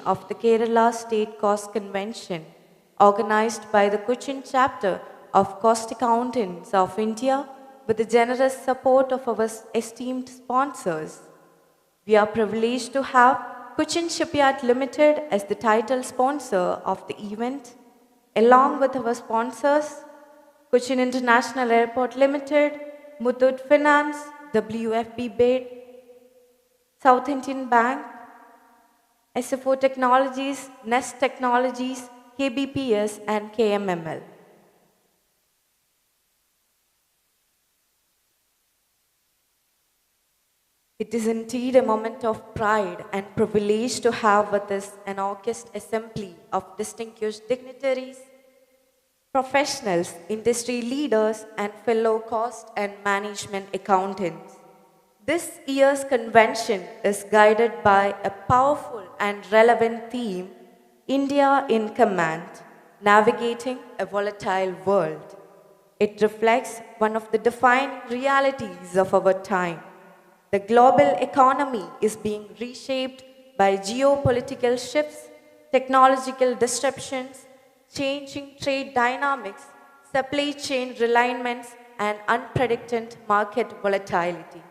of the Kerala State Cost Convention, organized by the Cochin chapter of Cost Accountants of India with the generous support of our esteemed sponsors. We are privileged to have Cochin Shipyard Limited as the title sponsor of the event, along with our sponsors Cochin International Airport Limited, Muthoot Finance, WFB Bid, South Indian Bank, SFO Technologies, Nest Technologies, KBPS, and KMML. It is indeed a moment of pride and privilege to have with us an august assembly of distinguished dignitaries, professionals, industry leaders, and fellow cost and management accountants. This year's convention is guided by a powerful and relevant theme, India in Command, Navigating a Volatile World. It reflects one of the defining realities of our time. The global economy is being reshaped by geopolitical shifts, technological disruptions, changing trade dynamics, supply chain realignments, and unpredictable market volatility.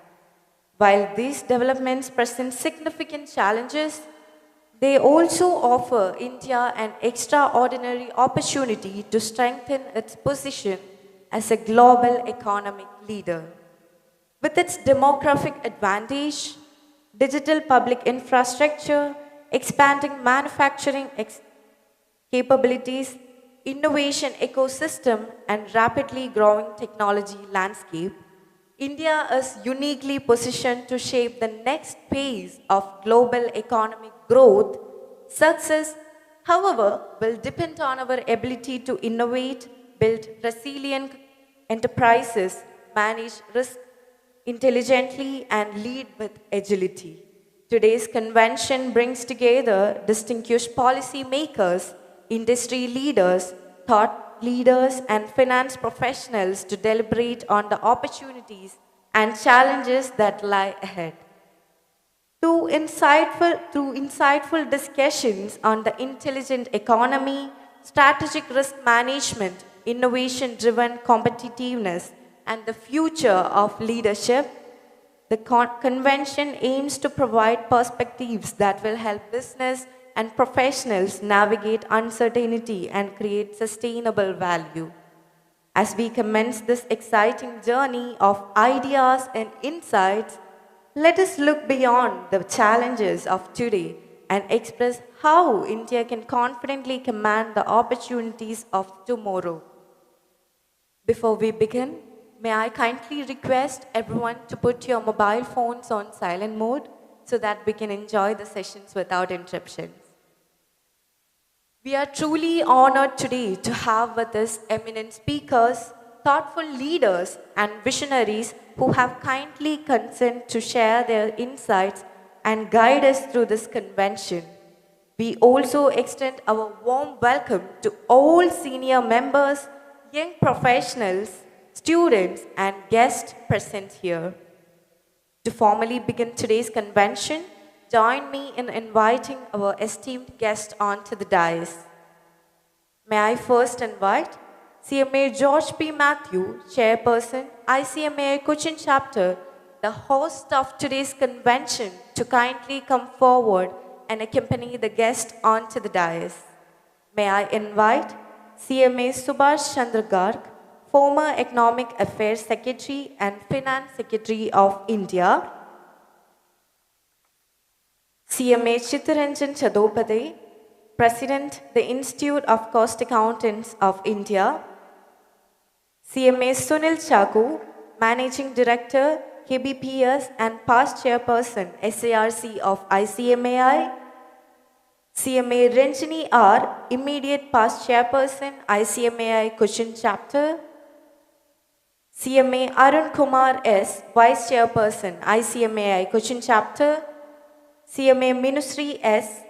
While these developments present significant challenges, they also offer India an extraordinary opportunity to strengthen its position as a global economic leader. With its demographic advantage, digital public infrastructure, expanding manufacturing capabilities, innovation ecosystem, and rapidly growing technology landscape, India is uniquely positioned to shape the next phase of global economic growth. Success, however, will depend on our ability to innovate, build resilient enterprises, manage risk intelligently, and lead with agility. Today's convention brings together distinguished policymakers, industry leaders, thought leaders, and finance professionals to deliberate on the opportunities and challenges that lie ahead. Through insightful discussions on the intelligent economy, strategic risk management, innovation driven competitiveness, and the future of leadership, the convention aims to provide perspectives that will help business and professionals navigate uncertainty and create sustainable value. As we commence this exciting journey of ideas and insights, let us look beyond the challenges of today and express how India can confidently command the opportunities of tomorrow. Before we begin, may I kindly request everyone to put your mobile phones on silent mode so that we can enjoy the sessions without interruptions. We are truly honored today to have with us eminent speakers, thoughtful leaders, and visionaries who have kindly consented to share their insights and guide us through this convention. We also extend our warm welcome to all senior members, young professionals, students, and guests present here. To formally begin today's convention, join me in inviting our esteemed guest onto the dais. May I first invite CMA George P. Matthew, Chairperson, ICMA Cochin Chapter, the host of today's convention, to kindly come forward and accompany the guest onto the dais. May I invite CMA Subhash Chandra Garg, former Economic Affairs Secretary and Finance Secretary of India, CMA Chittaranjan Chadopade, President, the Institute of Cost Accountants of India, CMA Sunil Chaku, Managing Director, KBPS and past Chairperson, SARC of ICMAI, CMA Ranjini R, Immediate past Chairperson, ICMAI Cochin Chapter, CMA Arun Kumar S, Vice Chairperson, ICMAI Cochin Chapter, CMA Minusri S,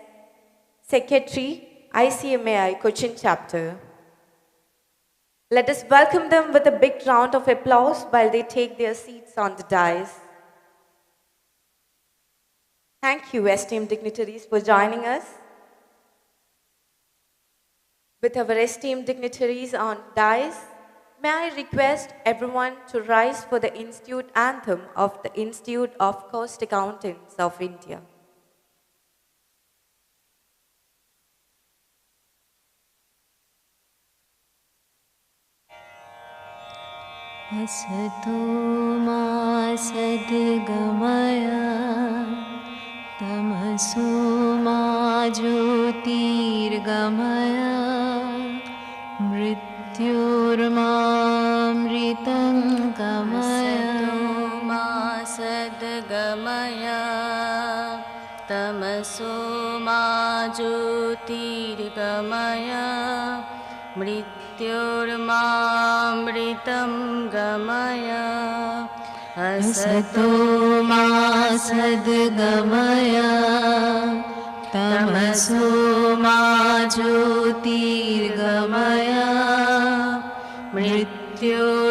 Secretary, ICMAI Cochin Chapter. Let us welcome them with a big round of applause while they take their seats on the dais. Thank you, esteemed dignitaries, for joining us. With our esteemed dignitaries on dais, may I request everyone to rise for the Institute Anthem of the Institute of Cost Accountants of India. असतो मा सद्गमया तमसो मा ज्योतिर्गमया मृत्योर्मामृतं गमया मा सद्गमया तमसो मा ज्योतिर्गमया मृत्योर्मामृतं गमया असतो मा सद्गमया तमसो मा ज्योतिर्गमया मृत्योर्मामृतं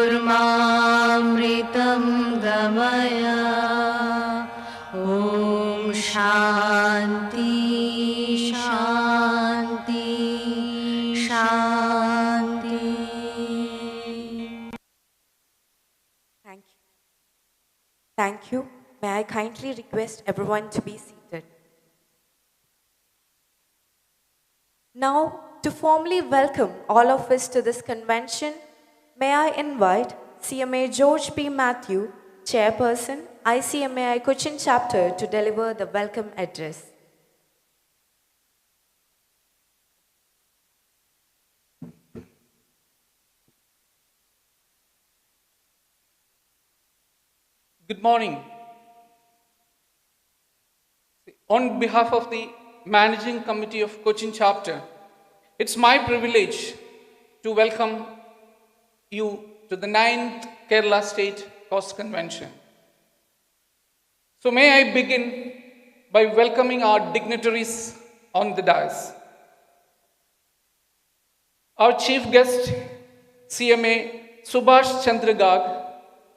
गमया ॐ शान्ति शान्ति शान्ति. Thank you. Thank you. May I kindly request everyone to be seated. Now, to formally welcome all of us to this convention, may I invite CMA George P. Matthew, Chairperson, ICMAI Cochin Chapter, to deliver the welcome address. Good morning. On behalf of the Managing Committee of Cochin Chapter, it's my privilege to welcome you to the 9th Kerala State Cost Convention. So may I begin by welcoming our dignitaries on the dais. Our chief guest, CMA Subhash Chandra Garg,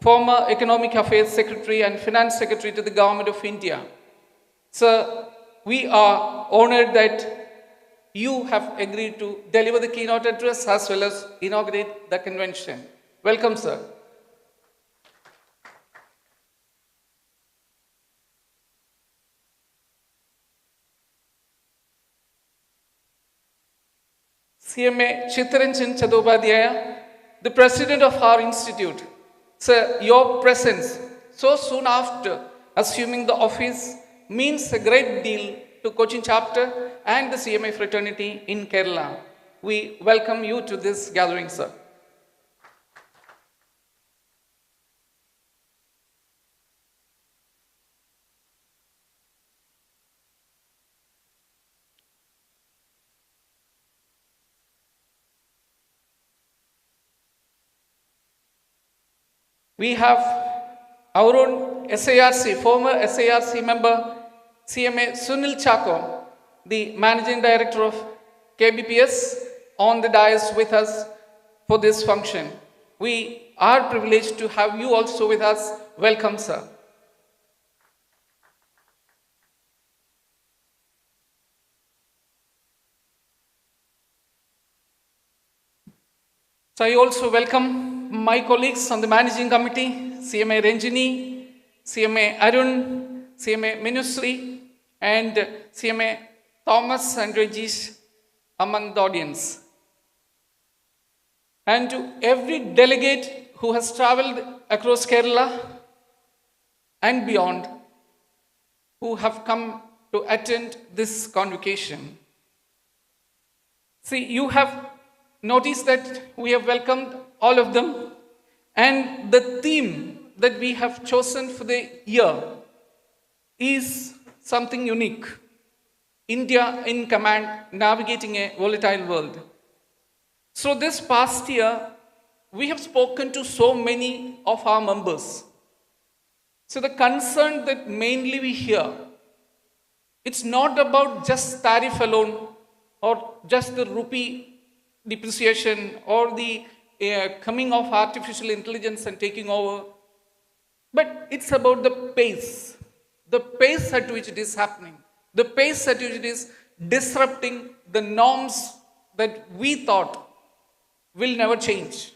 former Economic Affairs Secretary and Finance Secretary to the Government of India. Sir, we are honored that you have agreed to deliver the keynote address as well as inaugurate the convention. Welcome, sir. CMA Chittaranjan Chattopadhyaya, the president of our institute. Sir, your presence so soon after assuming the office means a great deal to Cochin Chapter and the CMA fraternity in Kerala. We welcome you to this gathering, sir. We have our own SARC, former SARC member, CMA Sunil Chako, the Managing Director of KBPS, on the dais with us for this function. We are privileged to have you also with us. Welcome, sir. So I also welcome my colleagues on the Managing Committee, CMA Ranjini, CMA Arun, CMA Minusri, and CMA Thomas and Rajesh among the audience. And to every delegate who has traveled across Kerala and beyond, who have come to attend this convocation. See, you have noticed that we have welcomed all of them, and the theme that we have chosen for the year is something unique. India in command, navigating a volatile world. So this past year, we have spoken to so many of our members. So the concern that mainly we hear, it's not about just tariff alone or just the rupee depreciation or the coming of artificial intelligence and taking over, but it's about the pace at which it is happening, the pace at which it is disrupting the norms that we thought will never change.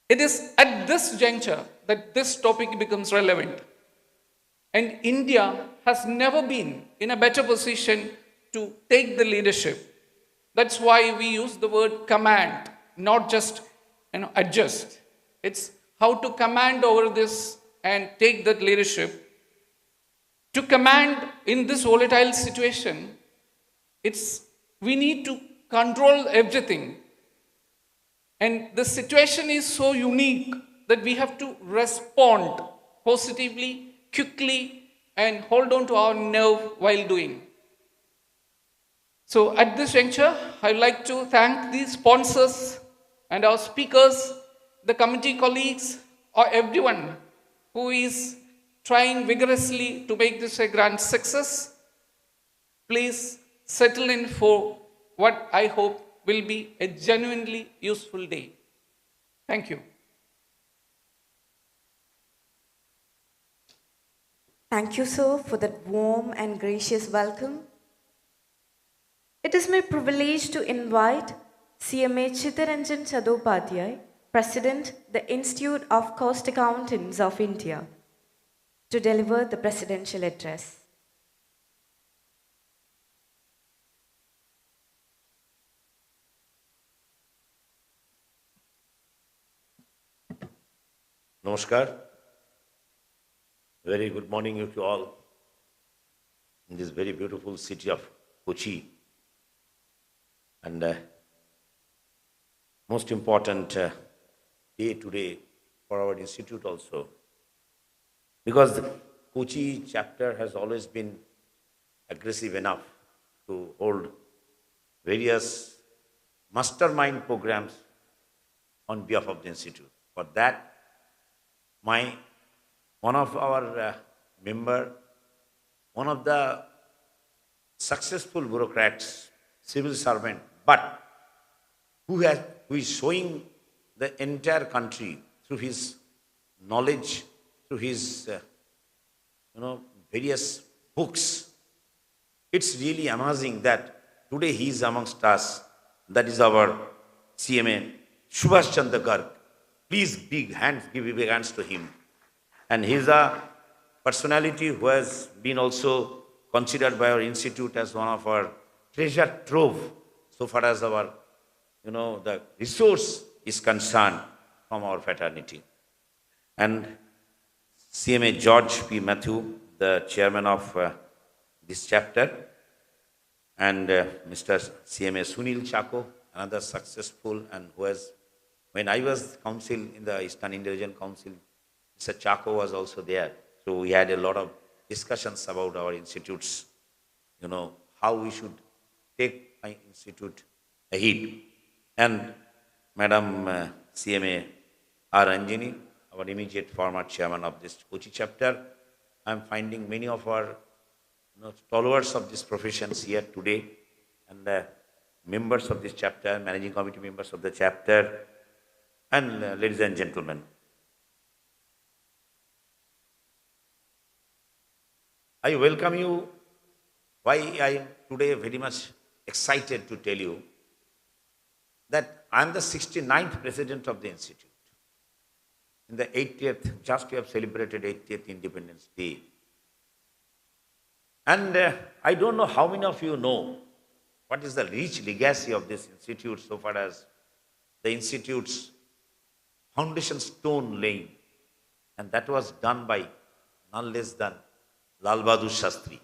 It is at this juncture that this topic becomes relevant. And India has never been in a better position to take the leadership. That's why we use the word command, not just adjust. It's how to command over this and take that leadership. To command in this volatile situation, we need to control everything. And the situation is so unique that we have to respond positively, quickly, and hold on to our nerve while doing. So at this juncture, I'd like to thank the sponsors and our speakers, the committee colleagues, or everyone who is trying vigorously to make this a grand success. Please settle in for what I hope will be a genuinely useful day. Thank you. Thank you, sir, for that warm and gracious welcome. It is my privilege to invite CMA Chittaranjan Chattopadhyay, President, the Institute of Cost Accountants of India, to deliver the presidential address. Namaskar. Very good morning to all in this very beautiful city of Kochi. And most important day today for our institute also. Because the Kochi chapter has always been aggressive enough to hold various mastermind programs on behalf of the institute. For that, one of our member, one of the successful bureaucrats, civil servant, but who is showing the entire country through his knowledge, through his various books. It's really amazing that today he is amongst us. That is our CMA, Subhash Chandra Garg. Please give big hands to him. And he is a personality who has been also considered by our institute as one of our treasure trove, so far as our, the resource is concerned from our fraternity. And CMA George P. Matthew, the chairman of this chapter, and Mr. CMA Sunil Chako, another successful and who has, when I was council in the Eastern India Region Council, Mr. Chako was also there. So we had a lot of discussions about our institutes, how we should take my institute ahead. And Madam CMA R. Anjani, our immediate former chairman of this Kochi chapter, I'm finding many of our followers of this professions here today, and members of this chapter, managing committee members of the chapter, and ladies and gentlemen. I welcome you. Why I am today very much excited to tell you that I am the 69th president of the institute. In the 80th, just we have celebrated 80th Independence Day. And I don't know how many of you know what is the rich legacy of this institute so far as the institute's foundation stone laying. And that was done by none less than Lal Bahadur Shastri.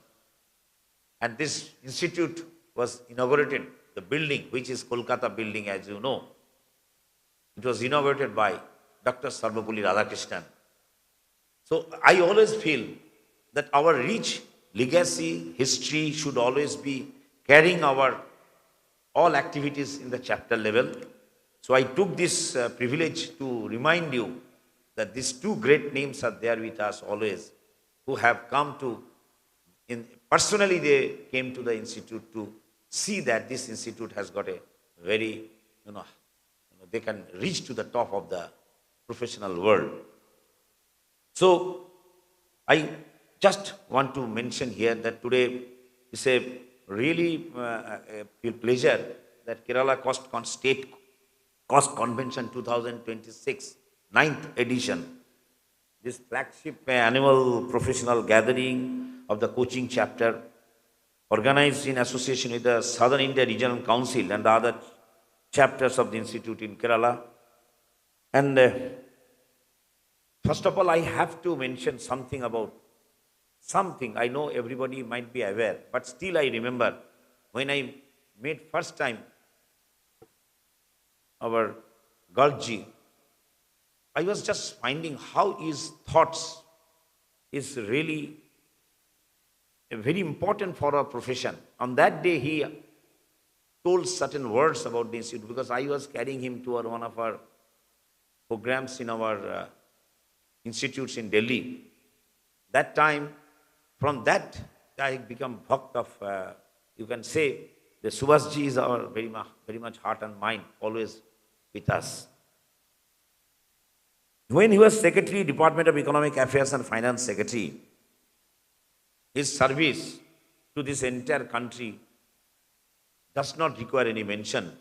And this institute was inaugurated, the building, which is Kolkata building, as you know. It was inaugurated by Dr. Sarvapalli Radhakrishnan. So I always feel that our rich legacy, history should always be carrying our all activities in the chapter level. So I took this privilege to remind you that these two great names are there with us always, who have come to, personally they came to the institute to see that this institute has got a very, they can reach to the top of the professional world. So I just want to mention here that today is a really pleasure that Kerala State Cost Convention 2026, ninth edition, this flagship annual professional gathering of the coaching chapter, organized in association with the Southern India Regional Council and the other chapters of the institute in Kerala. And first of all, I have to mention something about something I know everybody might be aware, but still I remember when I met first time our Gargji, I was just finding how his thoughts is really very important for our profession. On that day, he told certain words about the institute because I was carrying him to one of our programs in our institutes in Delhi. That time, from that, I become bhakt of, you can say, the Subhasji is our very much heart and mind, always with us. When he was Secretary, Department of Economic Affairs and Finance Secretary, his service to this entire country does not require any mention.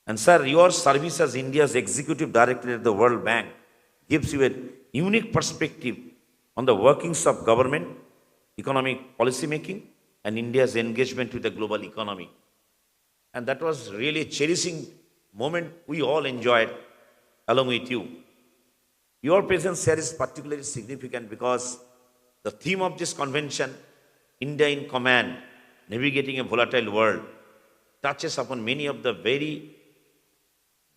And sir, your service as India's Executive Director at the World Bank gives you a unique perspective on the workings of government, economic policy making, and India's engagement with the global economy. And that was really a cherishing moment we all enjoyed along with you. Your presence here is particularly significant because the theme of this convention, India in Command, Navigating a Volatile World, touches upon many of the very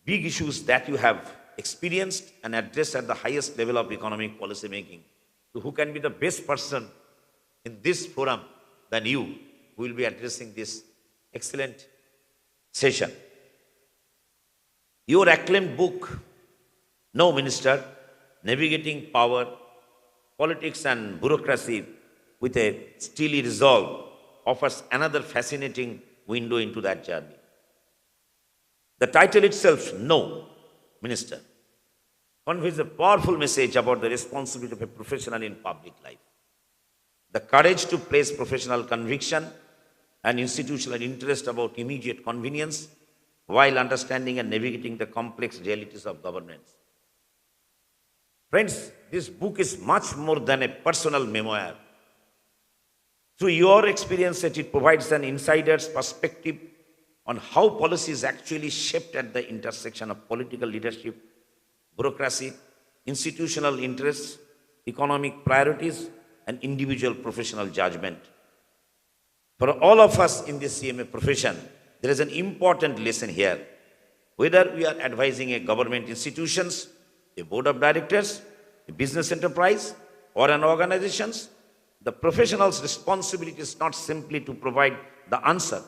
big issues that you have experienced and addressed at the highest level of economic policy making. So who can be the best person in this forum than you who will be addressing this excellent session? Your acclaimed book, No Minister, Navigating Power, Politics and Bureaucracy with a steely resolve, offers another fascinating window into that journey. The title itself, No Minister, conveys a powerful message about the responsibility of a professional in public life. The courage to place professional conviction and institutional interest about immediate convenience while understanding and navigating the complex realities of governance. Friends, this book is much more than a personal memoir. Through your experience, it provides an insider's perspective on how policy is actually shaped at the intersection of political leadership, bureaucracy, institutional interests, economic priorities, and individual professional judgment. For all of us in this CMA profession, there is an important lesson here. Whether we are advising a government institutions, a board of directors, a business enterprise, or an organization, the professional's responsibility is not simply to provide the answer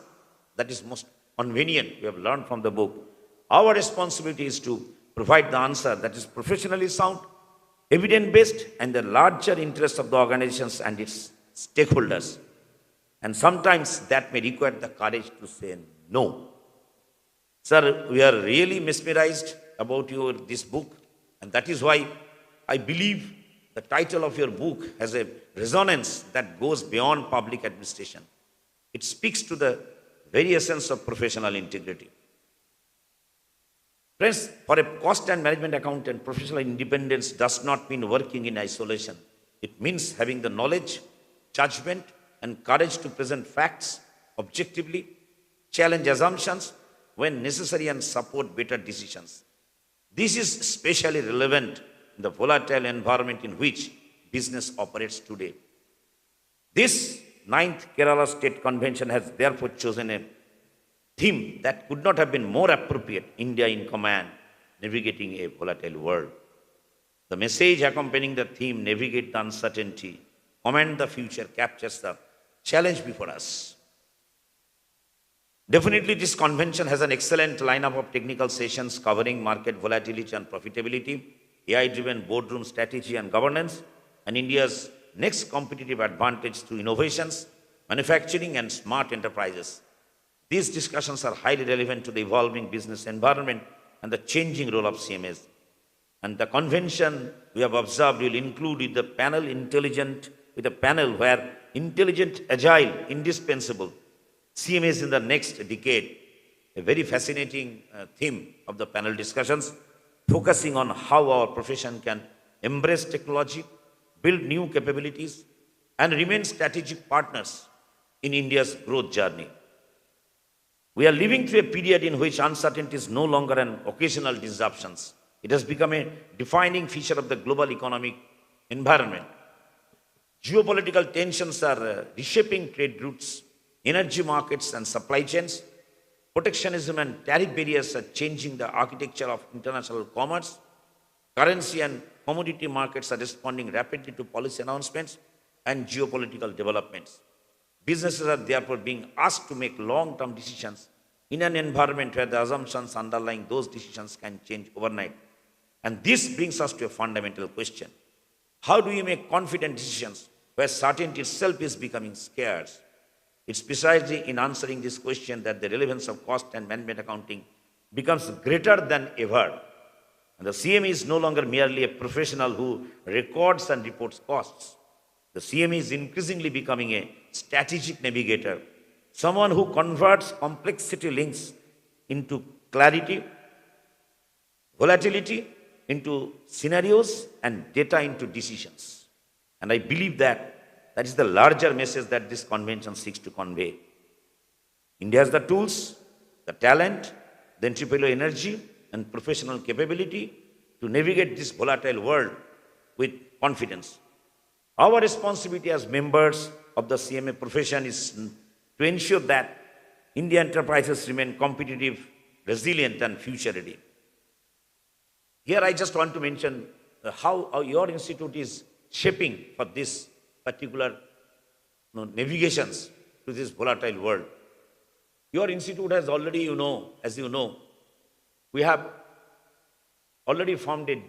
that is most convenient, we have learned from the book. Our responsibility is to provide the answer that is professionally sound, evidence-based, and the larger interests of the organizations and its stakeholders. And sometimes that may require the courage to say no. Sir, we are really mesmerized about this book, and that is why I believe the title of your book has a resonance that goes beyond public administration. It speaks to the very essence of professional integrity. Friends, for a cost and management accountant, professional independence does not mean working in isolation. It means having the knowledge, judgment, and courage to present facts objectively, challenge assumptions when necessary, and support better decisions. This is especially relevant in the volatile environment in which business operates today. This 9th Kerala State Convention has therefore chosen a theme that could not have been more appropriate: India in Command, Navigating a Volatile World. The message accompanying the theme, Navigate the Uncertainty, Command the Future, captures the challenge before us. Definitely, this convention has an excellent lineup of technical sessions covering market volatility and profitability, AI-driven boardroom strategy and governance, and India's next competitive advantage through innovations, manufacturing, and smart enterprises. These discussions are highly relevant to the evolving business environment and the changing role of CMAs. And the convention we have observed will include with a panel where intelligent, agile, indispensable CMAs in the next decade a very fascinating theme of the panel discussions, focusing on how our profession can embrace technology, build new capabilities, and remain strategic partners in India's growth journey. We are living through a period in which uncertainty is no longer an occasional disruption. It has become a defining feature of the global economic environment. Geopolitical tensions are reshaping trade routes, energy markets, and supply chains. Protectionism and tariff barriers are changing the architecture of international commerce. Currency and commodity markets are responding rapidly to policy announcements and geopolitical developments. Businesses are therefore being asked to make long-term decisions in an environment where the assumptions underlying those decisions can change overnight. And this brings us to a fundamental question. How do we make confident decisions where certainty itself is becoming scarce? It's precisely in answering this question that the relevance of cost and management accounting becomes greater than ever. And the CME is no longer merely a professional who records and reports costs. The CME is increasingly becoming a strategic navigator, someone who converts complexity links into clarity, volatility into scenarios, and data into decisions. And I believe that is the larger message that this convention seeks to convey. India has the tools, the talent, the entrepreneurial energy, and professional capability to navigate this volatile world with confidence. Our responsibility as members of the CMA profession is to ensure that Indian enterprises remain competitive, resilient, and future ready. Here I just want to mention how your institute is shaping for this particular navigations to this volatile world. Your institute has already, as you know, we have already formed an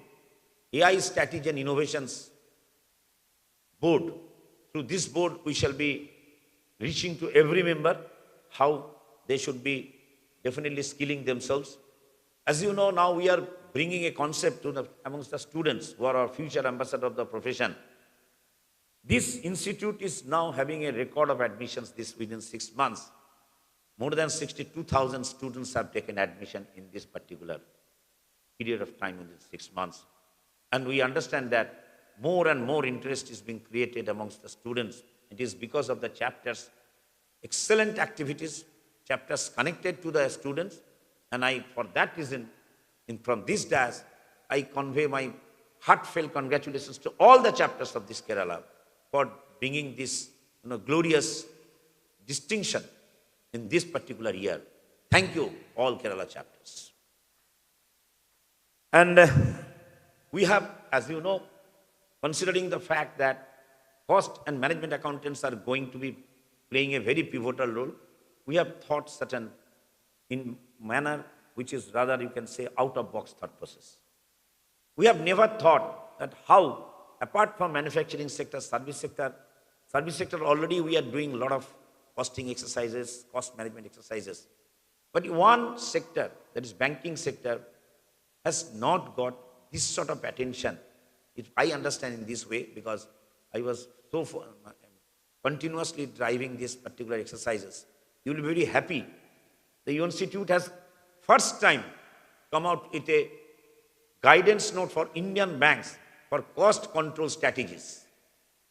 AI Strategy and Innovations Board. Through this board, we shall be reaching to every member how they should be definitely skilling themselves. As you know, now we are bringing a concept to amongst the students who are our future ambassador of the profession. This institute is now having a record of admissions within 6 months. More than 62,000 students have taken admission in this particular period of time within 6 months. And we understand that more and more interest is being created amongst the students. It is because of the chapters, excellent activities, chapters connected to the students. And for that reason, from this dais, I convey my heartfelt congratulations to all the chapters of this Kerala for bringing this glorious distinction in this particular year. Thank you, all Kerala chapters. And we have, as you know, considering the fact that cost and management accountants are going to be playing a very pivotal role, we have thought certain in manner which is rather, you can say, out-of-box thought process. We have never thought that how, apart from manufacturing sector, service sector already we are doing a lot of costing exercises, cost management exercises. But one sector, that is banking sector, has not got this sort of attention. If I understand in this way, because I was so continuously driving these particular exercises. You will be very happy. The Institute has first time come out with a guidance note for Indian banks for cost control strategies.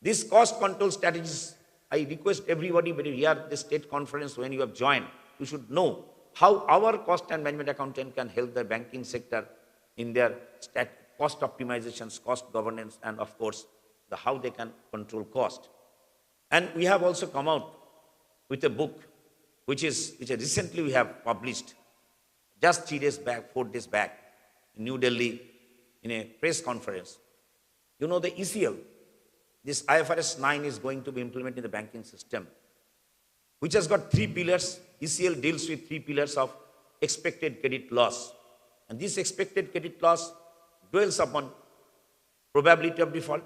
These cost control strategies, I request everybody, when you hear the state conference, when you have joined, you should know how our cost and management accountant can help the banking sector in their cost optimizations, cost governance, and of course, how they can control cost. And we have also come out with a book, which recently we have published, just 3 days back, 4 days back, in New Delhi, in a press conference. You know, the ECL, this IFRS 9 is going to be implemented in the banking system, which has got 3 pillars. ECL deals with 3 pillars of expected credit loss. And this expected credit loss dwells upon probability of default,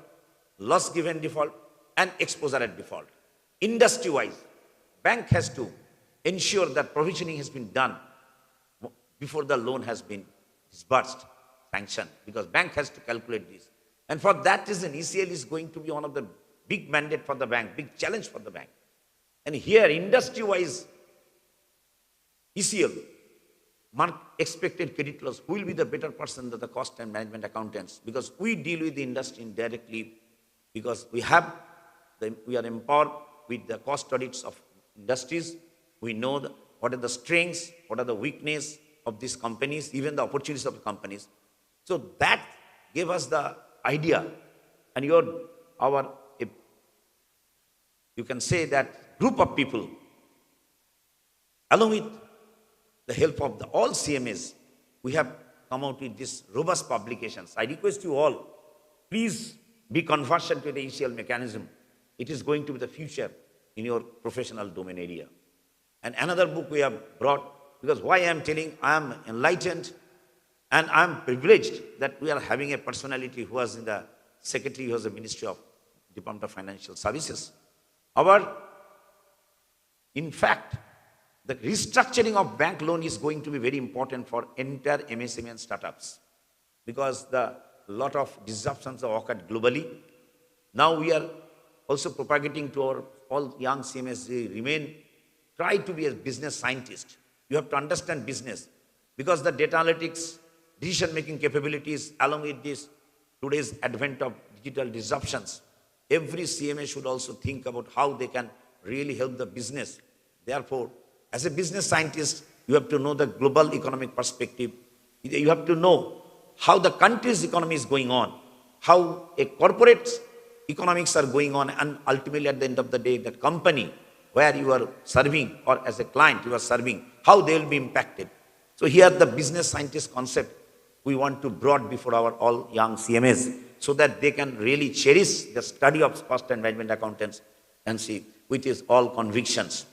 loss given default, and exposure at default. Industry-wise, bank has to ensure that provisioning has been done before the loan has been disbursed, sanctioned, because bank has to calculate this. And for that reason, ECL is going to be one of the big mandate for the bank, big challenge for the bank. And here, industry-wise, ECL mark expected credit loss, who will be the better person than the cost and management accountants? Because we deal with the industry indirectly, because we are empowered with the cost audits of industries. We know what are the strengths, what are the weaknesses of these companies, even the opportunities of the companies. So that gave us the idea. And you can say that group of people, along with the help of all CMAs, we have come out with these robust publications. I request you all, please be conversant with the ECL mechanism. It is going to be the future in your professional domain area. And another book we have brought, because why I am telling, I am enlightened and I am privileged that we are having a personality who was in the secretary, who was the Ministry of Department of Financial Services. In fact, the restructuring of bank loan is going to be very important for entire MSME and startups, because the lot of disruptions have occurred globally. Now we are also propagating to our all young CMS, try to be a business scientist. You have to understand business, because the data analytics, decision-making capabilities, along with this today's advent of digital disruptions, every CMA should also think about how they can really help the business. Therefore, as a business scientist, you have to know the global economic perspective. You have to know how the country's economy is going on, how a corporate economics are going on, and ultimately at the end of the day, the company where you are serving or as a client you are serving, how they will be impacted. So here the business scientist concept we want to brought before our all young CMAs, so that they can really cherish the study of cost and management accountants and see with his all convictions.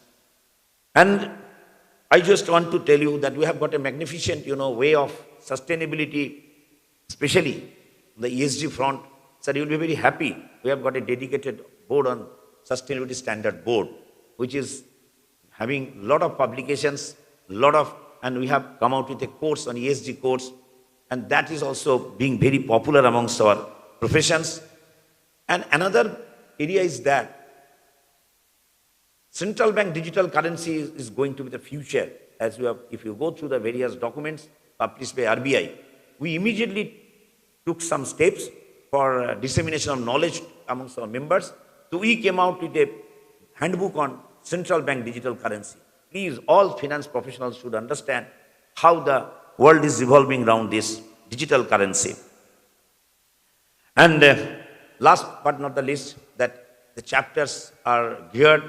And I just want to tell you that we have got a magnificent, way of sustainability, especially the ESG front. Sir, you will be very happy. We have got a dedicated board on sustainability standard board, which is having a lot of publications, and we have come out with a course on ESG course, and that is also being very popular amongst our professions. And another area is that central bank digital currency is going to be the future. As if you go through the various documents published by RBI, we immediately took some steps for dissemination of knowledge amongst our members. So we came out with a handbook on central bank digital currency. Please, all finance professionals should understand how the world is evolving around this digital currency. And last but not the least, that the chapters are geared.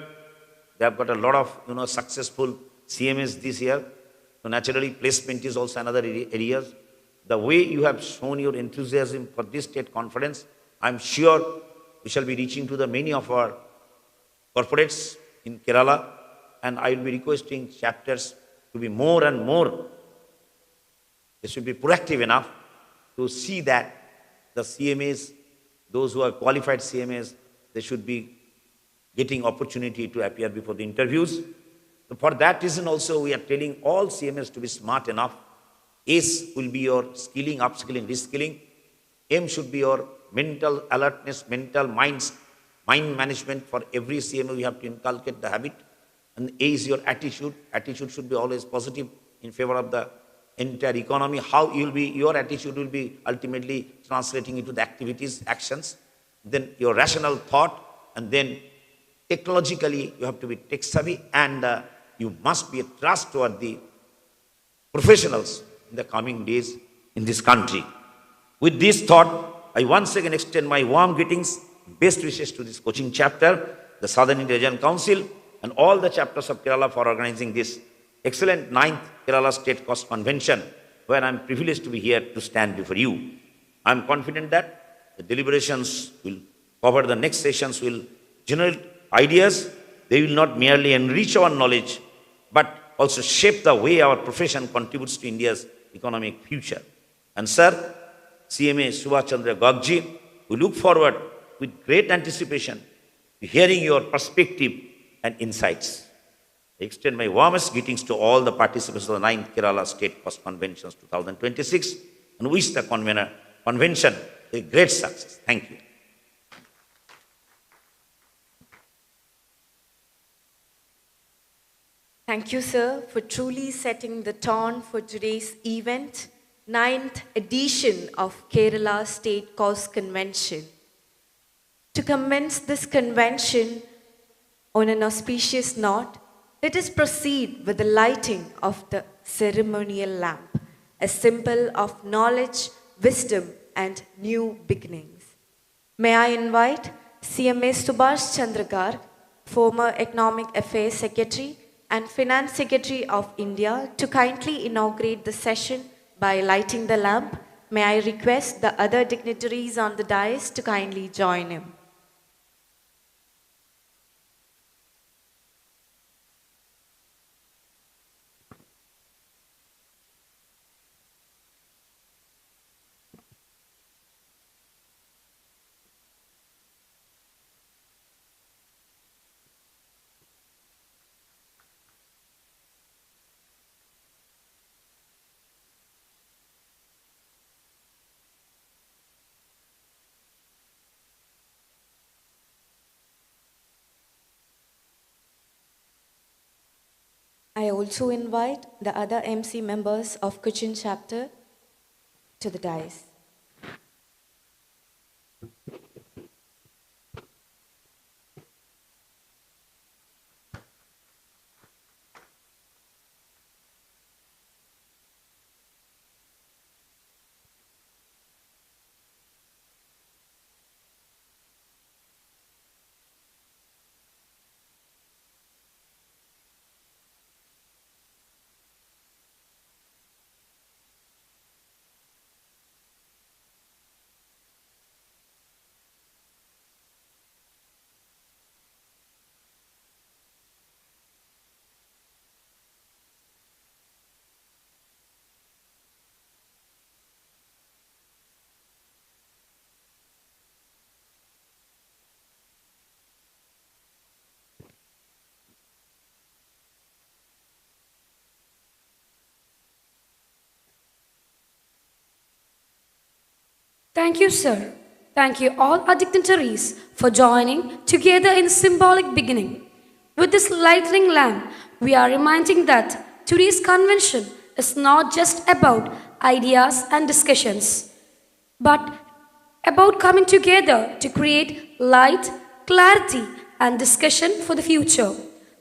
They have got a lot of successful CMS this year. So naturally, placement is also another area. The way you have shown your enthusiasm for this state conference, I'm sure we shall be reaching to the many of our corporates in Kerala, and I will be requesting chapters to be more and more. They should be proactive enough to see that the CMAs, those who are qualified CMAs, they should be getting opportunity to appear before the interviews. So for that reason also, we are telling all CMAs to be smart enough. S will be your skilling, upskilling, reskilling. M should be your mental alertness, mind management. For every CMA, we have to inculcate the habit. And A is your attitude. Attitude should be always positive in favor of the entire economy. How your attitude will be ultimately translating into the activities, actions. Then your rational thought, and then technologically, you have to be tech savvy, and you must be a trustworthy professionals in the coming days in this country. With this thought, I once again extend my warm greetings, best wishes to this coaching chapter, the Southern India Region Council, and all the chapters of Kerala for organizing this excellent 9th Kerala State Cost Convention, where I am privileged to be here to stand before you. I am confident that the deliberations will cover the next sessions, will generate ideas. They will not merely enrich our knowledge, but also shape the way our profession contributes to India's economic future. And sir, CMA Subhash Chandra Gargji, we look forward with great anticipation to hearing your perspective and insights. I extend my warmest greetings to all the participants of the 9th Kerala State Cost Conventions 2026 and wish the convention a great success. Thank you. Thank you, sir, for truly setting the tone for today's event, ninth edition of Kerala State Cause Convention. To commence this convention on an auspicious note, let us proceed with the lighting of the ceremonial lamp, a symbol of knowledge, wisdom, and new beginnings. May I invite CMA Subhash Chandra Garg, former Economic Affairs Secretary and Finance Secretary of India, to kindly inaugurate the session by lighting the lamp. May I request the other dignitaries on the dais to kindly join him. I also invite the other MC members of Cochin chapter to the dais. Thank you, sir. Thank you, all our dignitaries, for joining together in symbolic beginning. With this lighting lamp, we are reminding that today's convention is not just about ideas and discussions, but about coming together to create light, clarity, and discussion for the future.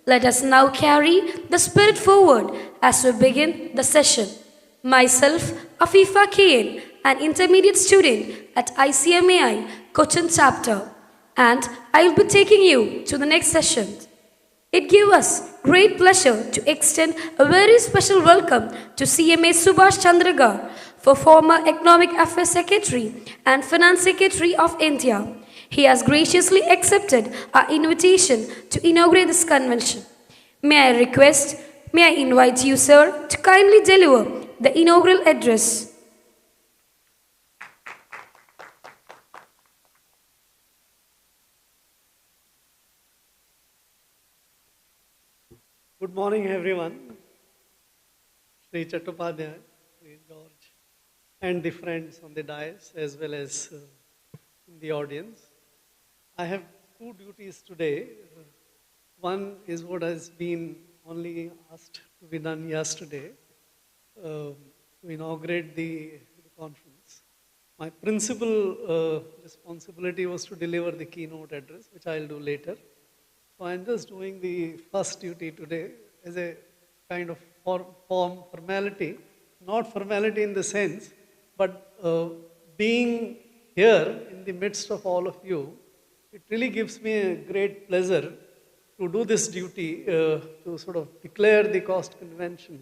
Let us now carry the spirit forward as we begin the session. Myself, Afifa Kane, an intermediate student at ICMAI Cochin chapter, and I will be taking you to the next session. It gives us great pleasure to extend a very special welcome to CMA Subhash Chandra Garg, for former Economic Affairs Secretary and Finance Secretary of India. He has graciously accepted our invitation to inaugurate this convention. May I invite you, sir, to kindly deliver the inaugural address. Good morning, everyone. Sri Chattopadhyay, Sri George, and the friends on the dais as well as in the audience. I have two duties today. One is what has been only asked to be done yesterday, to inaugurate the conference. My principal responsibility was to deliver the keynote address, which I'll do later. So I'm just doing the first duty today as a kind of formality, not formality in the sense, but being here in the midst of all of you, it really gives me a great pleasure to do this duty, to sort of declare the cost convention,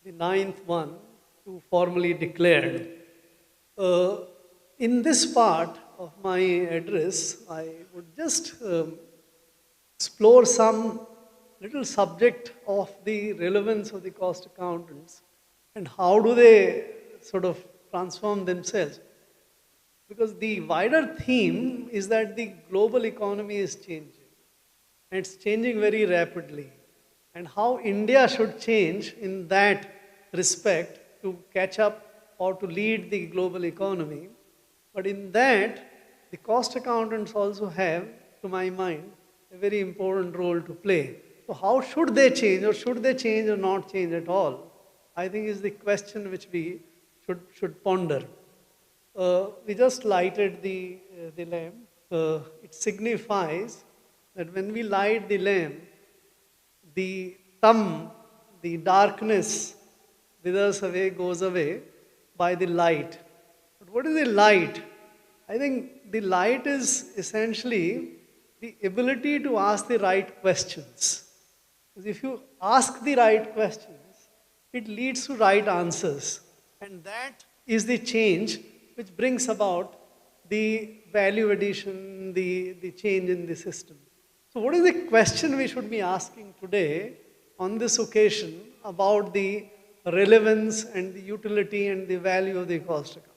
the ninth one, to formally declared. In this part of my address, I would just explore some little subject of the relevance of the cost accountants and how do they sort of transform themselves. Because the wider theme is that the global economy is changing, and it's changing very rapidly, and how India should change in that respect to catch up or to lead the global economy. But in that, the cost accountants also have, to my mind, a very important role to play. So how should they change, or should they change or not change at all? I think is the question which we should ponder. We just lighted the lamp. It signifies that when we light the lamp, the the darkness withers away, goes away by the light. But what is the light? I think the light is essentially the ability to ask the right questions. Because if you ask the right questions, it leads to right answers. And that is the change which brings about the value addition, the change in the system. So what is the question we should be asking today on this occasion about the relevance and the utility and the value of the cost account?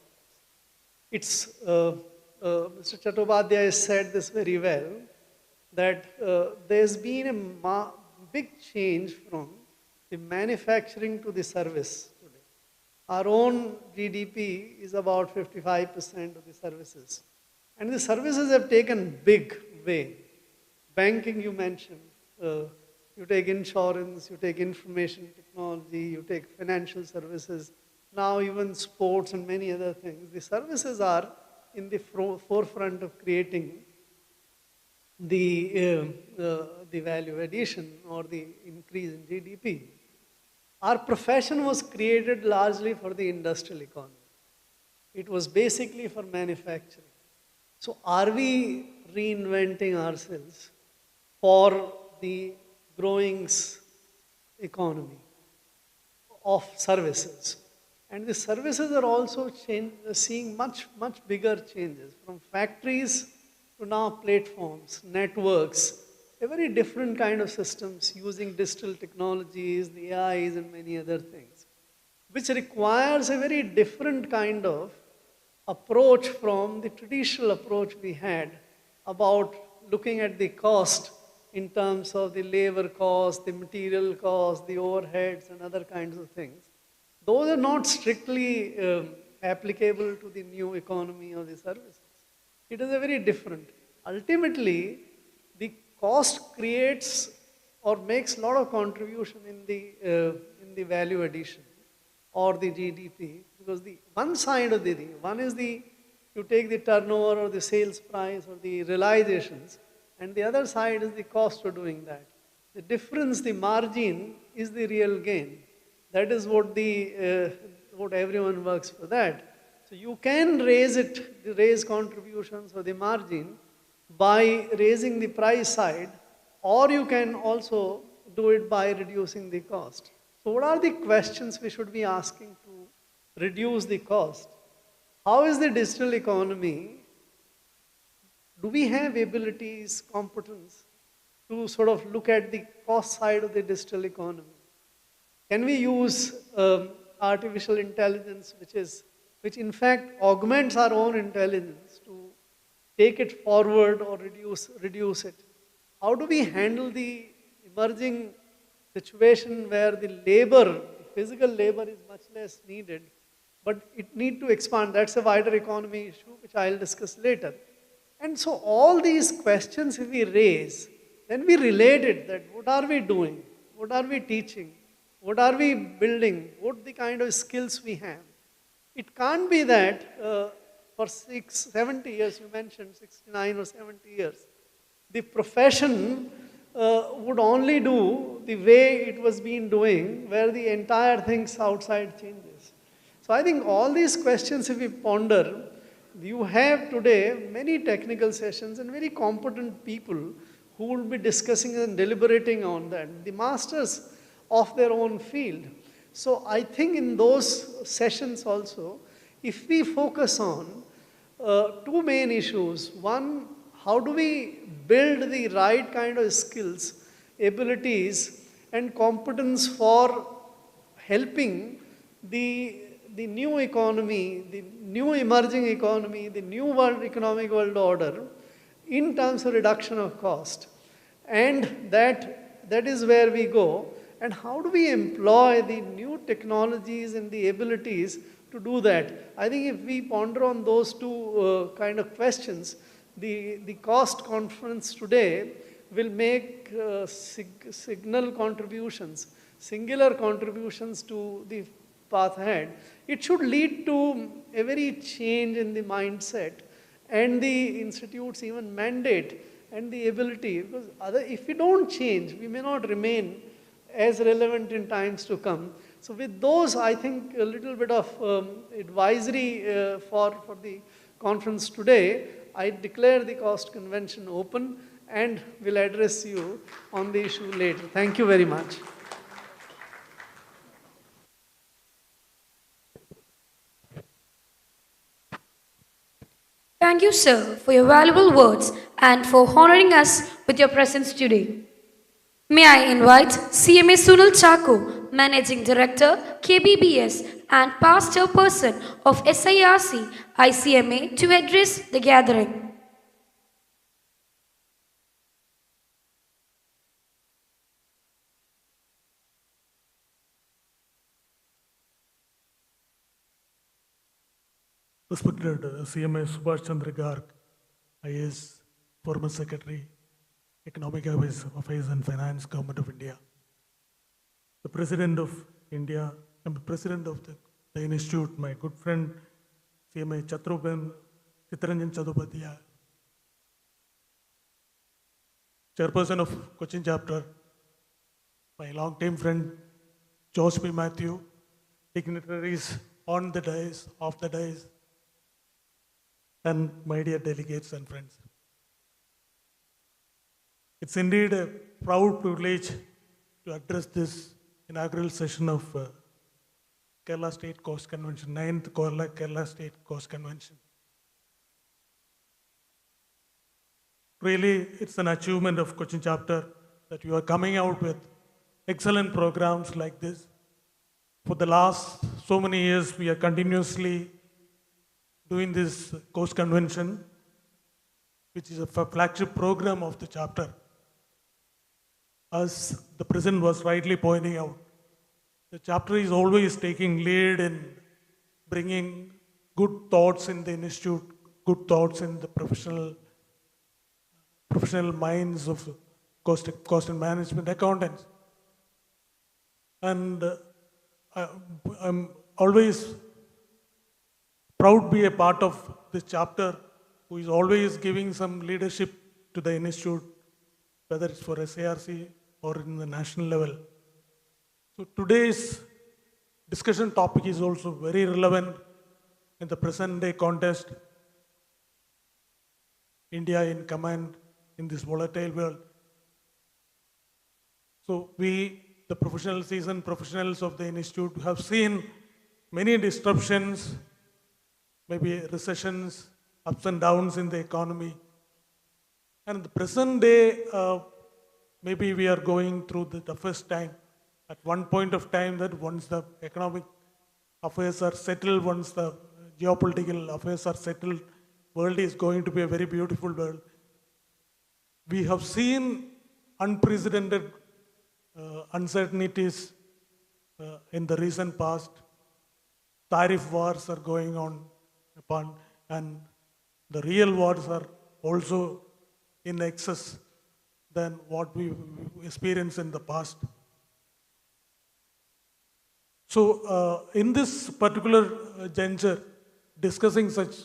It's, Mr. Chattopadhyay said this very well, that there's been a big change from the manufacturing to the service today. Our own GDP is about 55% of the services. And the services have taken big way. Banking you mentioned, you take insurance, you take information technology, you take financial services, now even sports and many other things. The services are in the forefront of creating the value addition or the increase in GDP. Our profession was created largely for the industrial economy. It was basically for manufacturing. So are we reinventing ourselves for the growing economy of services? And the services are also seeing much bigger changes, from factories to now platforms, networks, a very different kind of systems using digital technologies, the AIs and many other things, which requires a very different kind of approach from the traditional approach we had about looking at the cost in terms of the labor cost, the material cost, the overheads and other kinds of things. Those are not strictly applicable to the new economy or the services. It is a very different. Ultimately, the cost creates or makes a lot of contribution in the value addition or the GDP, because the one side of the thing, one is you take the turnover or the sales price or the realizations, and the other side is the cost of doing that. The difference, the margin, is the real gain. That is what what everyone works for that. So you can raise contributions or the margin by raising the price side, or you can also do it by reducing the cost. So what are the questions we should be asking to reduce the cost? How is the digital economy? Do we have abilities, competence to sort of look at the cost side of the digital economy? Can we use artificial intelligence, which in fact augments our own intelligence, to take it forward or reduce it? How do we handle the emerging situation where the physical labor is much less needed, but it needs to expand? That's a wider economy issue, which I'll discuss later. And so all these questions if we raise, then we relate it, that what are we doing? What are we teaching? What are we building? What the kind of skills we have? It can't be that for 70 years, you mentioned 69 or 70 years, the profession would only do the way it was being doing, where the entire things outside changes. So I think all these questions, if we ponder, you have today many technical sessions and very competent people who will be discussing and deliberating on that, the masters of their own field. So I think in those sessions also, if we focus on two main issues. One, how do we build the right kind of skills, abilities and competence for helping the new economy, the new emerging economy, the new economic world order in terms of reduction of cost. And that is where we go. And how do we employ the new technologies and the abilities to do that? I think if we ponder on those two kind of questions, the cost conference today will make singular contributions to the path ahead, it should lead to a very change in the mindset and the institute's even mandate and the ability. Because if we don't change, we may not remain as relevant in times to come. So with those, I think a little bit of advisory for the conference today, I declare the cost convention open and will address you on the issue later. Thank you very much. Thank you, sir, for your valuable words and for honoring us with your presence today. May I invite CMA Sunil Chako, Managing Director, KBBS, and past chairperson of SIRC ICMA to address the gathering. Respected CMA Subhash Chandra Garg, IAS, former Secretary, Economic Affairs and Finance, Government of India. The President of India, and the President of the Institute, my good friend, CMA Chittaranjan Chattopadhyay, Chairperson of Cochin Chapter, my long-time friend, George P. Matthew, dignitaries on the dais, off the dais, and my dear delegates and friends. It's indeed a proud privilege to address this inaugural session of Kerala State Coast Convention, 9th Kerala State Coast Convention. Really, it's an achievement of Cochin Chapter that you are coming out with excellent programs like this. For the last so many years, we are continuously doing this Coast Convention, which is a flagship program of the chapter. As the President was rightly pointing out, the chapter is always taking lead in bringing good thoughts in the institute, good thoughts in the professional minds of cost and management accountants. And I'm always proud to be a part of this chapter, who is always giving some leadership to the institute, whether it's for SARC or in the national level. So today's discussion topic is also very relevant in the present day context. India in command in this volatile world. So we, the seasoned professionals of the institute, have seen many disruptions, maybe recessions, ups and downs in the economy. And in the present day, maybe we are going through the toughest time. At one point of time, that once the economic affairs are settled, once the geopolitical affairs are settled, world is going to be a very beautiful world. We have seen unprecedented uncertainties in the recent past. Tariff wars are going on upon, and the real wars are also in excess than what we experienced in the past. So in this particular juncture, discussing such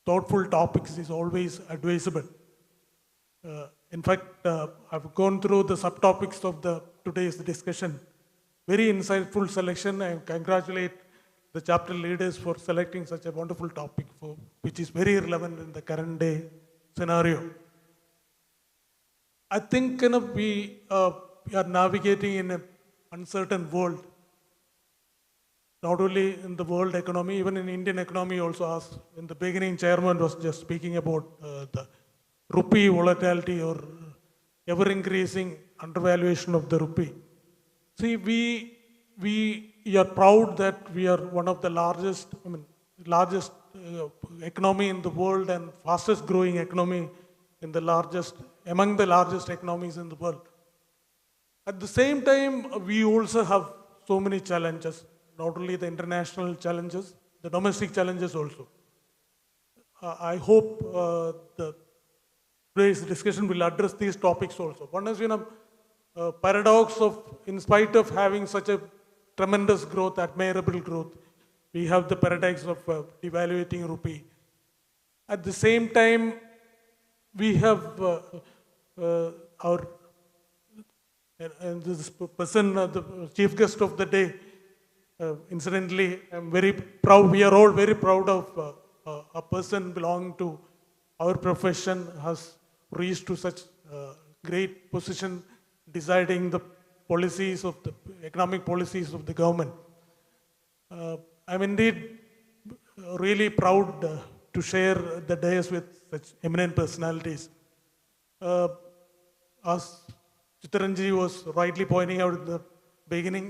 thoughtful topics is always advisable. In fact, I've gone through the subtopics of today's discussion. Very insightful selection. I congratulate the chapter leaders for selecting such a wonderful topic, which is very relevant in the current day scenario. I think we are navigating in an uncertain world. Not only in the world economy, even in Indian economy also. As in the beginning, Chairman was just speaking about the rupee volatility or ever-increasing undervaluation of the rupee. See, we are proud that we are one of the largest economy in the world and fastest growing economy in among the largest economies in the world. At the same time, we also have so many challenges, not only the international challenges, the domestic challenges also. I hope the today's discussion will address these topics also. One is, paradox of, in spite of having such a tremendous growth, admirable growth, we have the paradox of devaluating rupee. At the same time, we have our and this person, the chief guest of the day. Incidentally, I'm very proud. We are all very proud of a person belonging to our profession has reached to such great position, deciding the policies of the economic policies of the government. I'm indeed really proud to share the days with such eminent personalities. As Chittaranji was rightly pointing out at the beginning,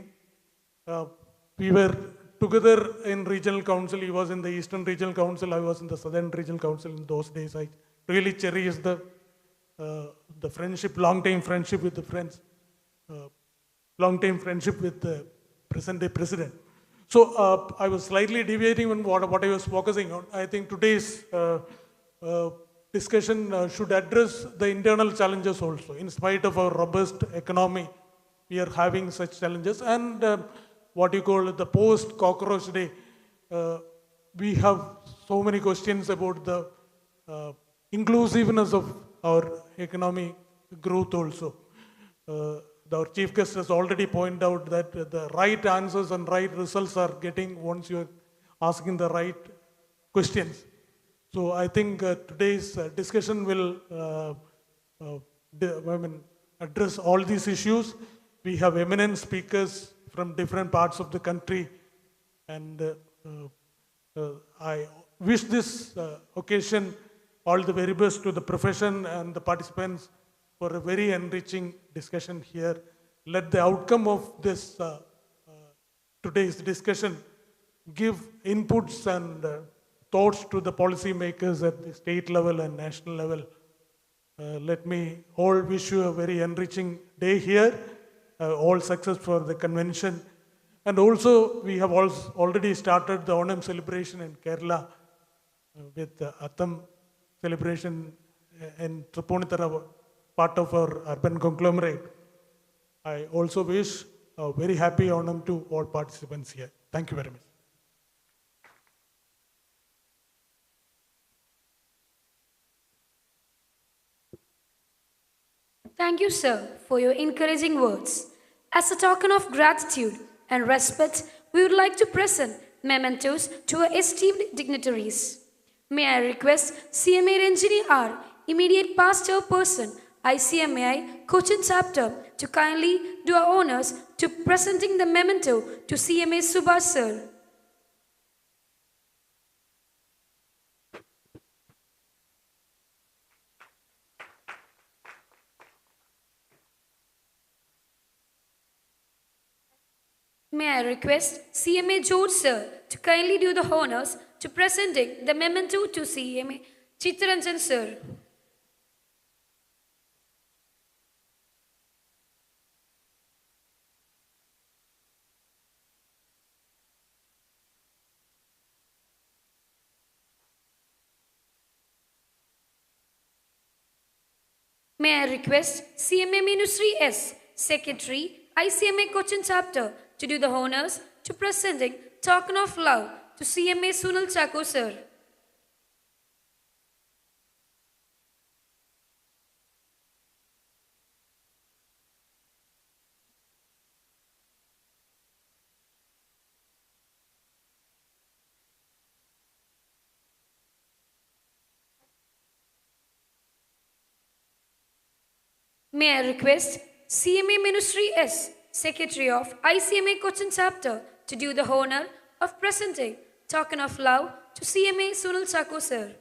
we were together in regional council. He was in the Eastern Regional Council. I was in the Southern Regional Council in those days. I really cherish the friendship, long-time friendship with the friends, long-time friendship with the present-day president. So I was slightly deviating on what I was focusing on. I think today's discussion should address the internal challenges also. In spite of our robust economy, we are having such challenges. And what you call the post-cockroach day, we have so many questions about the inclusiveness of our economic growth also. Our chief guest has already pointed out that the right answers and right results are getting once you are asking the right questions. So I think today's discussion will address all these issues. We have eminent speakers from different parts of the country, and I wish this occasion all the very best to the profession and the participants for a very enriching discussion here. Let the outcome of this today's discussion give inputs and thoughts to the policy makers at the state level and national level. Let me all wish you a very enriching day here. All success for the convention. And also, we have already started the Onam celebration in Kerala with the Atham celebration in Tripunithara, part of our urban conglomerate. I also wish a very happy Onam to all participants here. Thank you very much. Thank you, sir, for your encouraging words. As a token of gratitude and respect, we would like to present mementos to our esteemed dignitaries. May I request CMA Ranjini R, immediate past chairperson, ICMAI Cochin chapter, to kindly do our honors to presenting the memento to CMA Subhash sir. May I request CMA George sir to kindly do the honors to presenting the memento to CMA Chittaranjan sir. May I request CMA Ministry S, Secretary, ICMA Cochin chapter, to do the honors to presenting token of love to CMA Sunil Chako sir. May I request CMA Ministry S, Secretary of ICMA Cochin chapter, to do the honor of presenting token of love to CMA Sunil Chako sir.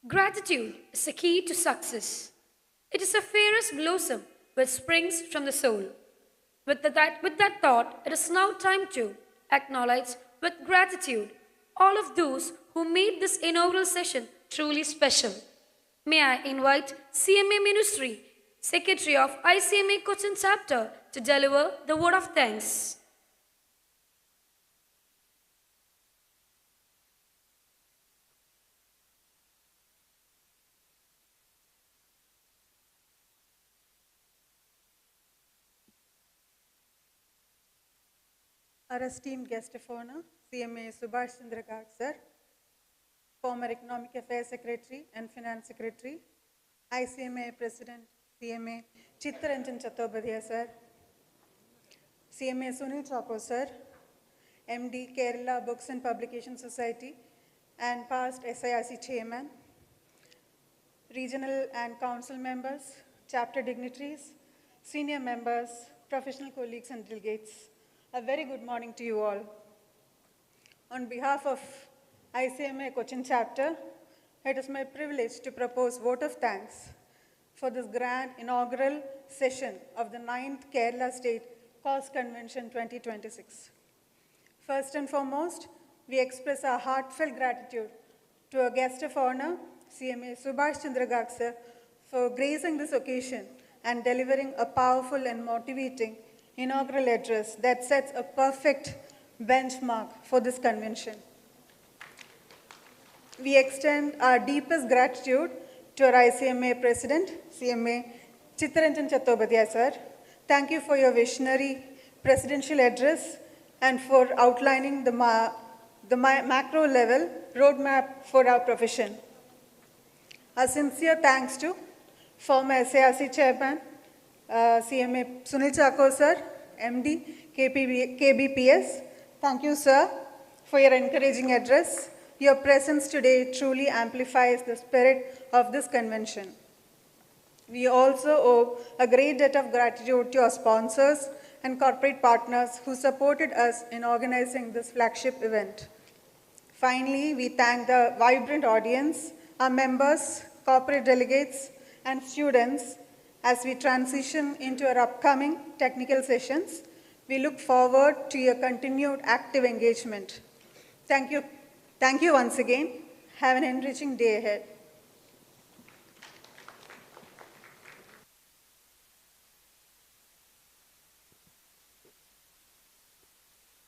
Gratitude is the key to success. It is the fairest blossom which springs from the soul. With that thought, it is now time to acknowledge with gratitude all of those who made this inaugural session truly special. May I invite CMA Ministry, Secretary of ICMA Cochin Chapter, to deliver the word of thanks. Our esteemed guest of honor, CMA Subhash Chandra Garg, sir, former Economic Affairs Secretary and Finance Secretary, ICMA President, CMA Chittaranjan Chattopadhyay, sir, CMA Sunil Chako, sir, MD Kerala Books and Publication Society and past SIRC Chairman, regional and council members, chapter dignitaries, senior members, professional colleagues and delegates. A very good morning to you all. On behalf of ICMA Cochin chapter, it is my privilege to propose vote of thanks for this grand inaugural session of the 9th Kerala State Cause Convention 2026. First and foremost, we express our heartfelt gratitude to our guest of honor, CMA Subhash Chandra Garg, sir, for gracing this occasion and delivering a powerful and motivating inaugural address that sets a perfect benchmark for this convention. We extend our deepest gratitude to our ICMA President, CMA Chittaranjan Chattopadhyay, sir. Thank you for your visionary presidential address and for outlining the macro level roadmap for our profession. A sincere thanks to former SIRC Chairman, CMA Sunil Chako, sir, MD, KBPS. Thank you, sir, for your encouraging address. Your presence today truly amplifies the spirit of this convention. We also owe a great debt of gratitude to our sponsors and corporate partners who supported us in organizing this flagship event. Finally, we thank the vibrant audience, our members, corporate delegates, and students. As we transition into our upcoming technical sessions, we look forward to your continued active engagement. Thank you. Thank you once again. Have an enriching day ahead.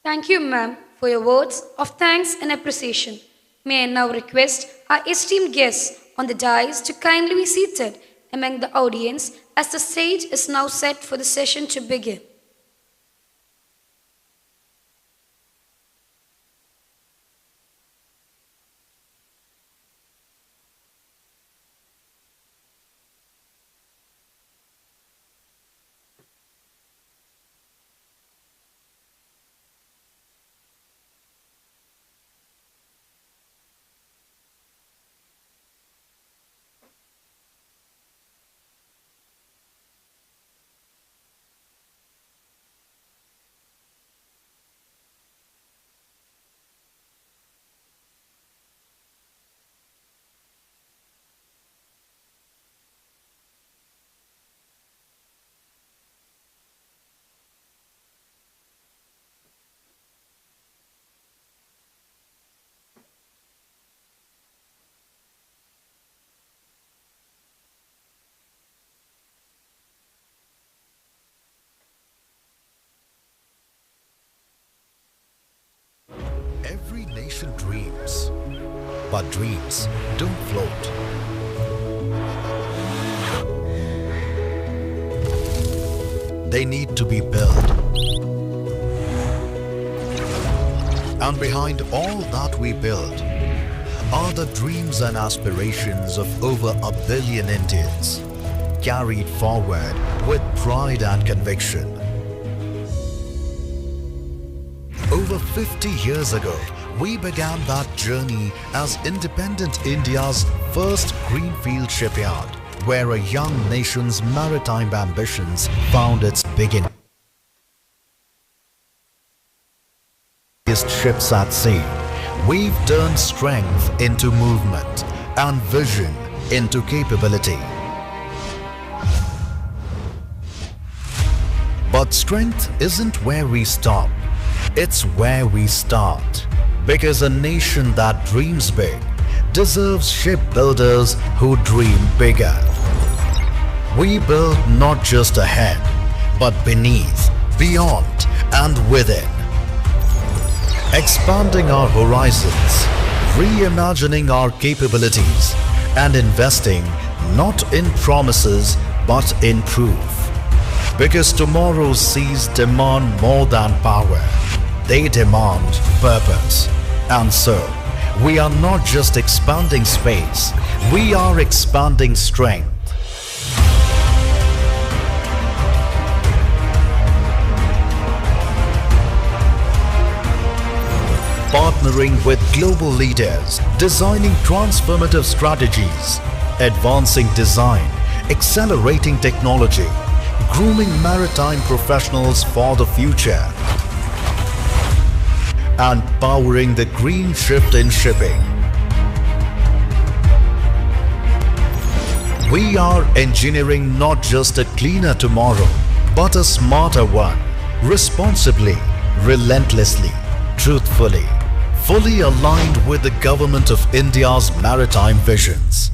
Thank you, ma'am, for your words of thanks and appreciation. May I now request our esteemed guests on the dais to kindly be seated among the audience as the stage is now set for the session to begin. Every nation dreams, but dreams don't float. They need to be built. And behind all that we build are the dreams and aspirations of over 1 billion Indians, carried forward with pride and conviction. Over 50 years ago, we began that journey as independent India's first greenfield shipyard, where a young nation's maritime ambitions found its beginning. Ships at sea, we've turned strength into movement and vision into capability. But strength isn't where we stop, it's where we start. Because a nation that dreams big deserves shipbuilders who dream bigger. We build not just ahead, but beneath, beyond, and within. Expanding our horizons, reimagining our capabilities, and investing not in promises but in proof. Because tomorrow's seas demand more than power, they demand purpose. And so, we are not just expanding space, we are expanding strength. Partnering with global leaders, designing transformative strategies, advancing design, accelerating technology, grooming maritime professionals for the future, and powering the green shift in shipping. We are engineering not just a cleaner tomorrow, but a smarter one, responsibly, relentlessly, truthfully, fully aligned with the Government of India's maritime visions.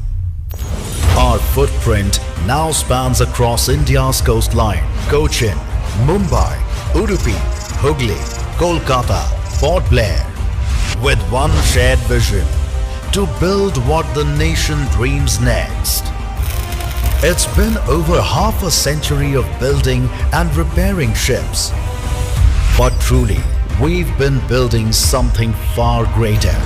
Our footprint now spans across India's coastline: Cochin, Mumbai, Udupi, Hooghly, Kolkata, Port Blair, with one shared vision: to build what the nation dreams next. It's been over half a century of building and repairing ships. But truly, we've been building something far greater.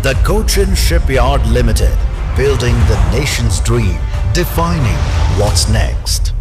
The Cochin Shipyard Limited, building the nation's dream, defining what's next.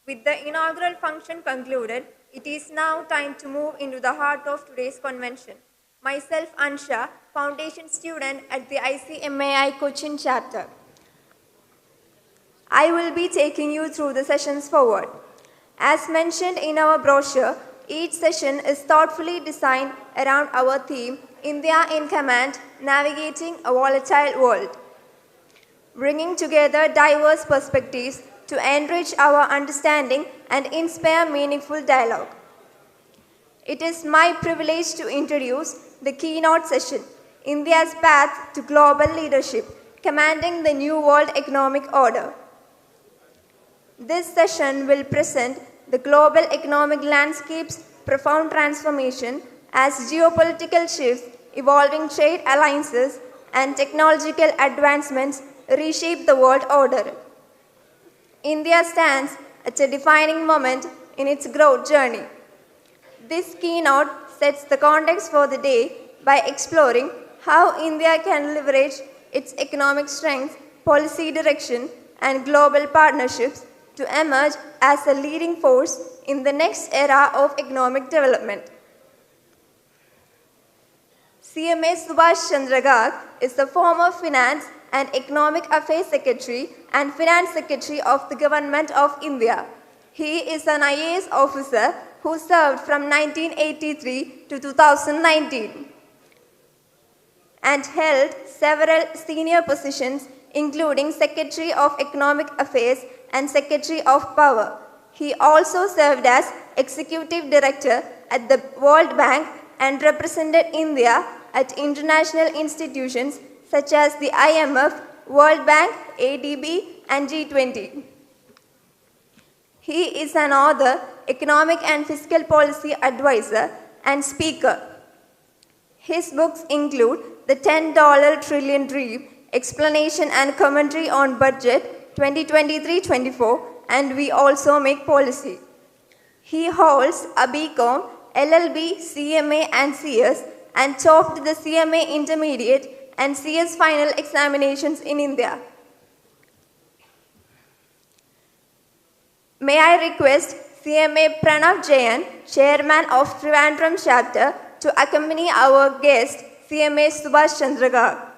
With the inaugural function concluded, it is now time to move into the heart of today's convention. Myself, Ansha, foundation student at the ICMAI Cochin chapter. I will be taking you through the sessions forward. As mentioned in our brochure, each session is thoughtfully designed around our theme, India in Command, Navigating a Volatile World, bringing together diverse perspectives to enrich our understanding and inspire meaningful dialogue. It is my privilege to introduce the keynote session, India's Path to Global Leadership, Commanding the New World Economic Order. This session will present the global economic landscape's profound transformation as geopolitical shifts, evolving trade alliances, and technological advancements reshape the world order. India stands at a defining moment in its growth journey. This keynote sets the context for the day by exploring how India can leverage its economic strength, policy direction, and global partnerships to emerge as a leading force in the next era of economic development. CMA Subhash Chandra Garg is the former Finance and Economic Affairs Secretary and Finance Secretary of the Government of India. He is an IAS officer who served from 1983 to 2019 and held several senior positions including Secretary of Economic Affairs and Secretary of Power. He also served as Executive Director at the World Bank and represented India at international institutions such as the IMF, World Bank, ADB, and G20. He is an author, economic and fiscal policy advisor, and speaker. His books include The $10 Trillion Dream, Explanation and Commentary on Budget 2023-24, and We Also Make Policy. He holds a BCom, LLB, CMA, and CS, and topped the CMA Intermediate and CS Final examinations in India. May I request CMA Pranav Jayan, Chairman of Trivandrum Chapter, to accompany our guest, CMA Subhash Chandra Garg.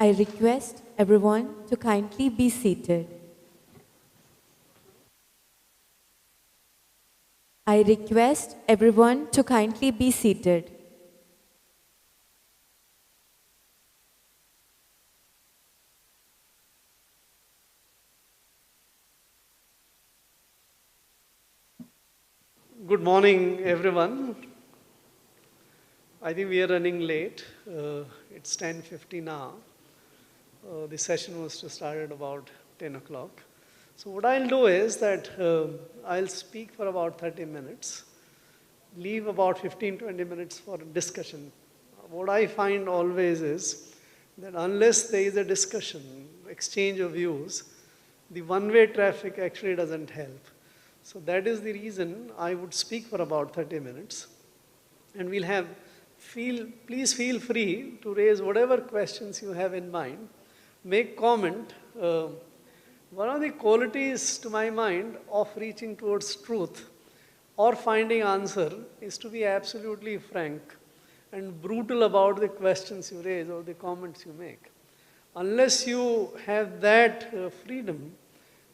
I request everyone to kindly be seated. I request everyone to kindly be seated. Good morning, everyone. I think we are running late. It's 10:50 now. The session was to start at about 10 o'clock. So what I'll do is that I'll speak for about 30 minutes, leave about 15-20 minutes for discussion. What I find always is that unless there is a discussion, exchange of views, the one-way traffic actually doesn't help. So that is the reason I would speak for about 30 minutes. And we'll have, please feel free to raise whatever questions you have in mind. Make comment. One of the qualities to my mind of reaching towards truth or finding answer is to be absolutely frank and brutal about the questions you raise or the comments you make. Unless you have that freedom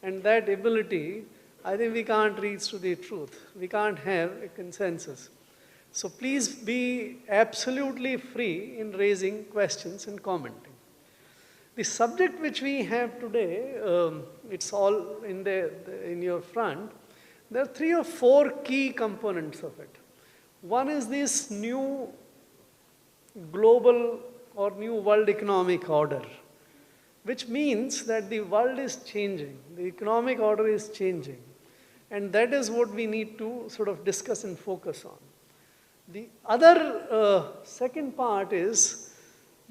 and that ability, I think we can't reach to the truth. We can't have a consensus. So please be absolutely free in raising questions and commenting. The subject which we have today, it's all in your front. There are 3 or 4 key components of it. One is this new global or new world economic order, which means that the world is changing, the economic order is changing, and that is what we need to sort of discuss and focus on. The other second part is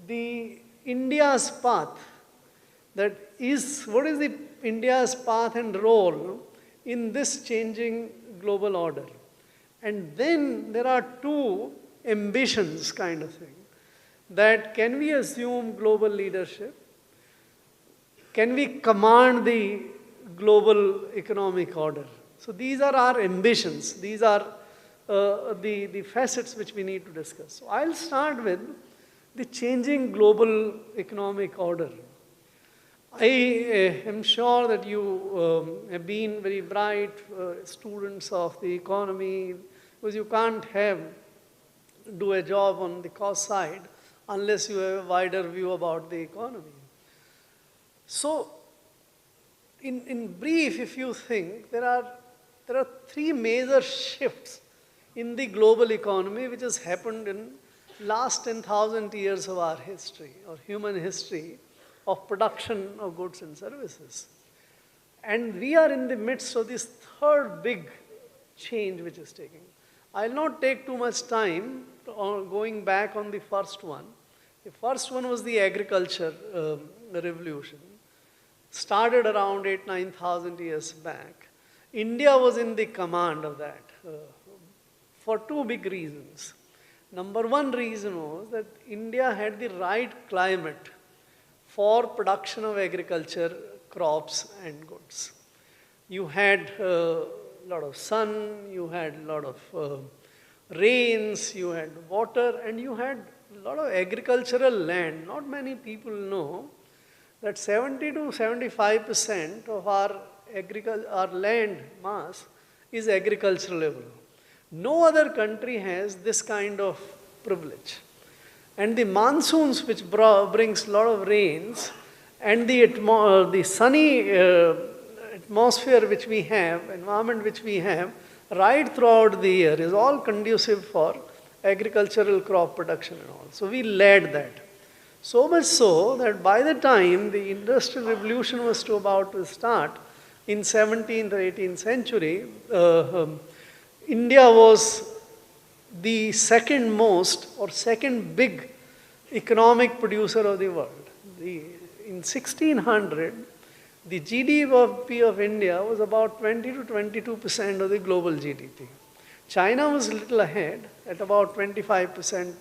the India's path, what is the India's path and role in this changing global order? And then there are two ambitions kind of thing, that can we assume global leadership? Can we command the global economic order? So these are our ambitions. These are the facets which we need to discuss. So I'll start with the changing global economic order. I am sure that you have been very bright students of the economy, because you can't do a job on the cost side unless you have a wider view about the economy. So, in brief, if you think, there are three major shifts in the global economy which has happened in last 10,000 years of our history, or human history, of production of goods and services. And we are in the midst of this third big change which is taking. I'll not take too much time going back on the first one. The first one was the agriculture revolution. Started around 9,000 years back. India was in the command of that for two big reasons. Number one reason was that India had the right climate for production of agriculture, crops and goods. You had a lot of sun, you had a lot of rains, you had water, and you had a lot of agricultural land. Not many people know that 70 to 75% of our land mass is agricultural. No other country has this kind of privilege. And the monsoons, which brings a lot of rains, and the sunny atmosphere which we have, environment which we have, right throughout the year is all conducive for agricultural crop production and all. So we led that. So much so that by the time the Industrial Revolution was about to start in 17th or 18th century, India was the second most or second big economic producer of the world. In 1600, the GDP of India was about 20 to 22% of the global GDP. China was a little ahead at about 25%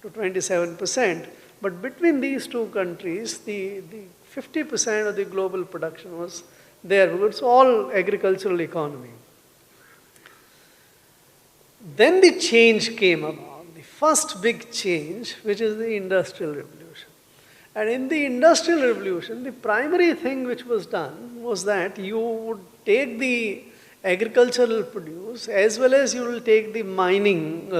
to 27%. But between these two countries, the 50% of the global production was there. It's all agricultural economy. Then the change came about, the first big change, which is the Industrial Revolution. And in the Industrial Revolution, the primary thing which was done was that you would take the agricultural produce as well as you will take the mining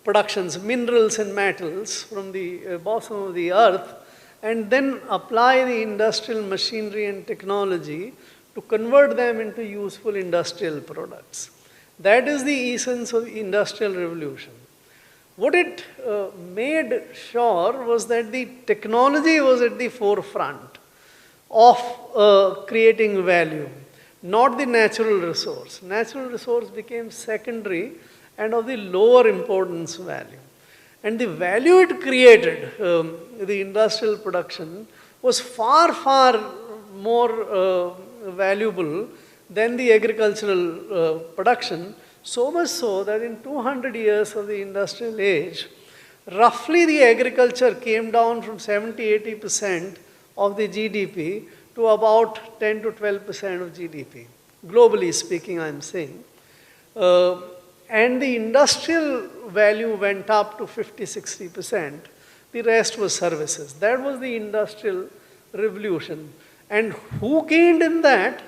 productions, minerals and metals from the bottom of the earth, and then apply the industrial machinery and technology to convert them into useful industrial products. That is the essence of the Industrial Revolution. What it made sure was that the technology was at the forefront of creating value, not the natural resource. Natural resource became secondary and of the lower importance value. And the value it created, the industrial production, was far, far more valuable than the agricultural production, so much so that in 200 years of the industrial age, roughly the agriculture came down from 70-80% of the GDP to about 10 to 12% of GDP. Globally speaking, I am saying. And the industrial value went up to 50-60%. The rest was services. That was the Industrial Revolution. And who gained in that?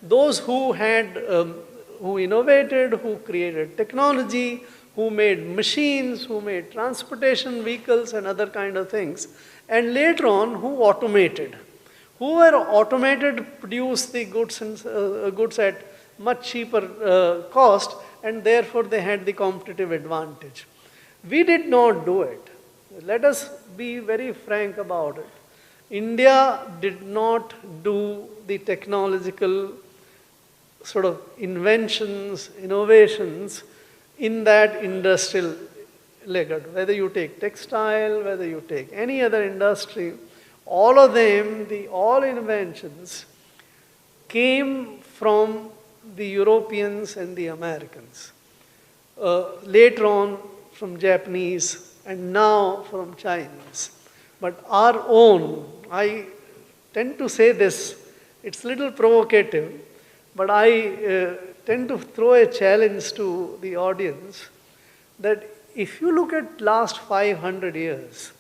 Those who who innovated, who created technology, who made machines, who made transportation vehicles and other kind of things. And later on, who automated. Whoever automated produced the goods at much cheaper cost, and therefore they had the competitive advantage. We did not do it. Let us be very frank about it. India did not do the technological sort of inventions, innovations in that industrial laggard. Whether you take textile, whether you take any other industry, all of them, all inventions came from the Europeans and the Americans. Later on from Japanese and now from Chinese. But our own, I tend to say this, it's a little provocative, but I tend to throw a challenge to the audience that if you look at last 500 years,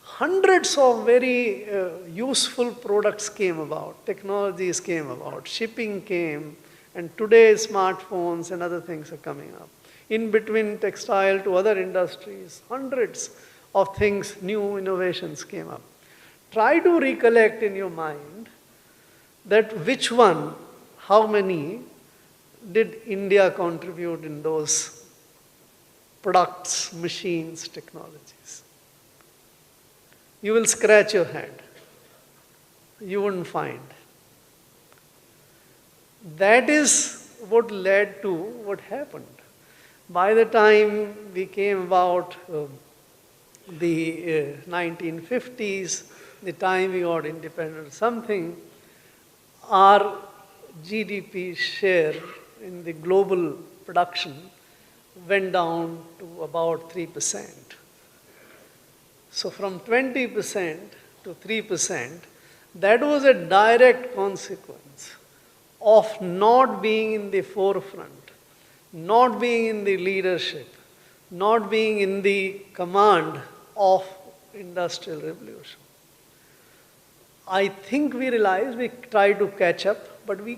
hundreds of very useful products came about, technologies came about, shipping came, and today smartphones and other things are coming up. In between textile to other industries, hundreds of things, new innovations came up. Try to recollect in your mind that which one, how many did India contribute in those products, machines, technologies? You will scratch your head. You wouldn't find. That is what led to what happened. By the time we came about the 1950s, the time we got independent, something, our GDP share in the global production went down to about 3%. So from 20% to 3%, that was a direct consequence of not being in the forefront, not being in the leadership, not being in the command of industrial revolution. I think we realized we tried to catch up, but we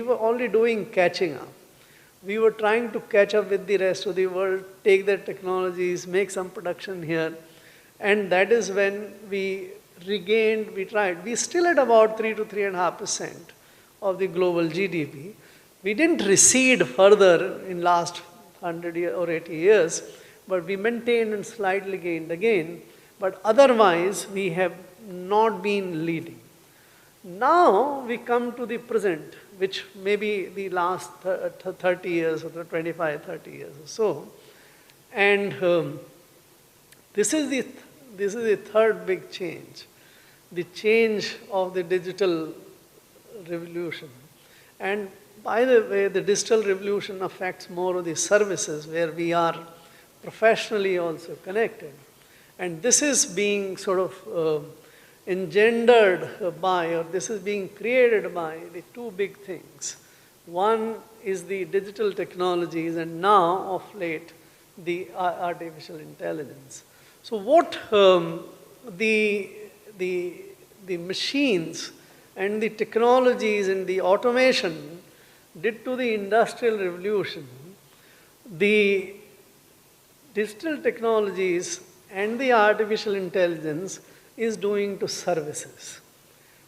were only doing catching up. We were trying to catch up with the rest of the world, take their technologies, make some production here, and that is when we regained, we tried. We still at about 3 to 3.5% of the global GDP. We didn't recede further in last 100 or 80 years, but we maintained and slightly gained again. But otherwise, we have not been leading. Now we come to the present, which may be the last 30 years or 25, 30 years or so. And this is the third big change, the change of the digital revolution. And by the way, the digital revolution affects more of the services where we are professionally also connected. And this is being sort of engendered by, or this is being created by the two big things. One is the digital technologies, and now of late, the artificial intelligence. So what the machines and the technologies and the automation did to the industrial revolution, the digital technologies and the artificial intelligence is doing to services.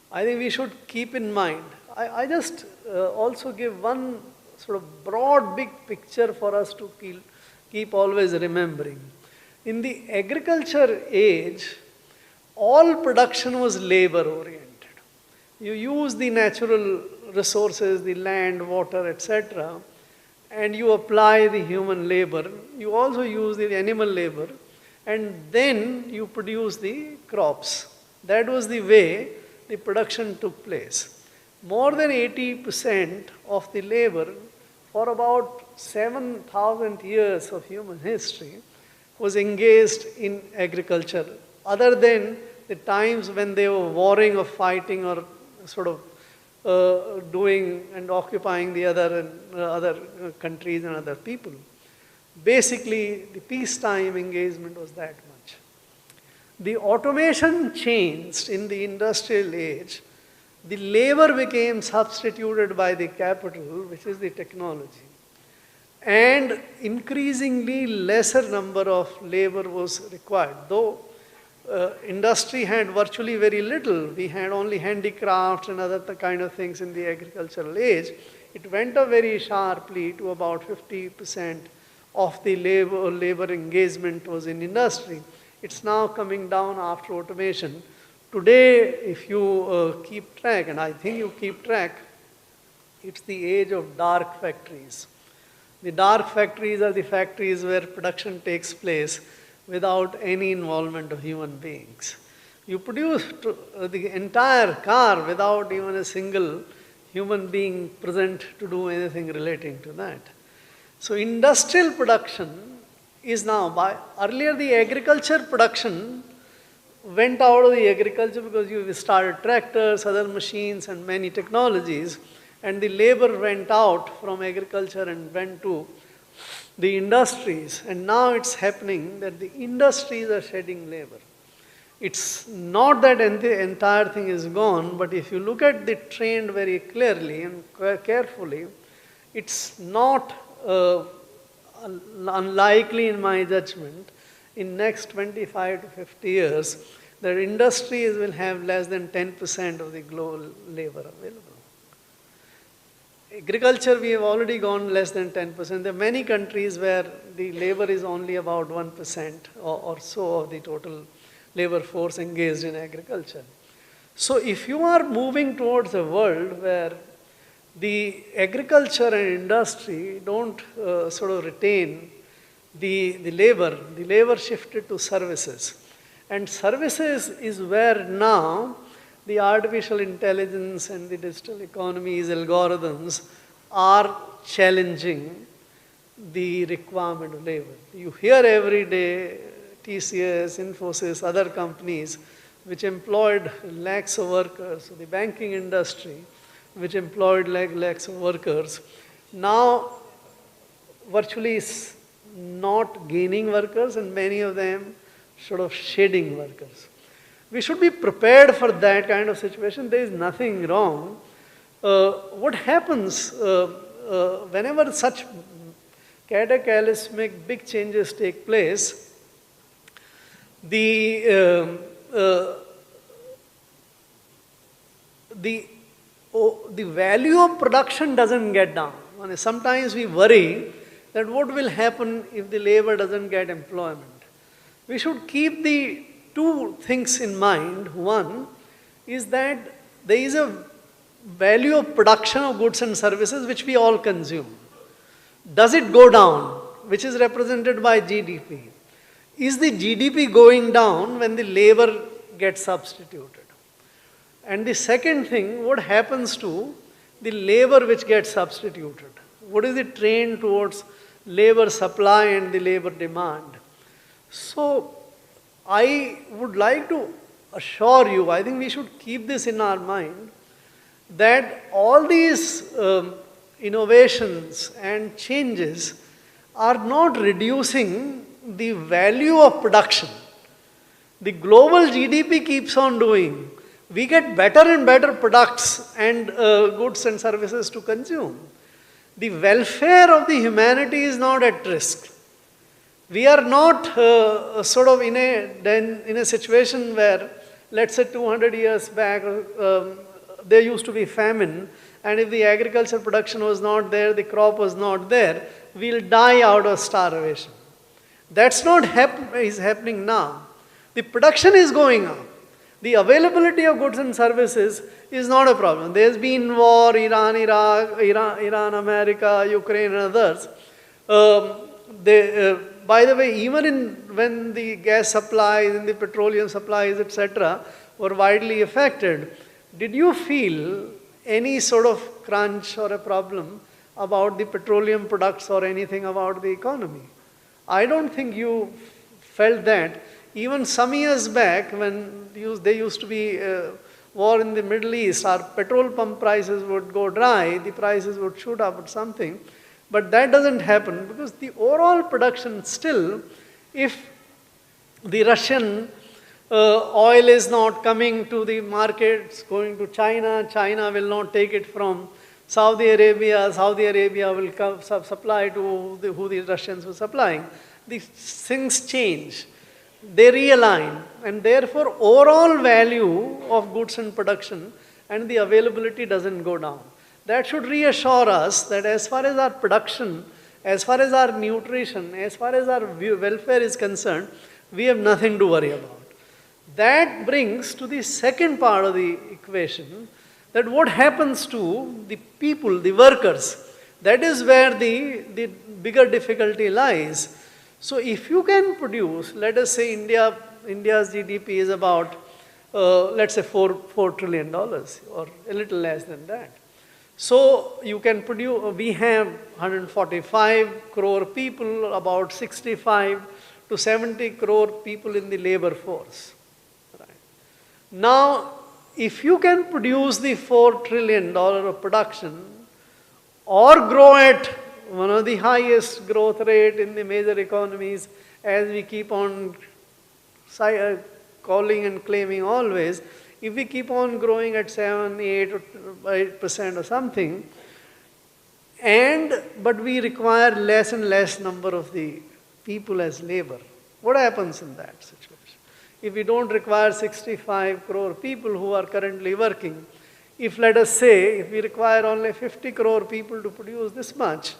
I think we should keep in mind. I just also give one sort of broad big picture for us to keep always remembering. In the agriculture age, all production was labor oriented. You use the natural resources, the land, water, etc., and you apply the human labor. You also use the animal labor, and then you produce the crops. That was the way the production took place. More than 80% of the labor for about 7,000 years of human history was engaged in agriculture, other than the times when they were warring or fighting or sort of doing and occupying the other countries and other people. Basically, the peacetime engagement was that much. The automation changed in the industrial age. The labor became substituted by the capital, which is the technology. And increasingly lesser number of labor was required. Though industry had virtually very little, we had only handicrafts and other kind of things in the agricultural age, it went up very sharply to about 50% of the labor engagement was in industry. It's now coming down after automation. Today, if you keep track, and I think you keep track, it's the age of dark factories. The dark factories are the factories where production takes place without any involvement of human beings. You produce the entire car without even a single human being present to do anything relating to that. So industrial production is now, earlier the agriculture production went out of the agriculture because you started tractors, other machines and many technologies, and the labor went out from agriculture and went to the industries. And now it's happening that the industries are shedding labor. It's not that the entire thing is gone, but if you look at the trend very clearly and carefully, it's not unlikely in my judgment in next 25 to 50 years that industries will have less than 10% of the global labor available. Agriculture, we have already gone less than 10%. There are many countries where the labor is only about 1% or so of the total labor force engaged in agriculture. So if you are moving towards a world where the agriculture and industry don't sort of retain the labor shifted to services. And services is where now the artificial intelligence and the digital economies, algorithms are challenging the requirement of labor. You hear every day TCS, Infosys, other companies which employed lakhs of workers, the banking industry which employed lakhs of workers, now virtually is not gaining workers and many of them sort of shedding workers. We should be prepared for that kind of situation. There is nothing wrong. What happens whenever such cataclysmic big changes take place, the value of production doesn't get down. Sometimes we worry that what will happen if the labor doesn't get employment. We should keep the two things in mind. One is that there is a value of production of goods and services which we all consume. Does it go down, which is represented by GDP? Is the GDP going down when the labor gets substituted? And the second thing, what happens to the labor which gets substituted? What is the trend towards labor supply and the labor demand? So I would like to assure you, I think we should keep this in our mind, that all these innovations and changes are not reducing the value of production. The global GDP keeps on doing. We get better and better products and goods and services to consume. The welfare of the humanity is not at risk. We are not sort of in a situation where, let's say 200 years back, there used to be famine, and if the agriculture production was not there, the crop was not there, we'll die out of starvation. That's not is happening now. The production is going up. The availability of goods and services is not a problem. There's been war, Iran, Iraq, Iran, America, Ukraine and others. By the way, even when the gas supplies and the petroleum supplies, etc., were widely affected, did you feel any sort of crunch or a problem about the petroleum products or anything about the economy? I don't think you felt that. Even some years back, when there used to be war in the Middle East, our petrol pump prices would go dry, the prices would shoot up or something. But that doesn't happen because the overall production still, if the Russian oil is not coming to the markets, going to China, China will not take it from Saudi Arabia will supply to who the Russians were supplying. These things change. They realign, and therefore overall value of goods and production and the availability doesn't go down. That should reassure us that as far as our production, as far as our nutrition, as far as our welfare is concerned, we have nothing to worry about. That brings to the second part of the equation, that what happens to the people, the workers. That is where the bigger difficulty lies. So if you can produce, let us say India's GDP is about, let's say $4 trillion or a little less than that. So you can produce, we have 145 crore people, about 65 to 70 crore people in the labor force. Right. Now, if you can produce the $4 trillion of production or grow at one of the highest growth rate in the major economies, as we keep on calling and claiming always, if we keep on growing at 7, 8, or 8% or something, but we require less and less number of the people as labor, what happens in that situation? If we don't require 65 crore people who are currently working, if let us say, if we require only 50 crore people to produce this much,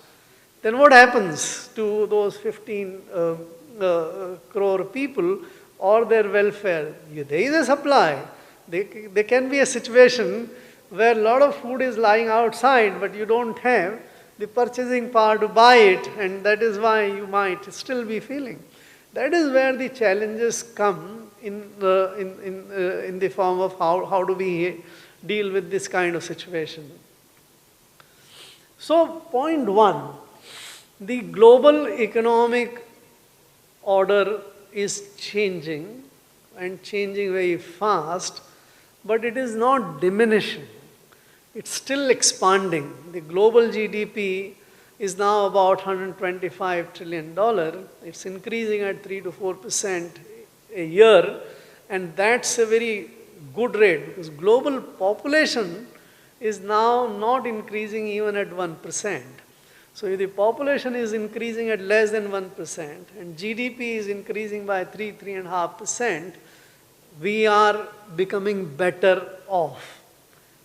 then what happens to those 15 crore people or their welfare? There is a supply. There can be a situation where a lot of food is lying outside, but you don't have the purchasing power to buy it, and that is why you might still be feeling. That is where the challenges come in the form of how do we deal with this kind of situation. So, point one, the global economic order is changing and changing very fast, but it is not diminishing. It's still expanding. The global GDP is now about $125 trillion. It's increasing at 3 to 4% a year, and that's a very good rate because global population is now not increasing even at 1%. So if the population is increasing at less than 1% and GDP is increasing by 3.5%, we are becoming better off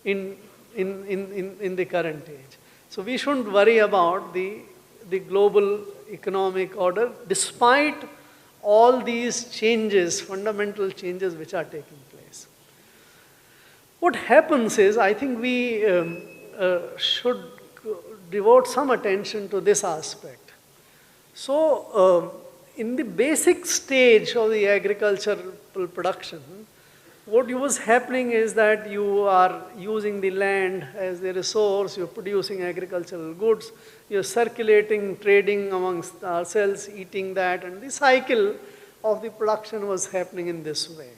in the current age. So we shouldn't worry about the global economic order despite all these changes, fundamental changes which are taking place. What happens is, I think we should devote some attention to this aspect. So in the basic stage of the agricultural production, what was happening is that you are using the land as the resource, you're producing agricultural goods, you're circulating, trading amongst ourselves, eating that, and the cycle of the production was happening in this way.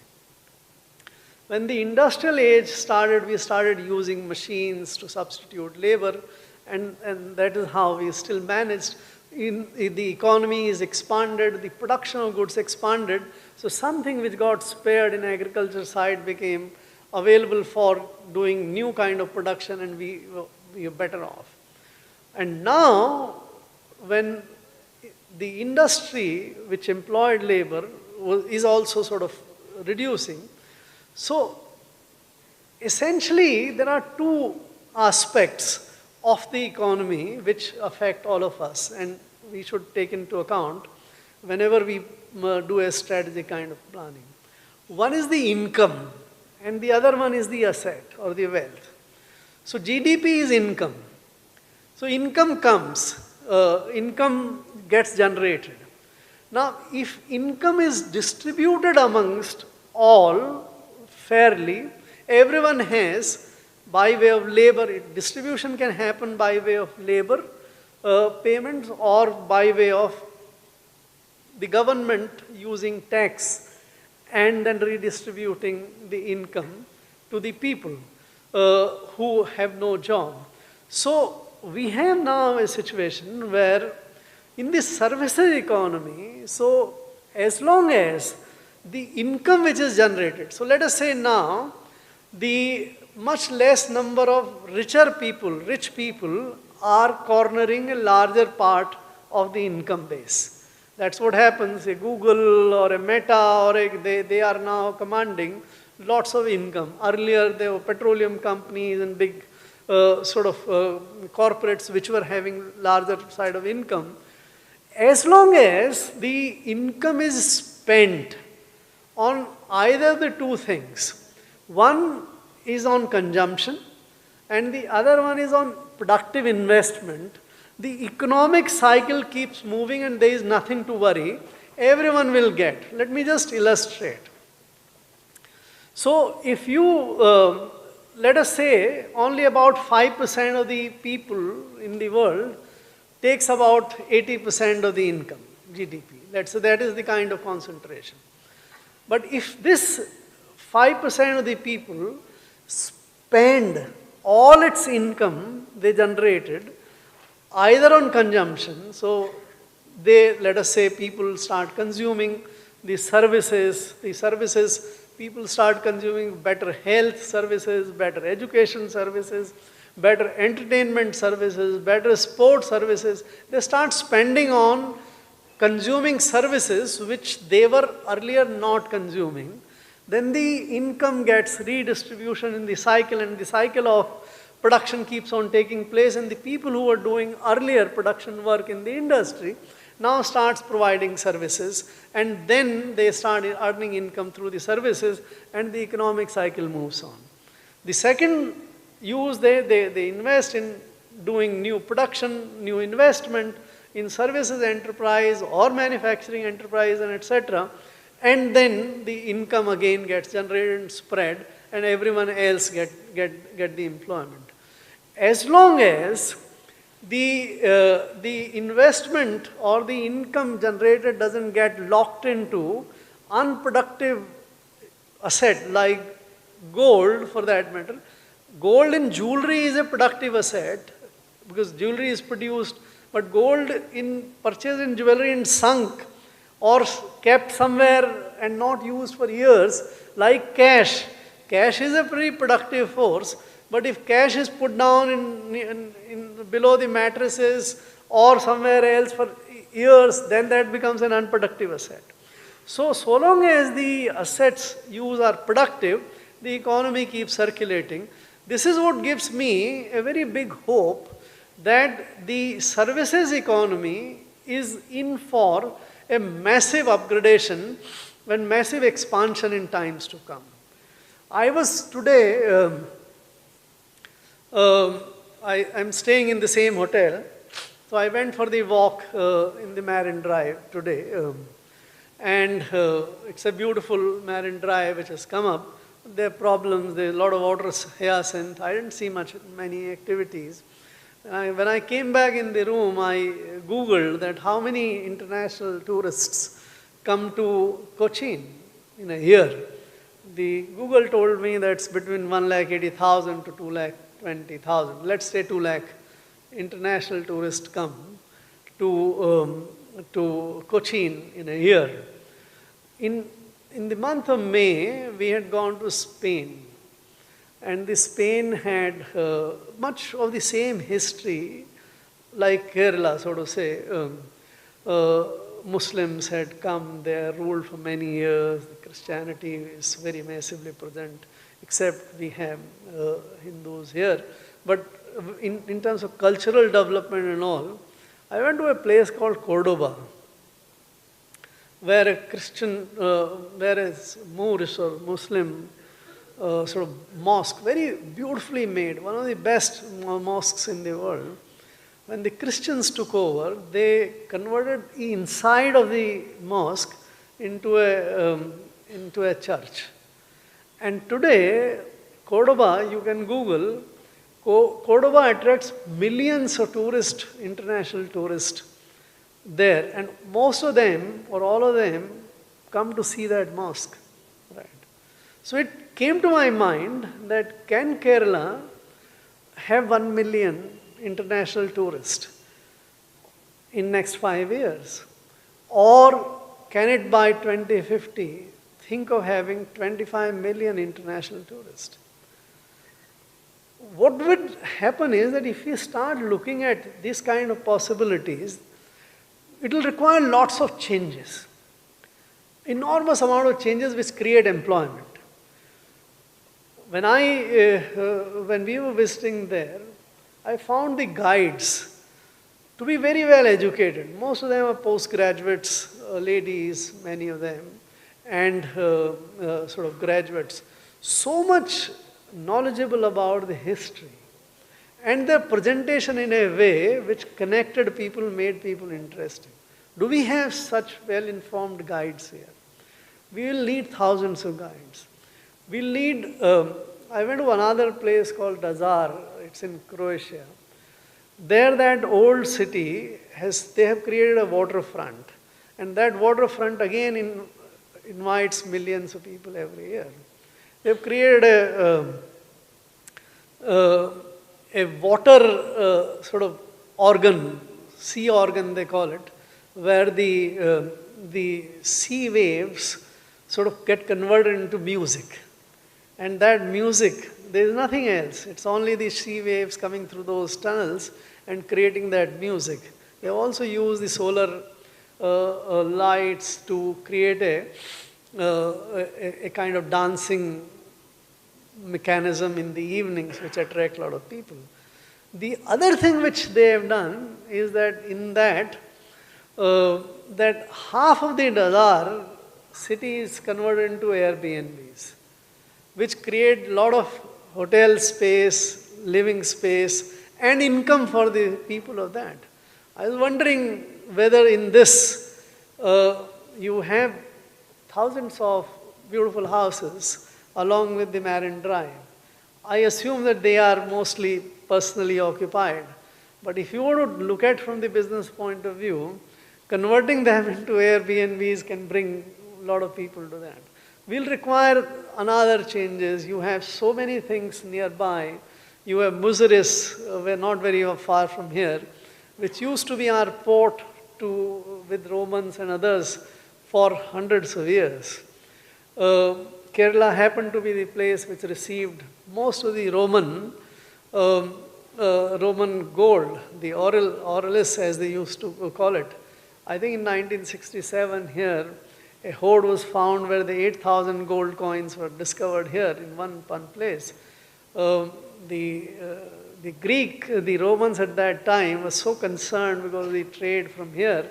When the industrial age started, we started using machines to substitute labor, and that is how we still managed. The economy is expanded, the production of goods expanded, so something which got spared in agriculture side became available for doing new kind of production, and we are better off. And now, when the industry which employed labor is also sort of reducing, so essentially there are two aspects of the economy which affect all of us, and we should take into account whenever we do a strategic kind of planning. One is the income and the other one is the asset or the wealth. So GDP is income. So income comes, income gets generated. Now if income is distributed amongst all fairly, everyone has, by way of labor, distribution can happen by way of labor payments or by way of the government using tax and then redistributing the income to the people who have no job. So we have now a situation where in the services economy, so as long as the income which is generated, so let us say now the much less number of rich people are cornering a larger part of the income base. That's what happens. A Google or a Meta or they are now commanding lots of income. Earlier there were petroleum companies and big corporates which were having larger side of income. As long as the income is spent on either the two things, one is on consumption and the other one is on productive investment, The economic cycle keeps moving and there is nothing to worry. Everyone will get. Let me just illustrate. So if you, let us say, only about 5% of the people in the world takes about 80% of the income, GDP. Let's say that is the kind of concentration. But if this 5% of the people spend all its income they generated either on consumption, so they, let us say, people start consuming the services, people start consuming better health services, better education services, better entertainment services, better sport services. They start spending on consuming services which they were earlier not consuming. Then the income gets redistribution in the cycle, and the cycle of production keeps on taking place, and the people who were doing earlier production work in the industry now starts providing services, and then they start earning income through the services, and the economic cycle moves on. The second use, they invest in doing new production, new investment in services enterprise or manufacturing enterprise and etc. And then the income again gets generated and spread, and everyone else get the employment. As long as the investment or the income generated doesn't get locked into unproductive asset like gold, for that matter. Gold in jewelry is a productive asset because jewelry is produced, but gold in purchased in jewelry and sunk or kept somewhere and not used for years, like cash. Cash is a pretty productive force, but if cash is put down in below the mattresses or somewhere else for years, then that becomes an unproductive asset. So long as the assets used are productive, the economy keeps circulating. This is what gives me a very big hope that the services economy is in for a massive upgradation and massive expansion in times to come. I was today, I'm staying in the same hotel, so I went for the walk in the Marine Drive today, and it's a beautiful Marine Drive which has come up. There are problems, there's a lot of water hyacinth. I didn't see many activities. When I came back in the room, I Googled that how many international tourists come to Cochin in a year. The Google told me that's between 1,80,000 to 2,20,000. Let's say 2 lakh international tourists come to Cochin in a year. In the month of May, we had gone to Spain, and the Spain had much of the same history like Kerala, so to say. Muslims had come there, ruled for many years. Christianity is very massively present, except we have Hindus here. But in terms of cultural development and all, I went to a place called Cordoba, where a Christian, where a Moorish or Muslim sort of mosque, very beautifully made, one of the best mosques in the world. When the Christians took over, they converted the inside of the mosque into a church. And today, Cordoba, you can Google, Cordoba attracts millions of tourists, international tourists there, and most of them, or all of them, come to see that mosque. Right. So it came to my mind that can Kerala have 1 million international tourists in next 5 years? Or can it by 2050 think of having 25 million international tourists? What would happen is that if we start looking at this kind of possibilities, it will require lots of changes. Enormous amount of changes which create employment. When we were visiting there, I found the guides to be very well educated. Most of them are postgraduates, ladies, many of them, and sort of graduates. So much knowledgeable about the history and the presentation in a way which connected people, made people interesting. Do we have such well-informed guides here? We will need thousands of guides. We'll need, I went to another place called Dazar, it's in Croatia. There that old city, they have created a waterfront. And that waterfront again invites millions of people every year. They've created a water sort of organ, sea organ they call it, where the sea waves sort of get converted into music. And that music, there is nothing else. It's only the sea waves coming through those tunnels and creating that music. They also use the solar lights to create a kind of dancing mechanism in the evenings which attract a lot of people. The other thing which they have done is that in that half of the Dazar city is converted into Airbnbs, which create a lot of hotel space, living space, and income for the people of that. I was wondering whether in this you have thousands of beautiful houses along with the Marine Drive. I assume that they are mostly personally occupied. But if you want to look at from the business point of view, converting them into Airbnbs can bring a lot of people to that. We'll require another changes. You have so many things nearby. You have Muziris, we're not very far from here, which used to be our port with Romans and others for hundreds of years. Kerala happened to be the place which received most of the Roman gold, the auralis as they used to call it. I think in 1967 here, a hoard was found where the 8,000 gold coins were discovered here in one place. The Romans at that time were so concerned because of the trade from here,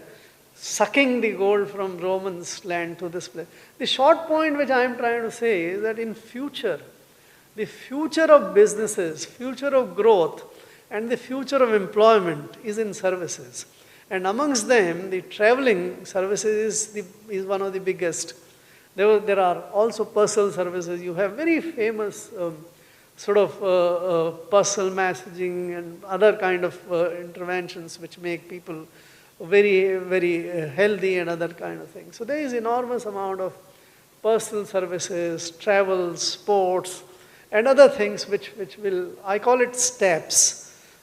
sucking the gold from Romans' land to this place. The short point which I am trying to say is that in future, the future of businesses, future of growth, and the future of employment is in services. And amongst them, the traveling services is one of the biggest. There are also personal services. You have very famous personal messaging and other kind of interventions which make people very, very healthy and other kind of things. So there is enormous amount of personal services, travel, sports, and other things which will, I call it steps.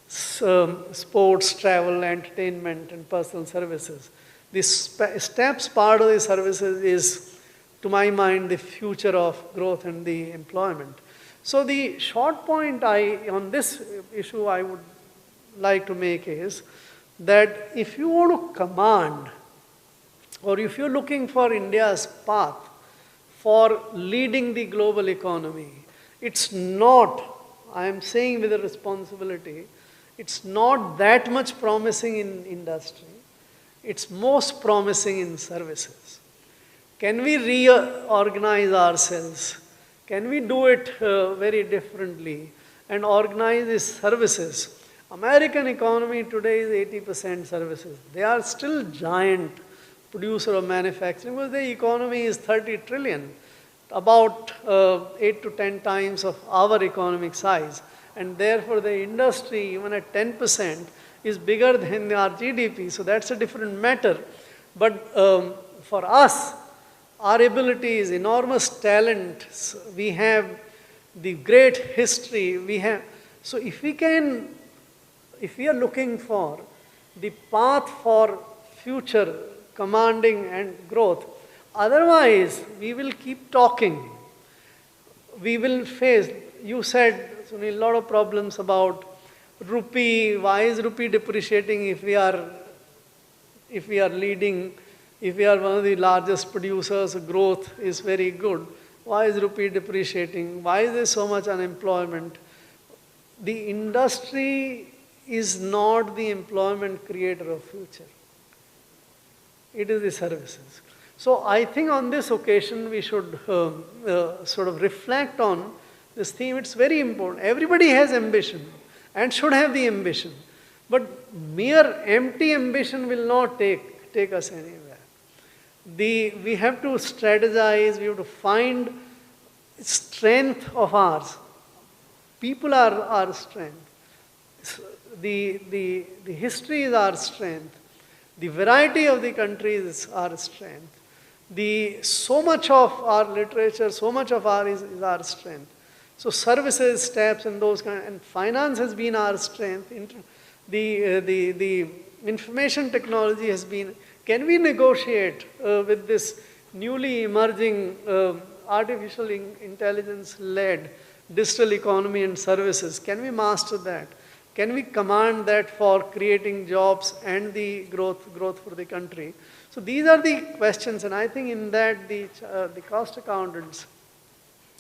Sports, travel, entertainment, and personal services. The steps part of the services is, to my mind, the future of growth and the employment. So the short point on this issue I would like to make is that if you want to command, or if you're looking for India's path for leading the global economy, it's not, I am saying with a responsibility, it's not that much promising in industry. It's most promising in services. Can we reorganize ourselves? Can we do it very differently and organize these services? American economy today is 80% services. They are still giant producer of manufacturing because their economy is 30 trillion, about 8 to 10 times of our economic size. And therefore the industry, even at 10%, is bigger than our GDP. So that's a different matter. But for us, our ability is enormous talent. We have the great history. So if we are looking for the path for future commanding and growth, otherwise we will keep talking. We will face, you said, Sunil, a lot of problems about rupee. Why is rupee depreciating if we are leading, if we are one of the largest producers, growth is very good. Why is rupee depreciating? Why is there so much unemployment? The industry is not the employment creator of future. It is the services. So I think on this occasion we should sort of reflect on this theme. It's very important. Everybody has ambition. and should have the ambition. But mere empty ambition will not take us anywhere. We have to strategize, we have to find strength of ours. People are our strength. The history is our strength. The variety of the countries is our strength. So much of our literature, so much of is our strength. So services, steps, and those kind, and finance has been our strength. The information technology has been. Can we negotiate with this newly emerging artificial intelligence-led digital economy and services? Can we master that? Can we command that for creating jobs and the growth for the country? So these are the questions, and I think in that the cost accountants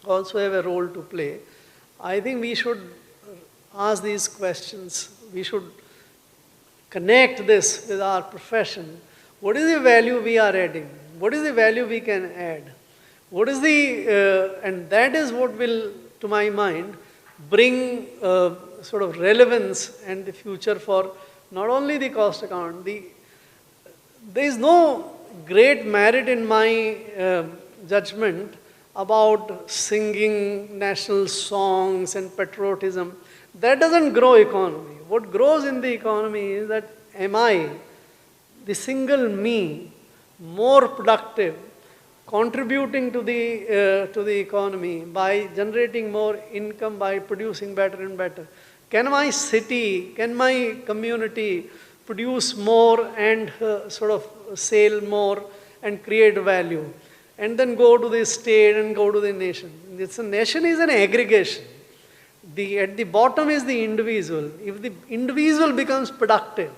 also have a role to play. I think we should ask these questions. We should connect this with our profession. What is the value we are adding? What is the value we can add? What is and that is what will, to my mind, bring sort of relevance and the future for not only the cost account. There is no great merit in my judgment about singing national songs and patriotism. That doesn't grow economy. What grows in the economy is that am I, the single me, more productive, contributing to the economy by generating more income, by producing better and better. Can my city, can my community produce more and sort of sell more and create value? And then go to the state and go to the nation. A nation is an aggregation. At the bottom is the individual. If the individual becomes productive,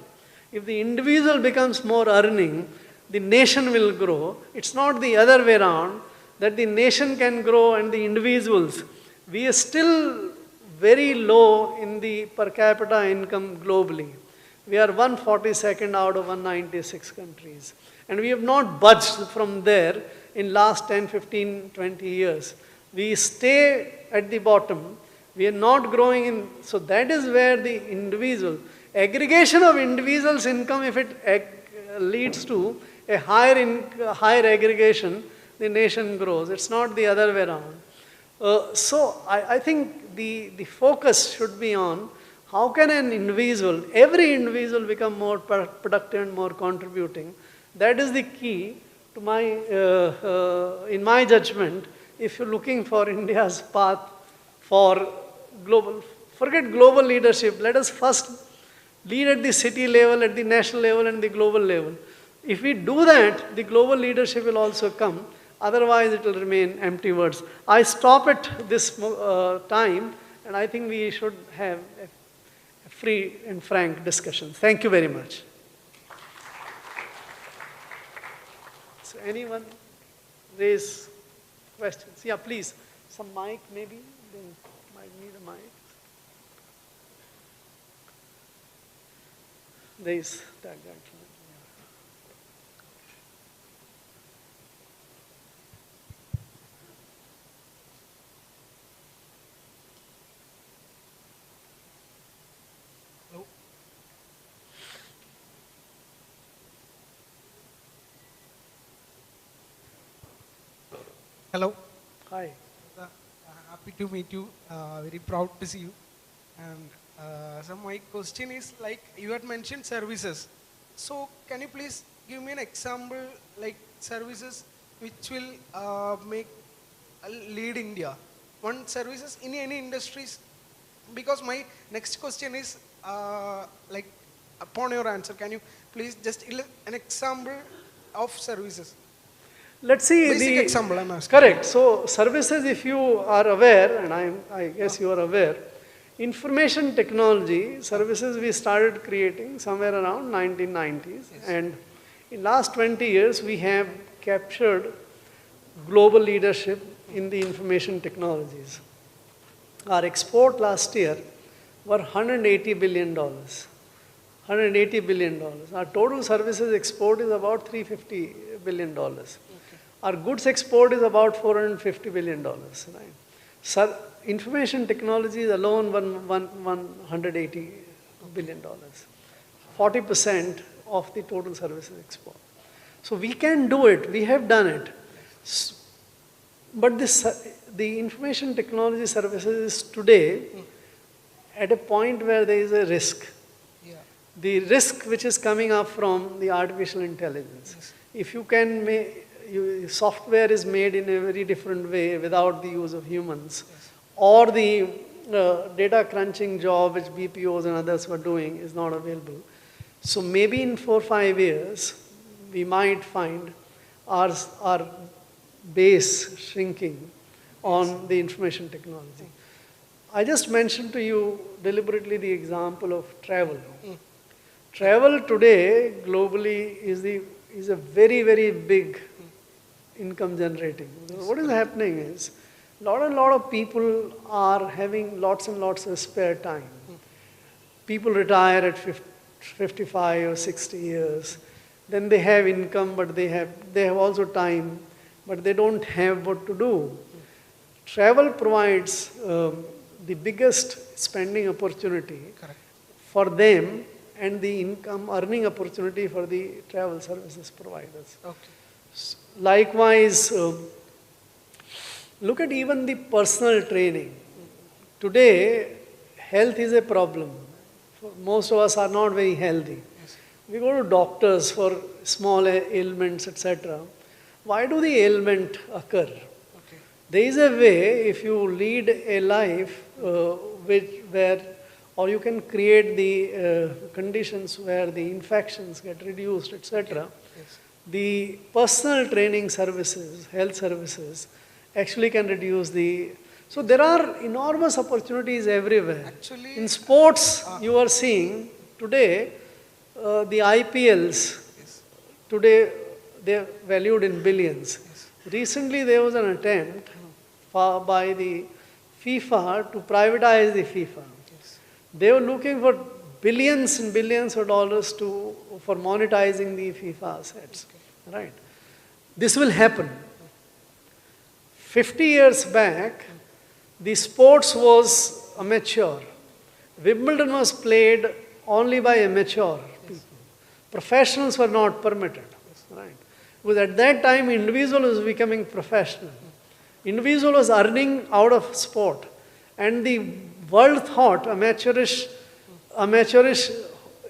if the individual becomes more earning, the nation will grow. It's not the other way around, that the nation can grow and the individuals. We are still very low in the per capita income globally. We are 142nd out of 196 countries. And we have not budged from there in last 10, 15, 20 years. We stay at the bottom. We are not growing in, so that is where the individual, aggregation of individuals' income, if it leads to a higher aggregation, the nation grows. It's not the other way around. So I think the focus should be on how can an individual, every individual become more productive and more contributing. That is the key to my, in my judgment, if you're looking for India's path for global, forget global leadership, let us first lead at the city level, at the national level and the global level. If we do that, the global leadership will also come. Otherwise, it will remain empty words. I stop at this time, and I think we should have a free and frank discussion. Thank you very much. So anyone raise questions? Yeah, please. Some mic maybe? Then might need a mic. There is that gentleman. Hello. Hi. Happy to meet you. Very proud to see you. And so my question is, like you had mentioned services. So can you please give me an example, like services which will make lead India? One services in any industries. Because my next question is like upon your answer, can you please just an example of services? Let's see basic the example I'm asking. Correct. So services, if you are aware, and I guess you are aware, information technology services we started creating somewhere around 1990s, yes. And in last 20 years we have captured global leadership in the information technologies. Our export last year were $180 billion. $180 billion. Our total services export is about $350 billion. Okay. Our goods export is about $450 billion. Right? information technology is alone $180 billion. 40% of the total services export. So we can do it. We have done it. But the information technology services is today at a point where there is a risk. Yeah. The risk which is coming up from the artificial intelligence. Yes. If you can make, software is made in a very different way without the use of humans, Yes. or the data crunching job which BPOs and others were doing is not available. So maybe in 4 or 5 years, we might find our base shrinking on the information technology. I just mentioned to you deliberately the example of travel. Travel today globally is a very, very big income generating. What is happening is a lot of people are having lots and lots of spare time. People retire at 55 or 60 years. Then they have income, but they have also time, but they don't have what to do. Travel provides the biggest spending opportunity for them and the income earning opportunity for the travel services providers. Okay. Likewise, look at even the personal training. Today, health is a problem. Most of us are not very healthy. Yes. We go to doctors for small ailments, etc. Why do the ailment occur? Okay. There is a way, if you lead a life or you can create the conditions where the infections get reduced, etc. Yes. The personal training services, health services, actually can reduce the... So there are enormous opportunities everywhere. Actually, in sports, you are seeing today, the IPLs, yes. today they're valued in billions. Yes. Recently there was an attempt by the FIFA to privatize the FIFA. Yes. They were looking for billions and billions of dollars for monetizing the FIFA assets. Okay. Right? This will happen. 50 years back, the sports was amateur. Wimbledon was played only by amateur people. Professionals were not permitted. Right? Because at that time, individual was becoming professional. Individual was earning out of sport. And the world thought amateurish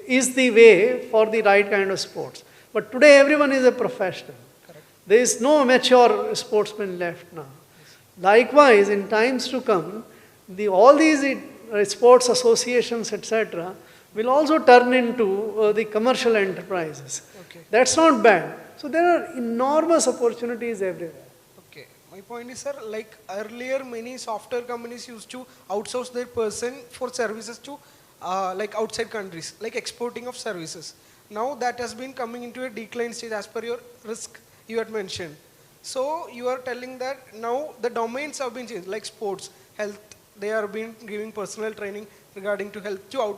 is the way for the right kind of sports. But today everyone is a professional. Correct. There is no amateur sportsman left now. Yes. Likewise, in times to come, all these sports associations, etc., will also turn into the commercial enterprises. Okay. That's not bad. So there are enormous opportunities everywhere. Okay. My point is, sir, like earlier many software companies used to outsource their person for services to like outside countries, like exporting of services. Now that has been coming into a decline stage as per your risk you had mentioned. So you are telling that now the domains have been changed, like sports, health, they are being giving personal training regarding to health to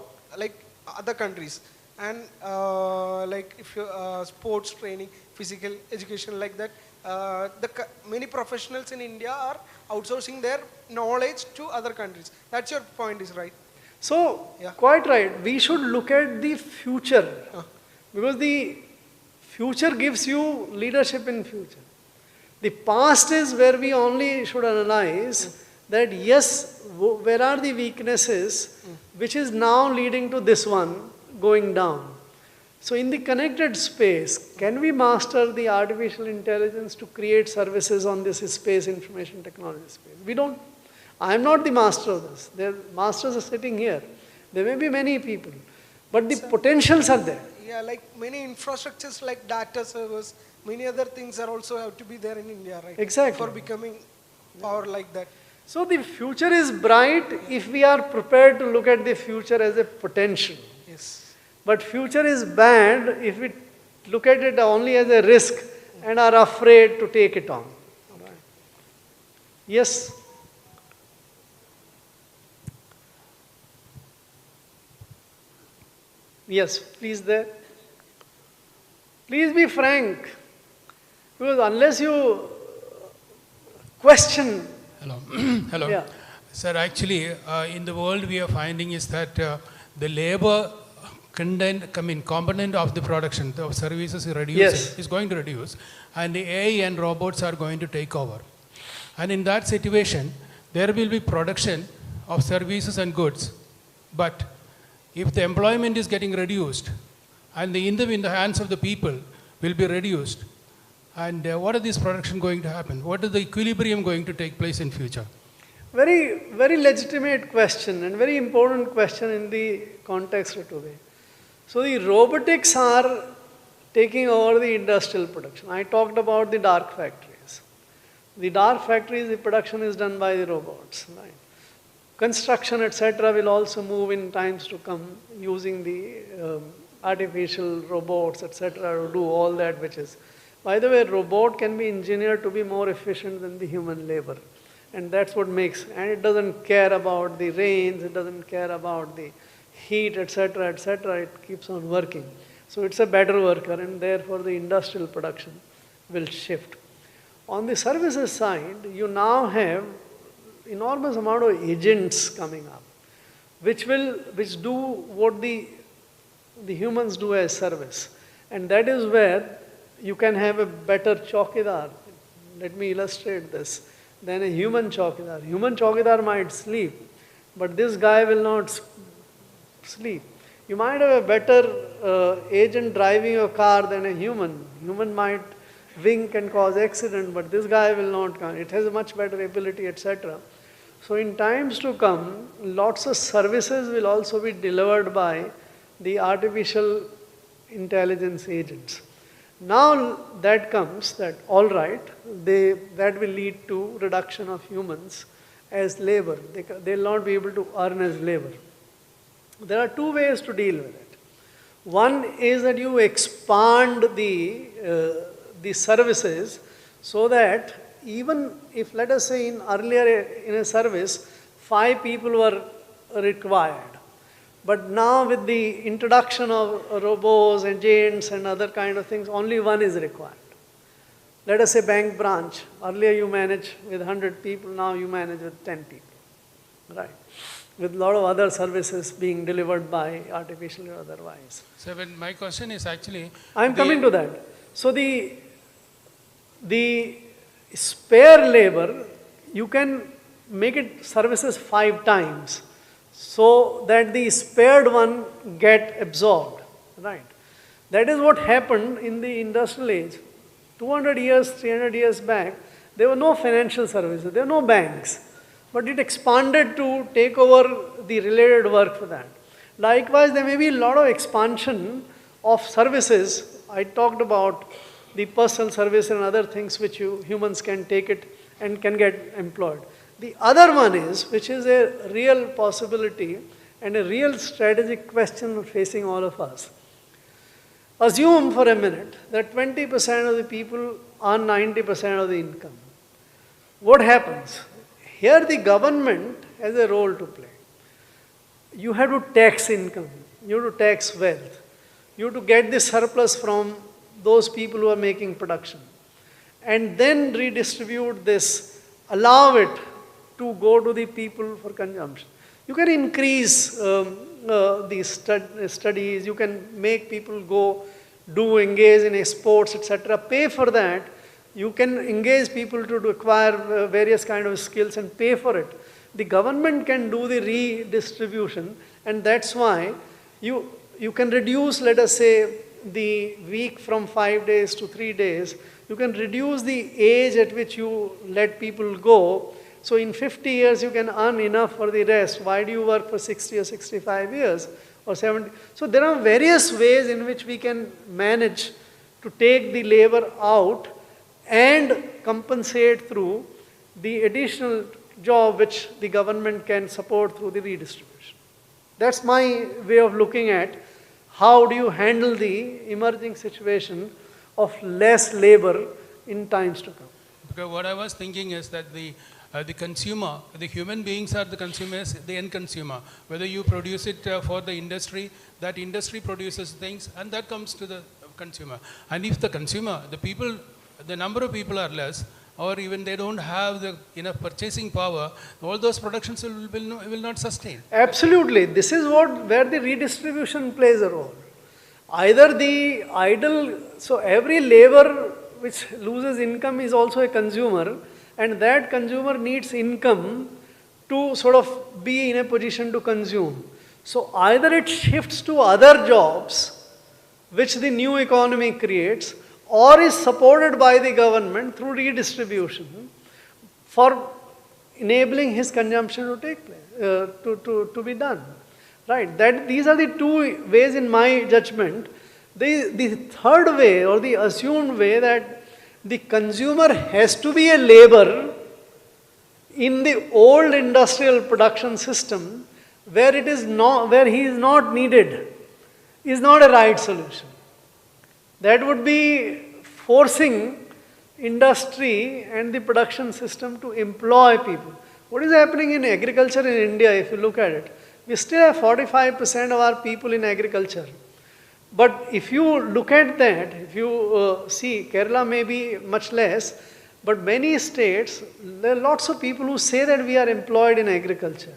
other countries. And like if you sports training, physical education like that, many professionals in India are outsourcing their knowledge to other countries. That's your point, is right? So, yeah. Quite right. We should look at the future. Because the future gives you leadership in future. The past is where we only should analyze that yes, where are the weaknesses which is now leading to this one going down. So in the connected space, can we master the artificial intelligence to create services on this space, information technology space? We don't. I am not the master of this. The masters are sitting here. There may be many people. But the potentials are there. Yeah, like many infrastructures like data servers, many other things are also have to be there in India, right? Exactly. For becoming power like that. So the future is bright if we are prepared to look at the future as a potential. Yes. But future is bad if we look at it only as a risk and are afraid to take it on. Okay. Yes? Yes, please there. Please be frank. Because unless you question... Hello. Hello. Yeah. Sir, actually, in the world we are finding is that the labor component of the production of services is reducing, Yes. is going to reduce, and the AI and robots are going to take over. And in that situation, there will be production of services and goods. But if the employment is getting reduced, and the income in the hands of the people will be reduced, and what are these production going to happen? What is the equilibrium going to take place in future? Very, very legitimate question and very important question in the context of today. So the robotics are taking over the industrial production. I talked about the dark factories. The dark factories, the production is done by the robots, right? Construction, etc., will also move in times to come using the artificial robots, etc., to do all that which is. By the way, robot can be engineered to be more efficient than the human labor. And that's what makes, and it doesn't care about the rains, it doesn't care about the heat, etc., etc., it keeps on working. So it's a better worker, and therefore the industrial production will shift. On the services side, you now have enormous amount of agents coming up, which do what the humans do as service. And that is where you can have a better chowkidar. Let me illustrate this. Than a human chowkidar. Human chowkidar might sleep, but this guy will not sleep. You might have a better agent driving your car than a human. Human might wink and cause accident, but this guy will not. It has a much better ability, etc. So in times to come, lots of services will also be delivered by the artificial intelligence agents. Now that comes that, all right, that will lead to reduction of humans as labor. They will not be able to earn as labor. There are two ways to deal with it. One is that you expand the services so that even if, let us say, earlier in a service, 5 people were required. But now with the introduction of robots, agents and other kind of things, only 1 is required. Let us say bank branch. Earlier you manage with 100 people, now you manage with 10 people. Right. With a lot of other services being delivered by artificial or otherwise. So when my question is actually... I am coming to that. So the spare labor, you can make it services 5 times. So that the spared one get absorbed, right? That is what happened in the industrial age. 200 years, 300 years back, there were no financial services, there were no banks. But it expanded to take over the related work for that. Likewise, there may be a lot of expansion of services. I talked about the personal service and other things which humans can take it and can get employed. The other one is, which is a real possibility and a real strategic question facing all of us. Assume for a minute that 20% of the people earn 90% of the income. What happens? Here the government has a role to play. You have to tax income, you have to tax wealth, you have to get the surplus from those people who are making production, and then redistribute this, allow it to go to the people for consumption. You can increase the studies, you can make people engage in sports, etc. Pay for that. You can engage people to acquire various kind of skills and pay for it. The government can do the redistribution, and that's why you can reduce, let us say, the week from 5 days to 3 days. You can reduce the age at which you let people go. So in 50 years, you can earn enough for the rest. Why do you work for 60 or 65 years or 70? So there are various ways in which we can manage to take the labor out and compensate through the additional job which the government can support through the redistribution. That's my way of looking at how do you handle the emerging situation of less labor in times to come. Because what I was thinking is that the consumer, the human beings are the consumers, the end consumer. Whether you produce it for the industry, that industry produces things and that comes to the consumer. And if the consumer, the number of people are less, or even they don't have the enough purchasing power, all those productions will not sustain. Absolutely. This is where the redistribution plays a role. Either the idle, so every labor which loses income is also a consumer, and that consumer needs income to sort of be in a position to consume. So either it shifts to other jobs which the new economy creates, or is supported by the government through redistribution for enabling his consumption to take place, to be done. Right? These are the two ways in my judgment. The third way, or the assumed way, that the consumer has to be a labor in the old industrial production system where he is not needed, is not a right solution. That would be forcing industry and the production system to employ people. What is happening in agriculture in India, if you look at it? We still have 45% of our people in agriculture. But if you look at that, if you see, Kerala may be much less, but many states, there are lots of people who say that we are employed in agriculture.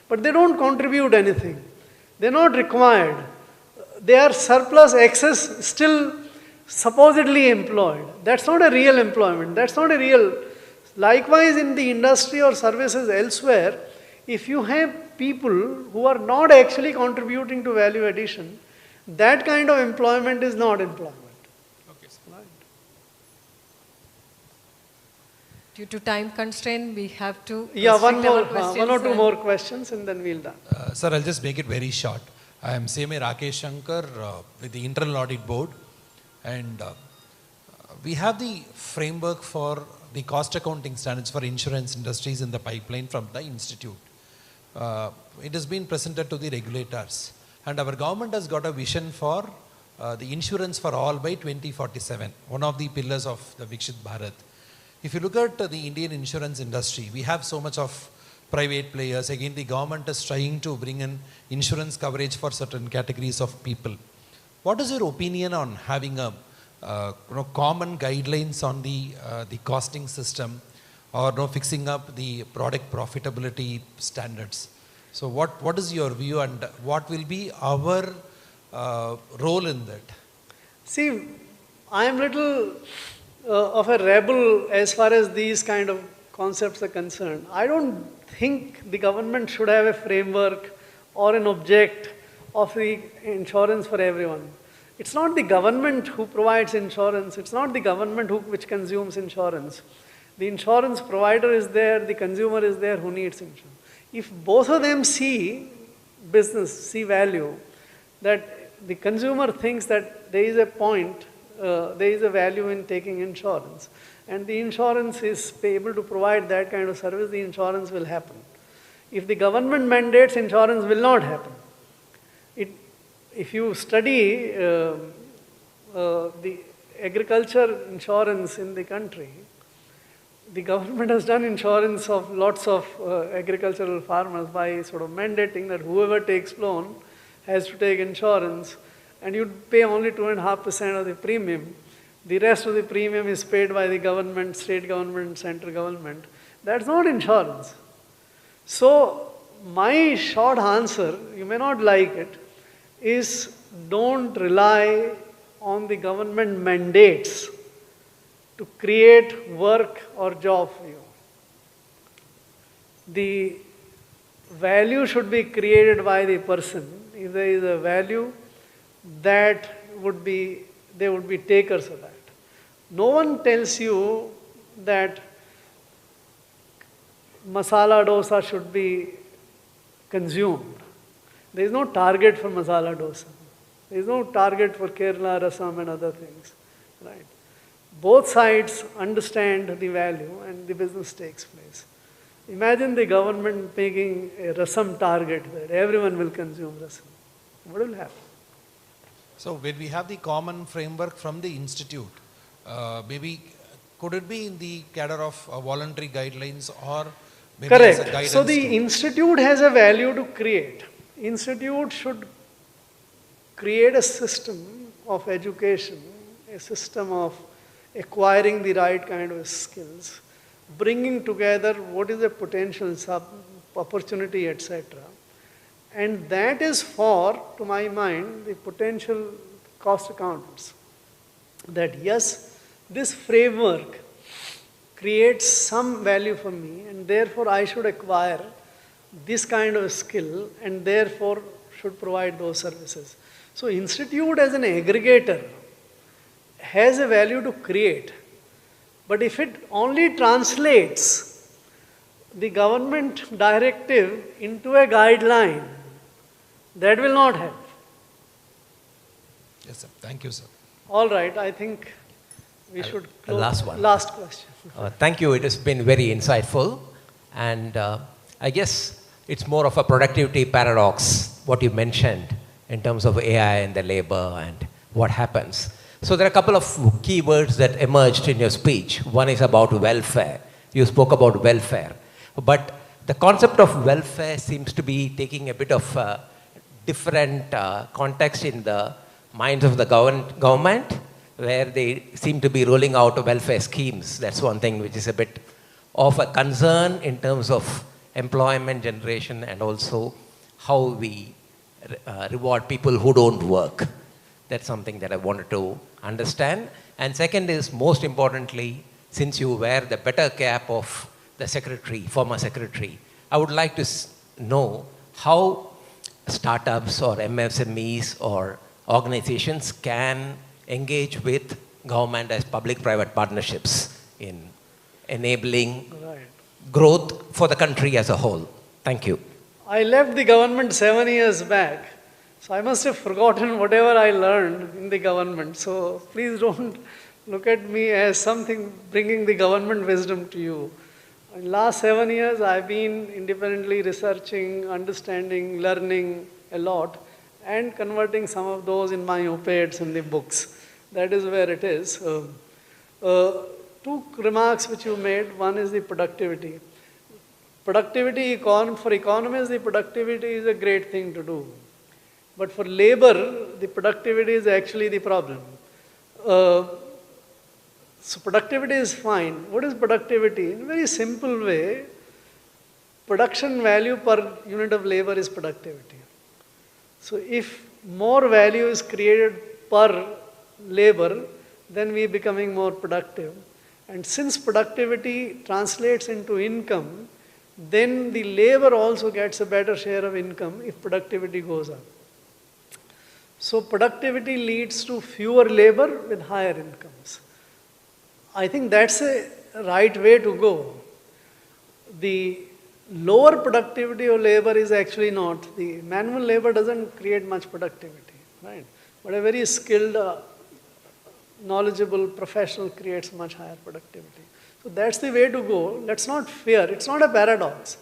But they don't contribute anything. They're not required. They are surplus, excess, still supposedly employed. That's not a real employment. That's not a real. Likewise, in the industry or services elsewhere, if you have people who are not actually contributing to value addition, that kind of employment is not employment. Okay, right. Due to time constraint, we have to one or two and more questions, and then we'll done. Sir, I'll just make it very short. I am CMA Rakesh Shankar with the Internal Audit Board, and we have the framework for the cost accounting standards for insurance industries in the pipeline from the institute. It has been presented to the regulators, and our government has got a vision for the insurance for all by 2047, one of the pillars of the Viksit Bharat. If you look at the Indian insurance industry, we have so much of private players. Again, the government is trying to bring in insurance coverage for certain categories of people. What is your opinion on having a common guidelines on the costing system, or fixing up the product profitability standards? So what is your view, and what will be our role in that? See, I am little of a rebel as far as these kind of concepts are concerned. I don't think the government should have a framework or an object of the insurance for everyone. It's not the government who provides insurance. It's not the government which consumes insurance. The insurance provider is there, the consumer is there who needs insurance. If both of them see business, see value, that the consumer thinks that there is a point, there is a value in taking insurance, and the insurance is able to provide that kind of service, the insurance will happen. If the government mandates, insurance will not happen. If you study the agriculture insurance in the country, the government has done insurance of lots of agricultural farmers by sort of mandating that whoever takes loan has to take insurance, and you pay only 2.5% of the premium. The rest of the premium is paid by the government, state government, central government. That's not insurance. So my short answer, you may not like it, is don't rely on the government mandates to create work or job for you. The value should be created by the person. If there is a value, there would be takers of that. No one tells you that masala dosa should be consumed. There is no target for masala dosa. There is no target for Kerala, Rasam and other things. Right? Both sides understand the value and the business takes place. Imagine the government making a Rasam target that everyone will consume Rasam. What will happen? So when we have the common framework from the institute, maybe could it be in the cadre of voluntary guidelines, or maybe as a Correct. guidance? So the institute has a value to create. Institute should create a system of education, a system of acquiring the right kind of skills, bringing together what is the potential opportunity, etc. And that is for, to my mind, the potential cost accountants. That yes, this framework creates some value for me, and therefore I should acquire this kind of skill, and therefore should provide those services. So institute as an aggregator has a value to create, but if it only translates the government directive into a guideline, that will not help. Yes, sir. Thank you, sir. All right, I think we should close. Last one. Last question. Thank you. It has been very insightful. And I guess it's more of a productivity paradox, what you mentioned in terms of AI and the labor and what happens. So there are a couple of key words that emerged in your speech. One is about welfare. You spoke about welfare. But the concept of welfare seems to be taking a bit of different context in the minds of the government, where they seem to be rolling out welfare schemes. That's one thing which is a bit of a concern in terms of employment generation and also how we reward people who don't work. That's something that I wanted to understand. And second is, most importantly, since you wear the better cap of the secretary, former secretary, I would like to know how startups or MSMEs or organizations can engage with government as public-private partnerships in enabling growth for the country as a whole. Thank you. I left the government 7 years back, so I must have forgotten whatever I learned in the government. So please don't look at me as something bringing the government wisdom to you. In the last 7 years, I've been independently researching, understanding, learning a lot, and converting some of those in my op-eds in the books. That is where it is. Two remarks which you made. One is the productivity. Productivity, for economists, the productivity is a great thing to do. But for labor, the productivity is actually the problem. So productivity is fine. What is productivity? In a very simple way, production value per unit of labor is productivity. So if more value is created per labor, then we are becoming more productive. And since productivity translates into income, then the labor also gets a better share of income if productivity goes up. So productivity leads to fewer labor with higher incomes. I think that's a right way to go. The lower productivity of labor is actually not. The manual labor doesn't create much productivity, right? But a very skilled, knowledgeable professional creates much higher productivity. So that's the way to go. Let's not fear. It's not a paradox.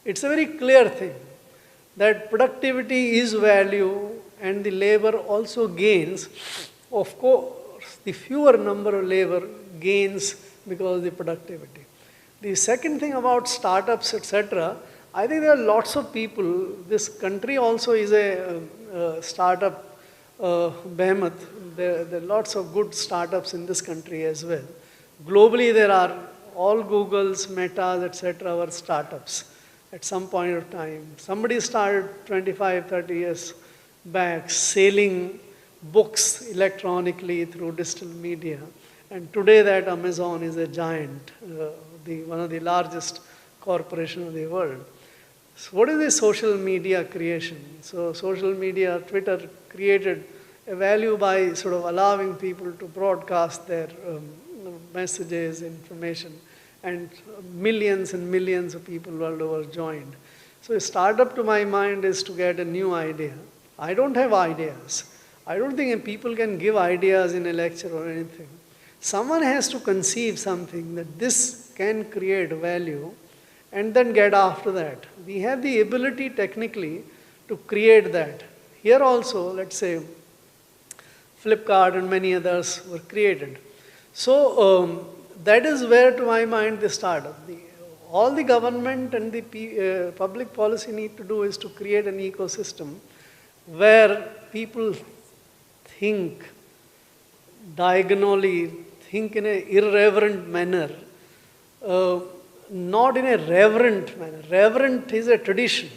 It's a very clear thing that productivity is value and the labor also gains. Of course, the fewer number of labor gains because of the productivity. The second thing about startups, etc., I think there are lots of people. This country also is a startup behemoth. There are lots of good startups in this country as well. Globally, there are all Googles, Metas, etc. were startups at some point of time. Somebody started 25, 30 years back selling books electronically through digital media. And today that Amazon is a giant, one of the largest corporations of the world. So what is the social media creation? So social media, Twitter created a value by sort of allowing people to broadcast their messages, information, and millions and millions of people world over joined. So a startup to my mind is to get a new idea. I don't have ideas. I don't think people can give ideas in a lecture or anything. Someone has to conceive something that this can create value and then get after that. We have the ability technically to create that. Here also, let's say, Flipkart and many others were created. So that is where, to my mind, the startup. All the government and the public policy need to do is to create an ecosystem where people think diagonally, think in an irreverent manner, uh, not in a reverent manner. Reverent is a tradition.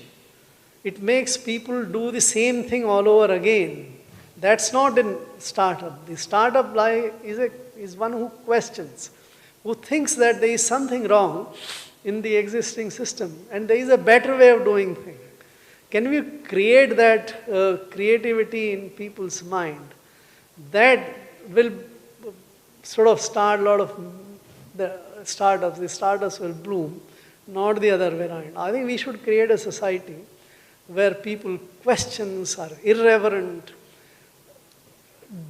It makes people do the same thing all over again. That's not a startup. The startup life is one who questions, who thinks that there is something wrong in the existing system and there is a better way of doing things. Can we create that creativity in people's mind? That will sort of start a lot of the startups. The startups will bloom, not the other way around. I think we should create a society where people questions are irreverent,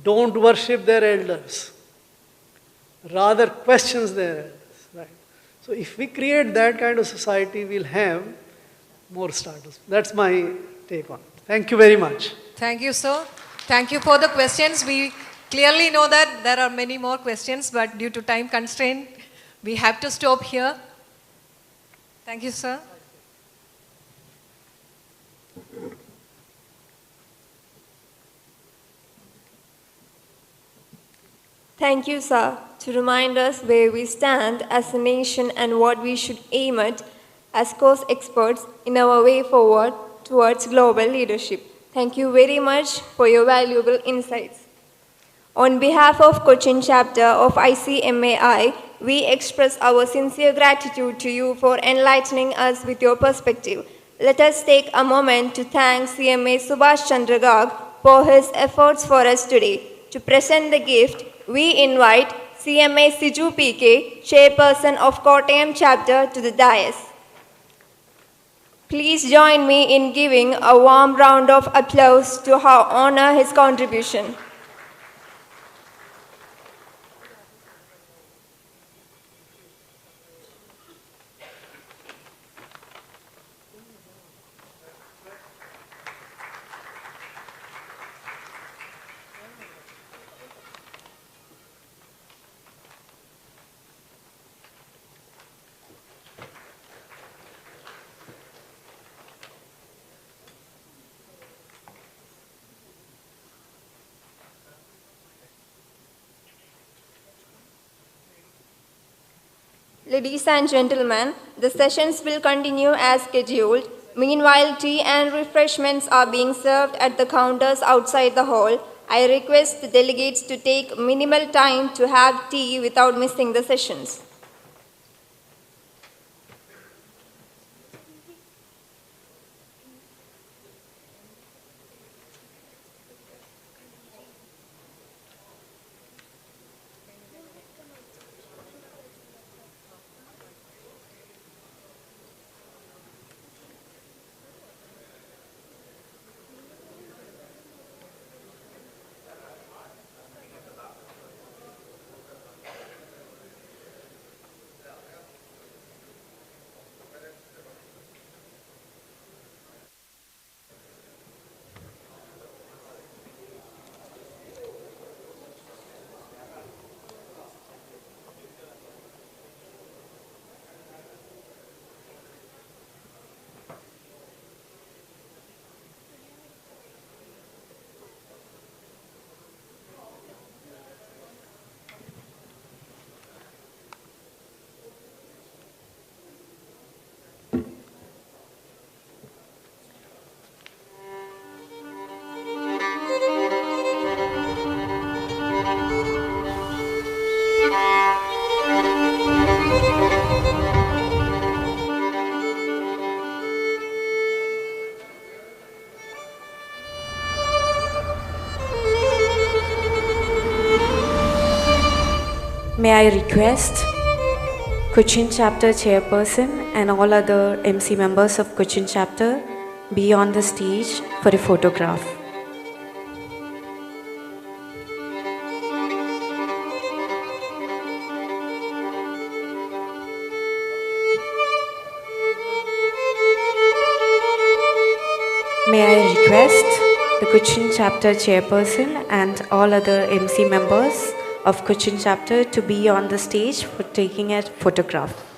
don't worship their elders, rather questions their elders. Right? So if we create that kind of society, we'll have more startups. That's my take on it. Thank you very much. Thank you, sir. Thank you for the questions. We clearly know that there are many more questions, but due to time constraint, we have to stop here. Thank you, sir. Thank you, sir, to remind us where we stand as a nation and what we should aim at as course experts in our way forward towards global leadership. Thank you very much for your valuable insights. On behalf of Cochin chapter of ICMAI, we express our sincere gratitude to you for enlightening us with your perspective. Let us take a moment to thank CMA Subhash Chandra Garg for his efforts for us today. To present the gift, we invite CMA Siju PK, Chairperson of Kottayam chapter, to the dais. Please join me in giving a warm round of applause to honor his contribution. Ladies and gentlemen, the sessions will continue as scheduled. Meanwhile, tea and refreshments are being served at the counters outside the hall. I request the delegates to take minimal time to have tea without missing the sessions. May I request Cochin Chapter Chairperson and all other MC members of Cochin Chapter be on the stage for a photograph. May I request the Cochin Chapter Chairperson and all other MC members of Cochin Chapter to be on the stage for taking a photograph.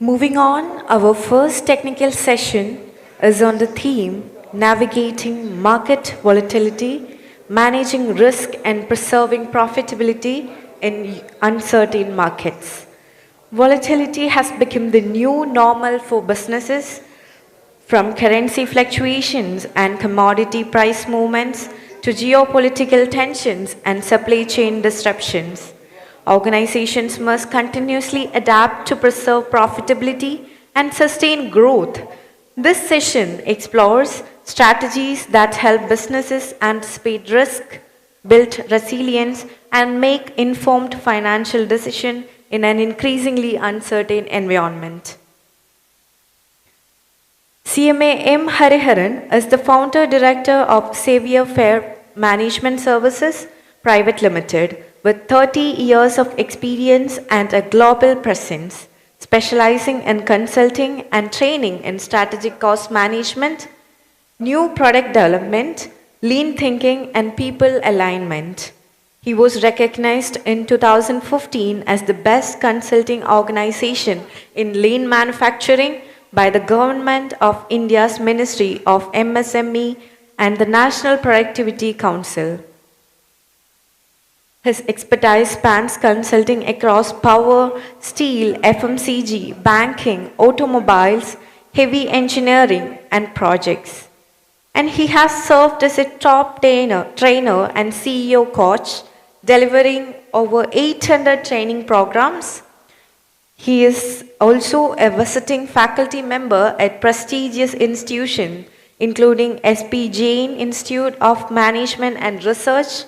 Moving on, our first technical session is on the theme Navigating Market Volatility, Managing Risk and Preserving Profitability in Uncertain Markets. Volatility has become the new normal for businesses, from currency fluctuations and commodity price movements to geopolitical tensions and supply chain disruptions. Organizations must continuously adapt to preserve profitability and sustain growth. This session explores strategies that help businesses anticipate risk, build resilience, and make informed financial decisions in an increasingly uncertain environment. CMA M. Hariharan is the founder director of Xavier Fair Management Services Private Limited with 30 years of experience and a global presence, specializing in consulting and training in strategic cost management, new product development, lean thinking, and people alignment. He was recognized in 2015 as the best consulting organization in lean manufacturing by the Government of India's Ministry of MSME and the National Productivity Council. His expertise spans consulting across power, steel, FMCG, banking, automobiles, heavy engineering, and projects. And he has served as a top trainer and CEO coach, delivering over 800 training programs. He is also a visiting faculty member at prestigious institutions, including SP Jain Institute of Management and Research,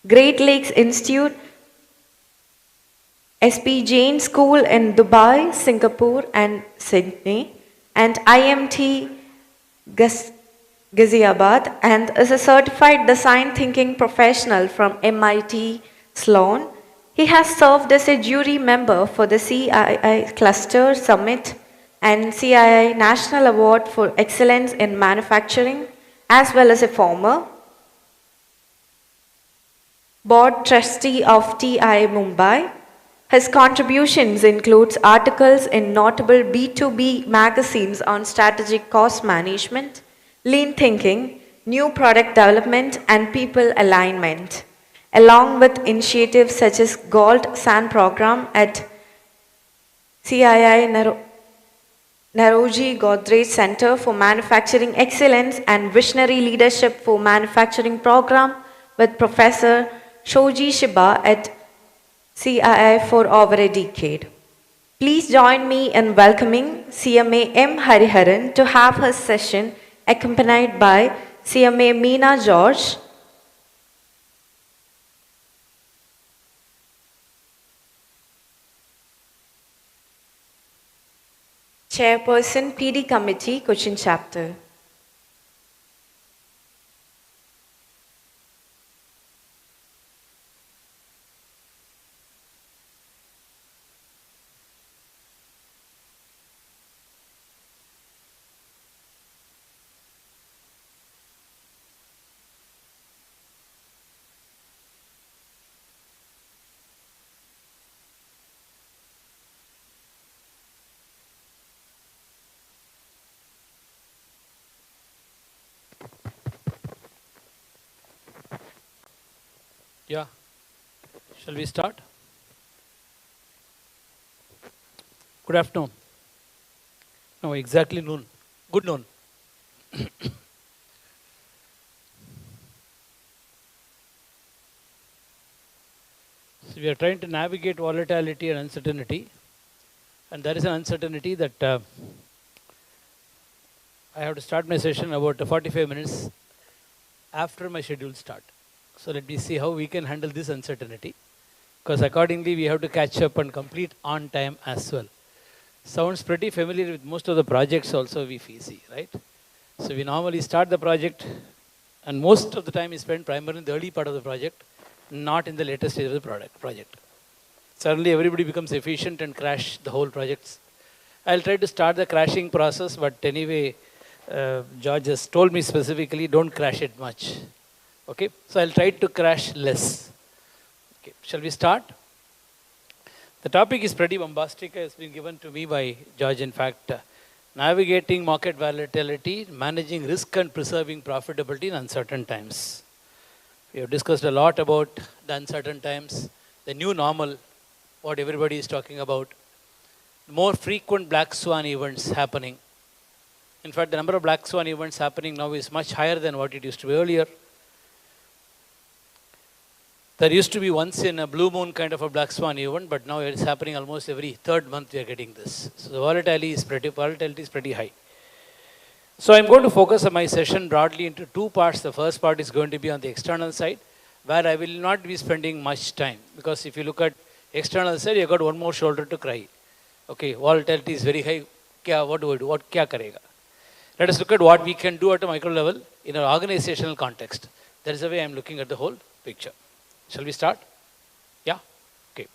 Great Lakes Institute, SP Jain School in Dubai, Singapore, and Sydney, and IMT Ghaziabad, and is a certified design thinking professional from MIT Sloan. He has served as a jury member for the CII Cluster Summit and CII National Award for Excellence in Manufacturing, as well as a former board trustee of TI Mumbai. His contributions include articles in notable B2B magazines on strategic cost management, lean thinking, new product development, and people alignment, along with initiatives such as Gold Sand Program at CII Naroji Godrej Center for Manufacturing Excellence and Visionary Leadership for Manufacturing Program with Professor Shoji Shiba at CII for over a decade. Please join me in welcoming CMA M. Hariharan to have his session accompanied by CMA Meena George, Chairperson PD Committee, Cochin Chapter. Yeah. Shall we start? Good afternoon. No, exactly noon. Good noon. So we are trying to navigate volatility and uncertainty. And there is an uncertainty that I have to start my session about 45 minutes after my scheduled start. So let me see how we can handle this uncertainty, because accordingly we have to catch up and complete on time as well. Sounds pretty familiar with most of the projects also we see, right? So we normally start the project and most of the time is spent primarily in the early part of the project, not in the later stage of the project. Suddenly everybody becomes efficient and crash the whole projects. I'll try to start the crashing process, but anyway, George has told me specifically, don't crash it much. Okay, so I'll try to crash less. Okay, shall we start? The topic is pretty bombastic. It's been given to me by George, in fact. Navigating market volatility, managing risk and preserving profitability in uncertain times. We have discussed a lot about the uncertain times, the new normal, what everybody is talking about, more frequent black swan events happening. In fact, the number of black swan events happening now is much higher than what it used to be earlier. There used to be once in a blue moon kind of a black swan event, but now it's happening almost every third month we are getting this. So the volatility is pretty high. So I'm going to focus on my session broadly into two parts. The first part is going to be on the external side, where I will not be spending much time. Because if you look at external side, you've got one more shoulder to cry. Okay, volatility is very high. What do we do? What kya karega? Let us look at what we can do at a micro level in an organizational context. That is the way I'm looking at the whole picture. Shall we start? Yeah? Okay.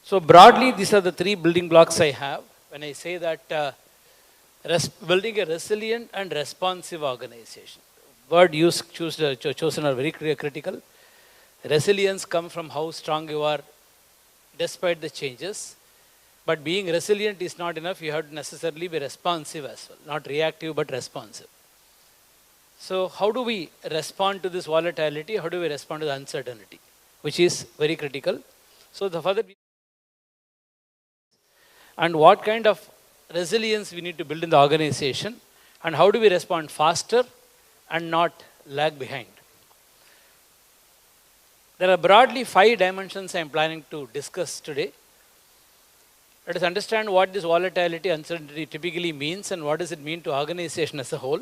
So broadly, these are the three building blocks I have when I say that building a resilient and responsive organization. Word chosen are very critical. Resilience comes from how strong you are despite the changes. But being resilient is not enough. You have to necessarily be responsive as well. Not reactive, but responsive. So how do we respond to this volatility? How do we respond to the uncertainty? Which is very critical. So the further, and what kind of resilience we need to build in the organization, and how do we respond faster and not lag behind? There are broadly 5 dimensions I am planning to discuss today. Let us understand what this volatility, uncertainty typically means and what does it mean to organization as a whole.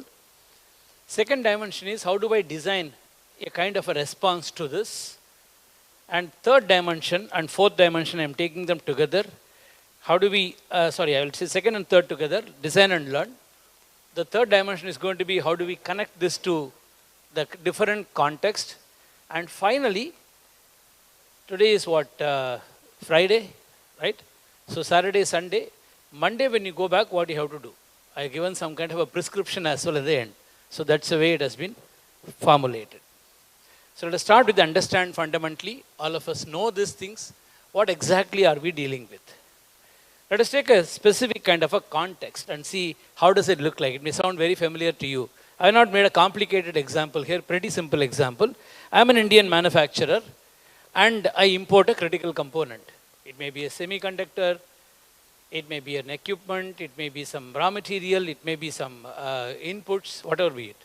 Second dimension is how do I design a kind of a response to this. And third dimension and fourth dimension, I am taking them together. How do we, I will say second and third together, design and learn. The third dimension is going to be how do we connect this to the different context. And finally, today is what, Friday, right? So Saturday, Sunday, Monday when you go back, what you have to do? I have given some kind of a prescription as well at the end. So that's the way it has been formulated. So let us start with understand fundamentally. All of us know these things. What exactly are we dealing with? Let us take a specific kind of a context and see how does it look like. It may sound very familiar to you. I have not made a complicated example here, pretty simple example. I am an Indian manufacturer and I import a critical component. It may be a semiconductor, it may be an equipment, it may be some raw material, it may be some inputs, whatever be it.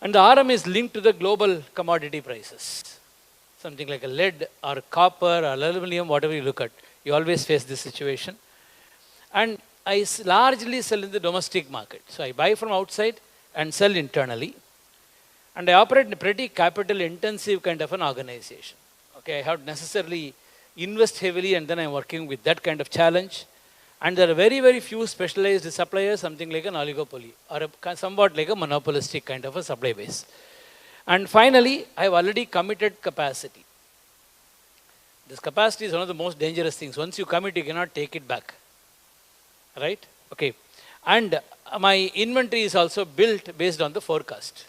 And the RM is linked to the global commodity prices. Something like a lead or copper or aluminum, whatever you look at. You always face this situation. And I largely sell in the domestic market. So I buy from outside and sell internally. And I operate in a pretty capital intensive kind of an organization. Okay, I have necessarily invest heavily and then I'm working with that kind of challenge. And there are very, very few specialized suppliers, something like an oligopoly or somewhat like a monopolistic kind of a supply base. And finally, I have already committed capacity. This capacity is one of the most dangerous things. Once you commit, you cannot take it back. Right? Okay. And my inventory is also built based on the forecast.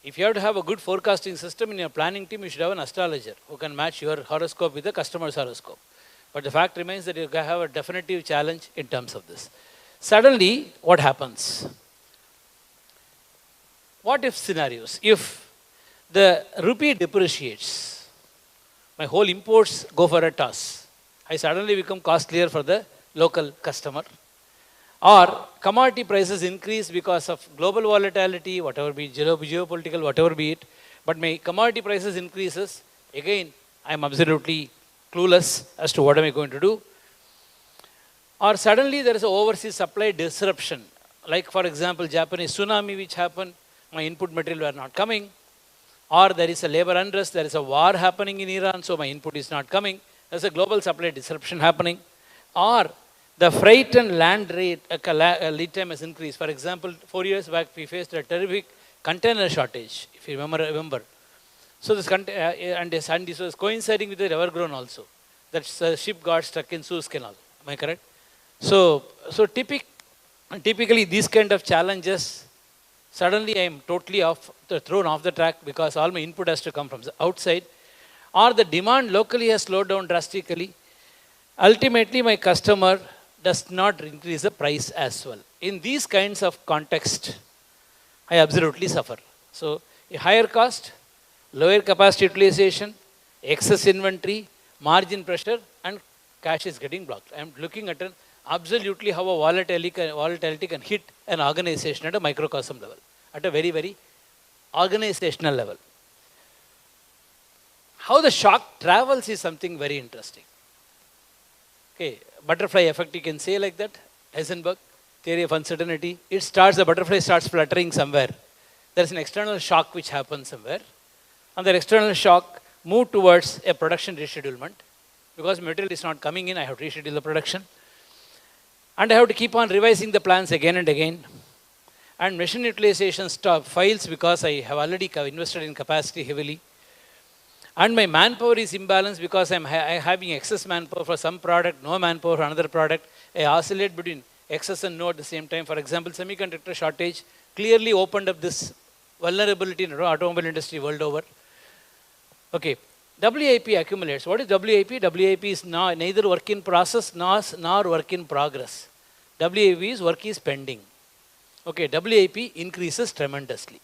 If you have to have a good forecasting system in your planning team, you should have an astrologer who can match your horoscope with the customer's horoscope. But the fact remains that you have a definitive challenge in terms of this. Suddenly, what happens? What if scenarios? If the rupee depreciates, my whole imports go for a toss. I suddenly become costlier for the local customer. Or commodity prices increase because of global volatility, whatever be it, geopolitical, whatever be it. But my commodity prices increases. Again, I am absolutely clueless as to what am I going to do. Or suddenly there is an overseas supply disruption. Like for example, Japanese tsunami which happened, my input material were not coming. Or there is a labor unrest, there is a war happening in Iran, so my input is not coming. There is a global supply disruption happening. Or the freight and land rate, lead time has increased. For example, 4 years back, we faced a terrific container shortage, if you remember. So this, and this was coinciding with the Evergreen also. That ship got stuck in Suez Canal. Am I correct? So typically these kind of challenges, suddenly I am totally thrown off the track because all my input has to come from the outside. or the demand locally has slowed down drastically, ultimately my customer does not increase the price as well. In these kinds of context, I absolutely suffer. So a higher cost, lower capacity utilization, excess inventory, margin pressure, and cash is getting blocked. I am looking at absolutely how a volatility can hit an organization at a microcosm level, at a very, very organizational level. How the shock travels is something very interesting. Okay, butterfly effect, you can say like that. Heisenberg, theory of uncertainty. The butterfly starts fluttering somewhere. There is an external shock which happens somewhere. And that external shock move towards a production reschedulement. Because material is not coming in, I have to reschedule the production. And I have to keep on revising the plans again and again. And machine utilization fails because I have already invested in capacity heavily. And my manpower is imbalanced because I'm having excess manpower for some product, no manpower for another product. I oscillate between excess and no at the same time. For example, semiconductor shortage clearly opened up this vulnerability in the automobile industry world over. Okay, WIP accumulates. What is WIP? WIP is neither work in process nor work in progress. WIP is work is pending. Okay, WIP increases tremendously.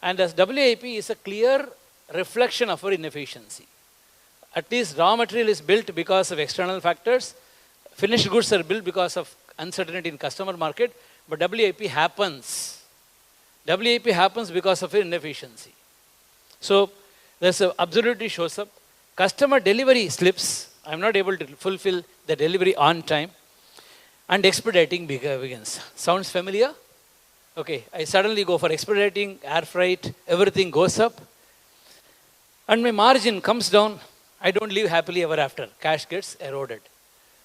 And as WIP is a clear reflection of our inefficiency. At least raw material is built because of external factors. Finished goods are built because of uncertainty in customer market. But WIP happens. WIP happens because of inefficiency. So, this absolutely shows up. Customer delivery slips. I'm not able to fulfill the delivery on time. And expediting begins. Sounds familiar? Okay, I suddenly go for expediting, air freight, everything goes up. And my margin comes down. I don't live happily ever after. Cash gets eroded.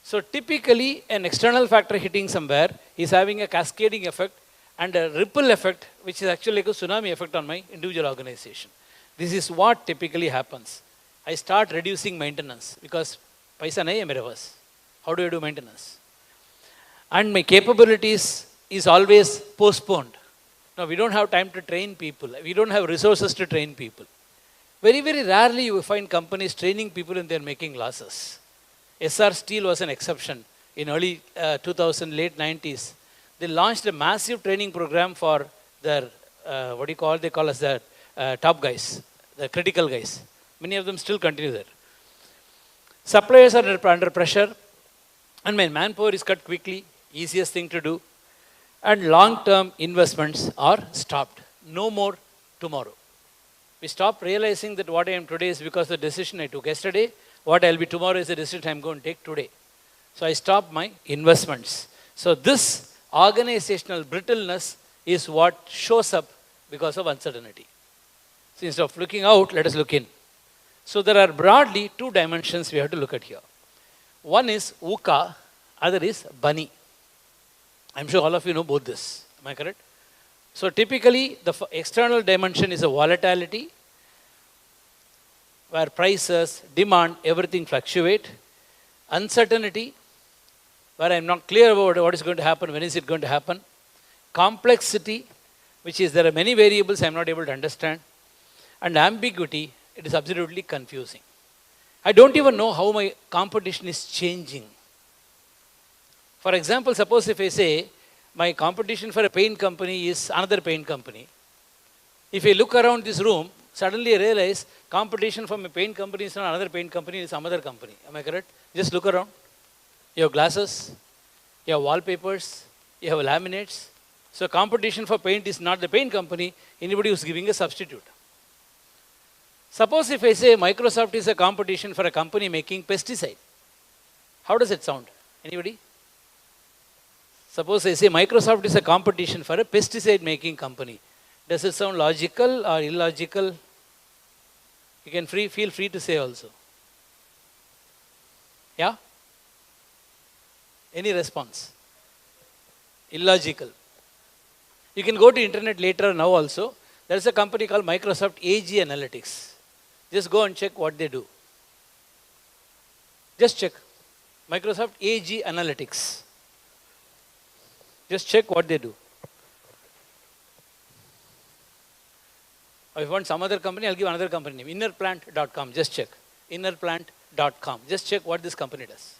So typically, an external factor hitting somewhere is having a cascading effect and a ripple effect, which is actually like a tsunami effect on my individual organization. This is what typically happens. I start reducing maintenance because paisa nahi hai mere paas. How do I do maintenance? And my capabilities is always postponed. Now, we don't have time to train people. We don't have resources to train people. Very, very rarely you will find companies training people and they're making losses. SR Steel was an exception. In early 2000, late 90s, they launched a massive training program for their, they call us the top guys, the critical guys. Many of them still continue there. Suppliers are under pressure and my manpower is cut quickly, easiest thing to do. And long-term investments are stopped. No more tomorrow. We stop realizing that what I am today is because of the decision I took yesterday. What I'll be tomorrow is the decision I'm going to take today. So I stop my investments. So this organizational brittleness is what shows up because of uncertainty. So instead of looking out, let us look in. So there are broadly two dimensions we have to look at here. One is VUCA, other is Bunny. I'm sure all of you know both this. Am I correct? So typically, the external dimension is a volatility where prices, demand, everything fluctuate. Uncertainty, where I'm not clear about what is going to happen, when is it going to happen. Complexity, which is there are many variables I'm not able to understand. And ambiguity, it is absolutely confusing. I don't even know how my competition is changing. For example, suppose if I say, my competition for a paint company is another paint company. If I look around this room, suddenly I realize competition from a paint company is not another paint company, it's some other company. Am I correct? Just look around. You have glasses, you have wallpapers, you have laminates. So competition for paint is not the paint company, anybody who's giving a substitute. Suppose if I say Microsoft is a competition for a company making pesticide. How does it sound? Anybody? Suppose I say Microsoft is a competition for a pesticide making company. Does it sound logical or illogical? You can feel free to say also. Yeah? Any response? Illogical. You can go to internet later now also. There is a company called Microsoft AG Analytics. Just go and check what they do. Just check. Microsoft AG Analytics. Just check what they do. Or if you want some other company, I'll give another company name. Innerplant.com. Just check. innerplant.com. Just check what this company does.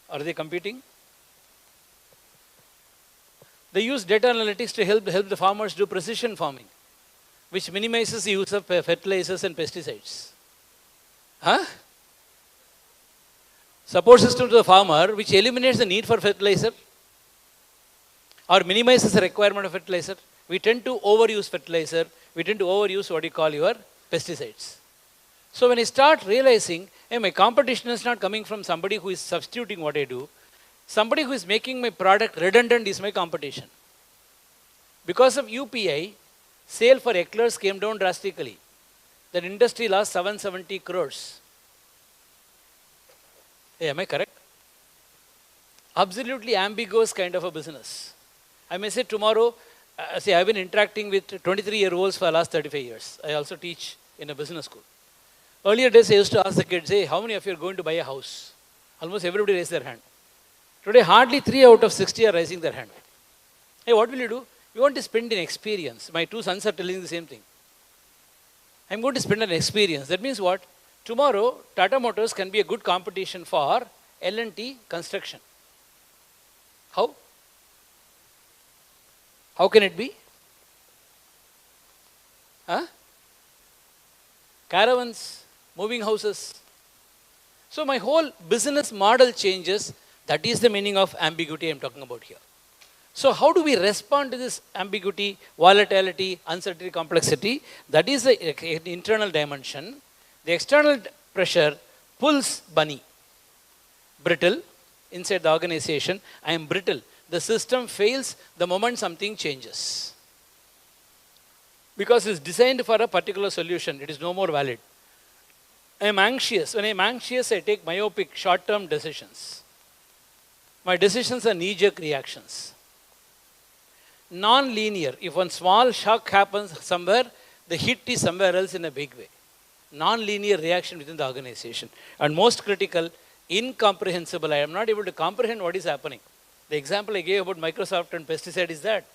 Are they competing? They use data analytics to help the farmers do precision farming, which minimizes the use of fertilizers and pesticides. Huh? Support system to the farmer, which eliminates the need for fertilizer or minimizes the requirement of fertilizer. We tend to overuse fertilizer. We tend to overuse what you call your pesticides. So when I start realizing, hey, my competition is not coming from somebody who is substituting what I do. Somebody who is making my product redundant is my competition. Because of UPI, sale for eclairs came down drastically. That industry lost 770 crores. Hey, am I correct? Absolutely ambiguous kind of a business. I may say tomorrow, see, I've been interacting with 23-year-olds for the last 35 years. I also teach in a business school. Earlier days, I used to ask the kids, hey, how many of you are going to buy a house? Almost everybody raised their hand. Today, hardly 3 out of 60 are raising their hand. Hey, what will you do? You want to spend an experience. My 2 sons are telling the same thing. I'm going to spend an experience. That means what? Tomorrow, Tata Motors can be a good competition for L&T construction. How? How can it be? Huh? Caravans, moving houses. So my whole business model changes. That is the meaning of ambiguity I'm talking about here. So how do we respond to this ambiguity, volatility, uncertainty, complexity? That is the internal dimension. The external pressure pulls bunny. Brittle inside the organization. I am brittle. The system fails the moment something changes. Because it's designed for a particular solution. It is no more valid. I am anxious. When I am anxious, I take myopic, short-term decisions. My decisions are knee-jerk reactions. Non-linear. If one small shock happens somewhere, the hit is somewhere else in a big way. Non-linear reaction within the organization. And most critical, incomprehensible. I am not able to comprehend what is happening. The example I gave about Microsoft and pesticide is that.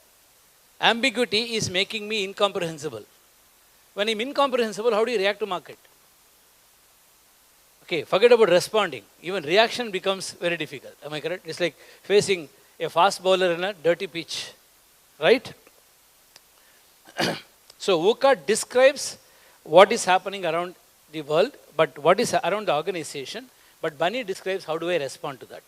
Ambiguity is making me incomprehensible. When I'm incomprehensible, how do you react to market? Okay, forget about responding. Even reaction becomes very difficult. Am I correct? It's like facing a fast bowler in a dirty pitch. Right? So VUCA describes what is happening around the world, but what is around the organization. But Bunny describes how do I respond to that.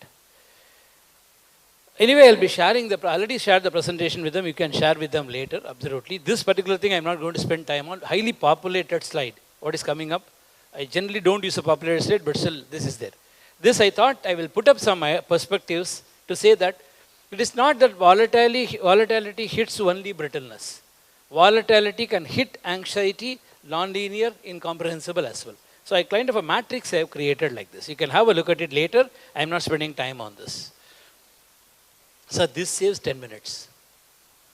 Anyway, I'll be sharing I already shared the presentation with them. You can share with them later, absolutely. This particular thing I'm not going to spend time on. Highly populated slide. What is coming up? I generally don't use a populated slide, but still this is there. This I thought I will put up some perspectives to say that it is not that volatility hits only brittleness. Volatility can hit anxiety, non-linear, incomprehensible as well. So I kind of a matrix I have created like this. You can have a look at it later. I'm not spending time on this. So this saves 10 minutes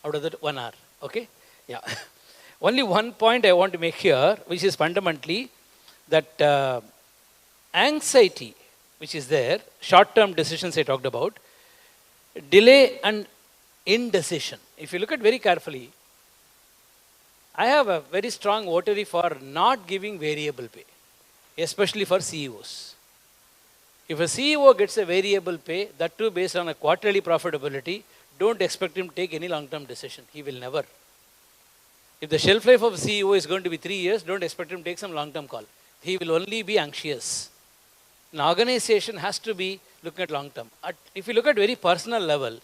out of that 1 hour. Okay? Yeah. Only one point I want to make here, which is fundamentally that anxiety, which is there, short-term decisions I talked about, delay and indecision. If you look at very carefully, I have a very strong votary for not giving variable pay, especially for CEOs. If a CEO gets a variable pay, that too based on a quarterly profitability, don't expect him to take any long-term decision. He will never. If the shelf life of a CEO is going to be 3 years, don't expect him to take some long-term call. He will only be anxious. An organization has to be looking at long-term. If you look at very personal level,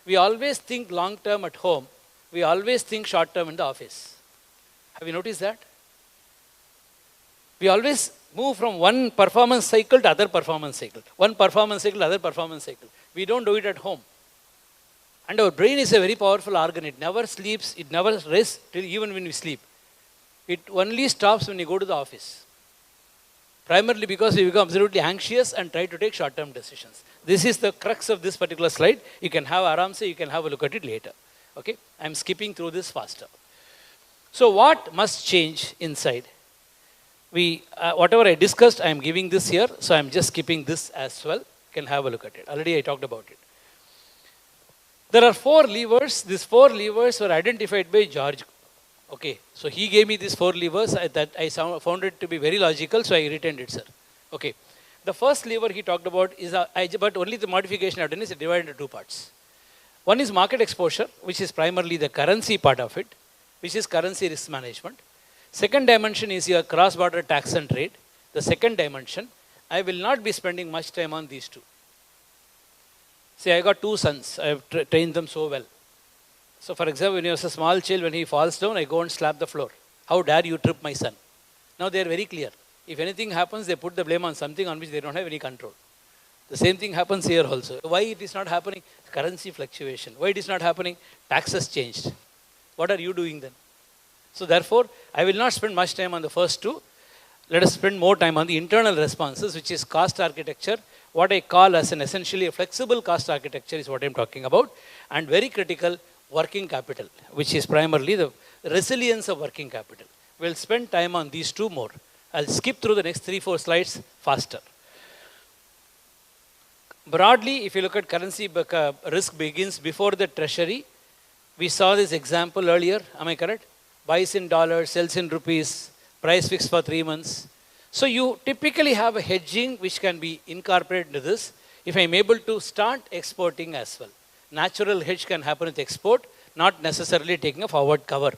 we always think long-term at home. We always think short-term in the office. Have you noticed that? We always move from one performance cycle to other performance cycle. One performance cycle to other performance cycle. We don't do it at home. And our brain is a very powerful organ. It never sleeps. It never rests till even when we sleep. It only stops when you go to the office. Primarily because we become absolutely anxious and try to take short-term decisions. This is the crux of this particular slide. You can have aramse, you can have a look at it later. Okay? I'm skipping through this faster. So what must change inside? Whatever I discussed, I am giving this here. So I'm just skipping this as well. You can have a look at it. Already I talked about it. There are 4 levers. These 4 levers were identified by George. Okay, so he gave me these 4 levers that I found it to be very logical, so I retained it, sir. Okay, the first lever he talked about is, but only the modification I've done is divided into 2 parts. One is market exposure, which is primarily the currency part of it, which is currency risk management. Second dimension is your cross-border tax and trade. The second dimension, I will not be spending much time on these 2. See, I got 2 sons. I have trained them so well. So, for example, when he was a small child, when he falls down, I go and slap the floor. How dare you trip my son? Now they are very clear. If anything happens, they put the blame on something on which they don't have any control. The same thing happens here also. Why it is not happening? Currency fluctuation. Why it is not happening? Taxes changed. What are you doing then? So therefore, I will not spend much time on the first 2. Let us spend more time on the internal responses, which is cost architecture. What I call as an essentially a flexible cost architecture is what I am talking about. And very critical, working capital, which is primarily the resilience of working capital. We'll spend time on these 2 more. I'll skip through the next 3-4 slides faster. Broadly, if you look at currency risk begins before the treasury. We saw this example earlier, am I correct? Buys in dollars, sells in rupees, price fixed for 3 months. So you typically have a hedging which can be incorporated into this if I'm able to start exporting as well. Natural hedge can happen with export, not necessarily taking a forward cover.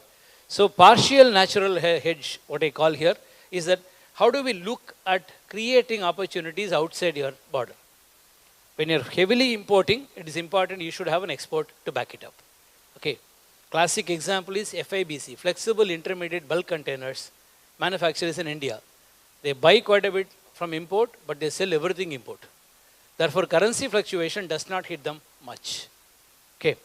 So partial natural hedge, what I call here, is that how do we look at creating opportunities outside your border? When you're heavily importing, it is important you should have an export to back it up. Okay. Classic example is FIBC, Flexible Intermediate Bulk Containers, manufacturers in India. They buy quite a bit from import, but they sell everything import. Therefore, currency fluctuation does not hit them much. Okay.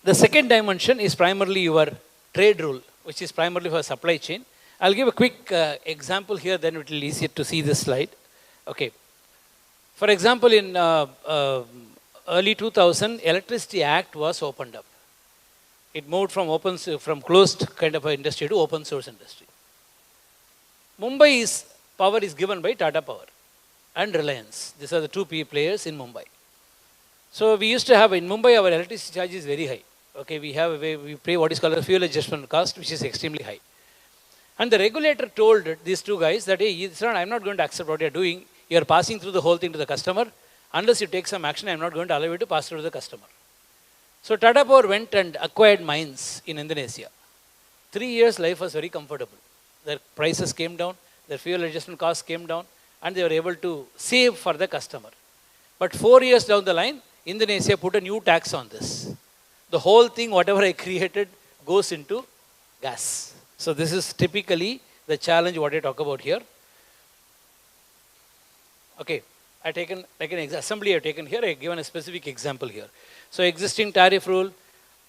The second dimension is primarily your trade rule, which is primarily for supply chain. I'll give a quick example here, then it will be easier to see this slide. Okay. For example, in early 2000, Electricity Act was opened up. It moved from closed kind of an industry to open source industry. Mumbai's power is given by Tata Power and Reliance. These are the 2 players in Mumbai. So we used to have, in Mumbai, our electricity charge is very high. Okay, we pay what is called a fuel adjustment cost, which is extremely high. And the regulator told these 2 guys that, hey, I'm not going to accept what you're doing. You're passing through the whole thing to the customer. Unless you take some action, I'm not going to allow you to pass through to the customer. So Tata Power went and acquired mines in Indonesia. 3 years, life was very comfortable. Their prices came down, their fuel adjustment costs came down, and they were able to save for the customer. But 4 years down the line, Indonesia put a new tax on this. The whole thing, whatever I created, goes into gas. So this is typically the challenge what I talk about here. Okay, I've taken like an assembly I've taken here, I've given a specific example here. So existing tariff rule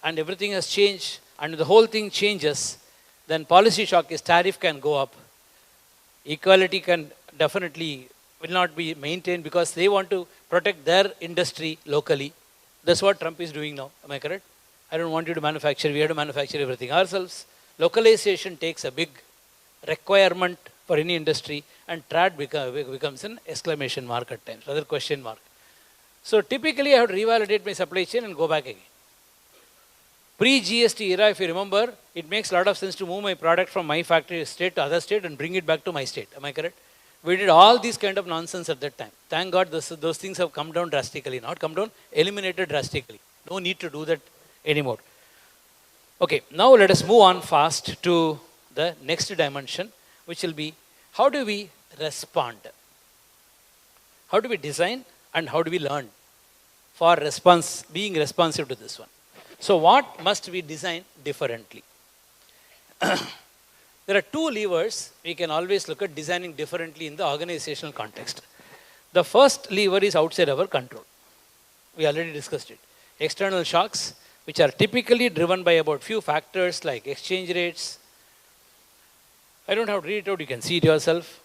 and everything has changed, and the whole thing changes, then policy shock is tariff can go up. Equality can definitely will not be maintained because they want to protect their industry locally. That's what Trump is doing now. Am I correct? I don't want you to manufacture. We have to manufacture everything ourselves. Localization takes a big requirement for any industry, and trade becomes an exclamation mark at times, rather question mark. So typically I have to revalidate my supply chain and go back again. Pre-GST era, if you remember, it makes a lot of sense to move my product from my factory state to other state and bring it back to my state. Am I correct? We did all these kind of nonsense at that time. Thank God those things have come down drastically. Not come down, eliminated drastically. No need to do that anymore. Okay, now let us move on fast to the next dimension, which will be how do we respond? How do we design and how do we learn for being responsive to this one? So what must we design differently? There are 2 levers we can always look at designing differently in the organizational context. The first lever is outside our control. We already discussed it. External shocks, which are typically driven by about few factors like exchange rates. I don't have to read it out, you can see it yourself.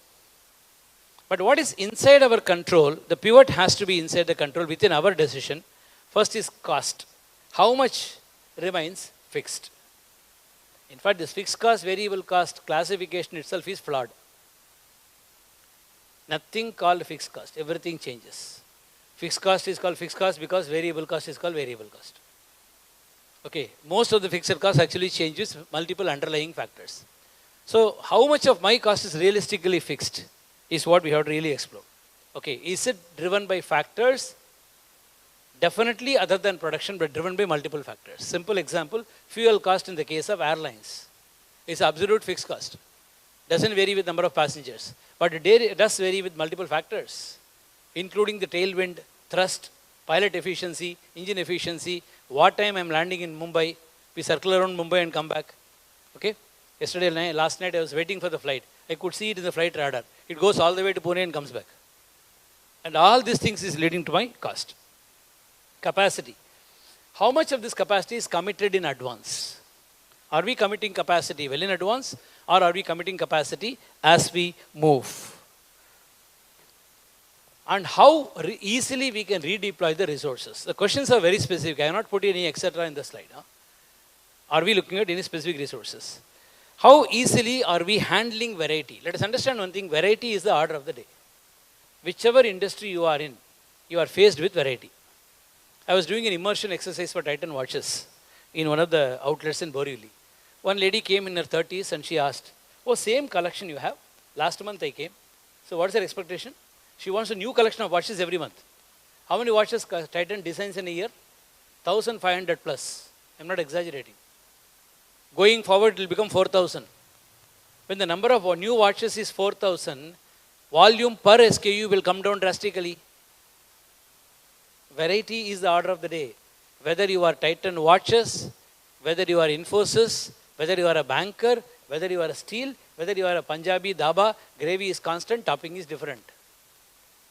But what is inside our control, the pivot has to be inside the control within our decision. First is cost. How much remains fixed? In fact, this fixed cost, variable cost classification itself is flawed. Nothing called fixed cost. Everything changes. Fixed cost is called fixed cost because variable cost is called variable cost. Okay, most of the fixed cost actually changes multiple underlying factors. So how much of my cost is realistically fixed is what we have to really explore. Okay, is it driven by factors? Definitely other than production, but driven by multiple factors. Simple example, fuel cost in the case of airlines is absolute fixed cost. Doesn't vary with number of passengers, but it does vary with multiple factors, including the tailwind, thrust, pilot efficiency, engine efficiency, what time I'm landing in Mumbai, we circle around Mumbai and come back. Okay? Last night I was waiting for the flight. I could see it in the flight radar. It goes all the way to Pune and comes back. And all these things is leading to my cost. Capacity. How much of this capacity is committed in advance? Are we committing capacity well in advance, or are we committing capacity as we move? And how easily we can redeploy the resources. The questions are very specific. I have not put any etc. in the slide. Are we looking at any specific resources? How easily are we handling variety? Let us understand one thing. Variety is the order of the day. Whichever industry you are in, you are faced with variety. I was doing an immersion exercise for Titan watches in one of the outlets in Borivali. One lady came in her 30s and she asked, oh, same collection you have? Last month I came. So what's her expectation? She wants a new collection of watches every month. How many watches Titan designs in a year? 1,500 plus. I'm not exaggerating. Going forward, it will become 4,000. When the number of new watches is 4,000, volume per SKU will come down drastically. Variety is the order of the day. Whether you are Titan watches, whether you are Infosys, whether you are a banker, whether you are a steel, whether you are a Punjabi dhaba, gravy is constant, topping is different.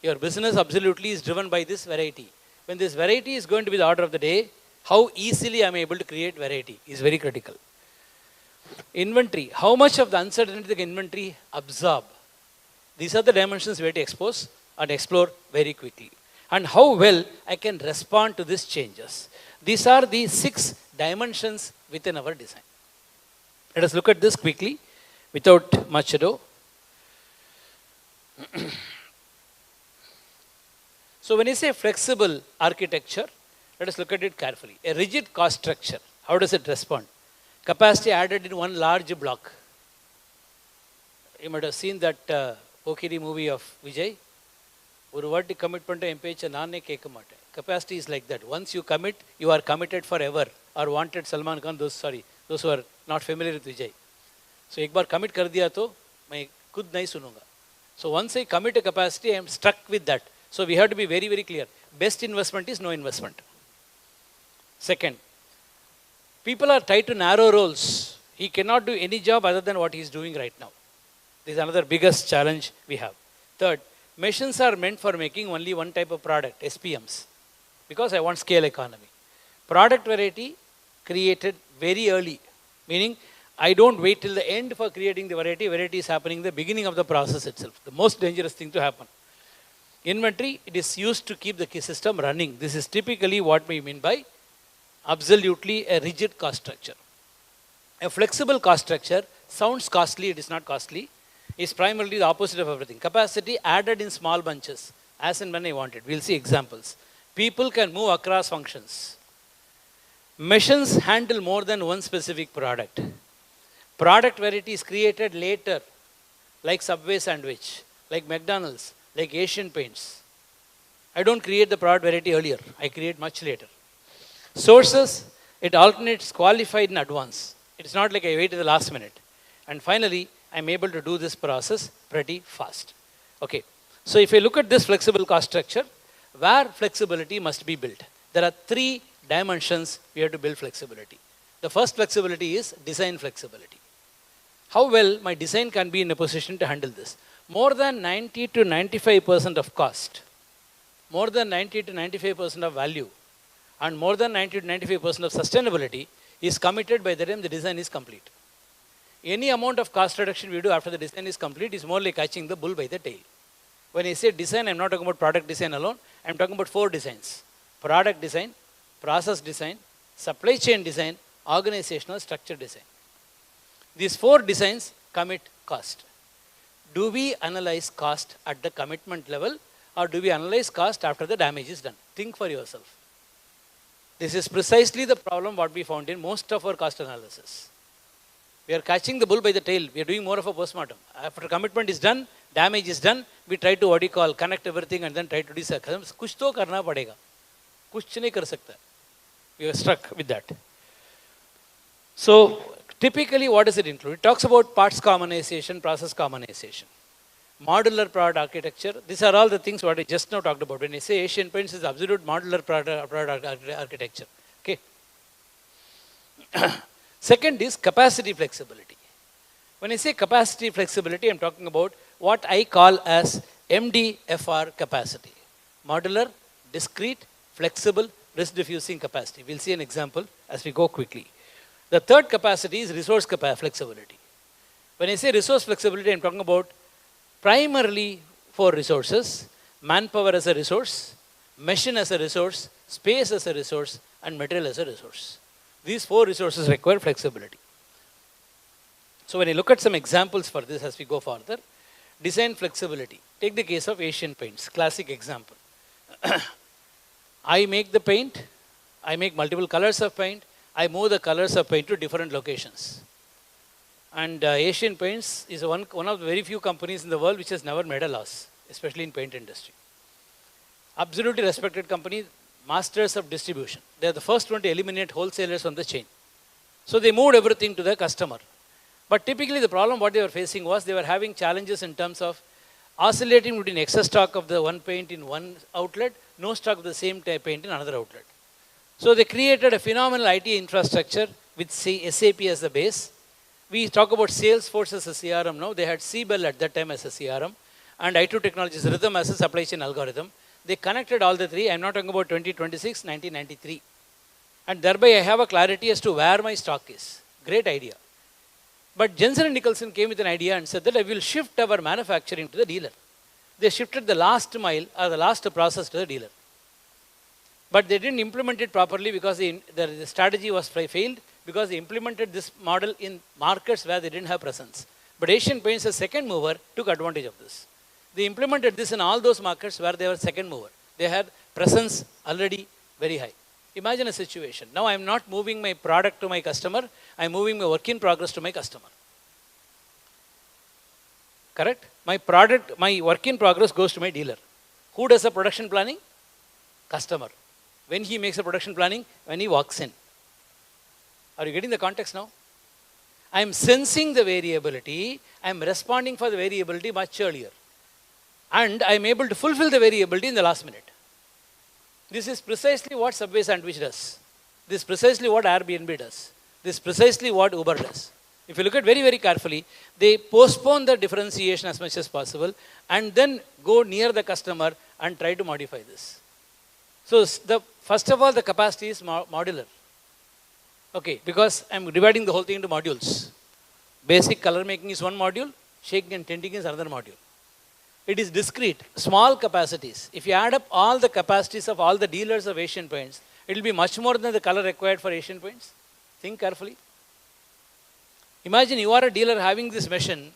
Your business absolutely is driven by this variety. When this variety is going to be the order of the day, how easily I am able to create variety is very critical. Inventory. How much of the uncertainty the inventory absorb? These are the dimensions we have to expose and explore very quickly. And how well I can respond to these changes. These are the 6 dimensions within our design. Let us look at this quickly without much ado. So when you say flexible architecture, let us look at it carefully. A rigid cost structure, how does it respond? Capacity added in one large block. You might have seen that Pokiri movie of Vijay. Capacity is like that. Once you commit, you are committed forever. Or wanted Salman Khan, those who are not familiar with Vijay. So ek baar commit kar diya to, main khud nahi sununga. So once I commit a capacity, I am stuck with that. So we have to be very, very clear. Best investment is no investment. Second, people are tied to narrow roles. He cannot do any job other than what he is doing right now. This is another biggest challenge we have. Third, machines are meant for making only one type of product, SPMs, because I want scale economy. Product variety created very early, meaning I don't wait till the end for creating the variety. Variety is happening in the beginning of the process itself, the most dangerous thing to happen. Inventory, it is used to keep the system running. This is typically what we mean by absolutely a rigid cost structure. A flexible cost structure sounds costly, it is not costly. Is primarily the opposite of everything. Capacity added in small bunches, as and when I want it. We'll see examples. People can move across functions. Machines handle more than one specific product. Product variety is created later, like Subway sandwich, like McDonald's, like Asian Paints. I don't create the product variety earlier. I create much later. Sources, it alternates qualified in advance. It's not like I wait to the last minute. And finally, I'm able to do this process pretty fast. Okay, so if you look at this flexible cost structure, where flexibility must be built, there are 3 dimensions we have to build flexibility. The first flexibility is design flexibility. How well my design can be in a position to handle this. More than 90 to 95% of cost, more than 90 to 95% of value, and more than 90 to 95% of sustainability is committed by the time the design is complete. Any amount of cost reduction we do after the design is complete is more like catching the bull by the tail. When I say design, I'm not talking about product design alone. I'm talking about 4 designs. Product design, process design, supply chain design, organizational structure design. These 4 designs commit cost. Do we analyze cost at the commitment level, or do we analyze cost after the damage is done? Think for yourself. This is precisely the problem what we found in most of our cost analysis. We are catching the bull by the tail. We are doing more of a postmortem. After commitment is done, damage is done, we try to what you call connect everything and then try to decide. कुछ तो करना पड़ेगा. कुछ नहीं कर सकता. We are struck with that. So typically what does it include? It talks about parts commonization, process commonization, modular product architecture. These are all the things what I just now talked about. When I say Asian Paints is absolute modular product architecture. Okay. Second is capacity flexibility. When I say capacity flexibility, I'm talking about what I call as MDFR capacity. Modular, discrete, flexible, risk diffusing capacity. We'll see an example as we go quickly. The third capacity is resource flexibility. When I say resource flexibility, I'm talking about primarily for resources, manpower as a resource, machine as a resource, space as a resource, and material as a resource. These four resources require flexibility. So when you look at some examples for this as we go further, design flexibility. Take the case of Asian Paints, classic example. I make the paint, I make multiple colors of paint, I move the colors of paint to different locations. And Asian Paints is one of the very few companies in the world which has never made a loss, especially in paint industry. Absolutely respected company, masters of distribution. They are the first one to eliminate wholesalers from the chain. So they moved everything to the customer. But typically the problem what they were facing was they were having challenges in terms of oscillating between excess stock of the one paint in one outlet, no stock of the same type paint in another outlet. So they created a phenomenal IT infrastructure with SAP as the base. We talk about Salesforce as a CRM now. They had CBEL at that time as a CRM and I2 Technologies Rhythm as a supply chain algorithm. They connected all the three. I'm not talking about 2026, 1993. And thereby I have a clarity as to where my stock is. Great idea. But Jensen & Nicholson came with an idea and said that I will shift our manufacturing to the dealer. They shifted the last mile or the last process to the dealer. But they didn't implement it properly because the strategy was failed because they implemented this model in markets where they didn't have presence. But Asian Paints, as second mover, took advantage of this. They implemented this in all those markets where they were second mover. They had presence already very high. Imagine a situation. Now I am not moving my product to my customer. I am moving my work in progress to my customer. Correct? My product, my work in progress goes to my dealer. Who does the production planning? Customer. When he makes a production planning? When he walks in. Are you getting the context now? I am sensing the variability. I am responding for the variability much earlier. And I am able to fulfill the variability in the last minute. This is precisely what Subway Sandwich does. This is precisely what Airbnb does. This is precisely what Uber does. If you look at very, very carefully, they postpone the differentiation as much as possible and then go near the customer and try to modify this. So first of all, the capacity is modular. Okay, because I'm dividing the whole thing into modules. Basic color making is one module, shaking and tinting is another module. It is discrete, small capacities. If you add up all the capacities of all the dealers of Asian Paints, it will be much more than the color required for Asian Paints. Think carefully. Imagine you are a dealer having this machine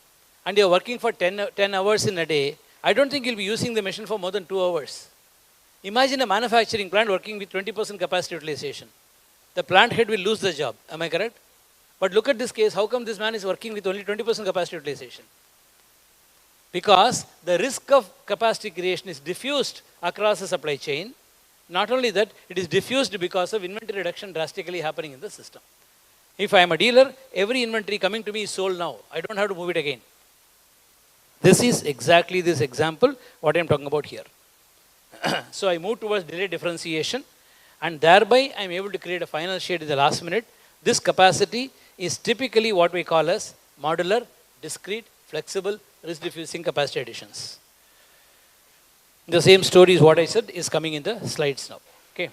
and you are working for 10 hours in a day. I don't think you'll be using the machine for more than 2 hours. Imagine a manufacturing plant working with 20% capacity utilization. The plant head will lose the job. Am I correct? But look at this case. How come this man is working with only 20% capacity utilization? Because the risk of capacity creation is diffused across the supply chain. Not only that, it is diffused because of inventory reduction drastically happening in the system. If I am a dealer, every inventory coming to me is sold now. I don't have to move it again. This is exactly this example, what I am talking about here. So I move towards delay differentiation and thereby I am able to create a final shade in the last minute. This capacity is typically what we call as modular, discrete, flexible, risk diffusing capacity additions. The same story is what I said is coming in the slides now. Okay.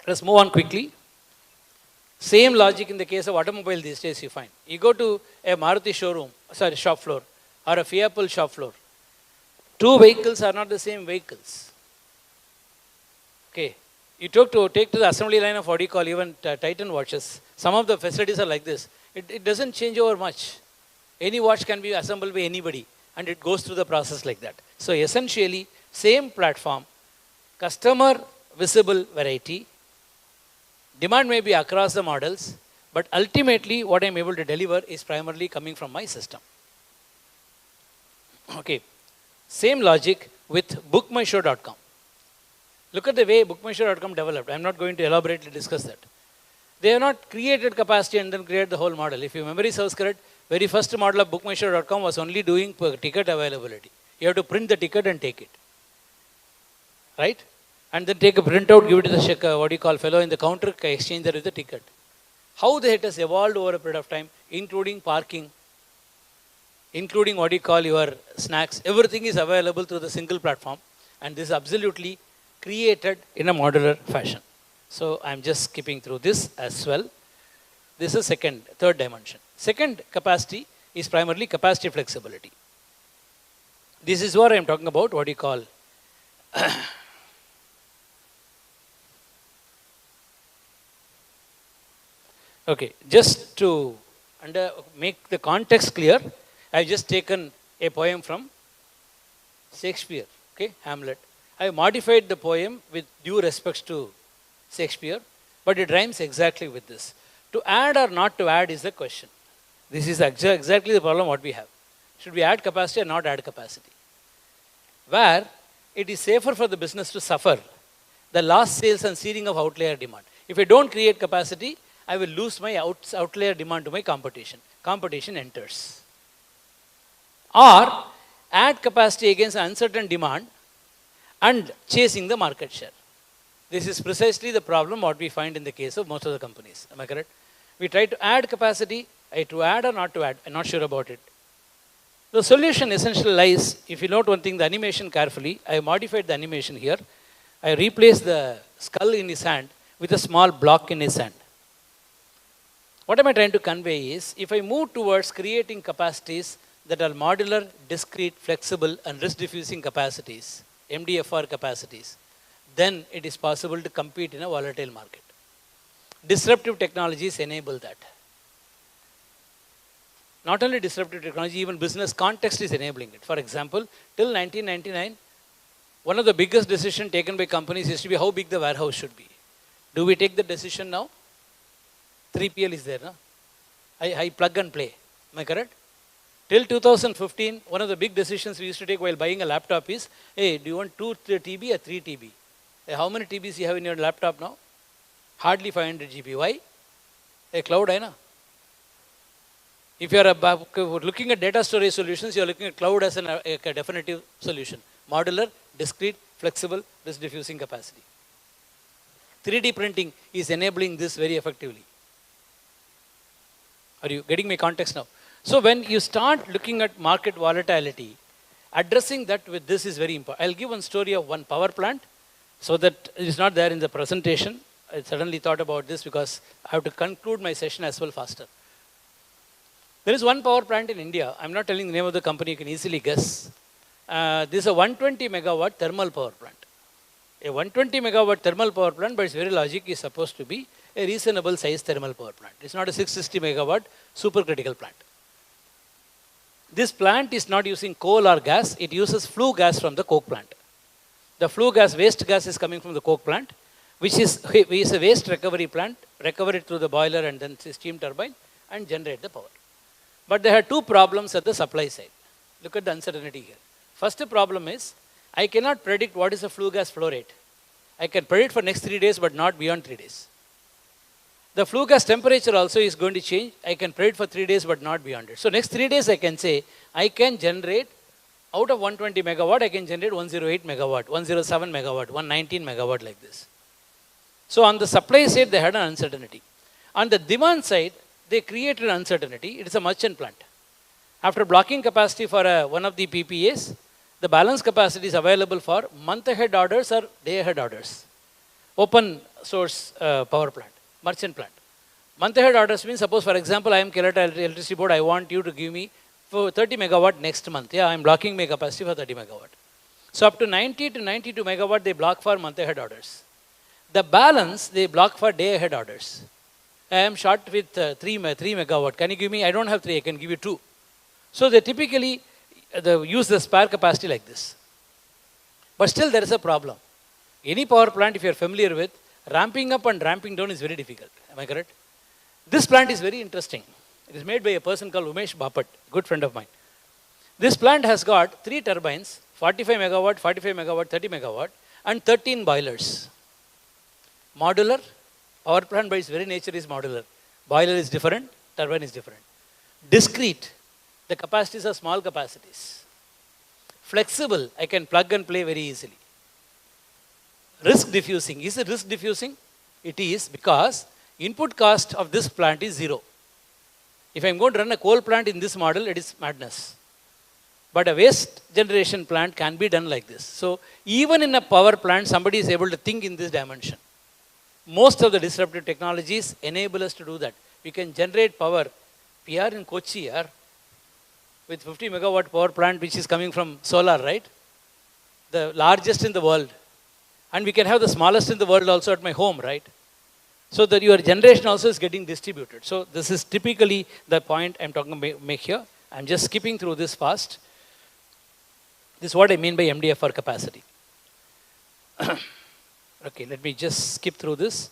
Let's move on quickly. Same logic in the case of automobile these days you find. You go to a Maruti shop floor or a Fiat shop floor. Two vehicles are not the same vehicles. Okay. You take to the assembly line of what you call even Titan watches. Some of the facilities are like this. It doesn't change over much. Any watch can be assembled by anybody and it goes through the process like that. So essentially, same platform, customer visible variety, Demand may be across the models, but ultimately what I'm able to deliver is primarily coming from my system. Okay, same logic with bookmyshow.com. Look at the way bookmyshow.com developed. I'm not going to elaborately discuss that. They have not created capacity and then created the whole model. If your memory serves correct, very first model of bookmyshow.com was only doing ticket availability. You have to print the ticket and take it. Right? And then take a printout, give it to the fellow in the counter, exchange that with the ticket. How the it has evolved over a period of time, including parking, including your snacks, everything is available through the single platform, and this is absolutely created in a modular fashion. So I'm just skipping through this as well. This is third dimension. Second capacity is primarily capacity flexibility. This is what I'm talking about, okay, just to make the context clear, I've just taken a poem from Shakespeare, okay, Hamlet. I modified the poem with due respects to Shakespeare, but it rhymes exactly with this. To add or not to add is the question. This is exactly the problem what we have. Should we add capacity or not add capacity? Where it is safer for the business to suffer the lost sales and ceiling of outlier demand. If I don't create capacity, I will lose my outlier demand to my competition. Competition enters. Or add capacity against uncertain demand and chasing the market share. This is precisely the problem what we find in the case of most of the companies. Am I correct? We try to add capacity, to add or not to add, I'm not sure about it. The solution essentially lies, if you note one thing, the animation carefully, I modified the animation here. I replaced the skull in his hand with a small block in his hand. What am I trying to convey is, if I move towards creating capacities that are modular, discrete, flexible, and risk-diffusing capacities, MDFR capacities, then it is possible to compete in a volatile market. Disruptive technologies enable that. Not only disruptive technology, even business context is enabling it. For example, till 1999, one of the biggest decisions taken by companies used to be how big the warehouse should be. Do we take the decision now? 3PL is there, no? I plug and play. Am I correct? Till 2015, one of the big decisions we used to take while buying a laptop is, hey, do you want 2 TB or 3 TB? Hey, how many TBs you have in your laptop now? Hardly 500 GB. Why? A cloud, I know. If you are looking at data storage solutions, you are looking at cloud as a definitive solution. Modular, discrete, flexible, risk diffusing capacity. 3D printing is enabling this very effectively. Are you getting my context now? So when you start looking at market volatility, addressing that with this is very important. I'll give one story of one power plant so that it is not there in the presentation. I suddenly thought about this because I have to conclude my session as well faster. There is one power plant in India. I'm not telling the name of the company, you can easily guess. This is a 120 megawatt thermal power plant. A 120 megawatt thermal power plant, by its very logic, is supposed to be a reasonable size thermal power plant. It's not a 660 megawatt supercritical plant. This plant is not using coal or gas, it uses flue gas from the coke plant. The flue gas, waste gas is coming from the coke plant, which is a waste recovery plant, recover it through the boiler and then steam turbine and generate the power. But they had two problems at the supply side. Look at the uncertainty here. First problem is, I cannot predict what is the flue gas flow rate. I can predict for next 3 days, but not beyond 3 days. The flue gas temperature also is going to change. I can predict for 3 days, but not beyond it. So next 3 days, I can say, I can generate, out of 120 megawatt, I can generate 108 megawatt, 107 megawatt, 119 megawatt like this. So on the supply side, they had an uncertainty. On the demand side, they created uncertainty. It is a merchant plant. After blocking capacity for one of the PPAs, the balance capacity is available for month-ahead orders or day-ahead orders. Open source power plant, merchant plant. Month-ahead orders means, suppose for example, I am Kerala Electricity Board, I want you to give me for 30 megawatt next month. Yeah, I am blocking my capacity for 30 megawatt. So up to 90 to 92 megawatt, they block for month-ahead orders. The balance, they block for day-ahead orders. I am short with 3 megawatt. Can you give me? I don't have 3, I can give you 2. So they typically use the spare capacity like this. But still there is a problem. Any power plant, if you are familiar with, Ramping up and ramping down is very difficult. Am I correct? This plant is very interesting. It is made by a person called Umesh Bapat, good friend of mine. This plant has got 3 turbines, 45 megawatt, 45 megawatt, 30 megawatt, and 13 boilers. Modular, power plant by its very nature is modular. Boiler is different, turbine is different. Discrete, the capacities are small capacities. Flexible, I can plug and play very easily. Risk diffusing, is it risk diffusing? It is, because input cost of this plant is 0. If I am going to run a coal plant in this model, it is madness. But a waste generation plant can be done like this. So even in a power plant, somebody is able to think in this dimension. Most of the disruptive technologies enable us to do that. We can generate power. We are in Kochi here with 50 megawatt power plant which is coming from solar, right? The largest in the world. And we can have the smallest in the world also at my home, right? So that your generation also is getting distributed. So this is typically the point I'm talking about make here. I'm just skipping through this fast. This is what I mean by MDFR capacity. Okay, let me just skip through this.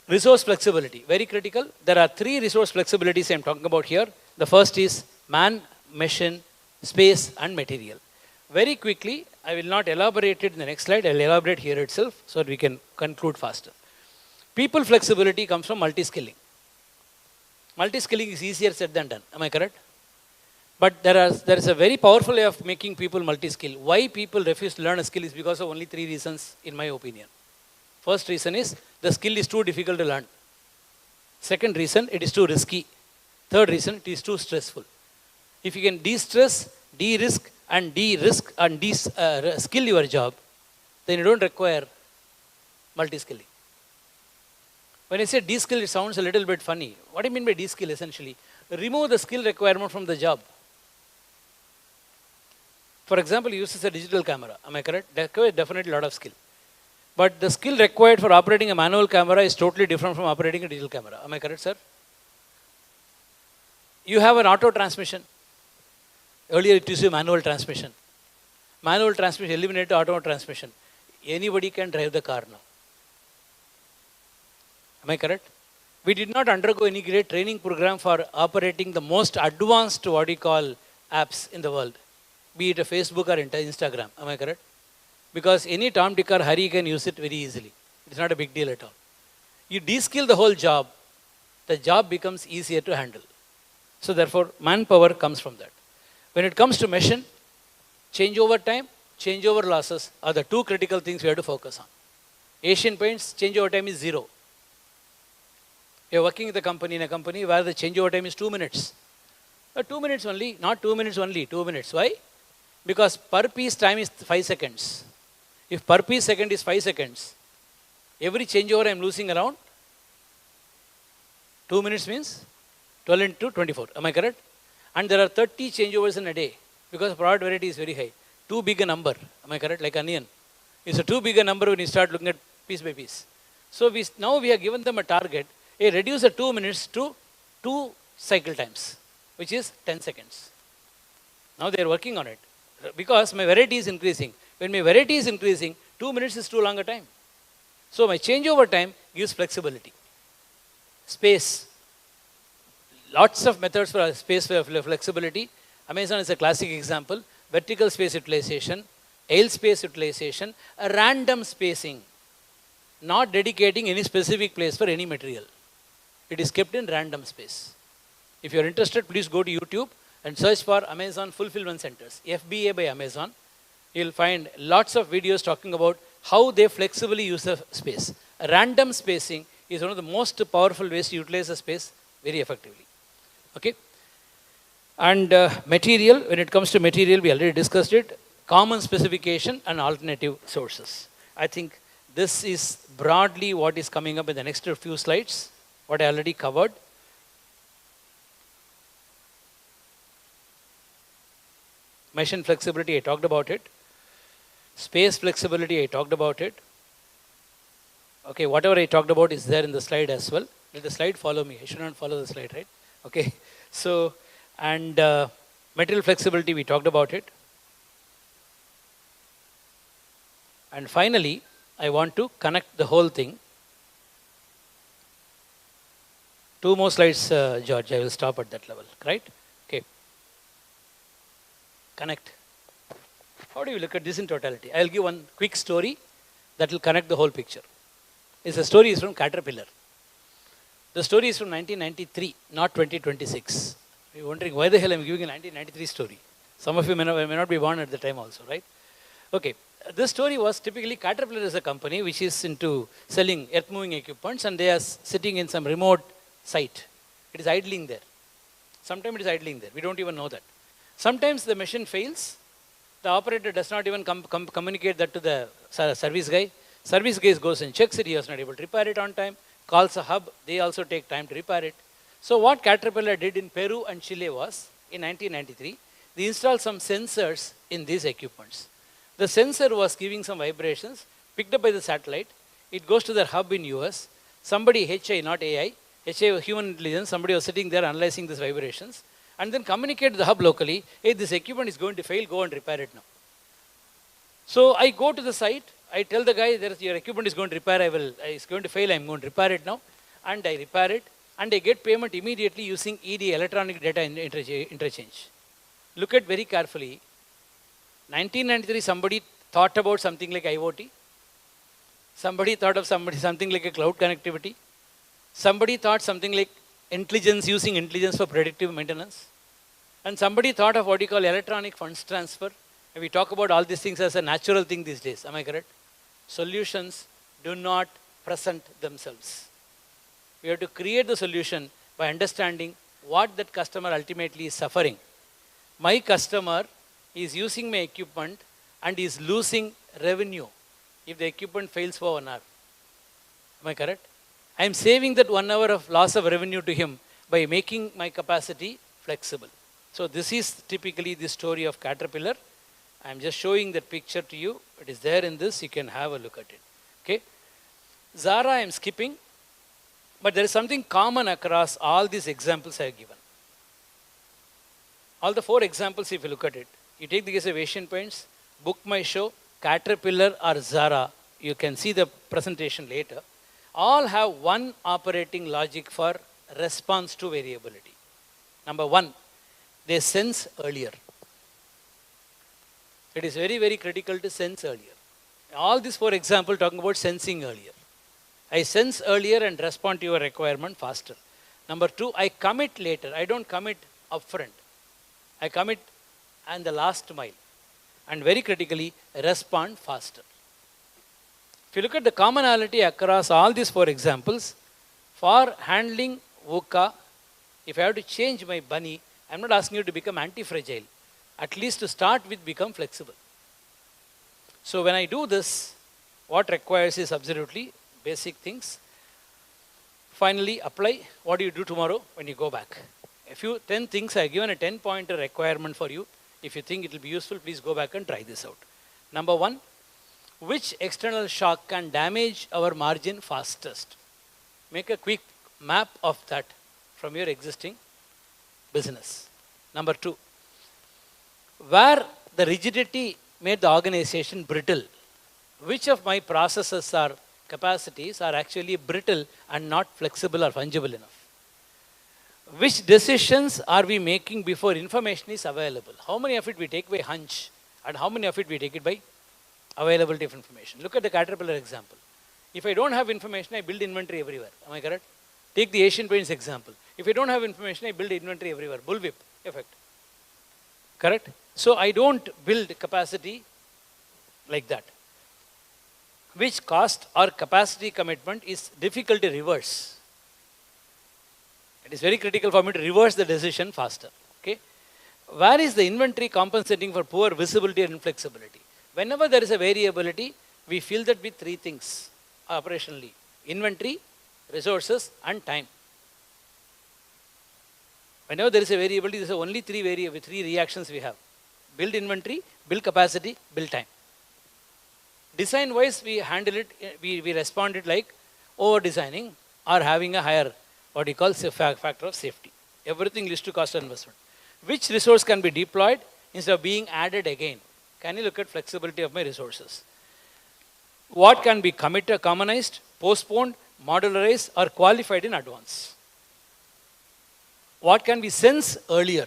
Resource flexibility, very critical. There are 3 resource flexibilities I'm talking about here. The first is man, machine, space, and material. Very quickly, I will not elaborate it in the next slide. I will elaborate here itself so that we can conclude faster. People flexibility comes from multi-skilling. Multi-skilling is easier said than done. Am I correct? But there is a very powerful way of making people multi-skill. Why people refuse to learn a skill is because of only 3 reasons, in my opinion. First reason is the skill is too difficult to learn. Second reason, it is too risky. Third reason, it is too stressful. If you can de-stress, de-risk, and de-risk and de-skill your job, then you don't require multi-skilling. When I say de-skill, it sounds a little bit funny. What do I mean by de-skill essentially? Remove the skill requirement from the job. For example, you use a digital camera. Am I correct? Definitely a lot of skill. But the skill required for operating a manual camera is totally different from operating a digital camera. Am I correct, sir? You have an auto transmission. Earlier it used to be manual transmission. Manual transmission eliminated auto transmission. Anybody can drive the car now. Am I correct? We did not undergo any great training program for operating the most advanced what we call apps in the world. Be it a Facebook or Instagram. Am I correct? Because any Tom, Dick or Harry can use it very easily. It's not a big deal at all. You de-skill the whole job, the job becomes easier to handle. So therefore, manpower comes from that. When it comes to machine, changeover time, changeover losses are the 2 critical things we have to focus on. Asian Paints, changeover time is 0. You're working in a company where the changeover time is 2 minutes. 2 minutes only, not 2 minutes only, 2 minutes. Why? Because per piece time is 5 seconds. If per piece second is 5 seconds, every changeover I'm losing around 2 minutes means 12 into 24. Am I correct? And there are 30 changeovers in a day because product variety is very high. Too big a number. Am I correct? Like onion. It's a too big a number when you start looking at piece by piece. So now we have given them a target. Reduce the 2 minutes to 2 cycle times, which is 10 seconds. Now they are working on it because my variety is increasing. When my variety is increasing, 2 minutes is too long a time. So my changeover time gives flexibility. Space. Lots of methods for space flexibility. Amazon is a classic example. Vertical space utilization, aisle space utilization, a random spacing, not dedicating any specific place for any material. It is kept in random space. If you are interested, please go to YouTube and search for Amazon Fulfillment Centers, FBA by Amazon. You will find lots of videos talking about how they flexibly use the space. A random spacing is one of the most powerful ways to utilize the space very effectively. Okay? And material, when it comes to material, we already discussed it. Common specification and alternative sources. I think this is broadly what is coming up in the next few slides, what I already covered. Machine flexibility, I talked about it. Space flexibility, I talked about it. Okay, whatever I talked about is there in the slide as well. Let the slide follow me. I should not follow the slide, right? Okay, so, and material flexibility, we talked about it. And finally, I want to connect the whole thing. 2 more slides, George. I will stop at that level, right? Okay. Connect. How do you look at this in totality? I will give one quick story that will connect the whole picture. The story is from Caterpillar. The story is from 1993, not 2026. You're wondering why the hell I'm giving a 1993 story. Some of you may not be born at the time also, right? Okay. This story was typically Caterpillar is a company which is into selling earth moving equipments, and they are sitting in some remote site. It is idling there. Sometimes it is idling there. We don't even know that. Sometimes the machine fails. The operator does not even communicate that to the service guy. Service guy goes and checks it. He was not able to repair it on time. Calls a hub. They also take time to repair it. So what Caterpillar did in Peru and Chile was, in 1993, they installed some sensors in these equipments. The sensor was giving some vibrations, picked up by the satellite. It goes to their hub in US. Somebody, HI, not AI, HI was human intelligence, somebody was sitting there analyzing these vibrations, and then communicate to the hub locally, hey, this equipment is going to fail, go and repair it now. So I go to the site, I tell the guy, your equipment is going to repair, it's going to fail, I'm going to repair it now, and I repair it, and I get payment immediately using ED, electronic data interchange. Look at very carefully. 1993, somebody thought about something like IoT. Somebody thought of something like a cloud connectivity. Somebody thought something like intelligence, using intelligence for predictive maintenance. And somebody thought of what you call electronic funds transfer. And we talk about all these things as a natural thing these days. Am I correct? Solutions do not present themselves. We have to create the solution by understanding what that customer ultimately is suffering. My customer is using my equipment and is losing revenue if the equipment fails for 1 hour. Am I correct? I am saving that 1 hour of loss of revenue to him by making my capacity flexible. So this is typically the story of Caterpillar. I am just showing that picture to you. It is there in this. You can have a look at it. Okay. Zara I am skipping, but there is something common across all these examples I have given. All the 4 examples, if you look at it, you take the case of Asian Paints, Book My Show, Caterpillar or Zara, you can see the presentation later, all have one operating logic for response to variability. Number 1, they sense earlier. It is very, very critical to sense earlier. All these 4 examples talking about sensing earlier. I sense earlier and respond to your requirement faster. Number 2, I commit later. I don't commit upfront. I commit and the last mile. And very critically, respond faster. If you look at the commonality across all these 4 examples, for handling VUCA, if I have to change my bunny, I'm not asking you to become anti-fragile. At least to start with, become flexible. So when I do this, what requires is absolutely basic things. Finally, apply. What do you do tomorrow when you go back? A few 10 things, I have given a 10-pointer requirement for you. If you think it will be useful, please go back and try this out. Number 1, which external shock can damage our margin fastest? Make a quick map of that from your existing business. Number 2, where the rigidity made the organization brittle, which of my processes or capacities are actually brittle and not flexible or fungible enough? Which decisions are we making before information is available? How many of it we take by hunch and how many of it we take it by availability of information? Look at the Caterpillar example. If I don't have information, I build inventory everywhere. Am I correct? Take the Asian Paints example. If I don't have information, I build inventory everywhere. Bullwhip effect. Correct? So I don't build capacity like that. Which cost or capacity commitment is difficult to reverse? It is very critical for me to reverse the decision faster. Okay? Where is the inventory compensating for poor visibility and inflexibility? Whenever there is a variability, we fill that with 3 things operationally: inventory, resources, and time. Whenever there is a variability, there are only 3 reactions we have: build inventory, build capacity, build time. Design wise, we handle it, we respond it like over designing or having a higher what you call factor of safety. Everything leads to cost of investment. Which resource can be deployed instead of being added again? Can you look at flexibility of my resources? What can be committed, commonized, postponed, modularized, or qualified in advance? What can we sense earlier?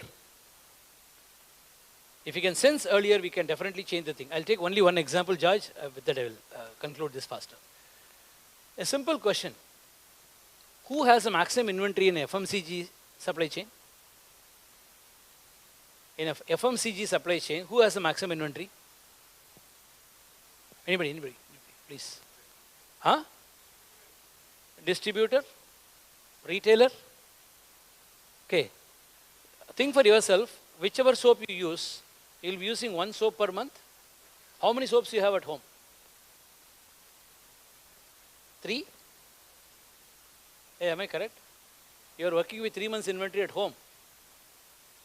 If you can sense earlier, we can definitely change the thing. I'll take only one example, George, with that I will conclude this faster. A simple question. Who has the maximum inventory in FMCG supply chain? In a FMCG supply chain, who has the maximum inventory? Anybody, please. Huh? Distributor? Retailer? Okay. Think for yourself, whichever soap you use, you'll be using one soap per month. How many soaps you have at home? 3? Hey, am I correct? You are working with 3 months inventory at home.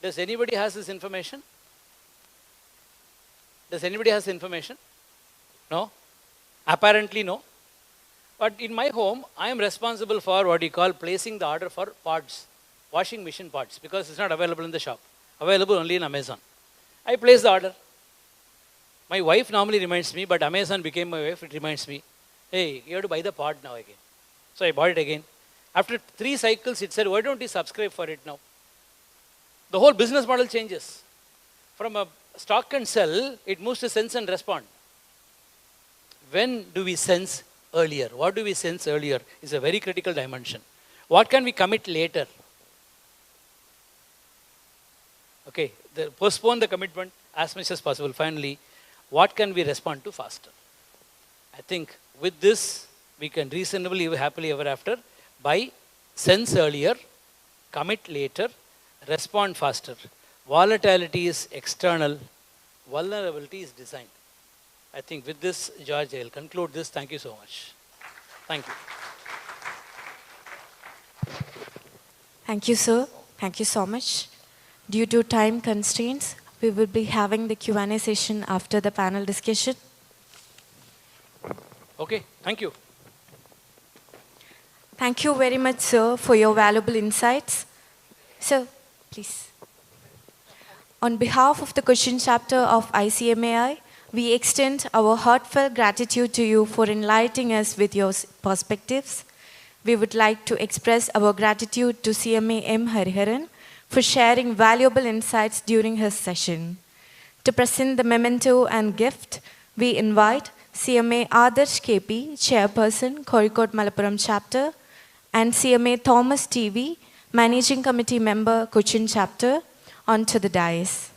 Does anybody has this information? Does anybody has information? No? Apparently no. But in my home, I am responsible for what you call placing the order for pods, washing machine pods, because it's not available in the shop. Available only in Amazon. I place the order. My wife normally reminds me, but Amazon became my wife, it reminds me, hey, you have to buy the pod now again. So I bought it again. After 3 cycles, it said, why don't you subscribe for it now? The whole business model changes. From a stock and sell, it moves to sense and respond. When do we sense earlier? What do we sense earlier is a very critical dimension. What can we commit later? Okay, postpone the commitment as much as possible. Finally, what can we respond to faster? I think with this, we can reasonably live happily ever after by sense earlier, commit later, respond faster. Volatility is external, vulnerability is designed. I think with this, George, I will conclude this. Thank you so much. Thank you. Thank you, sir. Thank you so much. Due to time constraints, we will be having the Q&A session after the panel discussion. Okay, thank you. Thank you very much, sir, for your valuable insights. Sir, please. On behalf of the question chapter of ICMAI, we extend our heartfelt gratitude to you for enlightening us with your perspectives. We would like to express our gratitude to CMA M. Hariharan for sharing valuable insights during his session. To present the memento and gift, we invite CMA Adarsh KP, Chairperson, Kozhikode Malappuram Chapter, and CMA Thomas TV, Managing Committee Member, Cochin Chapter, onto the dais.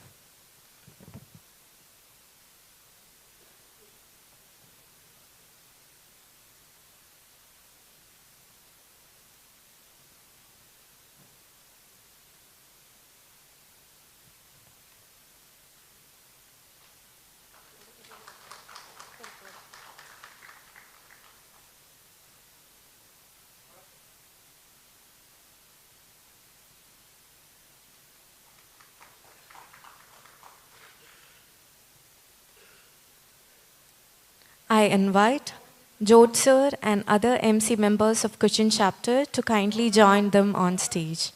I invite Jodh sir and other MC members of Cochin chapter to kindly join them on stage.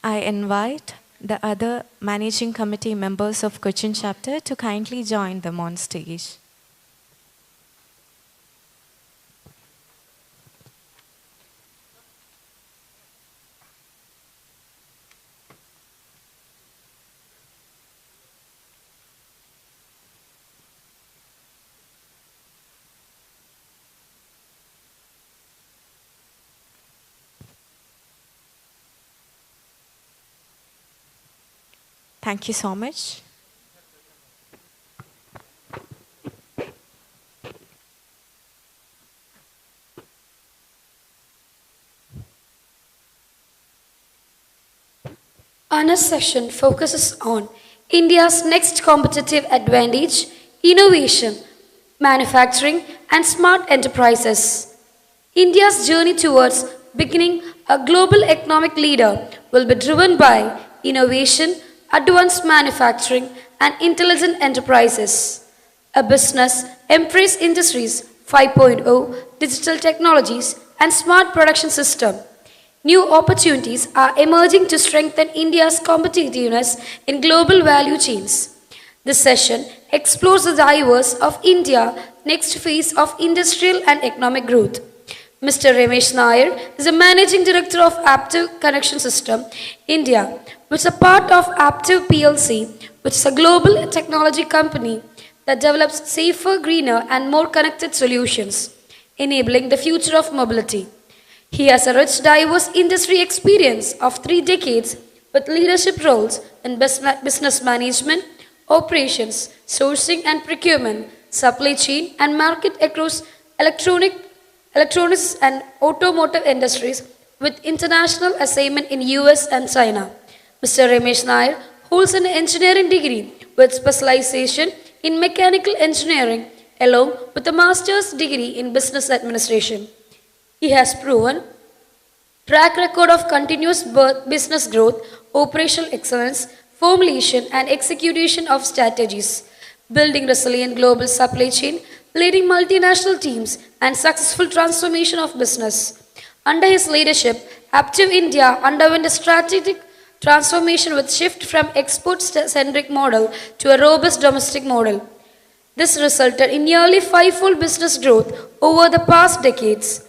I invite the other managing committee members of Cochin chapter to kindly join them on stage. Thank you so much. Our next session focuses on India's next competitive advantage, innovation, manufacturing, and smart enterprises. India's journey towards becoming a global economic leader will be driven by innovation, advanced manufacturing, and intelligent enterprises. A business embrace industries 5.0, digital technologies, and smart production system. New opportunities are emerging to strengthen India's competitiveness in global value chains. This session explores the drivers of India's next phase of industrial and economic growth. Mr. Ramesh Nair is the Managing Director of Aptiv Connection System, India, which is a part of Aptiv PLC, which is a global technology company that develops safer, greener, and more connected solutions, enabling the future of mobility. He has a rich, diverse industry experience of 3 decades with leadership roles in business management, operations, sourcing and procurement, supply chain, and market across electronics and automotive industries with international assignment in US and China. Mr. Ramesh Nair holds an engineering degree with specialization in mechanical engineering along with a master's degree in business administration. He has proven track record of continuous business growth, operational excellence, formulation and execution of strategies, building resilient global supply chain, leading multinational teams and successful transformation of business. Under his leadership, Aptiv India underwent a strategic transformation with shift from export-centric model to a robust domestic model. This resulted in nearly 5-fold business growth over the past decades.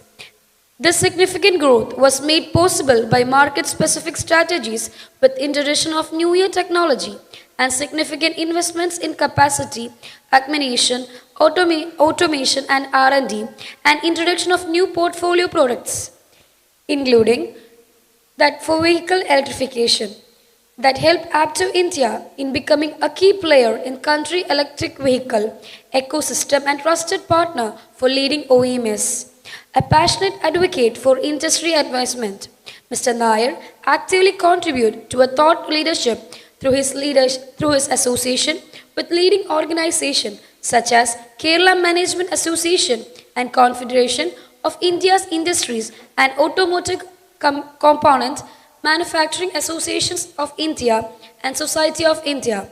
This significant growth was made possible by market-specific strategies with introduction of newer technology and significant investments in capacity, augmentation, automation and R&D, and introduction of new portfolio products, including that for vehicle electrification, that helped Aptiv India in becoming a key player in country electric vehicle ecosystem and trusted partner for leading OEMs. A passionate advocate for industry advancement, Mr. Nair actively contributed to a thought leadership through his association with leading organizations such as Kerala Management Association and Confederation of India's Industries and Automotive Component Manufacturing Associations of India and Society of India.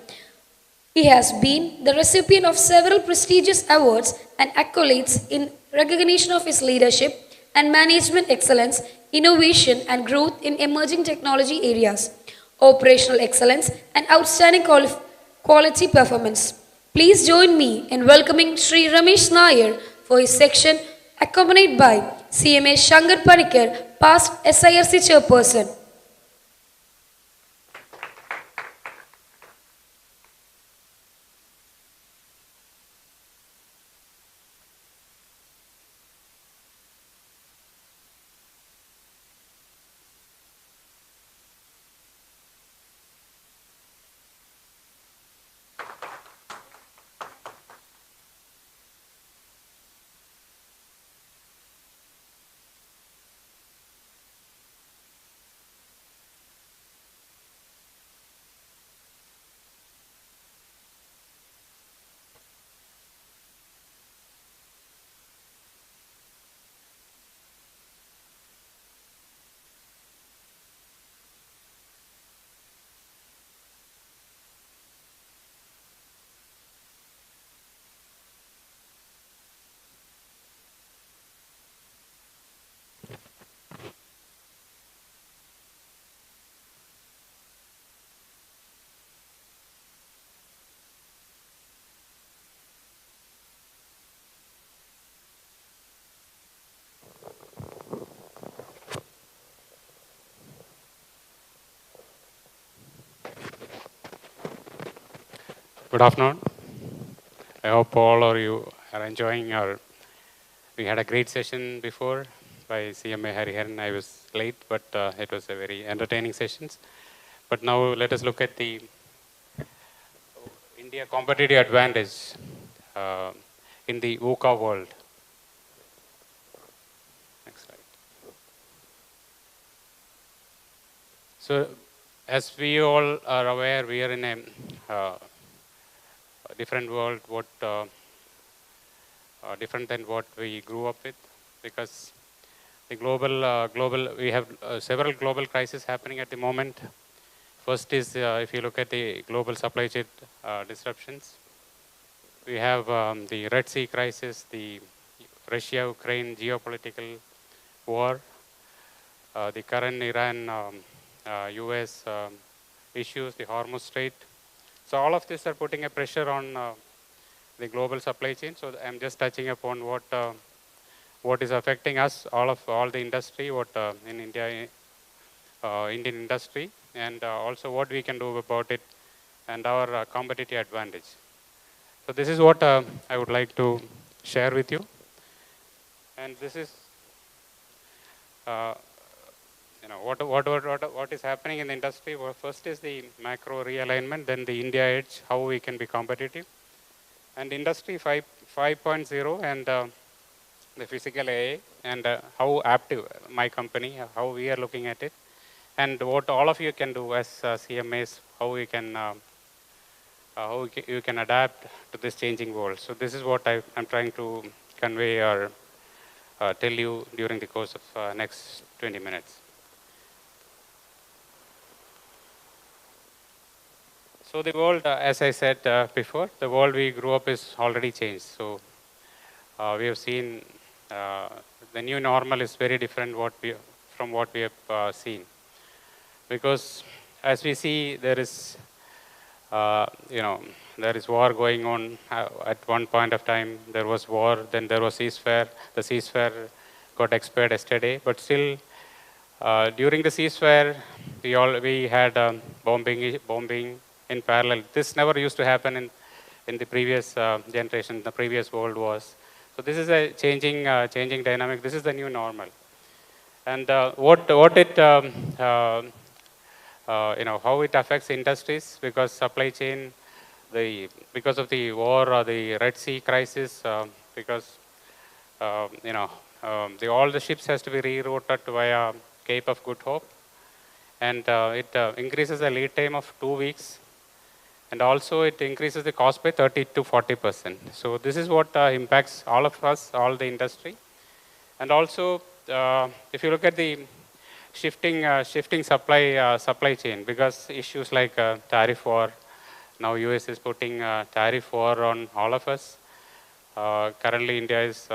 He has been the recipient of several prestigious awards and accolades in recognition of his leadership and management excellence, innovation and growth in emerging technology areas, operational excellence and outstanding quality performance. Please join me in welcoming Sri Ramesh Nair for his section accompanied by CMA Shankar Panikar, past SIRC chairperson. Good afternoon. I hope all of you are enjoying we had a great session before by CMA Hariharan. I was late, but it was a very entertaining sessions. But now let us look at the India competitive advantage in the VUCA world. Next slide. So, as we all are aware, we are in a different world, different than what we grew up with, because the we have several global crises happening at the moment. First is, if you look at the global supply chain disruptions, we have the Red Sea crisis, the Russia-Ukraine geopolitical war, the current Iran, US issues, the Hormuz Strait. So all of this are putting a pressure on the global supply chain. So I'm just touching upon what is affecting us, all the industry, what in India, Indian industry, and also what we can do about it, and our competitive advantage. So this is what I would like to share with you, and this is what is happening in the industry. Well, first is the macro realignment, then the India edge, how we can be competitive, and industry 5.0 and the physical AI, and how active my company, how we are looking at it, and what all of you can do as CMAs, how we can you can adapt to this changing world. So this is what I'm trying to convey or tell you during the course of next 20 minutes. So the world, as I said before, the world we grew up is already changed. So we have seen the new normal is very different from what we have seen. Because as we see, there is there is war going on. At one point of time, there was war, then there was ceasefire. The ceasefire got expired yesterday, but still, during the ceasefire, we had bombing in parallel. This never used to happen in the previous generation, the previous world wars. So this is a changing dynamic. This is the new normal, and how it affects industries, because supply chain, because of the war or the Red Sea crisis, because all the ships has to be rerouted via Cape of Good Hope, and it increases the lead time of 2 weeks, and also it increases the cost by 30 to 40%. So this is what impacts all of us, all the industry, and also if you look at the shifting supply chain, because issues like tariff war. Now US is putting tariff war on all of us. Currently India is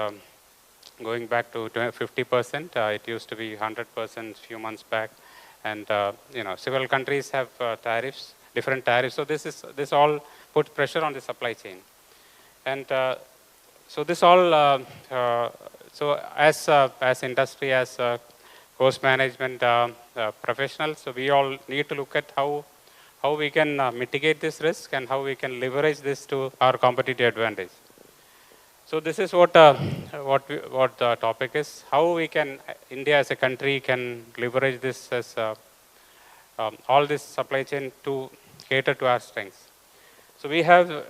going back to 50%. It used to be 100% few months back, and several countries have different tariffs. So this all puts pressure on the supply chain, and so this all so as industry, as course management professionals, so we all need to look at how we can mitigate this risk and how we can leverage this to our competitive advantage. So this is what the topic is. How we can, India as a country can leverage this as all this supply chain to cater to our strengths. So we have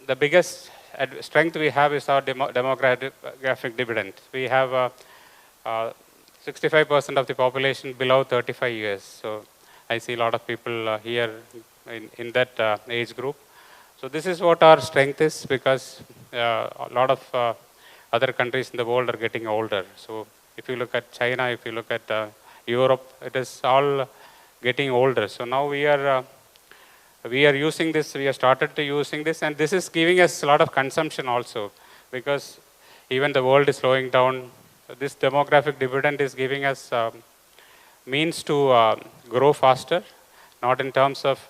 the biggest strength we have is our demographic dividend. We have 65% of the population below 35 years. So I see a lot of people here in that age group. So this is what our strength is, because a lot of other countries in the world are getting older. So if you look at China, if you look at Europe, it is all getting older. So now we are using this, we have started to using this, and this is giving us a lot of consumption also, because even the world is slowing down. This demographic dividend is giving us means to grow faster, not in terms of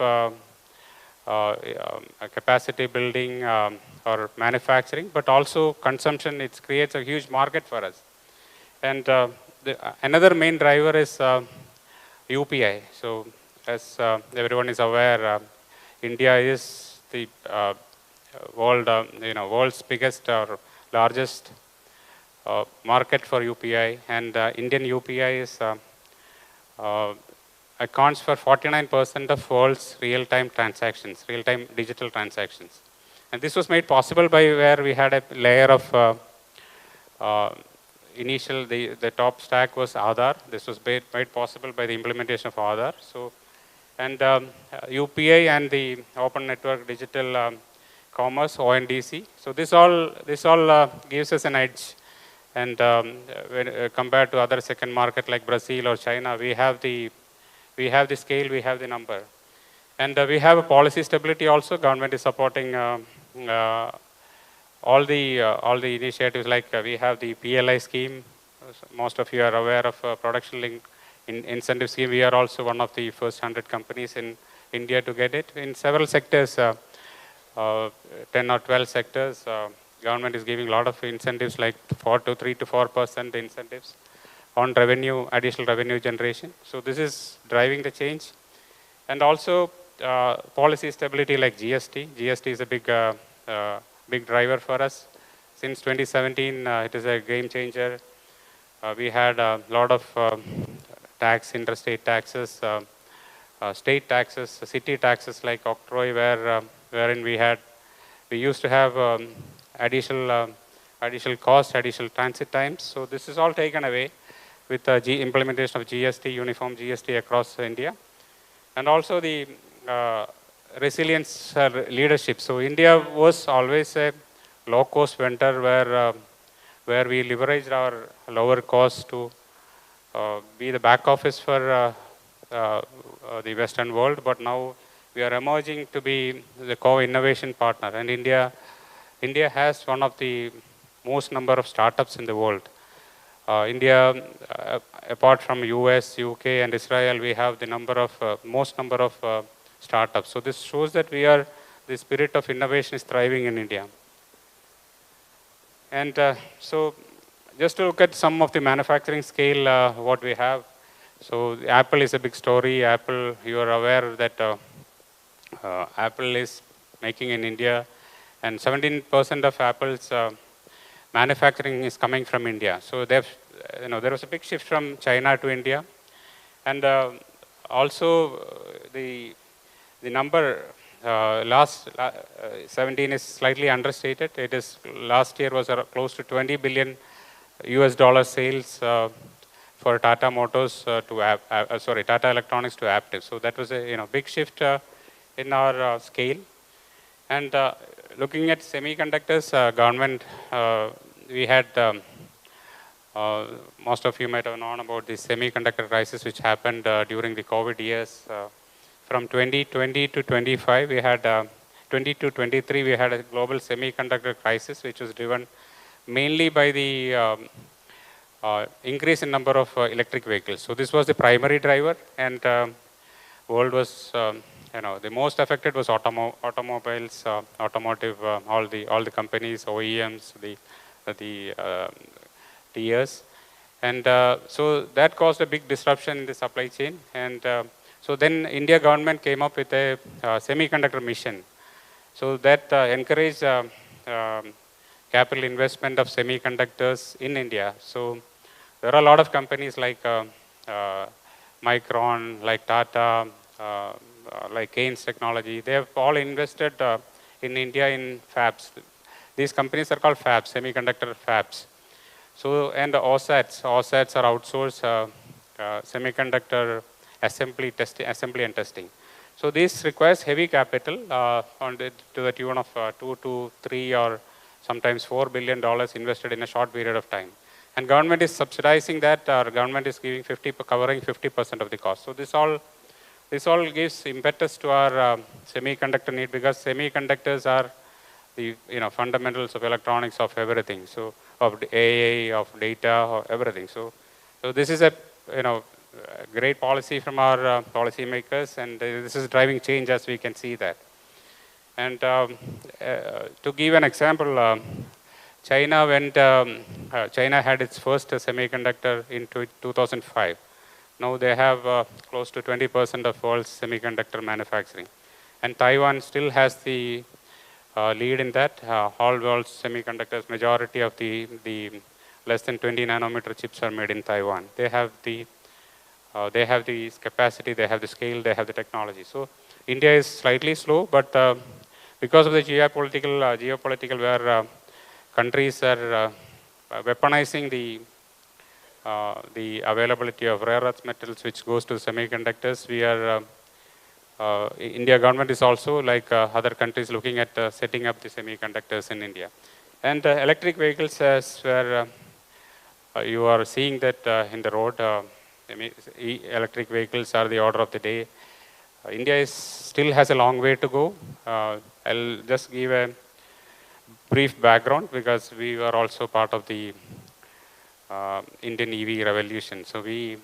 capacity building or manufacturing, but also consumption. It creates a huge market for us. And another main driver is UPI. So as everyone is aware, India is the world's biggest or largest market for UPI, and Indian UPI is accounts for 49% of world's real-time transactions, real-time digital transactions. And this was made possible by where we had a layer of the top stack was Aadhaar. This was made possible by the implementation of Aadhaar. So, and UPI and the Open Network Digital Commerce, ONDC. So this all gives us an edge. And when, compared to other second market like Brazil or China, we have the scale, we have the number. And we have a policy stability also. Government is supporting all the initiatives, like we have the PLI scheme. Most of you are aware of production linked incentive scheme. We are also one of the first 100 companies in India to get it. In several sectors, 10 or 12 sectors, government is giving a lot of incentives like 3 to 4% incentives on revenue, additional revenue generation. So this is driving the change. And also policy stability like GST. GST is a big driver for us. Since 2017, it is a game changer. We had a lot of tax, interstate taxes, state taxes, city taxes like octroi, wherein we used to have additional cost, additional transit times. So this is all taken away with the implementation of GST, uniform GST across India. And also the resilience leadership. So India was always a low-cost vendor where we leveraged our lower costs to be the back office for the Western world. But now we are emerging to be the co-innovation partner. And India has one of the most number of startups in the world. India, apart from US, UK, and Israel, we have the most number of startups. So this shows that the spirit of innovation is thriving in India. And so just to look at some of the manufacturing scale, what we have. So Apple is a big story. Apple, you are aware that Apple is making in India, and 17% of Apple's manufacturing is coming from India. So there was a big shift from China to India, and also the number last 17 is slightly understated. It is last year was close to 20 billion US dollar sales for Tata Motors Tata Electronics to Aptiv. So that was a big shift in our scale. And looking at semiconductors, government, we had, most of you might have known about the semiconductor crisis which happened during the COVID years. From 2020 to 25, we had 20 to 23, we had a global semiconductor crisis which was driven mainly by the increase in number of electric vehicles. So this was the primary driver, and world was, the most affected was automobiles, automotive, all the companies, OEMs, the tiers, and so that caused a big disruption in the supply chain. And so then India government came up with a semiconductor mission. So that encouraged capital investment of semiconductors in India. So there are a lot of companies like Micron, like Tata, like Keynes Technology. They have all invested in India in fabs. These companies are called fabs, semiconductor fabs. So, and OSATs are outsourced semiconductor assembly and testing. So this requires heavy capital to the tune of 2 to 3 or sometimes $4 billion invested in a short period of time. And government is subsidizing that. Our government is giving covering 50% of the cost. So this all gives impetus to our semiconductor need, because semiconductors are the fundamentals of electronics, of everything. So of the AI, of data, of everything. So this is a great policy from our policymakers, and this is driving change, as we can see that. And to give an example, China had its first semiconductor in 2005. Now they have close to 20% of world's semiconductor manufacturing. And Taiwan still has the lead in that. All world's semiconductors, majority of the less than 20 nanometer chips are made in Taiwan. They have the capacity, they have the scale, they have the technology. So India is slightly slow, but because of the geopolitical where countries are weaponizing the availability of rare earth metals which goes to semiconductors, India government is also, like other countries, looking at setting up the semiconductors in India. And electric vehicles, as where you are seeing that in the road, electric vehicles are the order of the day. India still has a long way to go. I'll just give a brief background, because we were also part of the Indian EV revolution. So we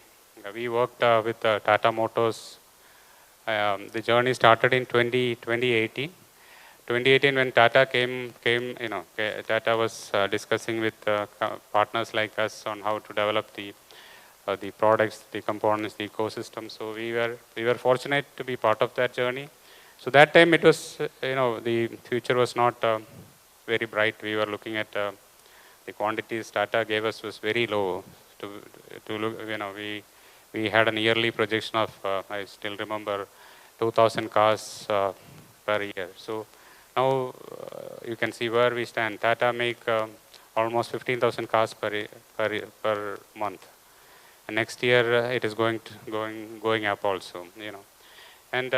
We worked with Tata Motors. The journey started in 2018. 2018, when Tata came, Tata was discussing with partners like us on how to develop the products, the components, the ecosystem. So we were fortunate to be part of that journey. So that time it was, the future was not very bright. We were looking at the quantities Tata gave us was very low. To look, we had an yearly projection of, I still remember, 2,000 cars per year. So now you can see where we stand. Tata make almost 15,000 cars per month. And next year it is going up also. And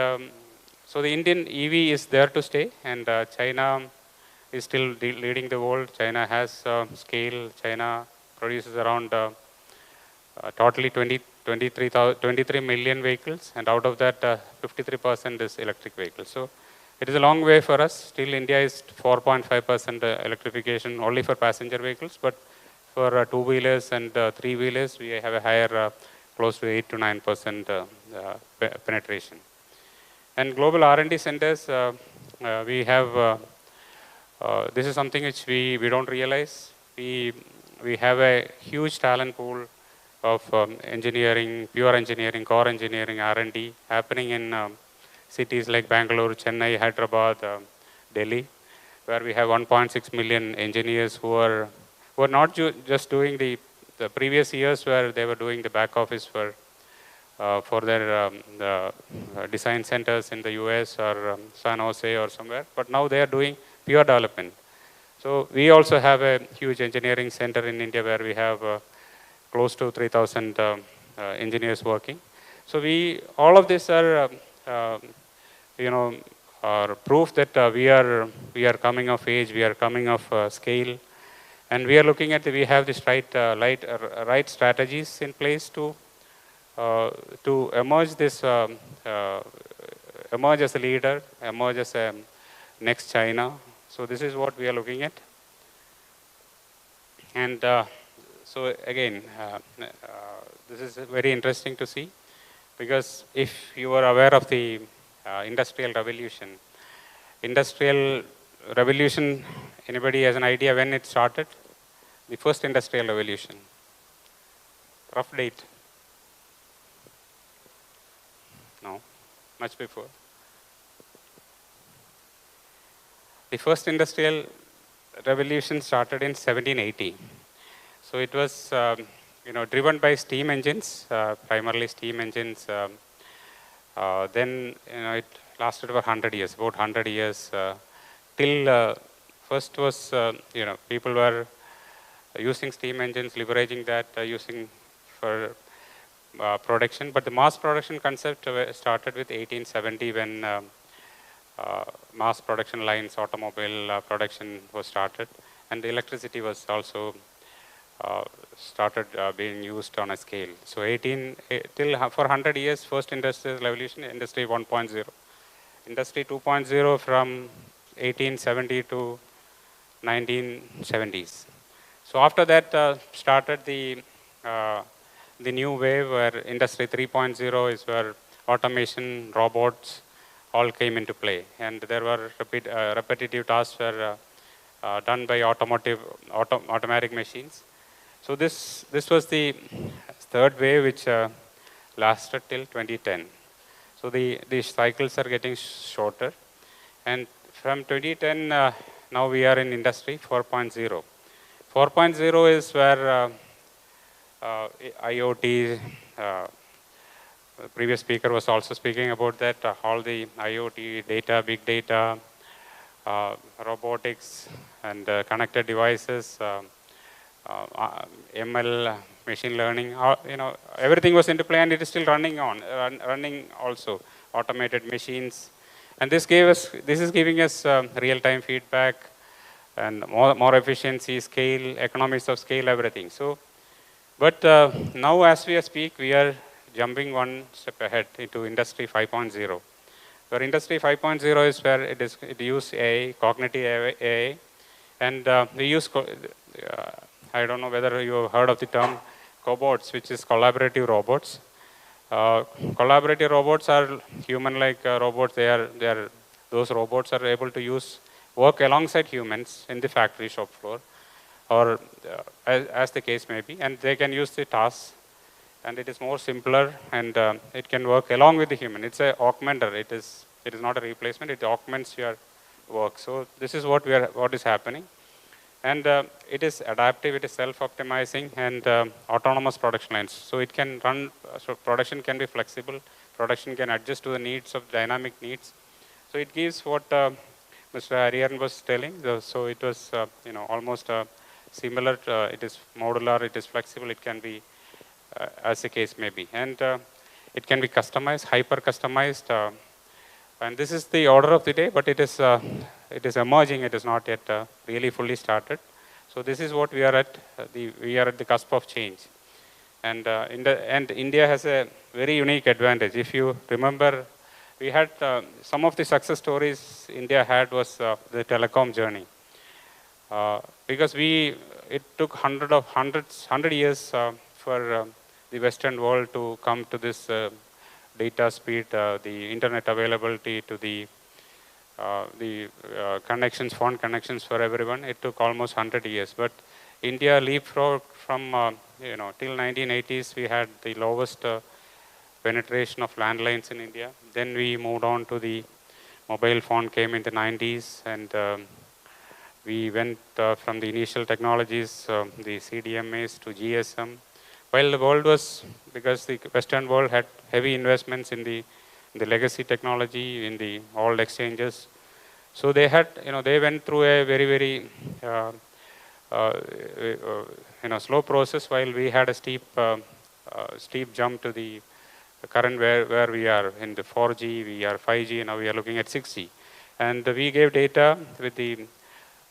so the Indian EV is there to stay, and China is still leading the world. China has scale. China produces around totally 23 million vehicles, and out of that 53% is electric vehicles. So it is a long way for us. Still India is 4.5% electrification only for passenger vehicles, but for two-wheelers and three-wheelers we have a higher close to 8 to 9% penetration. And global R&D centers, we have, this is something which we don't realize. We have a huge talent pool of engineering, pure engineering, core engineering, R&D happening in cities like Bangalore, Chennai, Hyderabad, Delhi, where we have 1.6 million engineers who are not just doing the previous years where they were doing the back office for their design centers in the US or San Jose or somewhere, but now they are doing pure development. So we also have a huge engineering center in India where we have close to 3,000 engineers working. So all of this are, are proof that we are coming of age, we are coming of scale, and we are looking at we have this right strategies in place to emerge emerge as a leader, emerge as a next China. So this is what we are looking at. And so again, this is very interesting to see, because if you are aware of the industrial revolution, anybody has an idea when it started? The first industrial revolution. Rough date? No, much before. The first industrial revolution started in 1780. So it was, driven by steam engines, primarily steam engines. Then, it lasted about 100 years, till first was, people were using steam engines, leveraging that, using for production. But the mass production concept started with 1870 when mass production lines, automobile production was started, and the electricity was also started being used on a scale. So for 100 years, first industrial revolution, industry 1.0. Industry 2.0 from 1870 to 1970s. So after that started the new wave where industry 3.0 is where automation, robots all came into play, and there were repetitive tasks were done by automatic machines. So this was the third wave which lasted till 2010. So the cycles are getting shorter, and from 2010 now we are in industry 4.0. 4.0 is where IoT, the previous speaker was also speaking about that, all the IoT data, big data, robotics and connected devices, ML, machine learning, everything was into play, and it is still running also, automated machines. And this is giving us real-time feedback and more efficiency, scale, economies of scale, everything. So, but now as we speak, we are jumping one step ahead into Industry 5.0. Where Industry 5.0 is where it uses AI, cognitive AI, and we use, I don't know whether you have heard of the term cobots, which is collaborative robots. Collaborative robots are human-like robots. Those robots are able to work alongside humans in the factory shop floor, or as the case may be, and they can use the tasks, and it is more simpler, and it can work along with the human. It's a augmenter. It is not a replacement. It augments your work. So this is what is happening. And it is adaptive, it is self-optimizing, and autonomous production lines. So it can run, so production can be flexible, production can adjust to the needs of dynamic needs. So it gives what Mr. Ariyan was telling. So it was, almost similar. It is modular, it is flexible, it can be, as the case may be. And it can be customized, hyper-customized. And this is the order of the day, but it is emerging. It is not yet really fully started. So this is what we are at. We are at the cusp of change. And India has a very unique advantage. If you remember, we had some of the success stories India had was the telecom journey. Because it took 100 years for the Western world to come to this data speed, the internet availability, to the connections, phone connections for everyone. It took almost 100 years. But India leapfrogged from, till 1980s, we had the lowest penetration of landlines in India. Then we moved on to the mobile phone came in the 90s, and we went from the initial technologies, the CDMAs to GSM. While the world was, because the Western world had heavy investments in the legacy technology, in the old exchanges. So they had, they went through a very, very, slow process, while we had a steep jump to the current where we are in the 4G, we are 5G, now we are looking at 6G. And we gave data with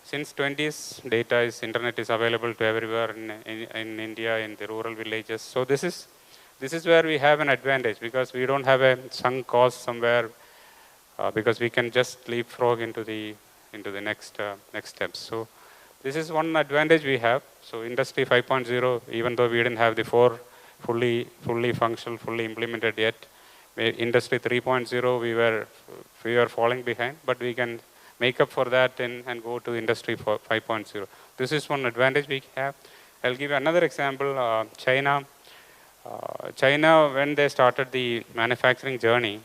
since 20s, internet is available to everywhere in India, in the rural villages. So this is where we have an advantage, because we don't have a sunk cost somewhere, because we can just leapfrog into the next steps. So this is one advantage we have. So Industry 5.0, even though we didn't have the 4 fully functional, fully implemented yet, Industry 3.0 we were falling behind, but we can make up for that and go to Industry 5.0. This is one advantage we have. I'll give you another example. China, when they started the manufacturing journey,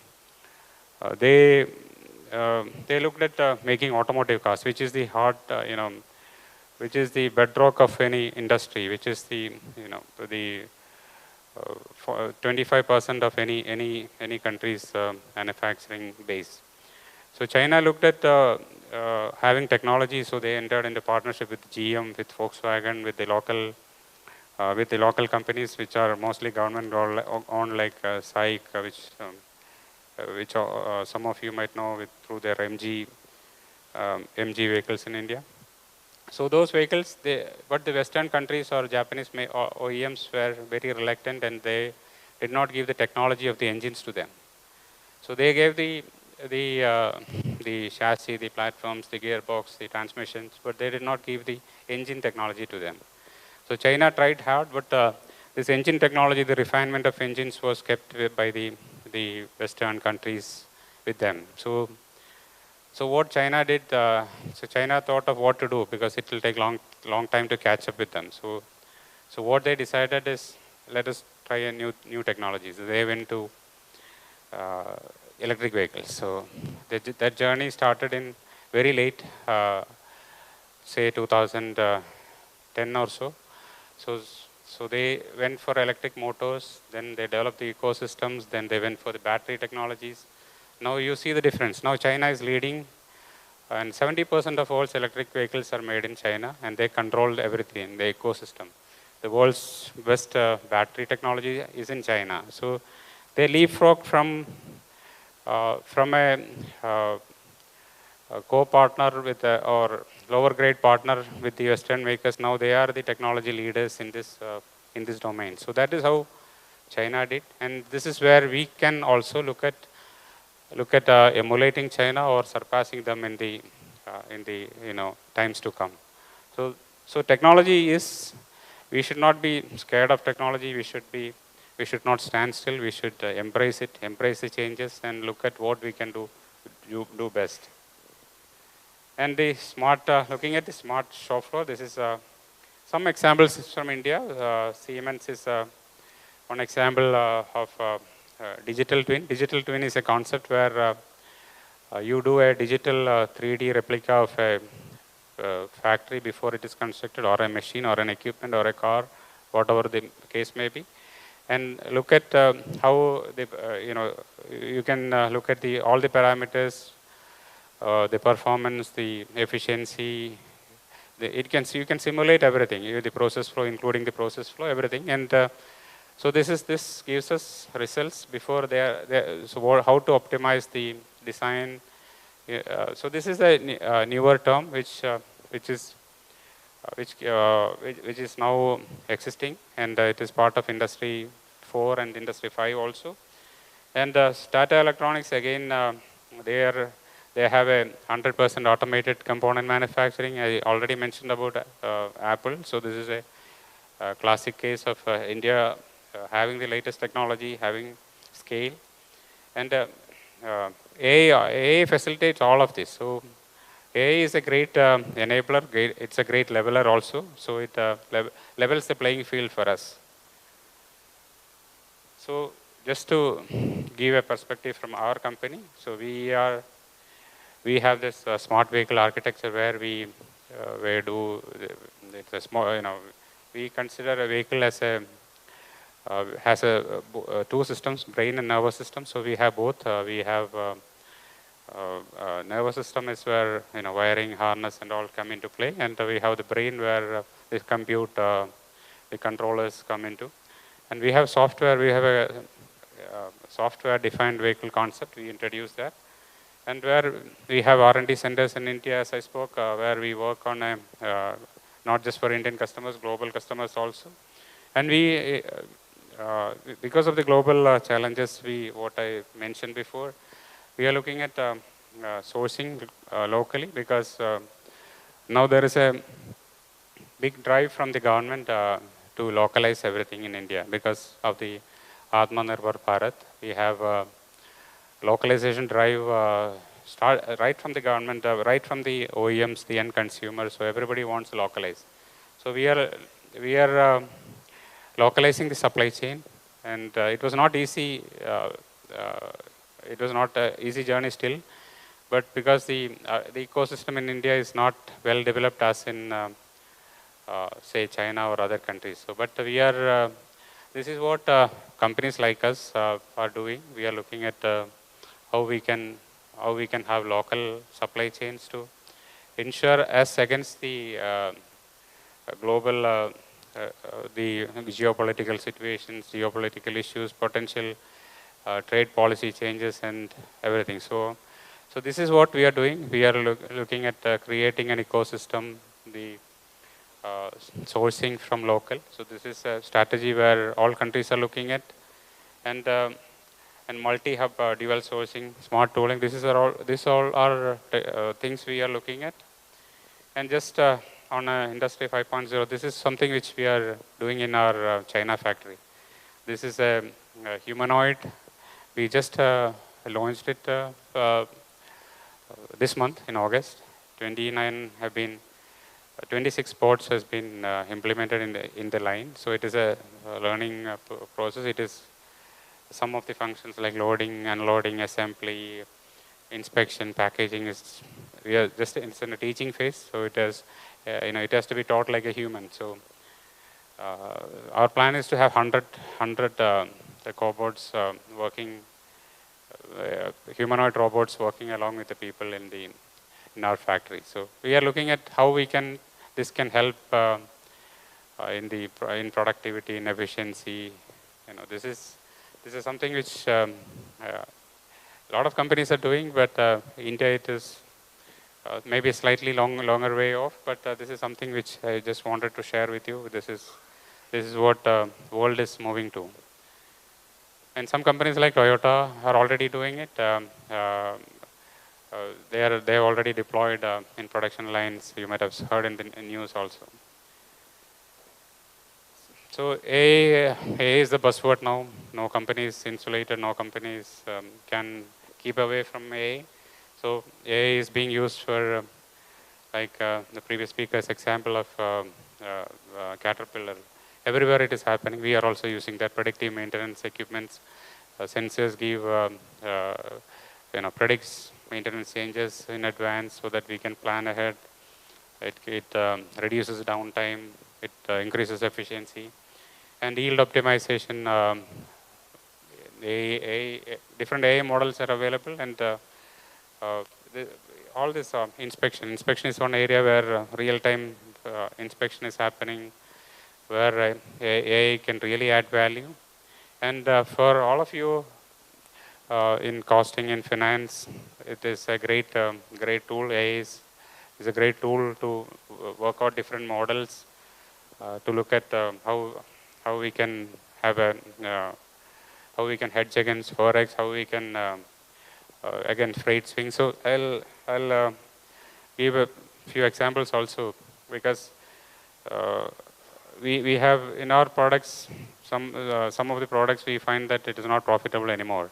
they looked at making automotive cars, which is the heart, which is the bedrock of any industry, which is the 25% of any country's manufacturing base. So China looked at having technology, so they entered into partnership with GM, with Volkswagen, with the local companies, which are mostly government owned, like SAIC, which some of you might know through their MG vehicles in India. So those vehicles, but the Western countries or Japanese OEMs were very reluctant, and they did not give the technology of the engines to them. So they gave the chassis, the platforms, the gearbox, the transmissions, but they did not give the engine technology to them. So China tried hard, but this engine technology, the refinement of engines, was kept by the Western countries with them. So what China did, so China thought of what to do, because it will take long time to catch up with them. So what they decided is, let us try a new technologies. They went to electric vehicles. So that journey started in very late, say 2010 or so. So they went for electric motors, then they developed the ecosystems, then they went for the battery technologies. Now you see the difference. Now China is leading, and 70% of all electric vehicles are made in China, and they control everything, the ecosystem. The world's best battery technology is in China. So they leapfrogged from a co-partner with or lower grade partner with the Western makers. Now they are the technology leaders in this domain. So that is how China did, and this is where we can also look at emulating China or surpassing them in the times to come. So technology is, we should not be scared of technology. We should be we should not stand still. We should embrace it, embrace the changes, and look at what we can do best. And the smart, looking at the smart shop floor, this is some examples from India. Siemens is one example of digital twin. Digital twin is a concept where you do a digital 3D replica of a factory before it is constructed, or a machine, or an equipment, or a car, whatever the case may be, and look at how you can look at all the parameters, the performance, the efficiency. You can simulate everything, the process flow, including the process flow, everything, and so this gives us results before so how to optimize the design. So this is a newer term which is now existing, and it is part of Industry 4 and Industry 5 also. And Tata Electronics, again, they have a 100% automated component manufacturing. I already mentioned about Apple. So this is a classic case of India having the latest technology, having scale. And AI facilitates all of this. So AI is a great enabler. It's a great leveler also. So it levels the playing field for us. So just to give a perspective from our company, so we have this smart vehicle architecture where we do it's a small, we consider a vehicle as has two systems, brain and nervous system. So we have both. We have nervous system is where wiring, harness, and all come into play, and we have the brain where the compute, the controllers come into, and we have software. We have a software-defined vehicle concept. We introduced that, and where we have R&D centers in India, as I spoke, where we work on not just for Indian customers, global customers also, and we. Because of the global challenges, what I mentioned before, we are looking at sourcing locally, because now there is a big drive from the government to localize everything in India because of the Atmanirbhar Bharat. We have localization drive start right from the government, right from the OEMs, the end consumers. So everybody wants to localize. So we are localizing the supply chain, and it was not easy. It was not an easy journey still, but because the ecosystem in India is not well developed as in say China or other countries. So, but we are. This is what companies like us are doing. We are looking at how we can have local supply chains to ensure as against the global. The geopolitical situations, geopolitical issues, potential trade policy changes, and everything. So this is what we are doing. We are looking at creating an ecosystem, the sourcing from local. So this is a strategy where all countries are looking at, and multi-hub dual sourcing, smart tooling. These all are things we are looking at, and just. On Industry 5.0, this is something which we are doing in our China factory. This is a humanoid. We just launched it this month in August. 26 bots has been implemented in the line. So it is a learning process. It is some of the functions like loading, unloading, assembly, inspection, packaging it's in a teaching phase. So it has. It has to be taught like a human. So our plan is to have 100 cobots working, humanoid robots working along with the people in our factory. So we are looking at how this can help in productivity, in efficiency. This is something which a lot of companies are doing, but India it is. Maybe a slightly longer way off, but this is something which I just wanted to share with you. This is what world is moving to. And some companies like Toyota are already doing it. They have already deployed in production lines. You might have heard in the news also. So AI is the buzzword now. No company is insulated. No companies can keep away from AI. So AI is being used for, like the previous speaker's example of Caterpillar. Everywhere it is happening. We are also using that predictive maintenance equipments. Sensors give, predicts maintenance changes in advance so that we can plan ahead. It reduces downtime. It increases efficiency. And yield optimization, different AI models are available, and all this inspection. Inspection is one area where real-time inspection is happening, where AI can really add value. And for all of you in costing and finance, it is a great tool. AI is a great tool to work out different models, to look at how we can have a how we can hedge against forex, how we can against freight swing. So I'll give a few examples also, because we have in our products some of the products we find that it is not profitable anymore.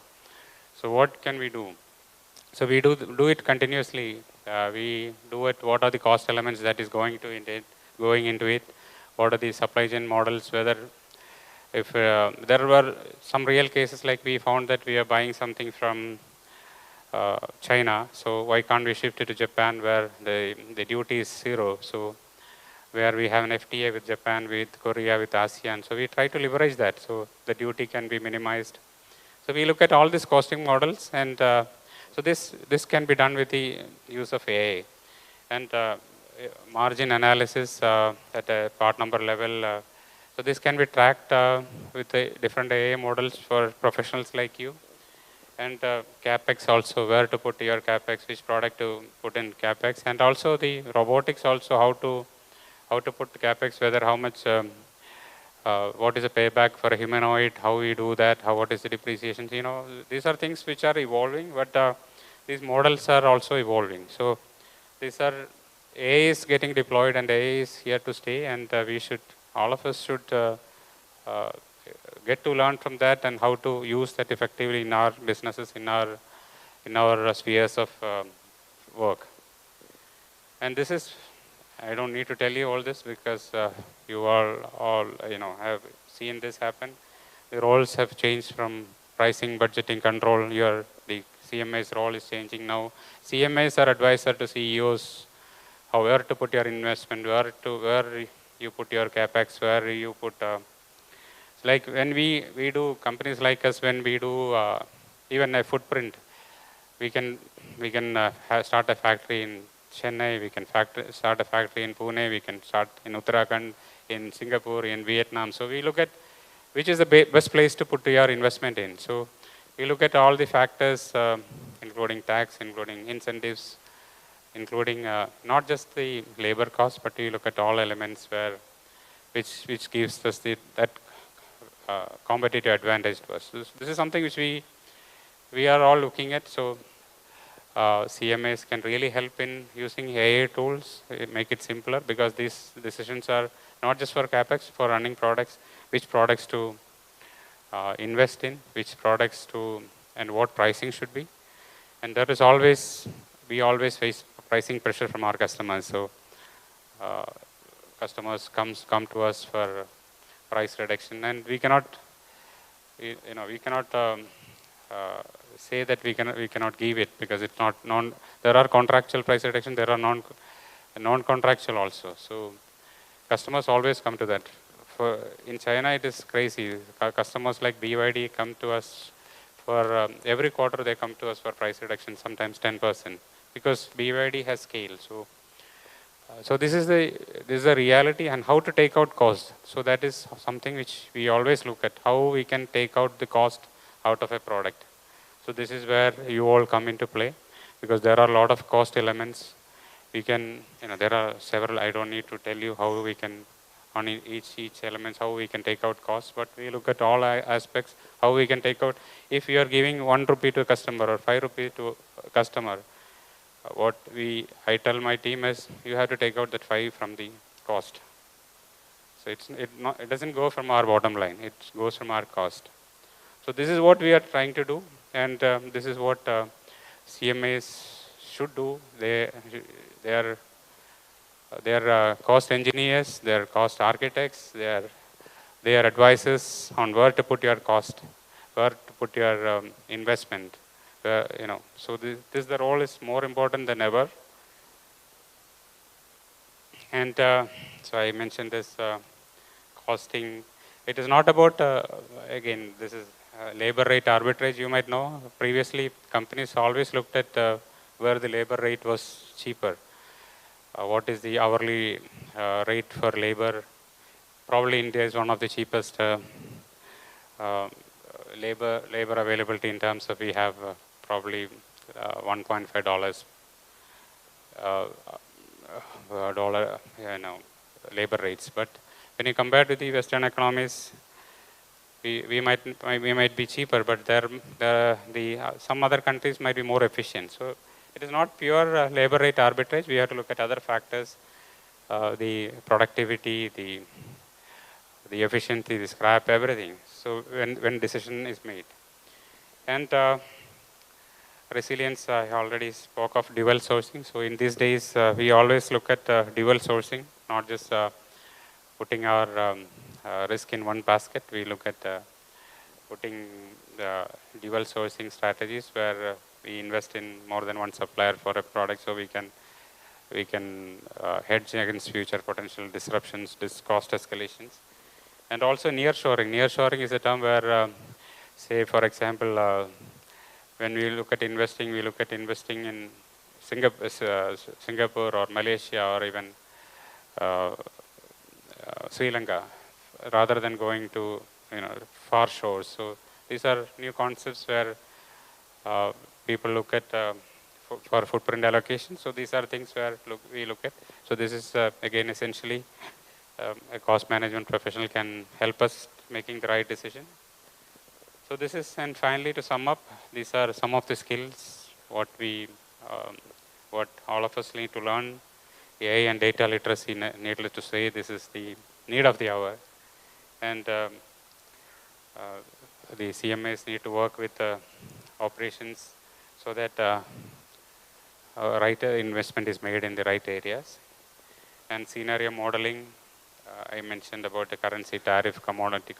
So what can we do? So we do it continuously. We do it. What are the cost elements that is going into it? What are the supply chain models? Whether if there were some real cases, like we found that we are buying something from China, so why can't we shift it to Japan, where the duty is 0? So where we have an FTA with Japan, with Korea, with ASEAN. So we try to leverage that, so the duty can be minimized. So we look at all these costing models, and so this can be done with the use of AI. And margin analysis at a part number level. So this can be tracked with different AI models for professionals like you. And CapEx also, where to put your CapEx, which product to put in CapEx. And also the robotics also, how to put CapEx, whether how much, what is the payback for a humanoid, how we do that, what is the depreciation. These are things which are evolving, but these models are also evolving. So these are, AI is getting deployed, and AI is here to stay, and all of us should get to learn from that, and how to use that effectively in our businesses, in our spheres of work. And this is, I don't need to tell you all this, because you all have seen this happen. The roles have changed from pricing, budgeting, control. The CMA's role is changing now. CMAs are advisor to CEOs, where to put your investment, where you put your CapEx, where you put. Like when we do, companies like us, when we do even a footprint, we can start a factory in Chennai, we can start a factory in Pune, we can start in Uttarakhand, in Singapore, in Vietnam. So we look at which is the best place to put your investment in. So we look at all the factors, including tax, including incentives, including not just the labor cost, but we look at all elements which gives us that competitive advantage to us. This is something which we are all looking at. So CMAs can really help in using AI tools, make it simpler, because these decisions are not just for CapEx, for running products, which products to invest in, which products and what pricing should be. And there is we always face pricing pressure from our customers. So customers come to us for price reduction, and we cannot say that we cannot give it, because it's not there are contractual price reduction, there are non-contractual also. So customers always come to that. In China it is crazy. Customers like BYD come to us for every quarter, they come to us for price reduction, sometimes 10%, because BYD has scale. So this is the reality, and how to take out cost. So that is something which we always look at, how we can take out the cost out of a product. So this is where you all come into play, because there are a lot of cost elements. There are several, I don't need to tell you how we can, on each elements, how we can take out costs, but we look at all aspects, how we can take out. If you are giving 1 rupee to a customer or 5 rupee to a customer, I tell my team is, you have to take out that 5 from the cost. So it doesn't go from our bottom line. It goes from our cost. So this is what we are trying to do, and this is what CMAs should do. They are cost engineers, they are cost architects, they are advisors on where to put your cost, where to put your investment. So the role is more important than ever. And so I mentioned this costing. It is not about, again, this is labor rate arbitrage, you might know. Previously, companies always looked at where the labor rate was cheaper. What is the hourly rate for labor? Probably India is one of the cheapest labor availability in terms of we have probably $1.5 dollar labor rates. But when you compare to the Western economies, we might be cheaper, but some other countries might be more efficient. So it is not pure labor rate arbitrage. We have to look at other factors, the productivity, the efficiency, the scrap, everything. So when decision is made. And resilience, I already spoke of dual sourcing. So in these days, we always look at dual sourcing, not just putting our risk in one basket. We look at putting the dual sourcing strategies where we invest in more than one supplier for a product, so we can hedge against future potential disruptions, cost escalations. And also nearshoring. Nearshoring is a term where, say, for example, when we look at investing, we look at investing in Singapore or Malaysia or even Sri Lanka, rather than going to far shores. So these are new concepts where people look at for footprint allocation. So these are things where we look at. So this is again essentially a cost management professional can help us making the right decision. So this is, and finally to sum up, these are some of the skills what all of us need to learn. AI and data literacy, needless to say, this is the need of the hour. And the CMAs need to work with operations so that right investment is made in the right areas. And scenario modeling, I mentioned about the currency, tariff, commodity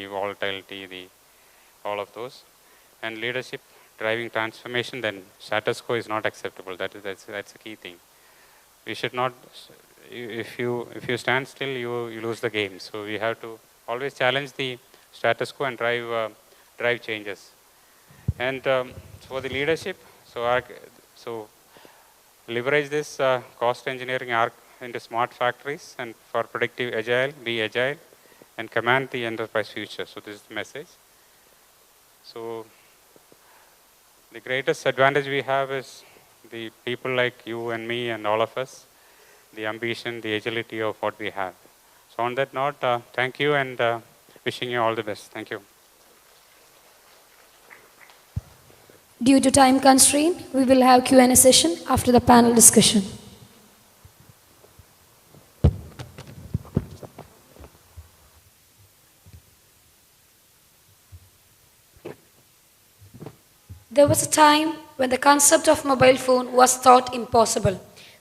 volatility, all of those. And leadership, driving transformation, then status quo is not acceptable. That's a key thing. We should not, if you stand still, you lose the game. So we have to always challenge the status quo and drive changes. And for the leadership, so leverage this cost engineering arc into smart factories, and for predictive agile, be agile, and command the enterprise future. So this is the message. So the greatest advantage we have is the people like you and me and all of us, the ambition, the agility of what we have. So on that note, thank you, and wishing you all the best. Thank you. Due to time constraint, we will have Q&A session after the panel discussion. There was a time when the concept of mobile phone was thought impossible.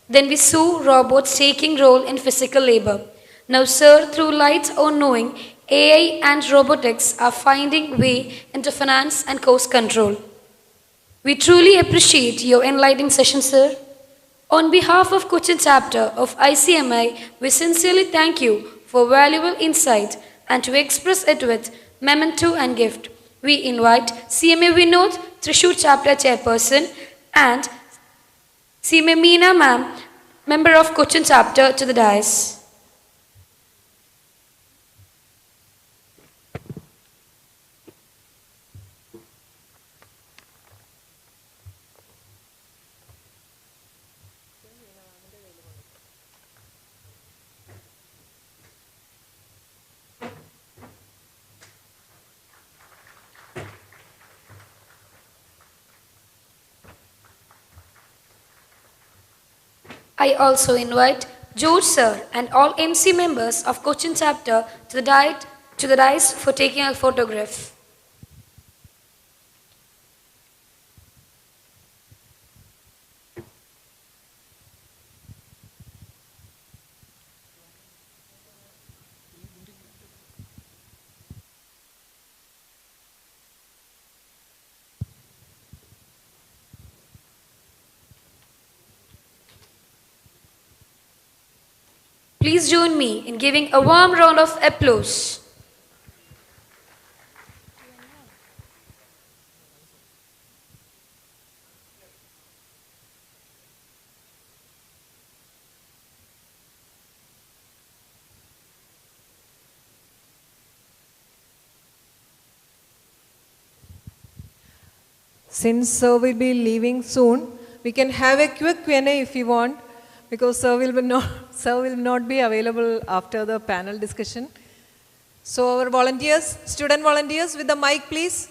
Then we saw robots taking role in physical labor. Now, sir, through light or knowing, AI and robotics are finding way into finance and cost control. We truly appreciate your enlightening session, sir. On behalf of Cochin chapter of ICMI, we sincerely thank you for valuable insight, and to express it with memento and gift, we invite CMA Vinod, Thrissur chapter chairperson, and CMA Meena ma'am, member of Cochin chapter, to the dais. I also invite George sir, and all MC members of Cochin chapter to the dais for taking a photograph. Please join me in giving a warm round of applause. Since Sir will be leaving soon, we can have a quick Q&A if you want, because Sir will not be available after the panel discussion. So our volunteers, student volunteers with the mic, please.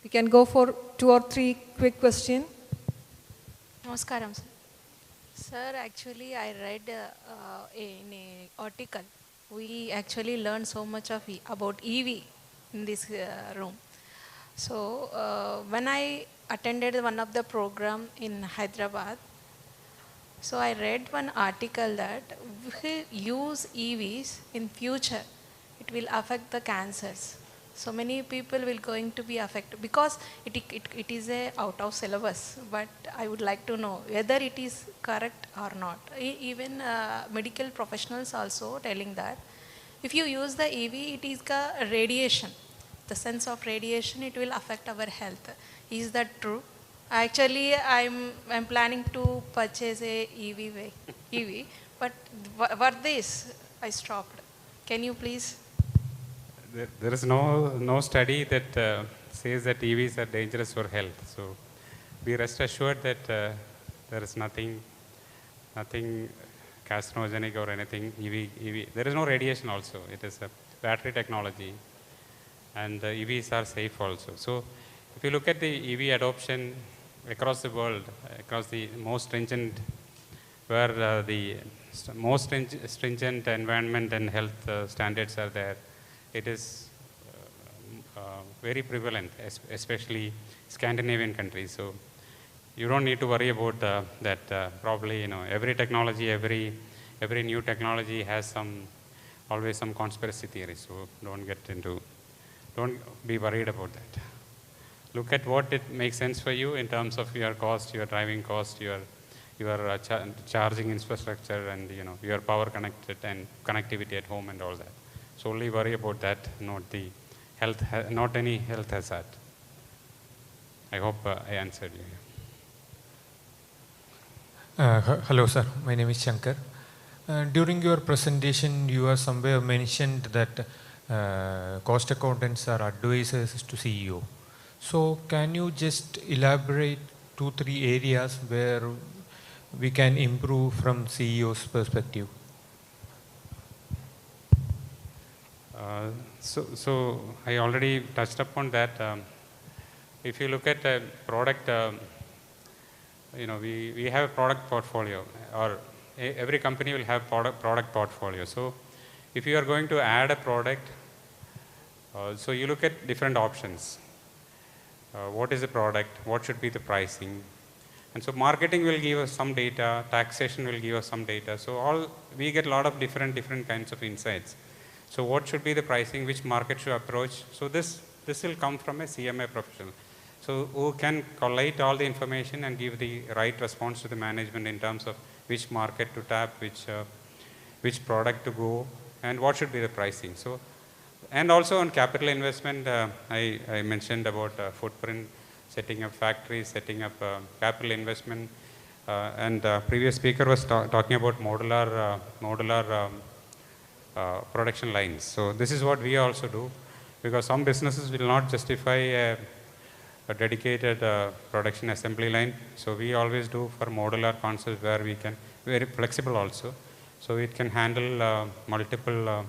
We can go for 2 or 3 quick questions. Namaskaram, sir. Sir, actually, I read in an article. We actually learned so much about EV in this room. So, when I attended one of the program in Hyderabad, so I read one article that if we use EVs in future, it will affect the cancers. So many people will going to be affected because it is a out of syllabus, but I would like to know whether it is correct or not. Even medical professionals also telling that if you use the EV, it is a radiation. The sense of radiation, it will affect our health. Is that true? Actually, I'm planning to purchase a EV, but for this I stopped. Can you please? There is no study that says that EVs are dangerous for health. So be rest assured that there is nothing carcinogenic or anything. EV. There is no radiation also. It is a battery technology, and EVs are safe also. So if you look at the EV adoption across the world, across the most stringent, where the most stringent environment and health standards are there, it is very prevalent, especially Scandinavian countries. So you don't need to worry about that. Probably, every technology, every new technology has always some conspiracy theory. So don't be worried about that. Look at what it makes sense for you in terms of your cost, your driving cost, your charging infrastructure, and your power connected and connectivity at home and all that. So only worry about that, not the health, not any health hazard. I hope I answered you. Hello, sir. My name is Shankar. During your presentation, you have somewhere mentioned that cost accountants are advisors to CEO. So can you just elaborate 2-3 areas where we can improve from CEO's perspective? So I already touched upon that. If you look at a product, we have a product portfolio, or every company will have product portfolio. So if you are going to add a product, so you look at different options. What is the product? What should be the pricing? And so marketing will give us some data, taxation will give us some data. So we get a lot of different kinds of insights. So what should be the pricing? Which market should approach? So this will come from a CMA professional. So who can collate all the information and give the right response to the management in terms of which market to tap, which product to go, and what should be the pricing. So, and also on capital investment, I mentioned about footprint, setting up factories, setting up capital investment, and previous speaker was talking about modular production lines. So this is what we also do, because some businesses will not justify a dedicated production assembly line. So we always do for modular concepts where we can, very flexible also. So it can handle multiple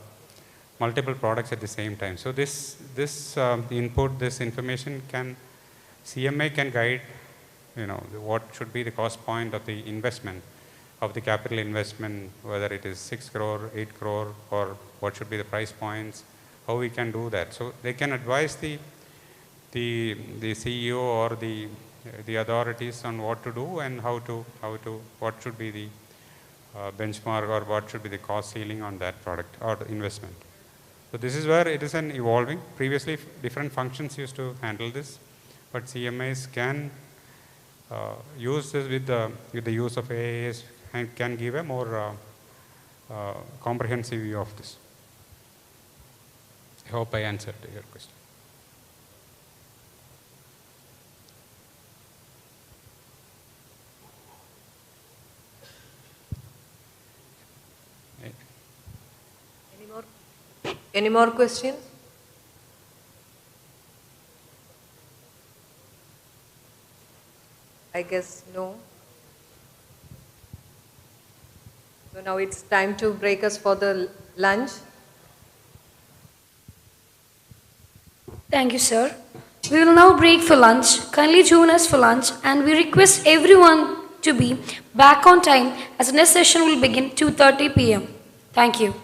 multiple products at the same time. So this input, this information can, CMA can guide, what should be the cost point of the investment, of the capital investment, whether it is 6 crore, 8 crore, or what should be the price points, how we can do that. So they can advise the CEO or the authorities on what to do and what should be the benchmark or what should be the cost ceiling on that product or investment. So this is where it is an evolving. Previously, different functions used to handle this, but CMAs can use this with the use of AAS and can give a more comprehensive view of this. I hope I answered your question. Any more questions? I guess no. So now it's time to break us for the lunch. Thank you, sir. We will now break for lunch. Kindly join us for lunch, and we request everyone to be back on time as the next session will begin 2:30 p.m. Thank you.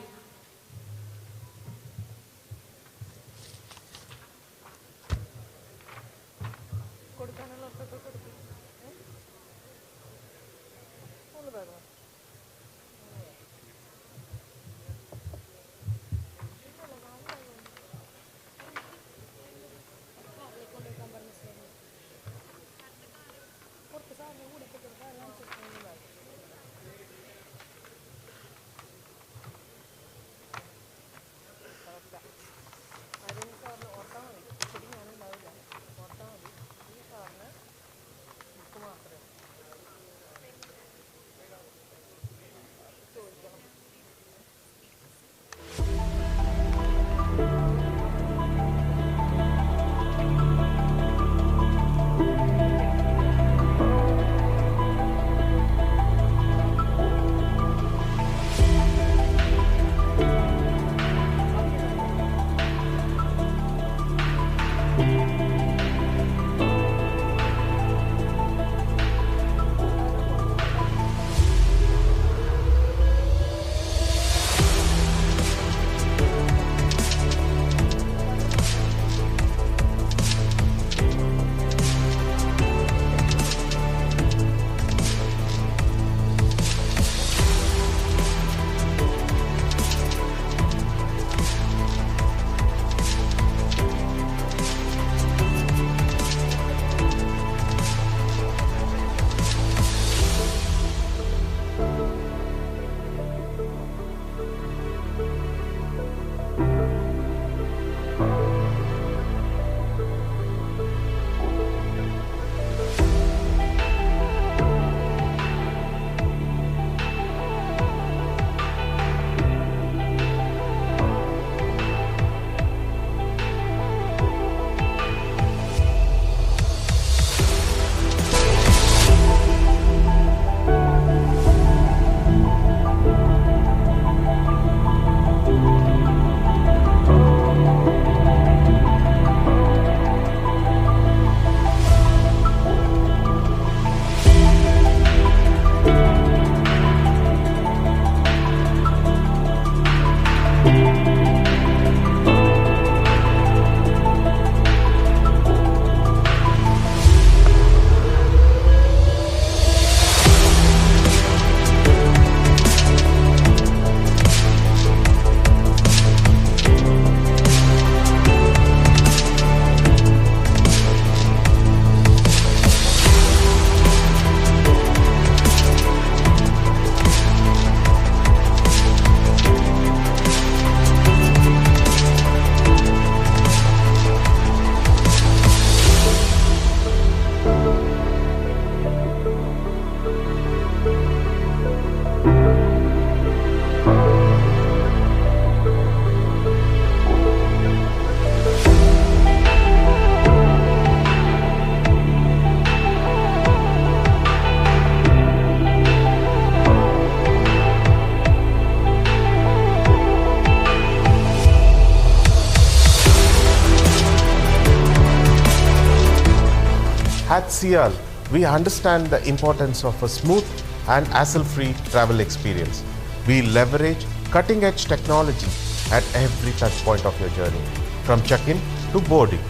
SIAL, we understand the importance of a smooth and hassle-free travel experience. We leverage cutting-edge technology at every touch point of your journey, from check-in to boarding.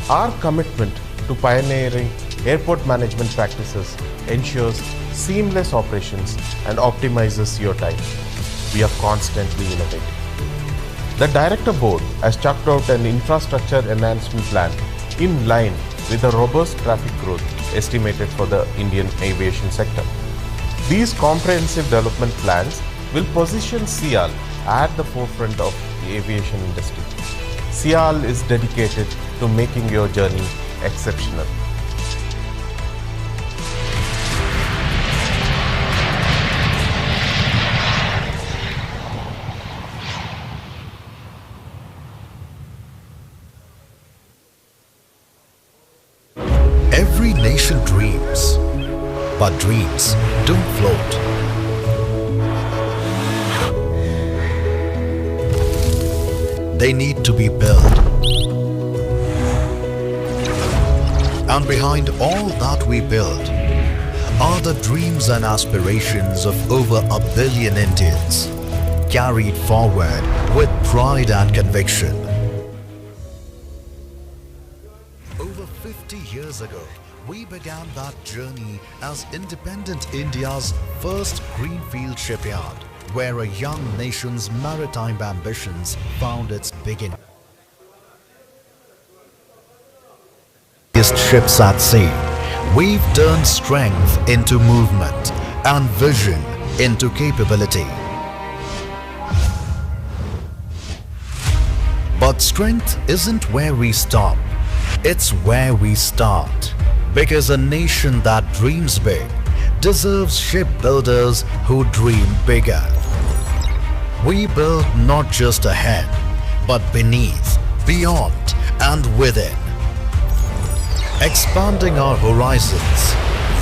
Our commitment to pioneering airport management practices ensures seamless operations and optimizes your time. We are constantly innovating. The Director Board has chalked out an infrastructure enhancement plan in line with the robust traffic growth estimated for the Indian aviation sector. These comprehensive development plans will position SIAL at the forefront of the aviation industry. SIAL is dedicated to making your journey exceptional. Every nation dreams, but dreams don't float. They need to be built. And behind all that we build are the dreams and aspirations of over 1 billion Indians, carried forward with pride and conviction. Over 50 years ago, we began that journey as independent India's first greenfield shipyard, where a young nation's maritime ambitions found its beginning. Ships at sea, we've turned strength into movement and vision into capability. But strength isn't where we stop, it's where we start. Because a nation that dreams big deserves shipbuilders who dream bigger. We build not just ahead, but beneath, beyond, and within. Expanding our horizons,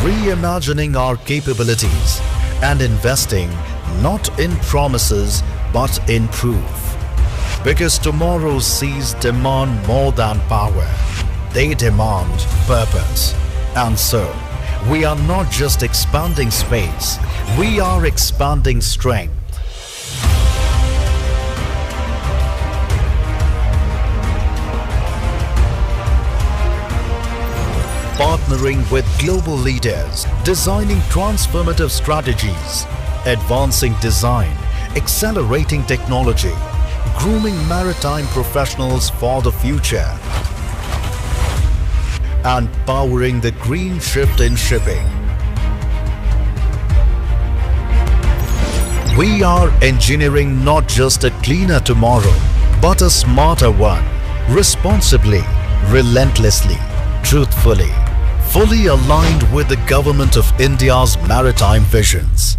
reimagining our capabilities, and investing not in promises but in proof. Because tomorrow's seas demand more than power, they demand purpose. And so, we are not just expanding space, we are expanding strength. Partnering with global leaders, designing transformative strategies, advancing design, accelerating technology, grooming maritime professionals for the future, and powering the green shift in shipping. We are engineering not just a cleaner tomorrow, but a smarter one, responsibly, relentlessly, truthfully, fully aligned with the Government of India's maritime visions.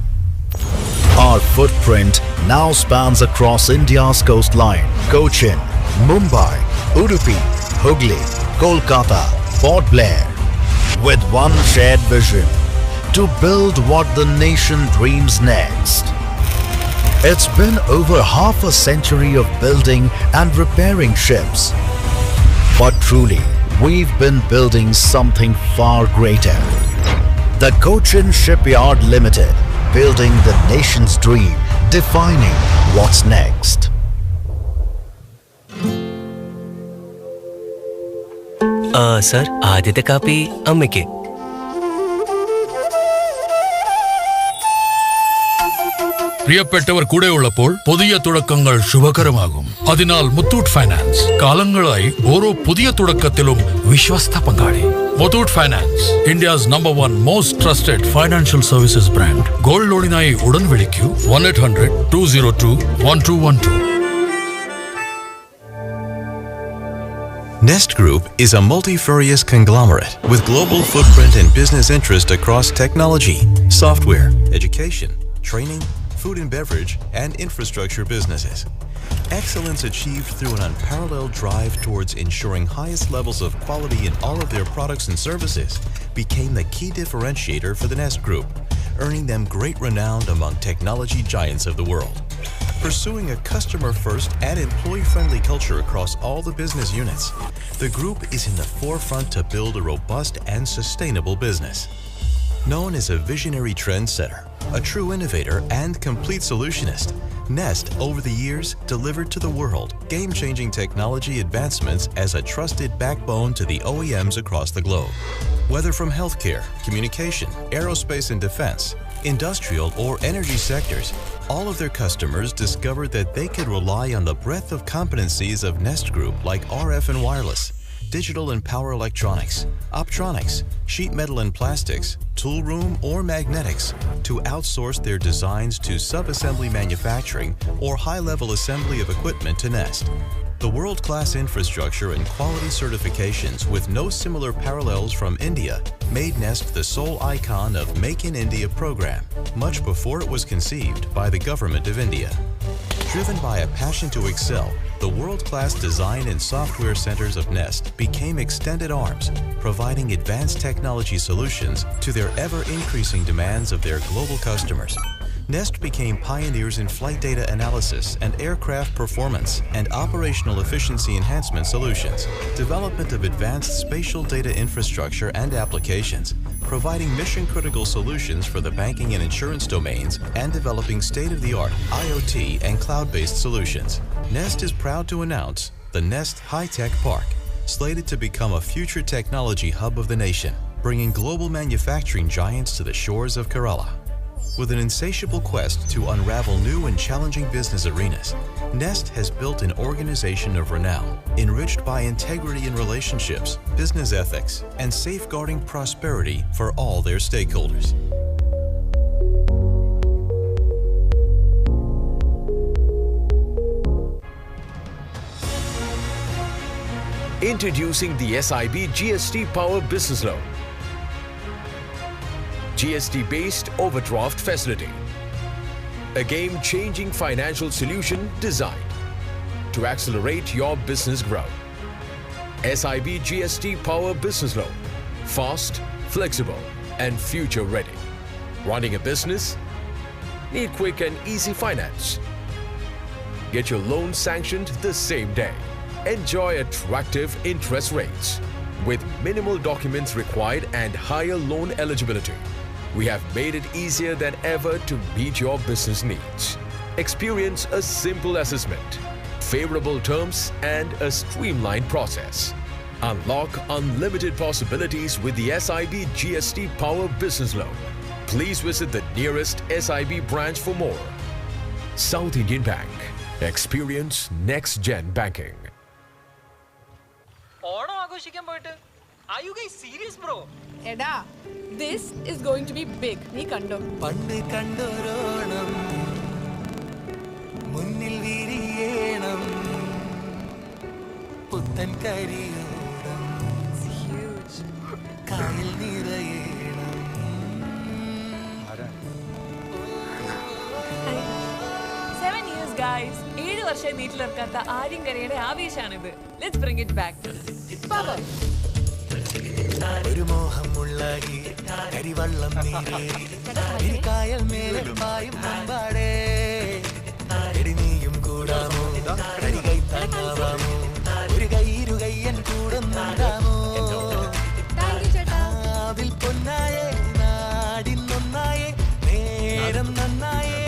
Our footprint now spans across India's coastline: Cochin, Mumbai, Udupi, Hooghly, Kolkata, Port Blair, with one shared vision: to build what the nation dreams next. It's been over half a century of building and repairing ships. But truly, we've been building something far greater. The Cochin Shipyard Limited, building the nation's dream, defining what's next. Sir ആദ്യത്തെ കാപ്പി അമ്മയ്ക്ക്. പ്രിയപ്പെട്ടവർ കൂടെയുള്ളപ്പോൾ പുതിയ തുടക്കങ്ങൾ ശുഭകരമാകും. അതിനാൽ Muthoot finance കാലങ്ങളായി ഓരോ പുതിയ തുടക്കത്തിലും വിശ്വസ്ത പങ്കാളി. Muthoot finance, India's number 1 most trusted financial services brand. Gold ലോണിനായി ഉടൻ വിളിക്കൂ 1-800-202-1212. Nest Group is a multifarious conglomerate with global footprint and business interest across technology, software, education, training, food and beverage, and infrastructure businesses. Excellence achieved through an unparalleled drive towards ensuring highest levels of quality in all of their products and services became the key differentiator for the Nest Group, earning them great renown among technology giants of the world. pursuing a customer-first and employee-friendly culture across all the business units. The group is in the forefront to build a robust and sustainable business. Known as a visionary trendsetter, a true innovator and complete solutionist, Nest, over the years, delivered to the world game-changing technology advancements as a trusted backbone to the OEMs across the globe. Whether from healthcare, communication, aerospace and defense, industrial or energy sectors, all of their customers discovered that they could rely on the breadth of competencies of Nest Group like RF and wireless, digital and power electronics, optronics, sheet metal and plastics, tool room or magnetics to outsource their designs to sub-assembly manufacturing or high-level assembly of equipment to Nest. The world-class infrastructure and quality certifications with no similar parallels from India made Nest the sole icon of Make in India program, much before it was conceived by the government of India. Driven by a passion to excel, the world-class design and software centers of Nest became extended arms, providing advanced technology solutions to their ever-increasing demands of their global customers. Nest became pioneers in flight data analysis and aircraft performance and operational efficiency enhancement solutions, development of advanced spatial data infrastructure and applications, providing mission-critical solutions for the banking and insurance domains, and developing state-of-the-art IoT and cloud-based solutions. Nest is proud to announce the Nest High-Tech Park, slated to become a future technology hub of the nation, bringing global manufacturing giants to the shores of Kerala. With an insatiable quest to unravel new and challenging business arenas, Nest has built an organization of renown, enriched by integrity in relationships, business ethics, and safeguarding prosperity for all their stakeholders. Introducing the SIB GST Power Business Loan. GST-based overdraft facility. A game-changing financial solution designed to accelerate your business growth. SIB GST Power Business Loan. Fast, flexible, and future-ready. Running a business? Need quick and easy finance? Get your loan sanctioned the same day. Enjoy attractive interest rates with minimal documents required and higher loan eligibility. We have made it easier than ever to meet your business needs. Experience a simple assessment, favorable terms, and a streamlined process. Unlock unlimited possibilities with the SIB GST Power Business Loan. Please visit the nearest SIB branch for more. South Indian Bank. Experience next-gen banking. Are you guys serious, bro? Eda, this is going to be big. Nee kando. Pande kandoronam munnil viriyenam puttan kariyodam. It's huge. Kayil nirayenam. 7 years, guys. 7 വർഷം വീട്ടിലിറക്കാത്ത ആര്യം കരയുടെ ആവേശാണിത്. Let's bring it back. Power. ഒരു മോഹമുള്ളകി കരിവള്ളം നീരേറി കായൽ മേലെ പായും മുമ്പാടേ നീയും കൂടാമോ കൈ താങ്ങാവാമോ ഒരു കൈയിരു കയ്യൻ കൂടുന്നുണ്ടാമോ അതിൽ പൊന്നായേ നാടിന്നൊന്നായേ നേരം നന്നായേ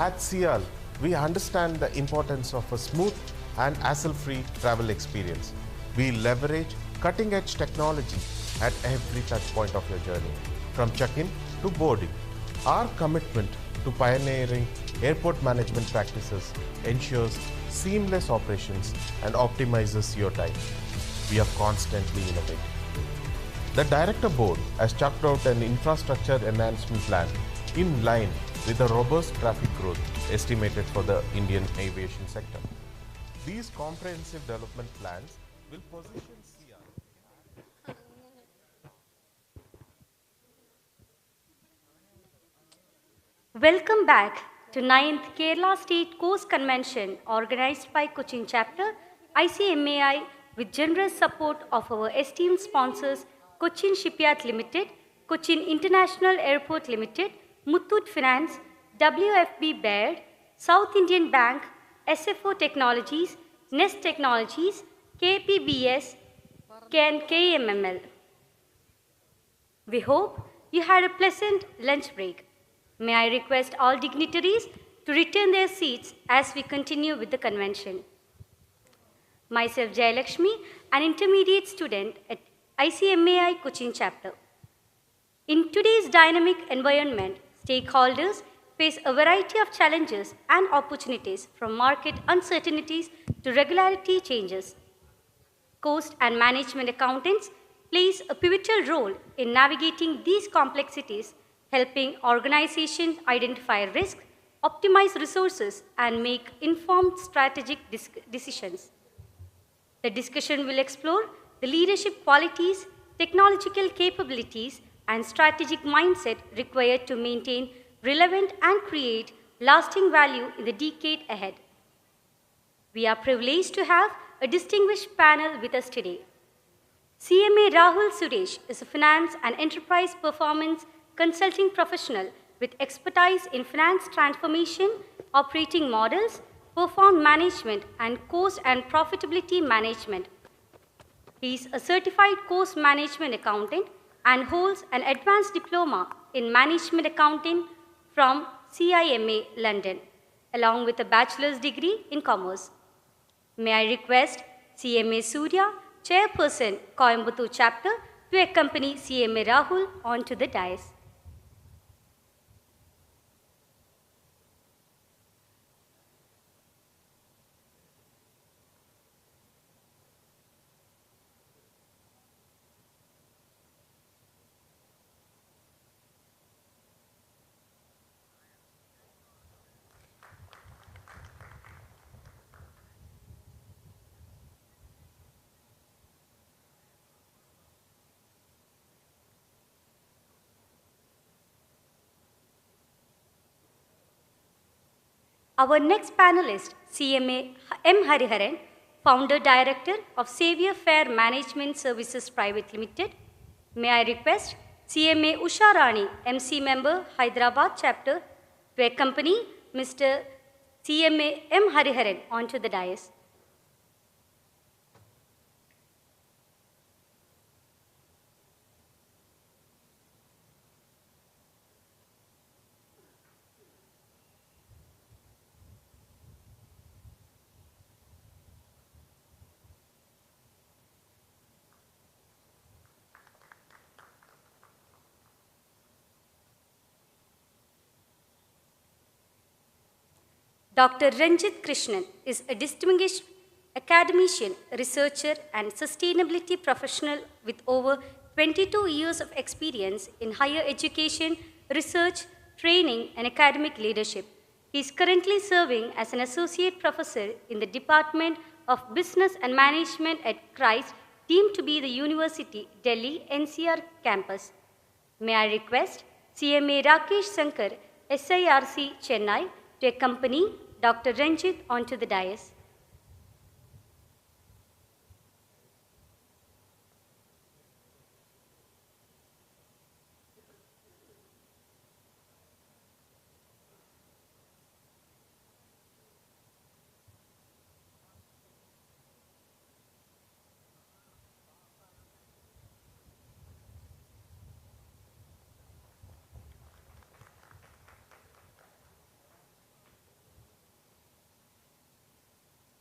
At CL, we understand the importance of a smooth and hassle-free travel experience. We leverage cutting-edge technology at every touch point of your journey, from check-in to boarding. Our commitment to pioneering airport management practices ensures seamless operations and optimizes your time. We are constantly innovating. The Director Board has chalked out an infrastructure enhancement plan in line with the robust traffic growth estimated for the Indian aviation sector. These comprehensive development plans will position CR. Welcome back to 9th Kerala State Coast Convention organized by Cochin Chapter, ICMAI, with generous support of our esteemed sponsors Cochin Shipyard Limited, Cochin International Airport Limited, Muthoot Finance, WFB Baird, South Indian Bank, SFO Technologies, Nest Technologies, KPBS, and KMML. We hope you had a pleasant lunch break. May I request all dignitaries to return their seats as we continue with the convention. Myself, Jayalakshmi, an intermediate student at ICMAI Cochin Chapter. In today's dynamic environment, stakeholders face a variety of challenges and opportunities, from market uncertainties to regularity changes. Cost and management accountants plays a pivotal role in navigating these complexities, helping organizations identify risk, optimize resources, and make informed strategic decisions. The discussion will explore the leadership qualities, technological capabilities, and strategic mindset required to maintain relevant and create lasting value in the decade ahead. We are privileged to have a distinguished panel with us today. CMA Rahul Suresh is a finance and enterprise performance consulting professional with expertise in finance transformation, operating models, performance management, and cost and profitability management. He is a certified cost management accountant and holds an advanced diploma in management accounting from CIMA London, along with a bachelor's degree in commerce. May I request CMA Surya, Chairperson, Coimbatore Chapter, to accompany CMA Rahul onto the dais. Our next panelist, CMA M. Hariharan, Founder Director of Savior Fair Management Services Private Limited. May I request CMA Usha Rani, MC Member, Hyderabad Chapter, to accompany Mr. CMA M. Hariharan onto the dais. Dr. Ranjit Krishnan is a distinguished academician, researcher, and sustainability professional with over 22 years of experience in higher education, research, training, and academic leadership. He is currently serving as an associate professor in the Department of Business and Management at Christ, deemed to be the University, Delhi, NCR campus. May I request CMA Rakesh Sankar, SIRC, Chennai, to accompany Dr. Ranjit onto the dais.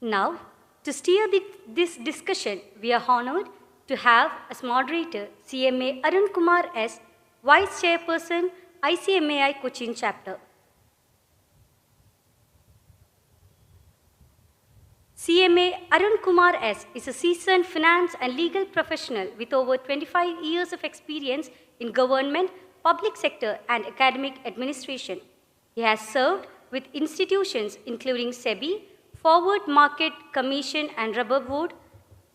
Now, to steer this discussion, we are honored to have as moderator CMA Arun Kumar S., Vice Chairperson, ICMAI Cochin Chapter. CMA Arun Kumar S. is a seasoned finance and legal professional with over 25 years of experience in government, public sector, and academic administration. He has served with institutions including SEBI, Forward Market Commission, and Rubber Board,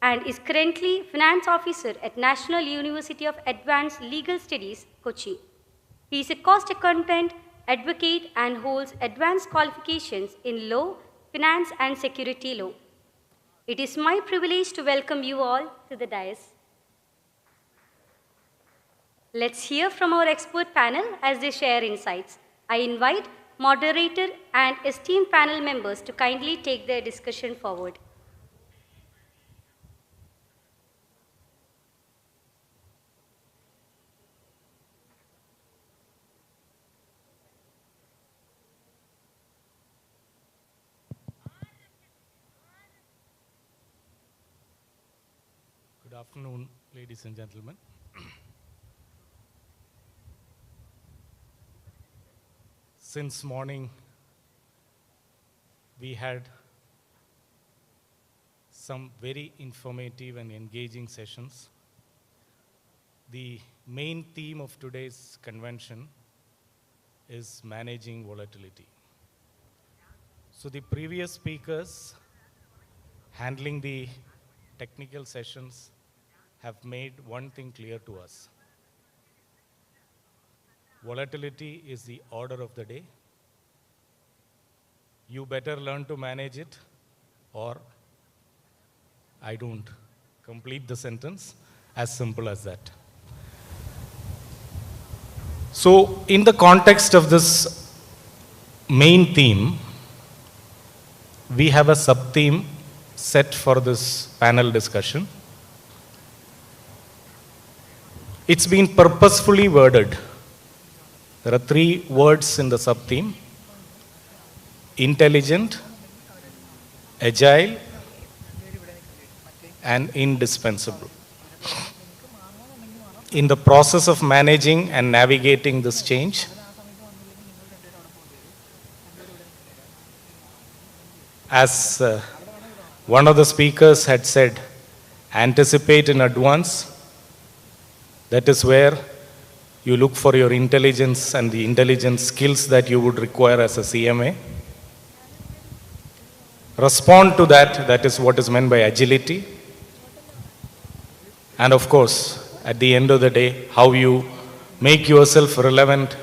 and is currently Finance Officer at National University of Advanced Legal Studies, Kochi. He is a cost accountant, advocate, and holds advanced qualifications in law, finance, and security law. It is my privilege to welcome you all to the dais. Let's hear from our expert panel as they share insights. I invite moderator and esteemed panel members to kindly take their discussion forward. Good afternoon, ladies and gentlemen. Since morning, we had some very informative and engaging sessions. The main theme of today's convention is managing volatility. So the previous speakers handling the technical sessions have made one thing clear to us. Volatility is the order of the day. You better learn to manage it, or I don't complete the sentence. As simple as that. So, in the context of this main theme, we have a sub-theme set for this panel discussion. It's been purposefully worded. There are 3 words in the sub-theme: intelligent, agile, and indispensable. In the process of managing and navigating this change, as one of the speakers had said, anticipate in advance. That is where you look for your intelligence and the intelligence skills that you would require as a CMA. Respond to that, that is what is meant by agility. And of course, at the end of the day, how you make yourself relevant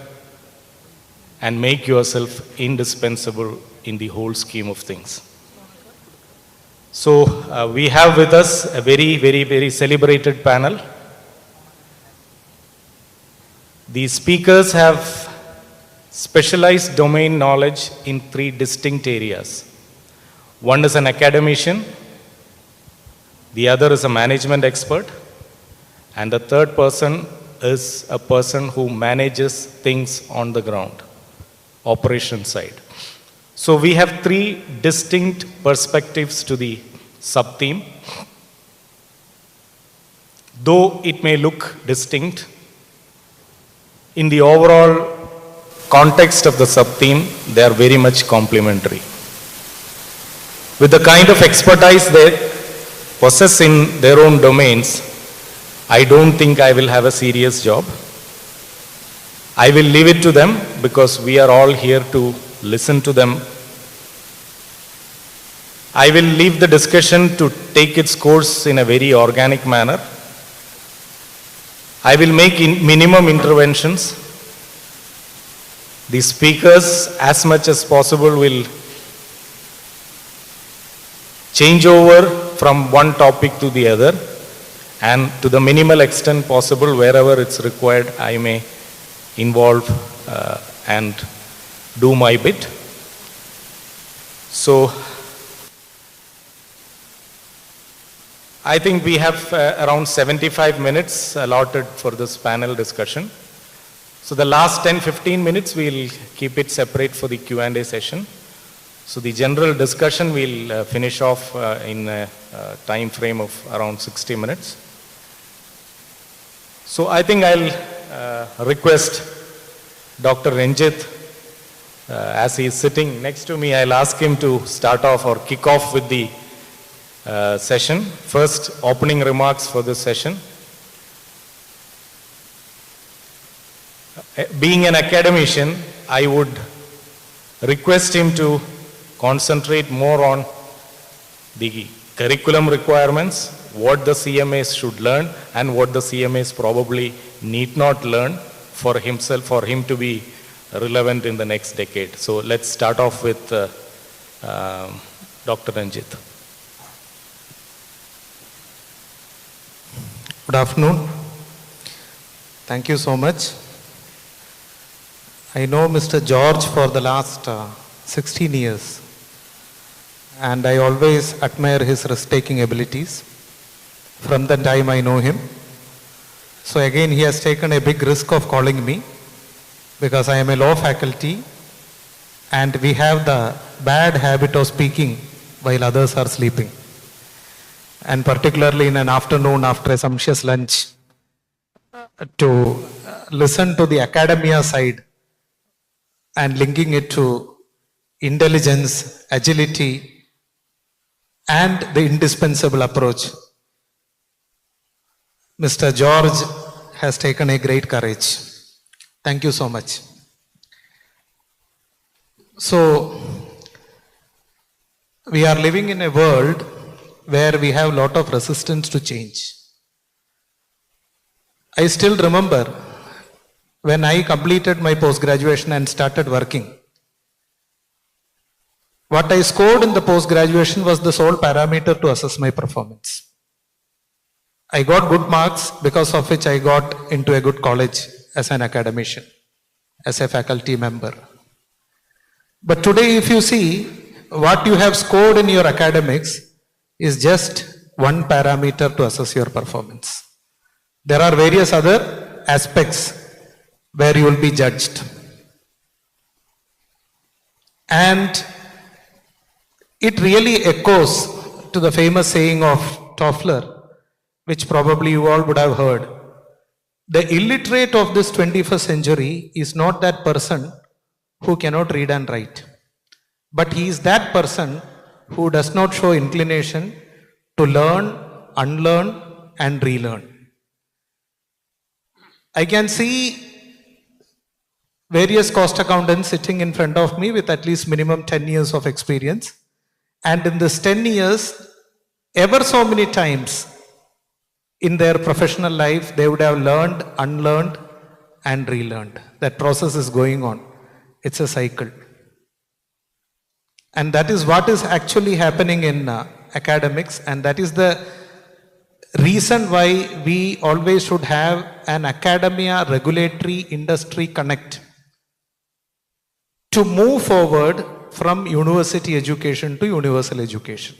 and make yourself indispensable in the whole scheme of things. So we have with us a very celebrated panel. These speakers have specialized domain knowledge in 3 distinct areas. One is an academician, the other is a management expert, and the third person is a person who manages things on the ground, operation side. So we have 3 distinct perspectives to the sub-theme. Though it may look distinct, in the overall context of the sub-theme, they are very much complementary. With the kind of expertise they possess in their own domains, I don't think I will have a serious job. I will leave it to them because we are all here to listen to them. I will leave the discussion to take its course in a very organic manner. I will make minimum interventions. The speakers, as much as possible, will change over from one topic to the other, and to the minimal extent possible, wherever it's required, I may involve and do my bit. So, I think we have around 75 minutes allotted for this panel discussion. So the last 10-15 minutes we'll keep it separate for the Q&A session. So the general discussion we'll finish off in a time frame of around 60 minutes. So I think I'll request Dr. Ranjit, as he is sitting next to me, I'll ask him to start off or kick off with the session. First, opening remarks for this session. Being an academician, I would request him to concentrate more on the curriculum requirements, what the CMAs should learn and what the CMAs probably need not learn for himself, for him to be relevant in the next decade. So let's start off with Dr. Ranjit. Good afternoon. Thank you so much. I know Mr. George for the last 16 years, and I always admire his risk-taking abilities from the time I know him. So again, he has taken a big risk of calling me because I am a law faculty and we have the bad habit of speaking while others are sleeping. And particularly in an afternoon after a sumptuous lunch, to listen to the academia side and linking it to intelligence, agility, and the indispensable approach. Mr. George has taken a great courage. Thank you so much. So, we are living in a world where we have a lot of resistance to change. I still remember when I completed my post-graduation and started working, what I scored in the post-graduation was the sole parameter to assess my performance. I got good marks, because of which I got into a good college as an academician, as a faculty member. But today, if you see, what you have scored in your academics is just one parameter to assess your performance. There are various other aspects where you will be judged. And it really echoes to the famous saying of Toffler, which probably you all would have heard. The illiterate of this 21st century is not that person who cannot read and write, but he is that person who does not show inclination to learn, unlearn, and relearn. I can see various cost accountants sitting in front of me with at least minimum 10 years of experience. And in this 10 years, ever so many times in their professional life, they would have learned, unlearned, and relearned. That process is going on. It's a cycle. And that is what is actually happening in academics, and that is the reason why we always should have an academia regulatory industry connect to move forward from university education to universal education.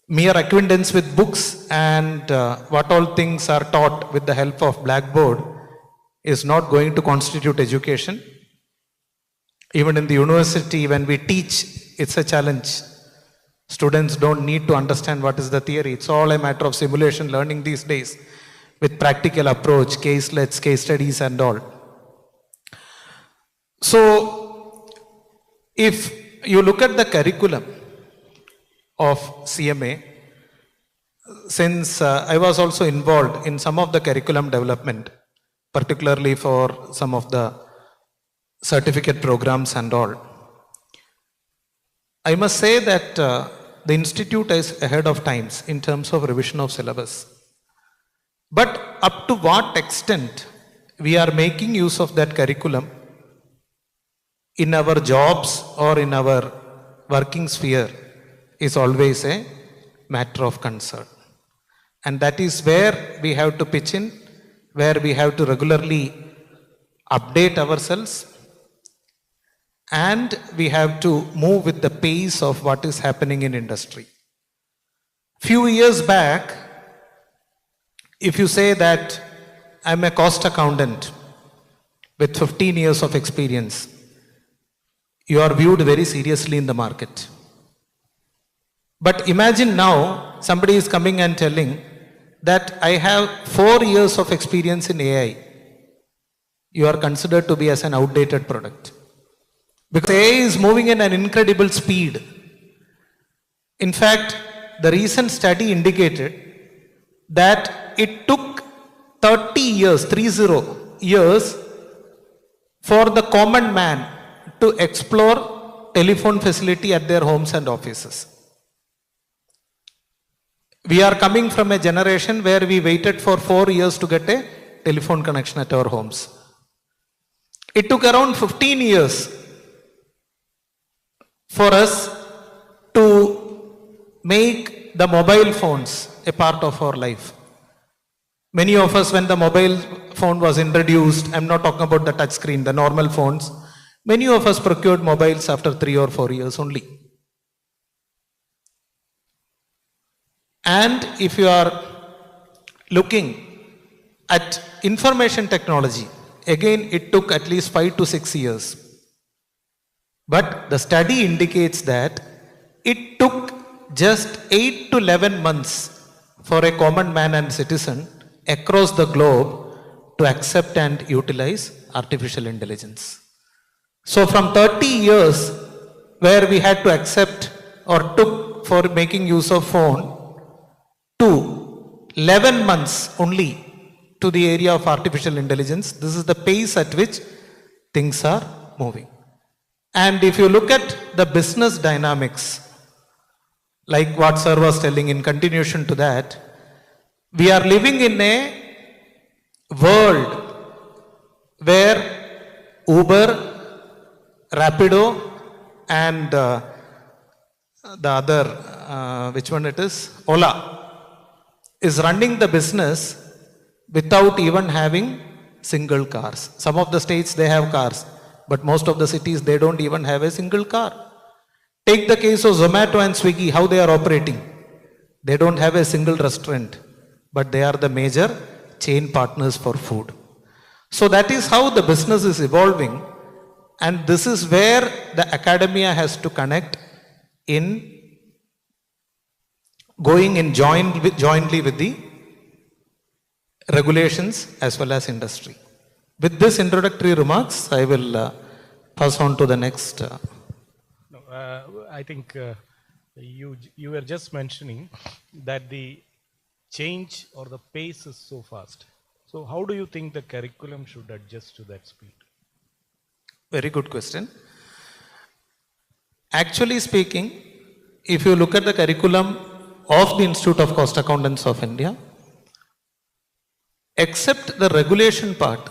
Mere acquaintance with books and what all things are taught with the help of blackboard is not going to constitute education. Even in the university, when we teach, it's a challenge. Students don't need to understand what is the theory. It's all a matter of simulation learning these days with practical approach, caselets, case studies and all. So, if you look at the curriculum of CMA, since I was also involved in some of the curriculum development, particularly for some of the certificate programs and all, I must say that the institute is ahead of times in terms of revision of syllabus. But up to what extent we are making use of that curriculum in our jobs or in our working sphere is always a matter of concern. And that is where we have to pitch in, where we have to regularly update ourselves, and we have to move with the pace of what is happening in industry. Few years back, if you say that I'm a cost accountant with 15 years of experience, you are viewed very seriously in the market. But imagine now somebody is coming and telling that I have 4 years of experience in AI. You are considered to be as an outdated product. Because AI is moving in an incredible speed. In fact, the recent study indicated that it took 30 years, 30 years, for the common man to explore telephone facility at their homes and offices. We are coming from a generation where we waited for 4 years to get a telephone connection at our homes. It took around 15 years for us to make the mobile phones a part of our life. Many of us, when the mobile phone was introduced, I'm not talking about the touch screen, the normal phones, many of us procured mobiles after 3 or 4 years only. And if you are looking at information technology, again it took at least 5 to 6 years. But the study indicates that it took just 8 to 11 months for a common man and citizen across the globe to accept and utilize artificial intelligence. So from 30 years where we had to accept or took for making use of phone to 11 months only to the area of artificial intelligence, this is the pace at which things are moving. And if you look at the business dynamics, like what Sir was telling in continuation to that, we are living in a world where Uber, Rapido and the other, which one it is? Ola, is running the business without even having single cars. Some of the states they have cars, but most of the cities they don't even have a single car. Take the case of Zomato and Swiggy, how they are operating. They don't have a single restaurant, but they are the major chain partners for food. So that is how the business is evolving, and this is where the academia has to connect in going in jointly with the regulations as well as industry. With this introductory remarks, I will pass on to the next. I think you were just mentioning that the change or the pace is so fast. So how do you think the curriculum should adjust to that speed? Very good question. Actually speaking, if you look at the curriculum of the Institute of Cost Accountants of India, except the regulation part,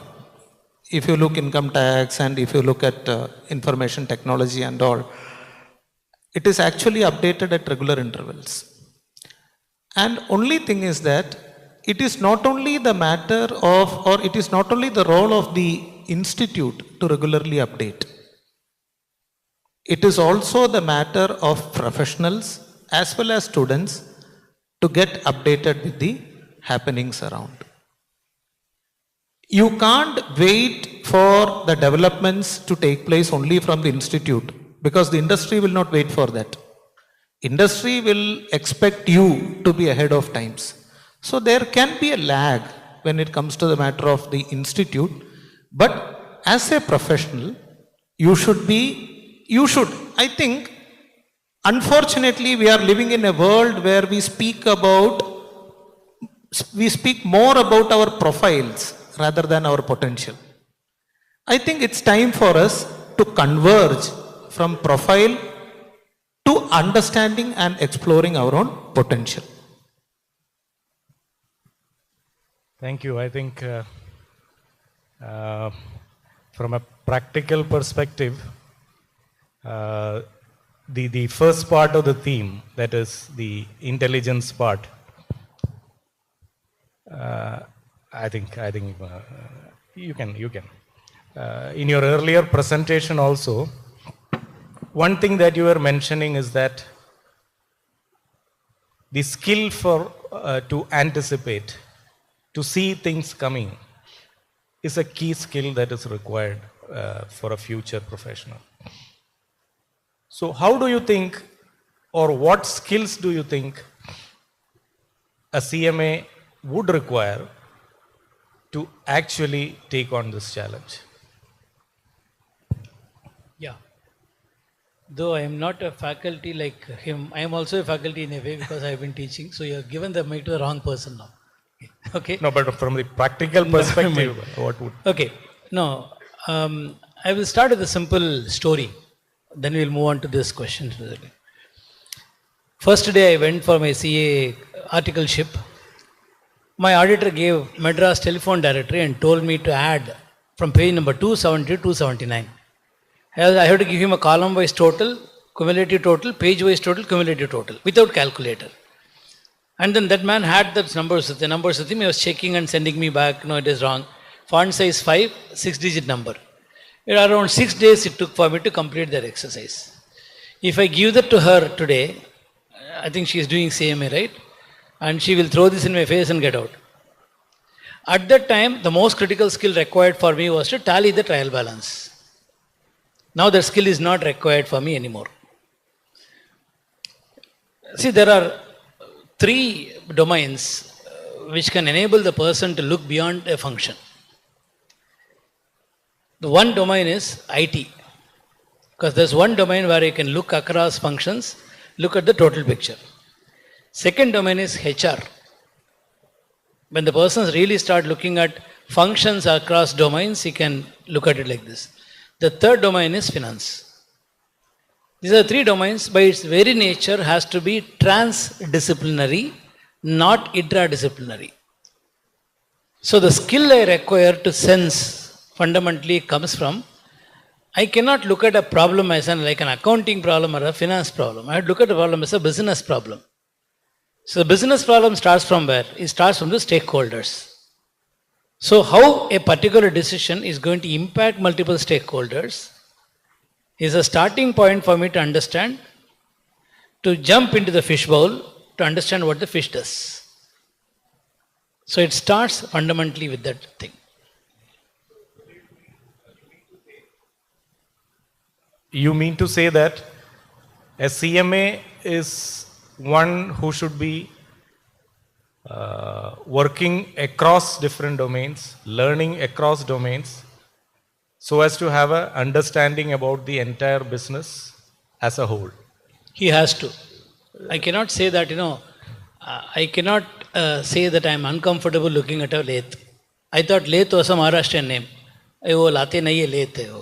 if you look income tax and if you look at information technology and all, it is actually updated at regular intervals. And only thing is that it is not only the matter of, or it is not only the role of the institute to regularly update. It is also the matter of professionals as well as students to get updated with the happenings around. You can't wait for the developments to take place only from the institute, because the industry will not wait for that. Industry will expect you to be ahead of times. So there can be a lag when it comes to the matter of the institute, but as a professional, I think, unfortunately, we are living in a world where we speak more about our profiles rather than our potential. I think it's time for us to converge from profile to understanding and exploring our own potential. Thank you. I think from a practical perspective, the first part of the theme, that is the intelligence part, I think you can. In your earlier presentation also, one thing that you were mentioning is that the skill for to anticipate, to see things coming, is a key skill that is required for a future professional. So how do you think, or what skills do you think a CMA would require to actually take on this challenge? Yeah. Though I am not a faculty like him, I am also a faculty in a way because I have been teaching. So you have given the mic to the wrong person now. Okay. No, but from the practical perspective, what would? Okay. No, I will start with a simple story. Then we will move on to this question. First day I went for my CA articleship. My auditor gave Madras telephone directory and told me to add from page number 270 to 279. I had to give him a column-wise total, cumulative total, page-wise total, cumulative total, without calculator. And then that man had the numbers with him. He was checking and sending me back, no, it is wrong. Font size 5, 6-digit number. Around 6 days it took for me to complete that exercise. If I give that to her today, I think she is doing CMA, right? And she will throw this in my face and get out. At that time, the most critical skill required for me was to tally the trial balance. Now that skill is not required for me anymore. See, there are 3 domains which can enable the person to look beyond a function. The one domain is IT, because there's one domain where you can look across functions, look at the total picture. Second domain is HR. When the persons really start looking at functions across domains, he can look at it like this. The third domain is finance. These are 3 domains, by its very nature has to be transdisciplinary, not intradisciplinary. So the skill I require to sense fundamentally comes from, I cannot look at a problem as like an accounting problem or a finance problem. I have to look at the problem as a business problem. So the business problem starts from where? It starts from the stakeholders. So how a particular decision is going to impact multiple stakeholders is a starting point for me to understand, to jump into the fish bowl, to understand what the fish does. So it starts fundamentally with that thing. You mean to say that a CMA is one who should be working across different domains, learning across domains, so as to have an understanding about the entire business as a whole? He has to. I cannot say that, I cannot say that I am uncomfortable looking at a lathe. I thought lathe was a Maharashtrian name. Oh, late nahi hai, lathe hai.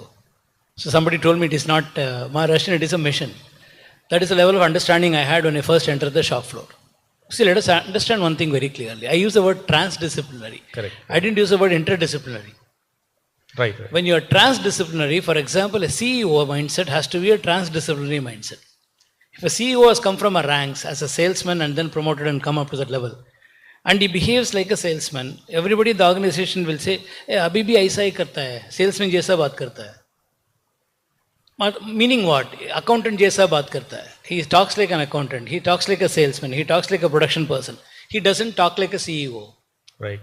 So somebody told me it is not Maharashtrian, it is a mission. That is the level of understanding I had when I first entered the shop floor. See, let us understand one thing very clearly. I use the word transdisciplinary. Correct. I didn't use the word interdisciplinary. Right. When you are transdisciplinary, for example, a CEO mindset has to be a transdisciplinary mindset. If a CEO has come from a ranks as a salesman and then promoted and come up to that level, and he behaves like a salesman, everybody in the organization will say, hey, abhi bhi aisa hi karta hai, salesman jaisa baat karta hai. Meaning what? Accountant jaisa baat karta hai. He talks like an accountant, he talks like a salesman, he talks like a production person. He doesn't talk like a CEO. Right.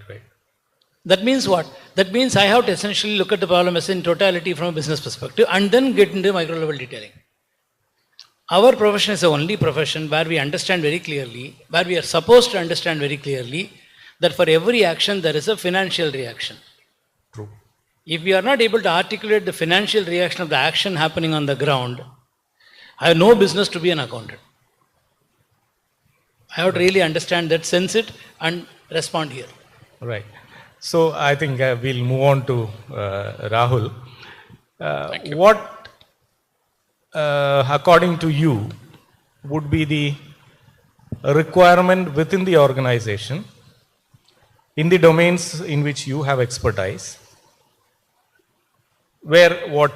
That means what? That means I have to essentially look at the problem as in totality from a business perspective and then get into micro level detailing. Our profession is the only profession where we understand very clearly, where we are supposed to understand very clearly that for every action there is a financial reaction. True. If we are not able to articulate the financial reaction of the action happening on the ground, I have no business to be an accountant. I have to really understand that, sense it and respond here. Right. So I think we'll move on to Rahul. What, according to you, would be the requirement within the organization in the domains in which you have expertise, where what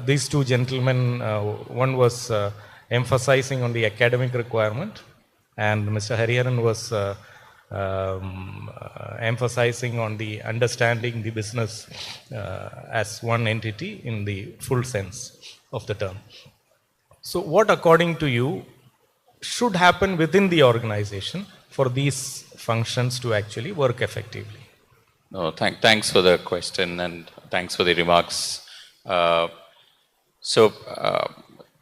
these 2 gentlemen, one was emphasizing on the academic requirement and Mr. Hariharan was emphasizing on the understanding the business as one entity in the full sense of the term. So what, according to you, should happen within the organization for these functions to actually work effectively? No, thanks for the question and thanks for the remarks.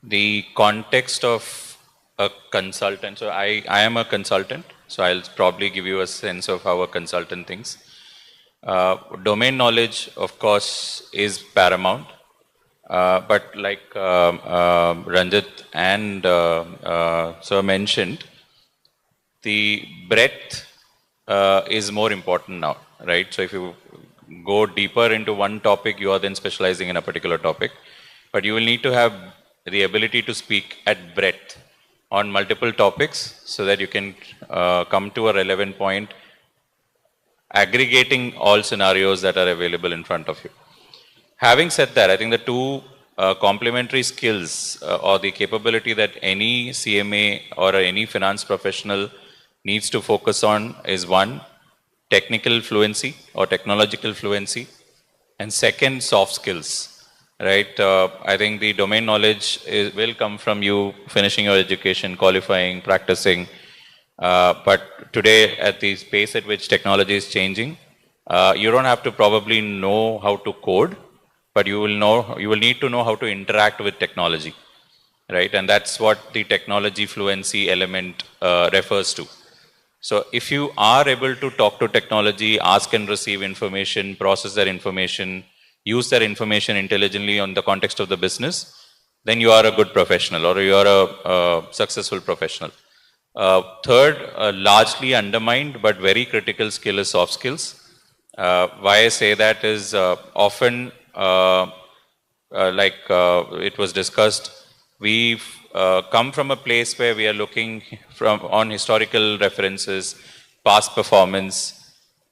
the context of a consultant. So I am a consultant, so I'll probably give you a sense of how a consultant thinks. Domain knowledge, of course, is paramount. But like Ranjit and Sir mentioned, the breadth is more important now, right? So if you go deeper into one topic, you are then specializing in a particular topic. But you will need to have the ability to speak at breadth on multiple topics so that you can come to a relevant point, aggregating all scenarios that are available in front of you. Having said that, I think the two complementary skills or the capability that any CMA or any finance professional needs to focus on is one, technical fluency or technological fluency, and second, soft skills. Right? I think the domain knowledge will come from you finishing your education, qualifying, practicing. But today, at the pace at which technology is changing, you don't have to probably know how to code, but you will need to know how to interact with technology, right? And that's what the technology fluency element refers to. So if you are able to talk to technology, ask and receive information, process that information, use that information intelligently on the context of the business, then you are a good professional or you are a successful professional. Third, largely undermined but very critical skill is soft skills. Why I say that is often, it was discussed, we've come from a place where we are looking on historical references, past performance.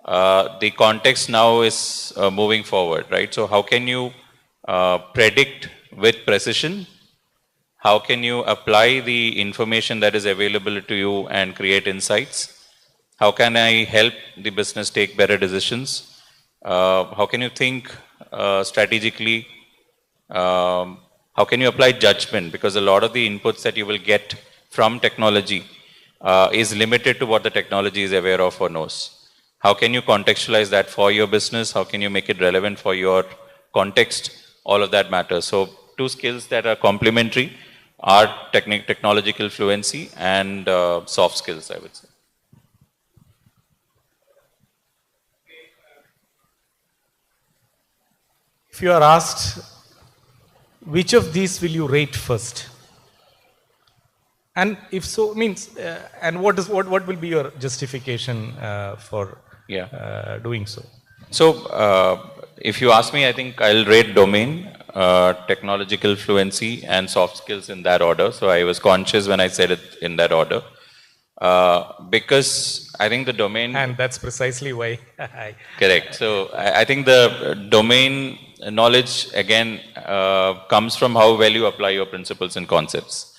The context now is moving forward, right? So how can you predict with precision? How can you apply the information that is available to you and create insights? How can I help the business take better decisions? How can you think strategically? How can you apply judgment? Because a lot of the inputs that you will get from technology is limited to what the technology is aware of or knows. How can you contextualize that for your business? How can you make it relevant for your context? All of that matters. So two skills that are complementary are technological fluency and soft skills, I would say. If you are asked, which of these will you rate first? And if so, means, and what will be your justification for doing so? So, if you ask me, I think I'll rate domain, technological fluency, and soft skills in that order. So I was conscious when I said it in that order. Because I think the domain... And that's precisely why Correct. So I think the domain knowledge, again, comes from how well you apply your principles and concepts.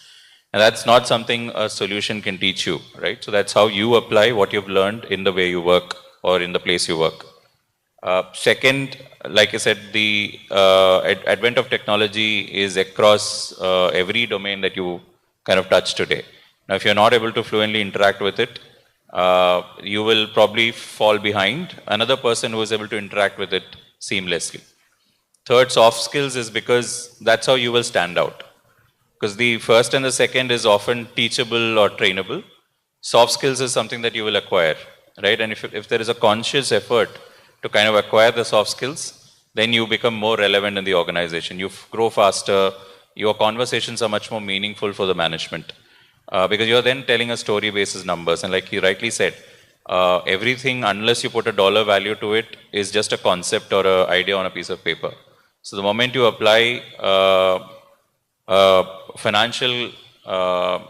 And that's not something a solution can teach you, right? So that's how you apply what you've learned in the way you work or in the place you work. Second, like I said, the advent of technology is across every domain that you kind of touch today. Now, if you're not able to fluently interact with it, you will probably fall behind another person who is able to interact with it seamlessly. Third, soft skills is because that's how you will stand out. Because the first and the second is often teachable or trainable. Soft skills is something that you will acquire, right? And if there is a conscious effort to kind of acquire the soft skills, then you become more relevant in the organization. You grow faster. Your conversations are much more meaningful for the management. Because you're then telling a story basis numbers. And like you rightly said, everything, unless you put a dollar value to it, is just a concept or an idea on a piece of paper. So the moment you apply financial, or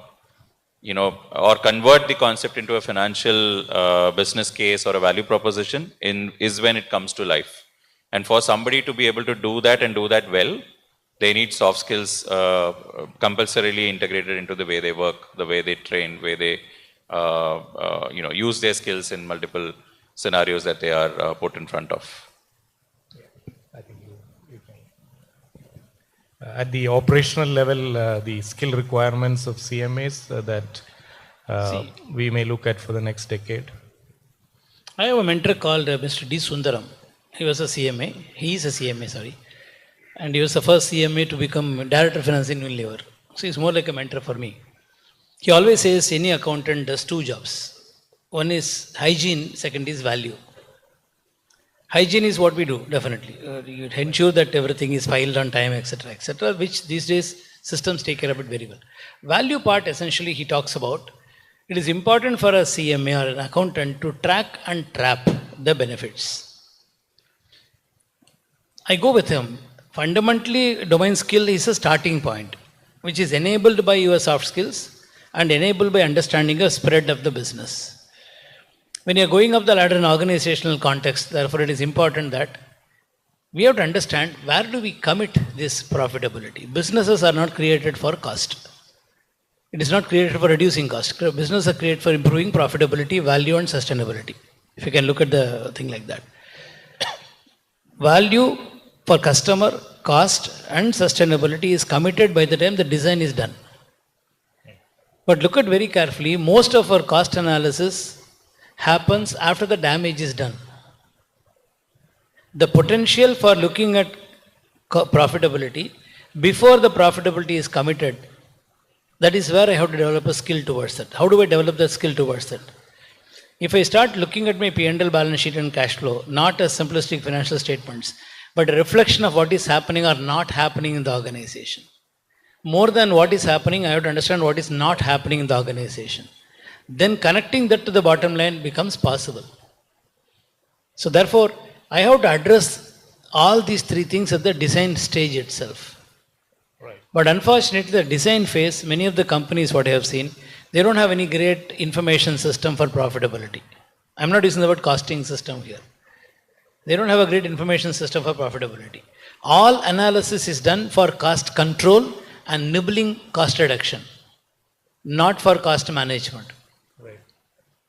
convert the concept into a financial business case or a value proposition is when it comes to life. And for somebody to be able to do that and do that well, they need soft skills compulsorily integrated into the way they work, the way they train, way they use their skills in multiple scenarios that they are put in front of. I think you can. At the operational level, the skill requirements of CMAs that we may look at for the next decade. I have a mentor called Mr. D. Sundaram. He was a CMA. He is a CMA, sorry. And he was the first CMA to become Director of Finance in Unilever. So he's more like a mentor for me. He always says any accountant does two jobs. One is hygiene, second is value. Hygiene is what we do, definitely. You ensure that everything is filed on time, etc., which these days systems take care of it very well. Value part, essentially, he talks about, it is important for a CMA or an accountant to track and trap the benefits. I go with him. Fundamentally, domain skill is a starting point, which is enabled by your soft skills and enabled by understanding a spread of the business. When you are going up the ladder in organizational context, therefore it is important that we have to understand where do we commit this profitability. Businesses are not created for cost. It is not created for reducing cost. Businesses are created for improving profitability, value and sustainability. If you can look at the thing like that. Value for customer, cost and sustainability is committed by the time the design is done. But look at very carefully, most of our cost analysis happens after the damage is done. The potential for looking at profitability before the profitability is committed, that is where I have to develop a skill towards that. How do I develop that skill towards that? If I start looking at my P&L balance sheet and cash flow, not as simplistic financial statements, but a reflection of what is happening or not happening in the organization. More than what is happening, I have to understand what is not happening in the organization. Then connecting that to the bottom line becomes possible. So therefore, I have to address all these three things at the design stage itself. Right. But unfortunately, the design phase, many of the companies, what I have seen, they don't have any great information system for profitability. I'm not using the word costing system here. They don't have a great information system for profitability. All analysis is done for cost control and nibbling cost reduction, not for cost management.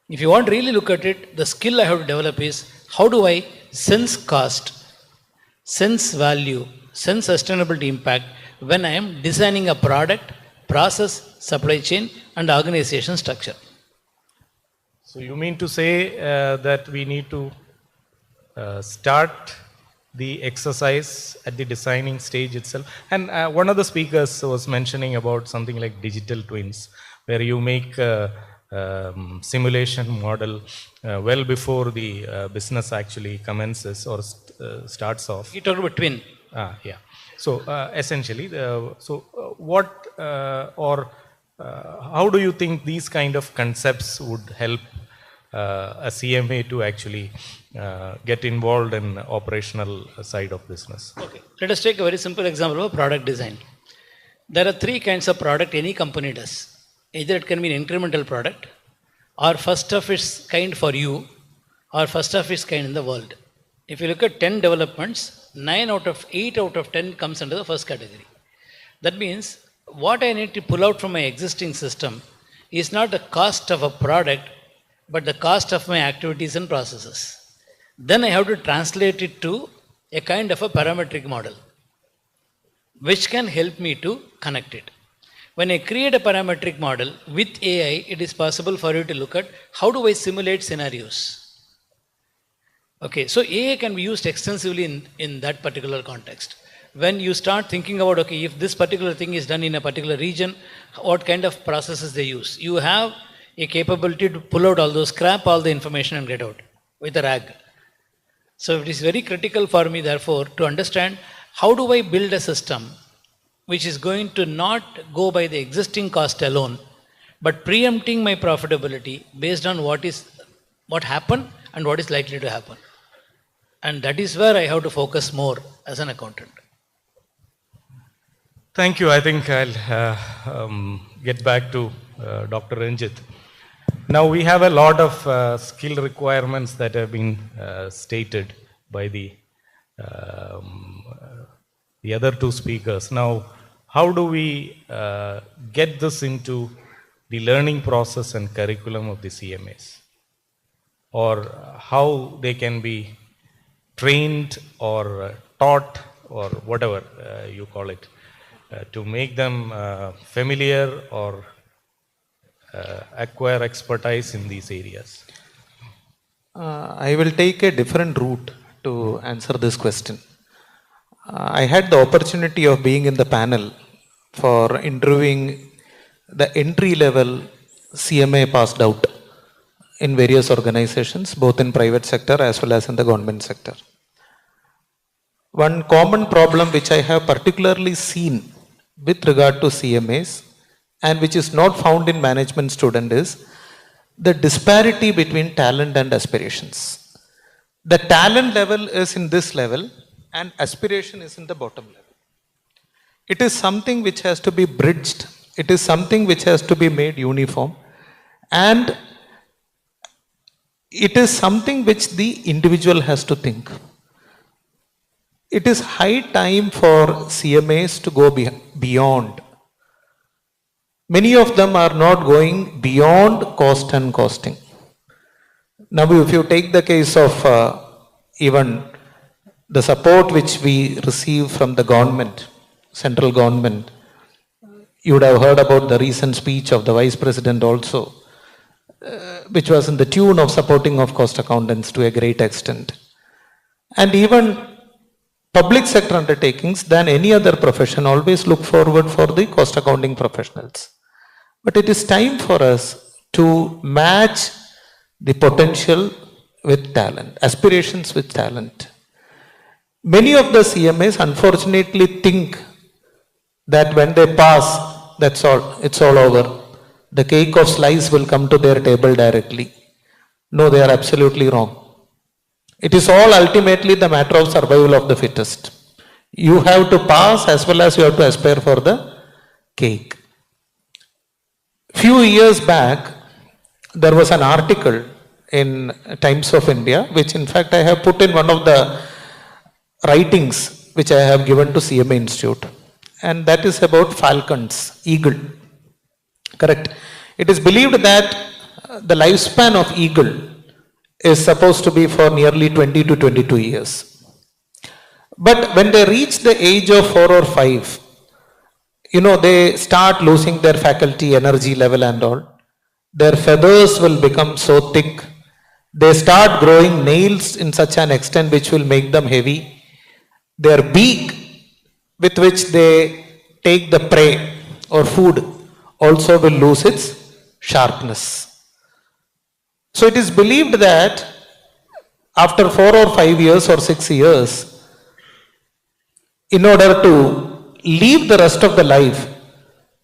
If you want to really look at it, the skill I have to develop is how do I sense cost, sense value, sense sustainability impact when I am designing a product, process, supply chain and organization structure. So you mean to say that we need to start the exercise at the designing stage itself? And one of the speakers was mentioning about something like digital twins, where you make simulation model well before the business actually commences or starts off. You talked about twin. Yeah. So essentially, what or how do you think these kind of concepts would help a CMA to actually get involved in operational side of business? Okay. Let us take a very simple example of product design. There are three kinds of product any company does. Either it can be an incremental product, or first of its kind for you, or first of its kind in the world. If you look at 10 developments, 8 out of 10 comes under the first category. That means what I need to pull out from my existing system is not the cost of a product, but the cost of my activities and processes. Then I have to translate it to a kind of a parametric model, which can help me to connect it. When I create a parametric model with AI, it is possible for you to look at how do I simulate scenarios. Okay, so AI can be used extensively in that particular context. When you start thinking about, okay, if this particular thing is done in a particular region, what kind of processes they use. You have a capability to pull out all those, scrap all the information and get out with a RAG. So it is very critical for me, therefore, to understand how do I build a system which is going to not go by the existing cost alone, but preempting my profitability based on what happened and what is likely to happen. And that is where I have to focus more as an accountant. Thank you. I think I'll get back to Dr. Ranjit. Now we have a lot of skill requirements that have been stated by the other two speakers. Now, how do we get this into the learning process and curriculum of the CMAs? Or how they can be trained or taught or whatever you call it, to make them familiar or acquire expertise in these areas? I will take a different route to answer this question. I had the opportunity of being in the panel for interviewing the entry level CMA passed out in various organizations, both in private sector as well as in the government sector. One common problem which I have particularly seen with regard to CMAs and which is not found in management student is the disparity between talent and aspirations. The talent level is in this level and aspiration is in the bottom level. It is something which has to be bridged. It is something which has to be made uniform, and it is something which the individual has to think. It is high time for CMAs to go beyond. Many of them are not going beyond cost and costing. Now, if you take the case of even the support which we receive from the government, central government, you would have heard about the recent speech of the Vice President also, which was in the tune of supporting of cost accountants to a great extent. And even public sector undertakings than any other profession always look forward for the cost accounting professionals. But it is time for us to match the potential with talent, aspirations with talent. Many of the CMAs unfortunately think that when they pass, that's all, it's all over. The cake of slice will come to their table directly. No, they are absolutely wrong. It is all ultimately the matter of survival of the fittest. You have to pass as well as you have to aspire for the cake. Few years back, there was an article in Times of India, which in fact I have put in one of the writings which I have given to CMA Institute. And that is about falcons, eagle. Correct. It is believed that the lifespan of eagle is supposed to be for nearly 20 to 22 years. But when they reach the age of 4 or 5, they start losing their faculty, energy level and all. Their feathers will become so thick. They start growing nails in such an extent which will make them heavy. Their beak with which they take the prey or food also will lose its sharpness. So it is believed that after 4 or 5 years or 6 years, in order to live the rest of the life,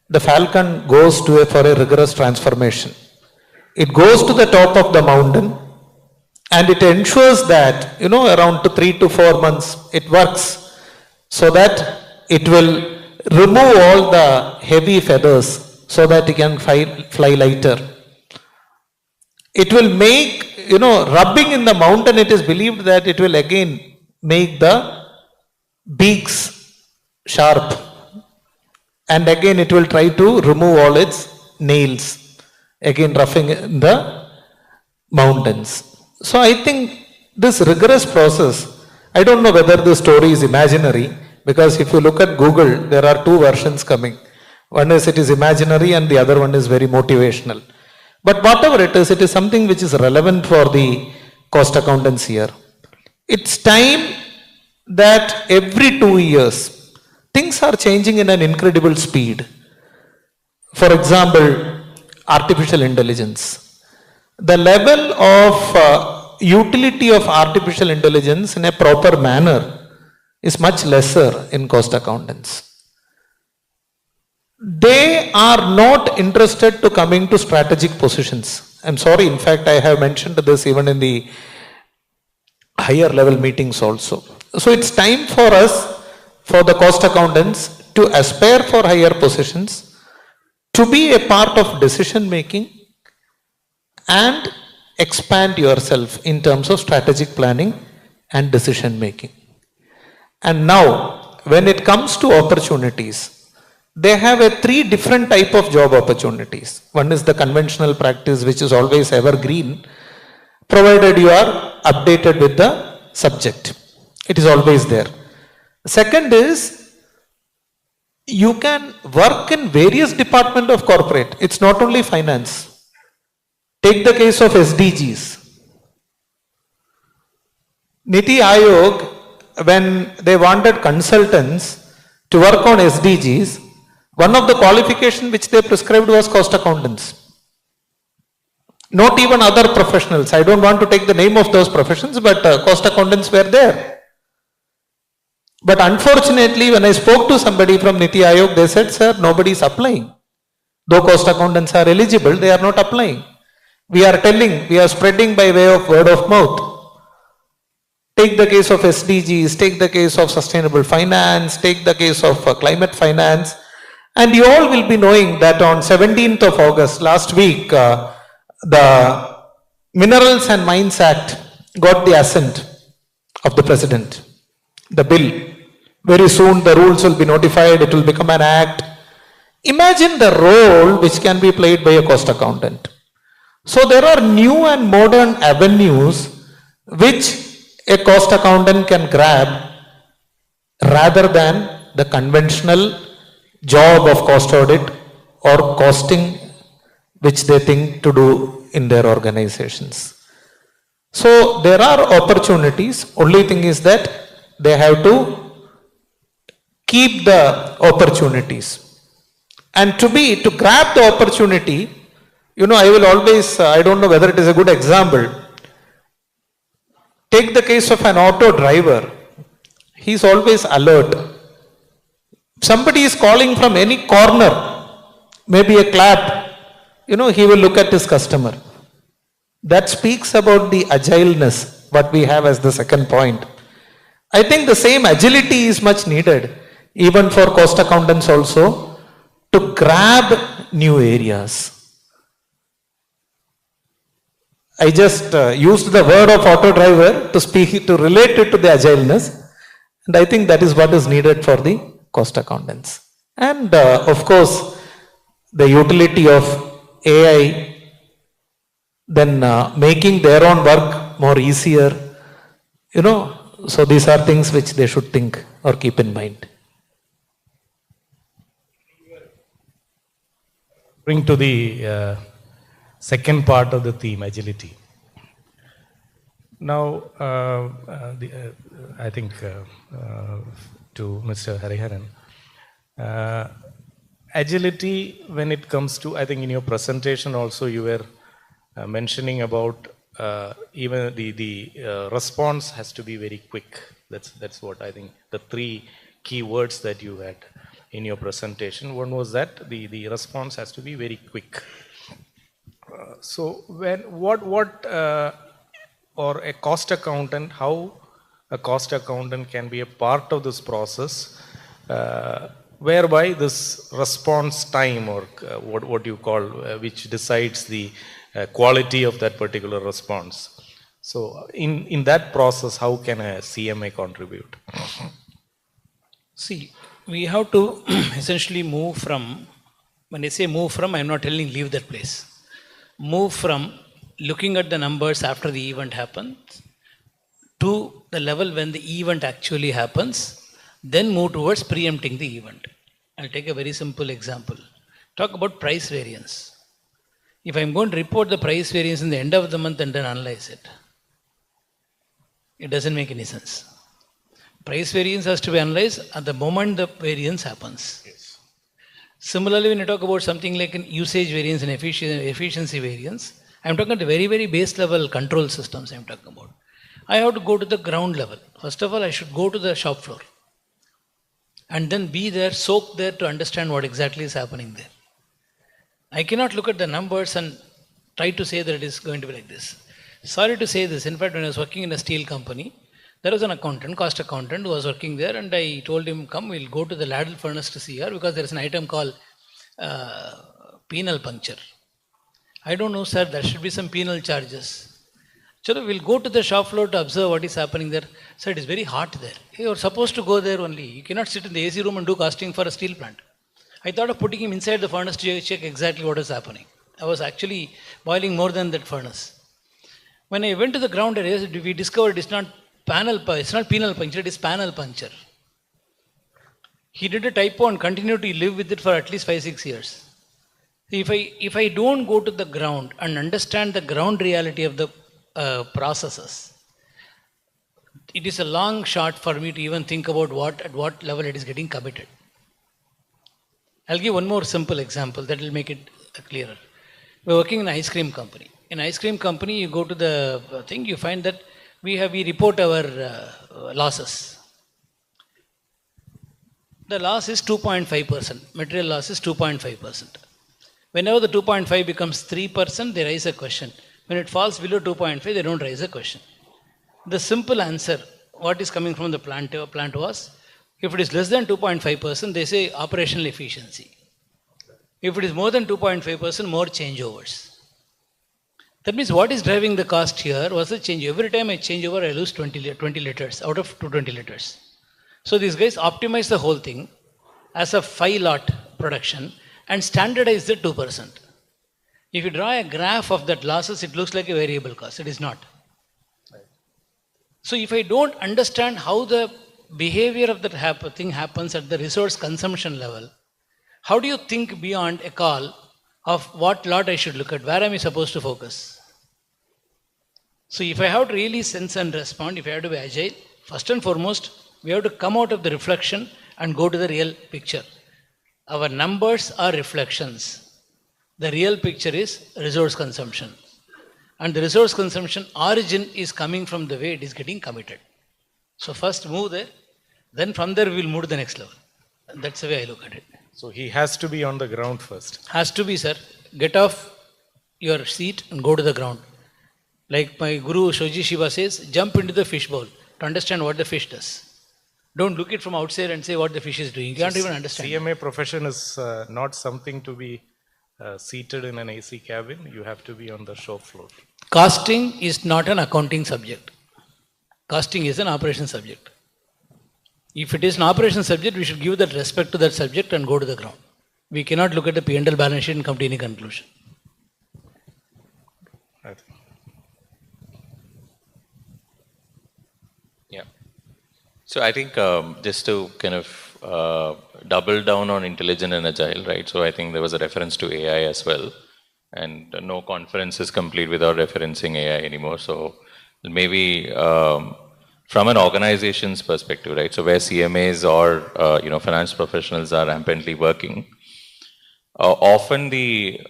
the falcon goes for a rigorous transformation. It goes to the top of the mountain and it ensures that, around 3 to 4 months, it works so that it will remove all the heavy feathers so that it can fly lighter. It will make, rubbing in the mountain, it is believed that it will again make the beaks sharp. And again it will try to remove all its nails, again roughing in the mountains. So I think this rigorous process, I don't know whether the story is imaginary, because if you look at Google, there are 2 versions coming. One is it is imaginary and the other one is very motivational. But whatever it is something which is relevant for the cost accountants here. It's time that every 2 years, things are changing in an incredible speed. For example, artificial intelligence. The level of utility of artificial intelligence in a proper manner is much lesser in cost accountants. They are not interested to coming to strategic positions. I'm sorry, in fact, I have mentioned this even in the higher level meetings also. So it's time for us, for the cost accountants, to aspire for higher positions, to be a part of decision making and expand yourself in terms of strategic planning and decision making. And now, when it comes to opportunities, they have 3 different type of job opportunities. One is the conventional practice, which is always evergreen, provided you are updated with the subject. It is always there. Second is, you can work in various departments of corporate. It's not only finance. Take the case of SDGs. Niti Aayog, when they wanted consultants to work on SDGs, One of the qualifications which they prescribed was cost accountants. Not even other professionals. I don't want to take the name of those professions, but cost accountants were there. But unfortunately, when I spoke to somebody from Niti Aayog, they said, sir, nobody is applying. Though cost accountants are eligible, they are not applying. We are telling, we are spreading by way of word of mouth. Take the case of SDGs, take the case of sustainable finance, take the case of climate finance. And you all will be knowing that on 17th of August, last week, the Minerals and Mines Act got the assent of the President. The bill. Very soon the rules will be notified, it will become an act. Imagine the role which can be played by a cost accountant. So there are new and modern avenues which a cost accountant can grab rather than the conventional job of cost audit or costing which they think to do in their organizations. So there are opportunities, only thing is that they have to keep the opportunities. And to grab the opportunity, you know, I will always, I don't know whether it is a good example. Take the case of an auto driver. He is always alert. Somebody is calling from any corner, maybe a clap, you know, he will look at his customer. That speaks about the agileness, what we have as the second point. I think the same agility is much needed, even for cost accountants also, to grab new areas. I just used the word of auto driver to relate it to the agileness, and I think that is what is needed for the cost accountants. And of course, the utility of AI, then making their own work more easier, you know, so these are things which they should think or keep in mind. Bring to the second part of the theme, agility. Now, I think to Mr. Hariharan, agility when it comes to, I think in your presentation also you were mentioning about even the response has to be very quick. That's what I think the three key words that you had in your presentation. One was that the response has to be very quick. So or a cost accountant, how a cost accountant can be a part of this process, whereby this response time or what you call, which decides the quality of that particular response. So in that process, how can a CMA contribute? See, we have to essentially move from, when I say move from, I'm not telling leave that place. Move from looking at the numbers after the event happens to the level when the event actually happens, then move towards preempting the event. I'll take a very simple example. Talk about price variance. If I'm going to report the price variance in the end of the month and then analyze it, it doesn't make any sense. Price variance has to be analyzed at the moment the variance happens. Yes. Similarly, when you talk about something like an usage variance and efficiency variance, I'm talking at the very, very base level control systems I'm talking about. I have to go to the ground level. First of all, I should go to the shop floor and then be there, soak there to understand what exactly is happening there. I cannot look at the numbers and try to say that it is going to be like this. Sorry to say this. In fact, when I was working in a steel company, there was an accountant, cost accountant, who was working there, and I told him, come, we'll go to the ladle furnace to see her because there is an item called penal puncture. I don't know, sir, there should be some penal charges. So we'll go to the shop floor to observe what is happening there. Sir, it is very hot there. You're supposed to go there only. You cannot sit in the AC room and do costing for a steel plant. I thought of putting him inside the furnace to check exactly what is happening. I was actually boiling more than that furnace. When I went to the ground area, we discovered it's not penal puncture, it is panel puncture. He did a typo and continued to live with it for at least 5-6 years. If I don't go to the ground and understand the ground reality of the processes, it is a long shot for me to even think about at what level it is getting committed. I'll give one more simple example that will make it clearer. We're working in an ice cream company. In an ice cream company, you go to the thing, you find that we report our losses. The loss is 2.5%. Material loss is 2.5%. Whenever the 2.5 becomes 3%, they raise a question. When it falls below 2.5, they don't raise a question. The simple answer, what is coming from the plant was, if it is less than 2.5%, they say operational efficiency. If it is more than 2.5%, more changeovers. That means what is driving the cost here was the change. Every time I change over, I lose 20 liters out of 220 liters. So these guys optimize the whole thing as a 5-lot production and standardize the 2%. If you draw a graph of that losses, it looks like a variable cost. It is not. So if I don't understand how the behavior of that thing happens at the resource consumption level, how do you think beyond a call of what lot I should look at? Where am I supposed to focus? So if I have to really sense and respond, if I have to be agile, first and foremost, we have to come out of the reflection and go to the real picture. Our numbers are reflections. The real picture is resource consumption. And the resource consumption origin is coming from the way it is getting committed. So first move there, then from there we will move to the next level. And that's the way I look at it. So he has to be on the ground first. Has to be, sir. Get off your seat and go to the ground. Like my guru Shoji Shiva says, jump into the fish bowl to understand what the fish does. Don't look it from outside and say what the fish is doing. You can't even understand. CMA profession is not something to be seated in an AC cabin. You have to be on the show floor. Costing is not an accounting subject. Costing is an operation subject. If it is an operation subject, we should give that respect to that subject and go to the ground. We cannot look at the P&L balance sheet and come to any conclusion. Yeah. So I think just to kind of double down on intelligent and agile, right? So I think there was a reference to AI as well. And no conference is complete without referencing AI anymore. So maybe from an organization's perspective, right? So where CMAs or finance professionals are rampantly working, often the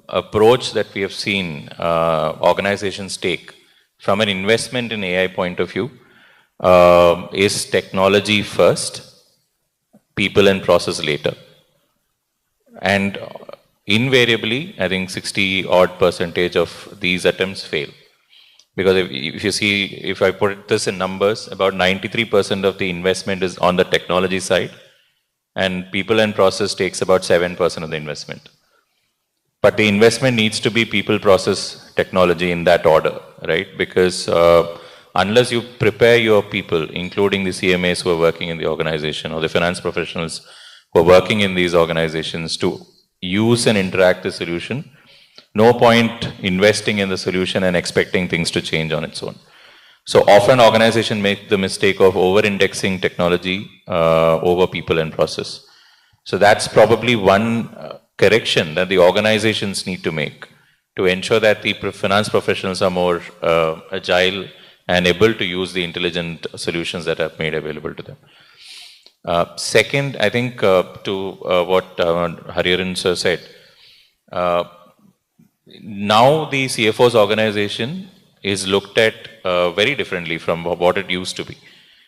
approach that we have seen organizations take from an investment in AI point of view is technology first, people and process later. And invariably, I think 60% of these attempts fail. Because if you see, if I put this in numbers, about 93% of the investment is on the technology side, and people and process takes about 7% of the investment. But the investment needs to be people, process, technology in that order, right? Because unless you prepare your people, including the CMAs who are working in the organization or the finance professionals who are working in these organizations to use and interact the solution, no point investing in the solution and expecting things to change on its own. So often organizations make the mistake of over-indexing technology over people and process. So that's probably one correction that the organizations need to make to ensure that the finance professionals are more agile and able to use the intelligent solutions that are made available to them. Second, I think to what Hariharan sir said, now the CFO's organization is looked at very differently from what it used to be.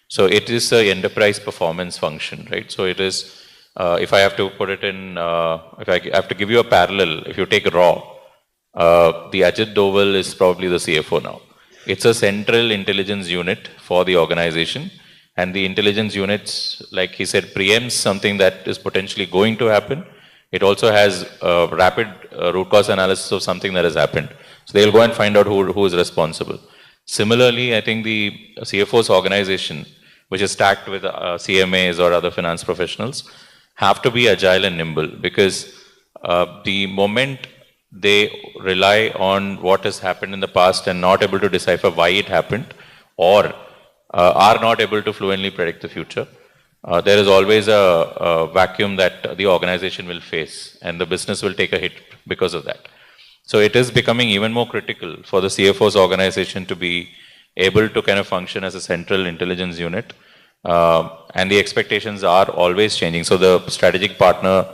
So it is an enterprise performance function, right? So it is, if I have to put it in, if I have to give you a parallel, if you take raw, the Ajit Doval is probably the CFO now. It's a central intelligence unit for the organization, and the intelligence units, like he said, preempts something that is potentially going to happen. It also has rapid root cause analysis of something that has happened. So they'll go and find out who is responsible. Similarly, I think the CFO's organization, which is stacked with CMAs or other finance professionals, have to be agile and nimble, because the moment they rely on what has happened in the past and not able to decipher why it happened, or are not able to fluently predict the future, there is always a vacuum that the organization will face, and the business will take a hit because of that. So it is becoming even more critical for the CFO's organization to be able to kind of function as a central intelligence unit And the expectations are always changing. So the strategic partner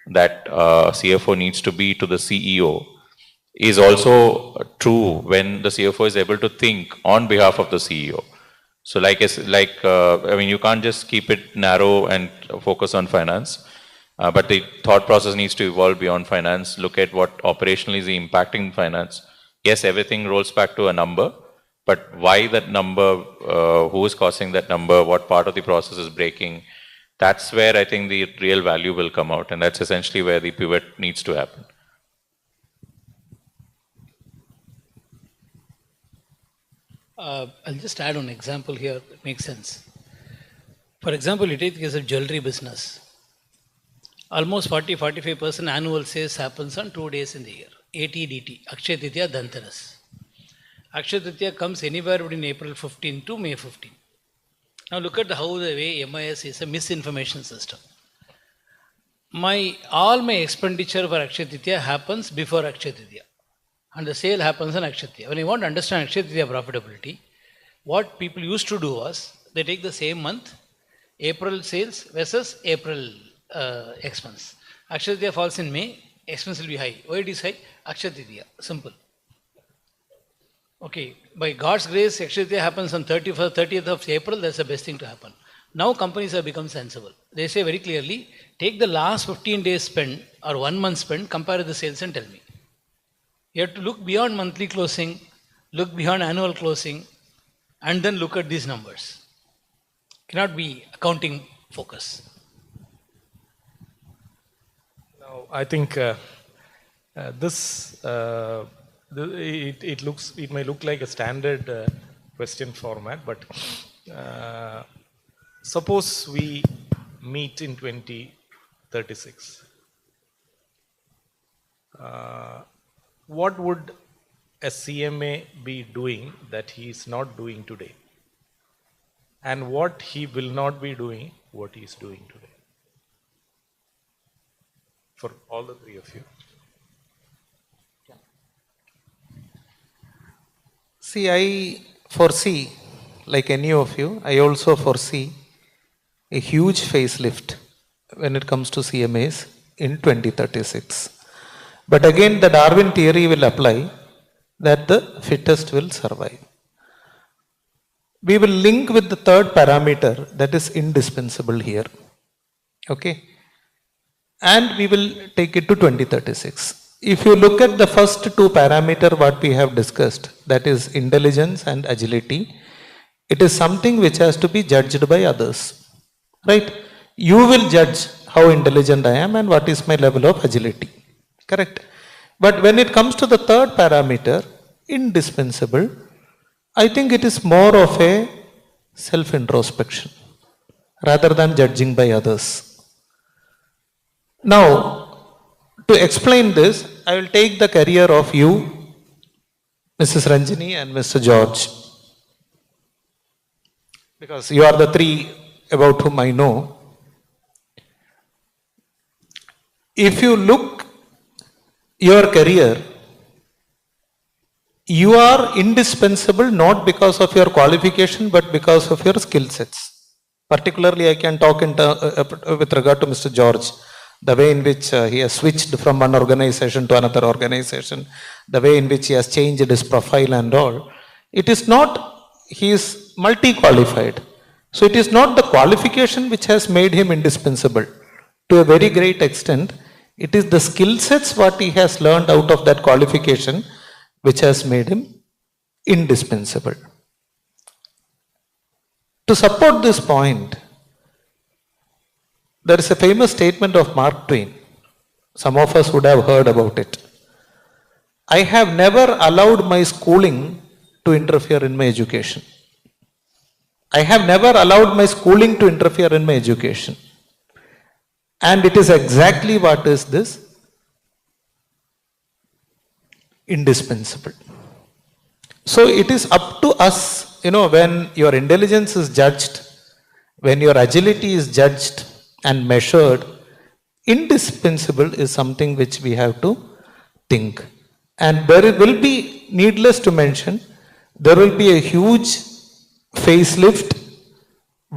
that CFO needs to be to the CEO is also true when the CFO is able to think on behalf of the CEO. So I mean, you can't just keep it narrow and focus on finance, but the thought process needs to evolve beyond finance, look at what operationally is impacting finance. Yes, everything rolls back to a number, but why that number, who is causing that number, what part of the process is breaking, that's where I think the real value will come out, and that's essentially where the pivot needs to happen. I'll just add an example here that makes sense. For example, you take the case of jewelry business. Almost 40-45% annual sales happens on 2 days in the year. ATDT, Akshaya Tritiya, Dhanteras. Akshaya Tritiya comes anywhere between April 15 to May 15. Now look at how the way MIS is a misinformation system. All my expenditure for Akshaya Tritiya happens before Akshaya Tritiya. And the sale happens on Akshaya Tritiya. When you want to understand Akshaya Tritiya profitability, what people used to do was, they take the same month, April sales versus April expense. Akshaya Tritiya falls in May, expense will be high. Why it is high? Akshaya Tritiya, simple. Okay, by God's grace, Akshaya Tritiya happens on 30th of April, that's the best thing to happen. Now companies have become sensible. They say very clearly, take the last 15 days spend or 1 month spend, compare the sales and tell me. You have to look beyond monthly closing, look beyond annual closing, and then look at these numbers. Cannot be accounting focus. Now, I think it may look like a standard question format, but suppose we meet in 2036. What would a CMA be doing that he is not doing today? And what he will not be doing, what he is doing today? For all the three of you. See, I foresee, like any of you, I also foresee a huge facelift when it comes to CMAs in 2036. But again, the Darwin theory will apply that the fittest will survive. We will link with the third parameter that is indispensable here. Okay? And we will take it to 2036. If you look at the first two parameters what we have discussed, that is intelligence and agility, it is something which has to be judged by others. Right? You will judge how intelligent I am and what is my level of agility. Correct? But when it comes to the third parameter, indispensable, I think it is more of a self-introspection rather than judging by others. Now, to explain this, I will take the career of you, Mrs. Ranjini and Mr. George, because you are the three about whom I know. If you look your career, you are indispensable not because of your qualification but because of your skill sets. Particularly, I can talk with regard to Mr. George, the way in which he has switched from one organization to another organization, the way in which he has changed his profile and all. It is not, he is multi-qualified. So it is not the qualification which has made him indispensable. To a very great extent, it is the skill sets what he has learned out of that qualification which has made him indispensable. To support this point, there is a famous statement of Mark Twain. Some of us would have heard about it. I have never allowed my schooling to interfere in my education. I have never allowed my schooling to interfere in my education. And it is exactly what is this? Indispensable. So it is up to us, when your intelligence is judged, when your agility is judged and measured, indispensable is something which we have to think. And there will be, needless to mention, there will be a huge facelift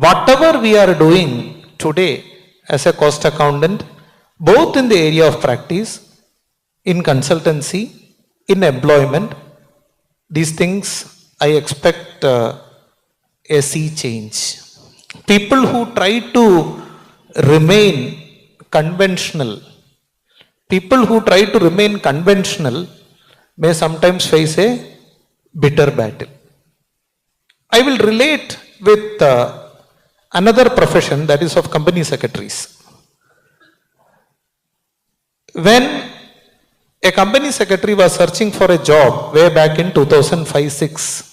whatever we are doing today as a cost accountant, both in the area of practice, in consultancy, in employment, these things I expect a sea change. People who try to remain conventional, may sometimes face a bitter battle. I will relate with another profession, that is of company secretaries. When a company secretary was searching for a job way back in 2005-06,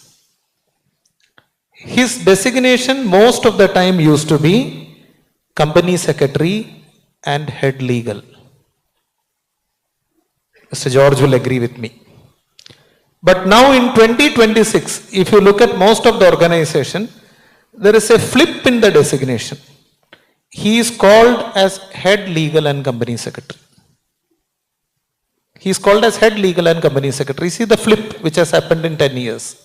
his designation most of the time used to be company secretary and head legal. Mr. George will agree with me. But now in 2026, if you look at most of the organization, there is a flip in the designation. He is called as head legal and company secretary. He is called as head legal and company secretary. See the flip which has happened in 10 years.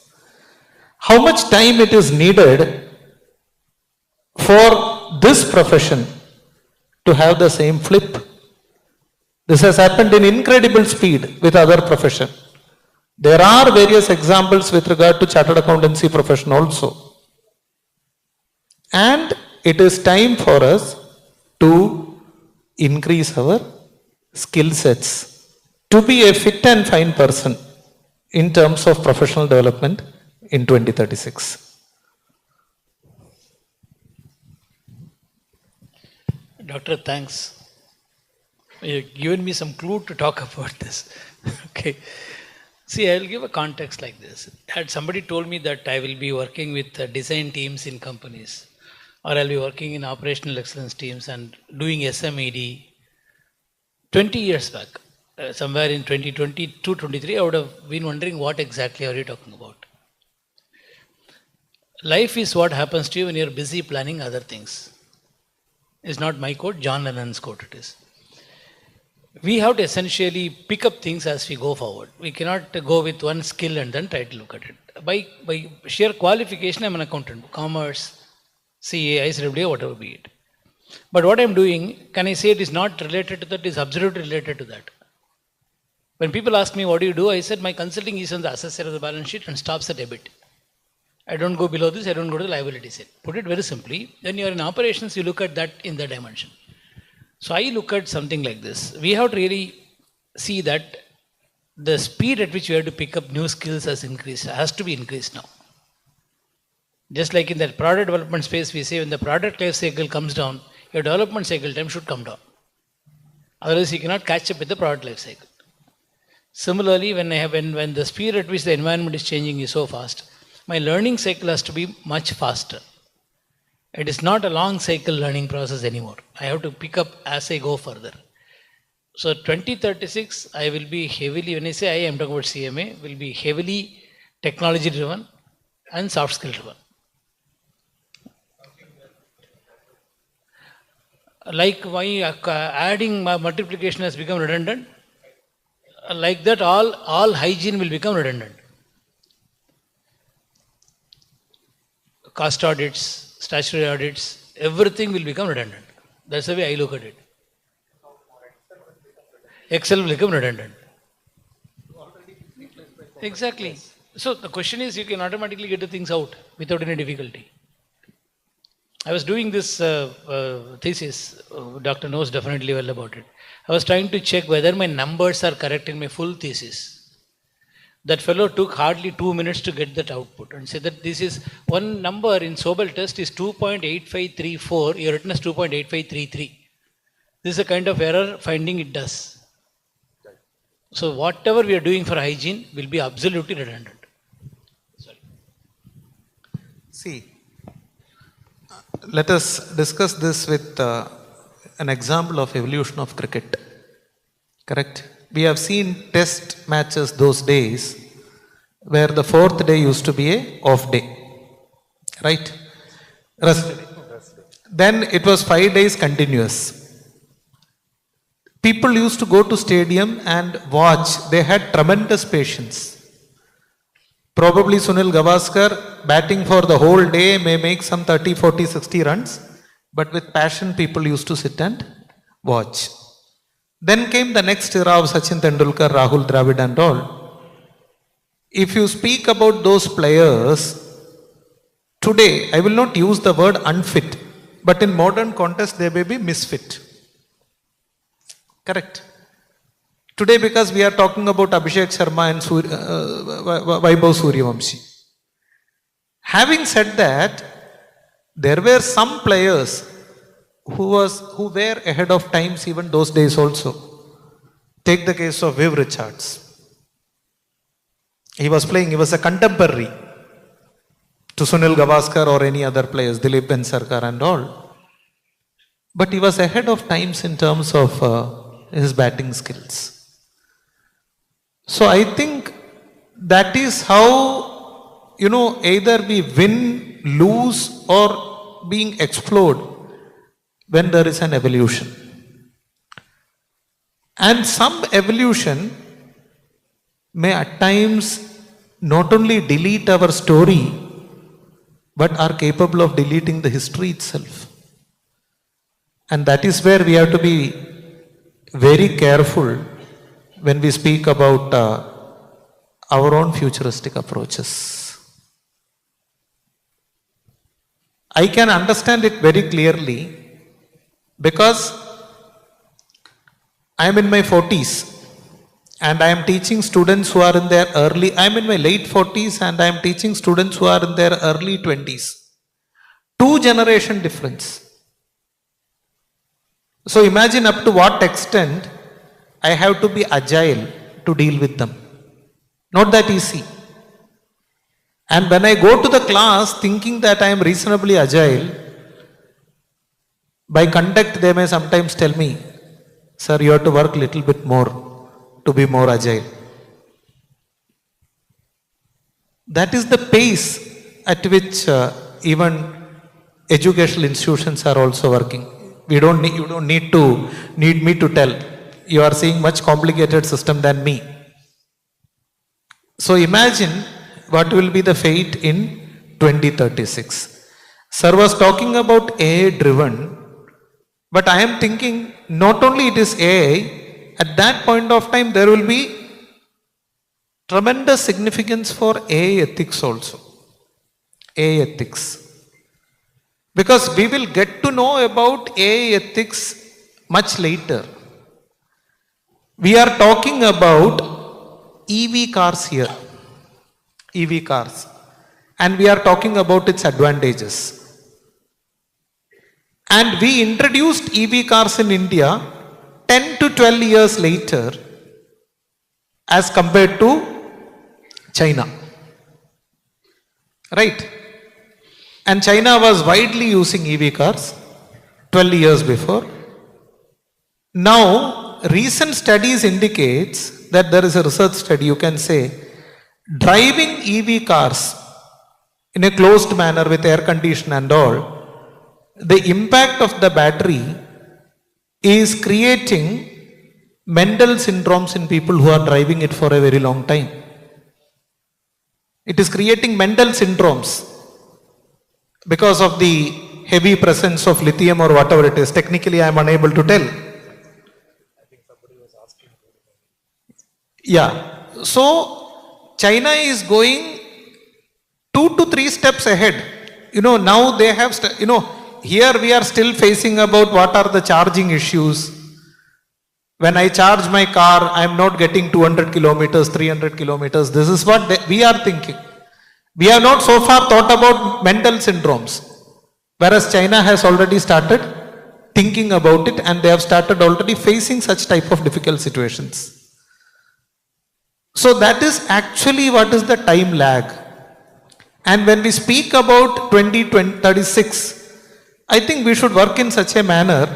How much time it is needed for this profession to have the same flip? This has happened in incredible speed with other profession. There are various examples with regard to chartered accountancy profession also. And it is time for us to increase our skill sets, to be a fit and fine person in terms of professional development in 2036. Doctor, thanks. You've given me some clue to talk about this. Okay. See, I will give a context like this. Had somebody told me that I will be working with design teams in companies, or I'll be working in operational excellence teams and doing SMED 20 years back, somewhere in 2022-23, I would have been wondering what exactly are you talking about. Life is what happens to you when you're busy planning other things. It's not my quote, John Lennon's quote it is. We have to essentially pick up things as we go forward. We cannot go with one skill and then try to look at it. By sheer qualification, I'm an accountant, commerce, CA, ICWA, whatever be it. But what I'm doing, can I say it is not related to that, it is absolutely related to that. When people ask me, what do you do? I said, my consulting is on the asset side of the balance sheet and stops at EBIT. I don't go below this, I don't go to the liability side. Put it very simply, when you're in operations, you look at that in the dimension. So I look at something like this. We have to really see that the speed at which we have to pick up new skills has increased, has to be increased now. Just like in that product development space, we say when the product life cycle comes down, your development cycle time should come down. Otherwise, you cannot catch up with the product life cycle. Similarly, when the speed at which the environment is changing is so fast, my learning cycle has to be much faster. It is not a long cycle learning process anymore. I have to pick up as I go further. So 2036, I will be heavily, when I say I am talking about CMA, will be heavily technology driven and soft skill driven. Like why adding multiplication has become redundant, like that all hygiene will become redundant. Cost audits, statutory audits, everything will become redundant. That's the way I look at it. Excel will become redundant. Exactly. So the question is, you can automatically get the things out without any difficulty. I was doing this thesis, Doctor knows definitely well about it. I was trying to check whether my numbers are correct in my full thesis. That fellow took hardly 2 minutes to get that output and said that this is one number in Sobel test is 2.8534, you're written as 2.8533. This is a kind of error finding it does. So whatever we are doing for hygiene will be absolutely redundant. Sorry. See, let us discuss this with an example of evolution of cricket. Correct? We have seen test matches those days where the fourth day used to be a off day. Right? Rest day. Then it was 5 days continuous. People used to go to stadium and watch. They had tremendous patience. Probably Sunil Gavaskar batting for the whole day may make some 30, 40, 60 runs. But with passion, people used to sit and watch. Then came the next era of Sachin Tendulkar, Rahul Dravid and all. If you speak about those players, today, I will not use the word unfit, but in modern context, they may be misfit. Correct. Today, because we are talking about Abhishek Sharma and Vaibhav Suryavamshi. Having said that, there were some players who were ahead of times even those days also. Take the case of Viv Richards. He was a contemporary to Sunil Gavaskar or any other players, Dilip Bensarkar and all. But he was ahead of times in terms of his batting skills. So I think that is how, either we win, lose or being explored when there is an evolution. And some evolution may at times not only delete our story, but are capable of deleting the history itself. And that is where we have to be very careful when we speak about our own futuristic approaches. I can understand it very clearly because I am in my 40s and I am teaching students who are in their I am in my late 40s and I am teaching students who are in their early 20s. 2-generation difference. So imagine up to what extent I have to be agile to deal with them. Not that easy. And when I go to the class thinking that I am reasonably agile, by conduct they may sometimes tell me, sir, you have to work a little bit more to be more agile. That is the pace at which even educational institutions are also working. You don't need me to tell. You are seeing much complicated system than me. So imagine what will be the fate in 2036. Sir was talking about AI driven, but I am thinking not only it is AI, at that point of time there will be tremendous significance for AI ethics also. AI ethics. Because we will get to know about AI ethics much later. We are talking about EV cars here. EV cars. And we are talking about its advantages. And we introduced EV cars in India 10 to 12 years later as compared to China. Right? And China was widely using EV cars 12 years before. Now, recent studies indicates that there is a research study, you can say, driving EV cars in a closed manner with air condition and all, the impact of the battery is creating mental syndromes in people who are driving it for a very long time. It is creating mental syndromes because of the heavy presence of lithium or whatever it is. Technically, I am unable to tell. Yeah. So, China is going 2 to 3 steps ahead. Now they have, here we are still facing about what are the charging issues. When I charge my car, I am not getting 200 kilometers, 300 kilometers. This is what we are thinking. We have not so far thought about mental syndromes. Whereas China has already started thinking about it and they have started already facing such type of difficult situations. So that is actually what is the time lag. And when we speak about 2036, I think we should work in such a manner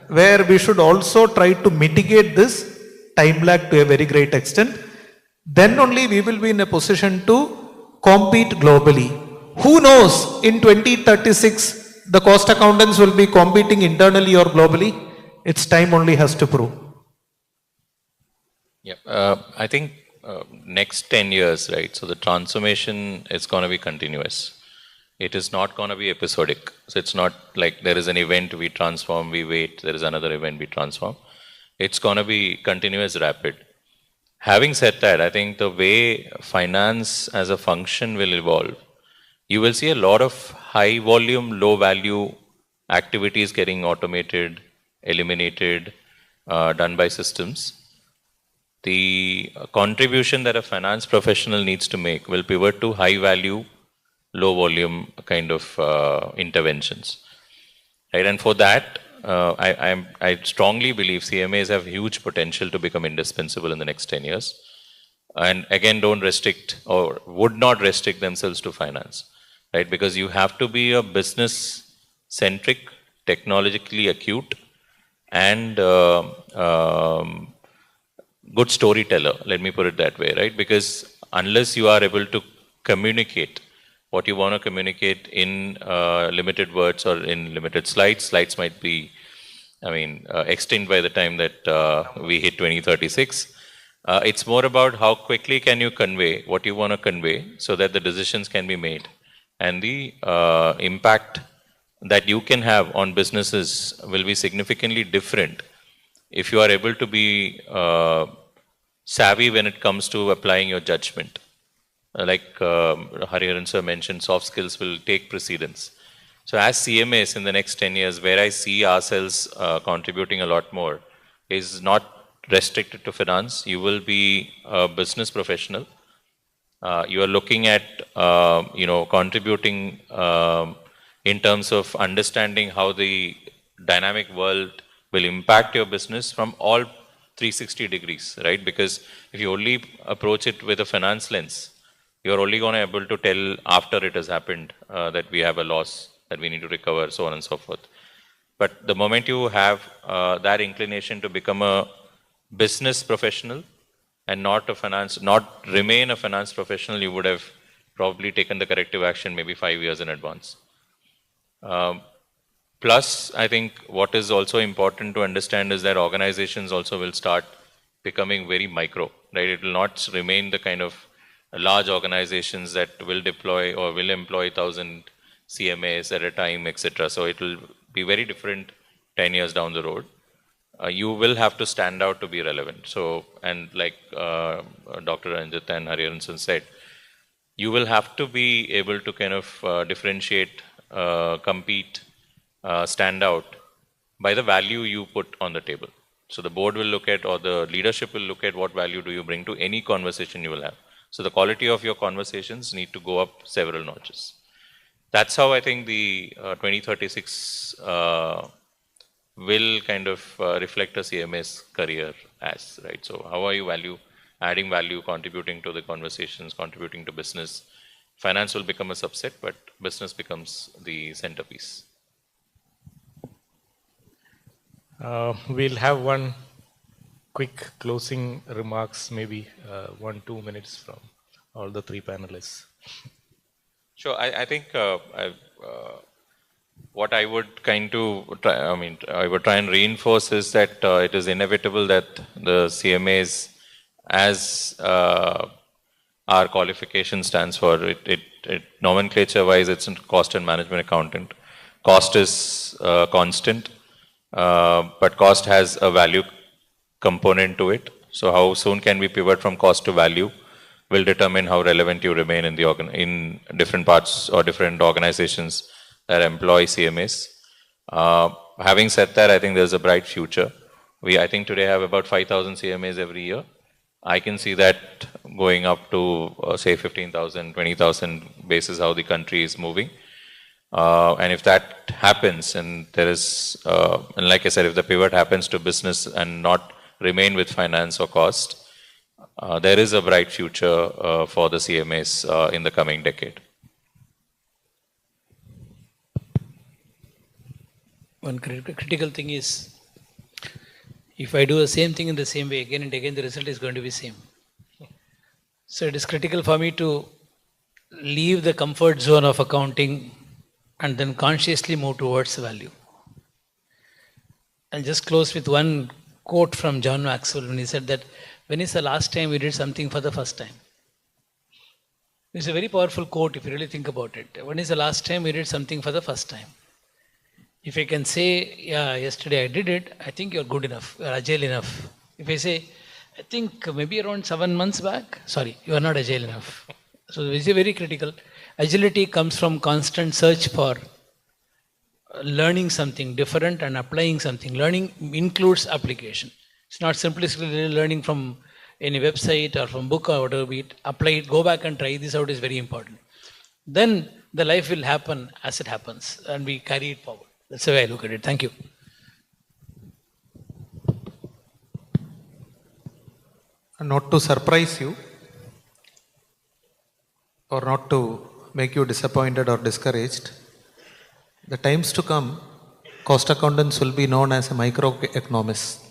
where we should also try to mitigate this time lag to a very great extent. Then only we will be in a position to compete globally. Who knows, in 2036, the cost accountants will be competing internally or globally. Its time only has to prove. Yeah, I think next 10 years, right? So the transformation is going to be continuous. It is not going to be episodic. So it's not like there is an event, we transform, we wait, there is another event, we transform. It's going to be continuous, rapid. Having said that, I think the way finance as a function will evolve, you will see a lot of high volume, low value activities getting automated, eliminated, done by systems. The contribution that a finance professional needs to make will pivot to high value, low volume kind of interventions. Right? And for that, I strongly believe CMAs have huge potential to become indispensable in the next 10 years. And again, don't restrict or would not restrict themselves to finance, right? Because you have to be a business centric, technologically acute, and good storyteller, let me put it that way, right? Because unless you are able to communicate what you want to communicate in limited words or in limited slides, slides might be, extinct by the time that we hit 2036. It's more about how quickly can you convey what you want to convey so that the decisions can be made and the impact that you can have on businesses will be significantly different if you are able to be savvy when it comes to applying your judgment. Like Hariharan sir mentioned, soft skills will take precedence. So as CMAs in the next 10 years, where I see ourselves contributing a lot more is not restricted to finance. You will be a business professional. You are looking at, contributing in terms of understanding how the dynamic world will impact your business from all 360 degrees, right? Because if you only approach it with a finance lens, you're only going to be able to tell after it has happened that we have a loss, that we need to recover, so on and so forth. But the moment you have that inclination to become a business professional and not remain a finance professional, you would have probably taken the corrective action maybe 5 years in advance. Plus, I think what is also important to understand is that organizations also will start becoming very micro, right? It will not remain the kind of large organizations that will deploy or will employ 1,000 CMAs at a time, etc. So it will be very different 10 years down the road. You will have to stand out to be relevant. So, and like Dr. Ranjit and Hariharan said, you will have to be able to kind of differentiate, compete, stand out by the value you put on the table. So the board will look at, or the leadership will look at what value do you bring to any conversation you will have. So the quality of your conversations need to go up several notches. That's how I think the 2036 will kind of reflect a CMA's career as, right? So how are you adding value, contributing to the conversations, contributing to business? Finance will become a subset, but business becomes the centerpiece. We'll have one quick closing remarks, maybe 1-2 minutes from all the three panelists. Sure. I think what I would I would try and reinforce is that it is inevitable that the CMAs, as our qualification stands for, it nomenclature-wise, it's a cost and management accountant. Cost is constant, but cost has a value component to it. So how soon can we pivot from cost to value will determine how relevant you remain in in different parts or different organizations that employ CMAs. Having said that, I think there's a bright future. I think today have about 5,000 CMAs every year. I can see that going up to say 15,000, 20,000 basis how the country is moving. And if that happens, and there is, and like I said, if the pivot happens to business and not remain with finance or cost, there is a bright future for the CMAs in the coming decade. One critical thing is, if I do the same thing in the same way again and again, the result is going to be same. So it is critical for me to leave the comfort zone of accounting and then consciously move towards value. I'll just close with one quote from John Maxwell when he said that, when is the last time we did something for the first time? It's a very powerful quote if you really think about it. When is the last time we did something for the first time? If I can say, yeah, yesterday I did it, I think you're good enough, you're agile enough. If I say, I think maybe around 7 months back, sorry, you are not agile enough. So this is very critical. Agility comes from constant search for learning something different and applying something. Learning includes application. It's not simplistically learning from any website or from book or whatever, be it. Apply it, go back and try this out is very important. Then the life will happen as it happens and we carry it forward. That's the way I look at it. Thank you. Not to surprise you or not to make you disappointed or discouraged, the times to come, cost accountants will be known as a microeconomists.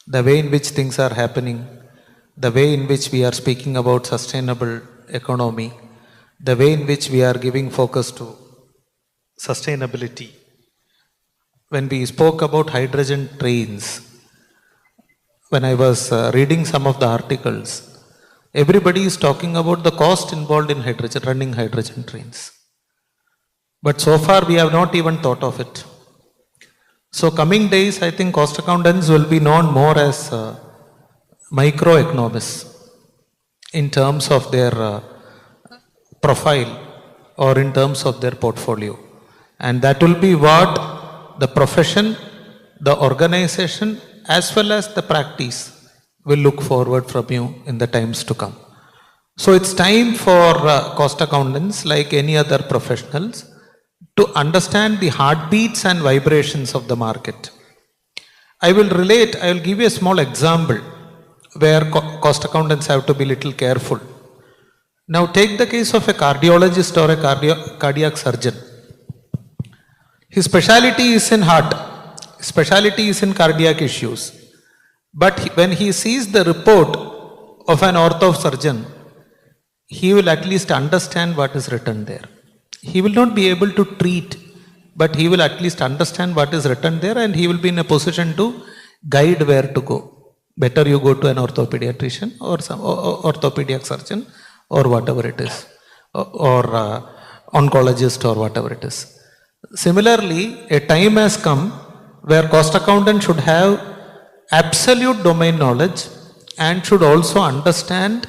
The way in which things are happening, the way in which we are speaking about sustainable economy, the way in which we are giving focus to sustainability. When we spoke about hydrogen trains, when I was reading some of the articles, everybody is talking about the cost involved in hydrogen, running hydrogen trains. But so far we have not even thought of it. So coming days, I think cost accountants will be known more as microeconomists in terms of their profile or in terms of their portfolio. And that will be what the profession, the organization, as well as the practice will look forward from you in the times to come. So it's time for cost accountants, like any other professionals, to understand the heartbeats and vibrations of the market. I will give you a small example where cost accountants have to be little careful. Now take the case of a cardiologist or a cardiac surgeon. His specialty is in heart, specialty is in cardiac issues. But when he sees the report of an ortho surgeon, he will at least understand what is written there. He will not be able to treat, but he will at least understand what is written there and he will be in a position to guide where to go. Better you go to an orthopediatrician or some orthopedic surgeon or whatever it is, or oncologist or whatever it is. Similarly, a time has come where cost accountant should have absolute domain knowledge and should also understanding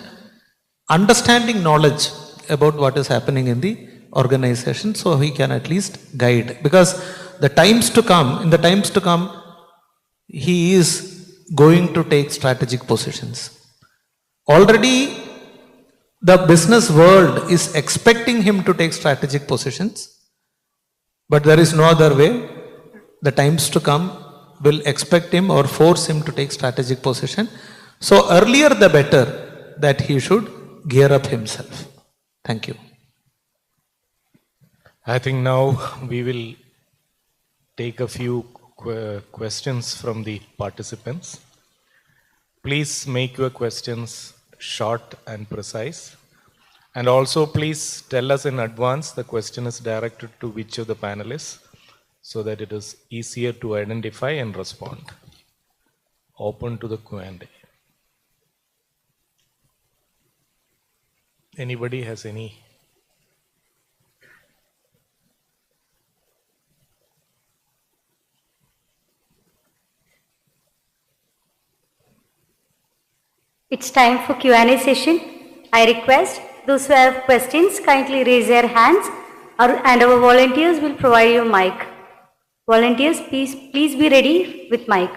knowledge about what is happening in the organization, so he can at least guide. Because in the times to come, he is going to take strategic positions. Already the business world is expecting him to take strategic positions, but there is no other way. The times to come will expect him or force him to take strategic position. So earlier the better that he should gear up himself. Thank you. I think now we will take a few questions from the participants. Please make your questions short and precise. And also please tell us in advance the question is directed to which of the panelists, so that it is easier to identify and respond. Open to the Q&A. Anybody has any? It's time for Q&A session. I request those who have questions kindly raise their hands and our volunteers will provide you mic. Volunteers, please be ready with mic.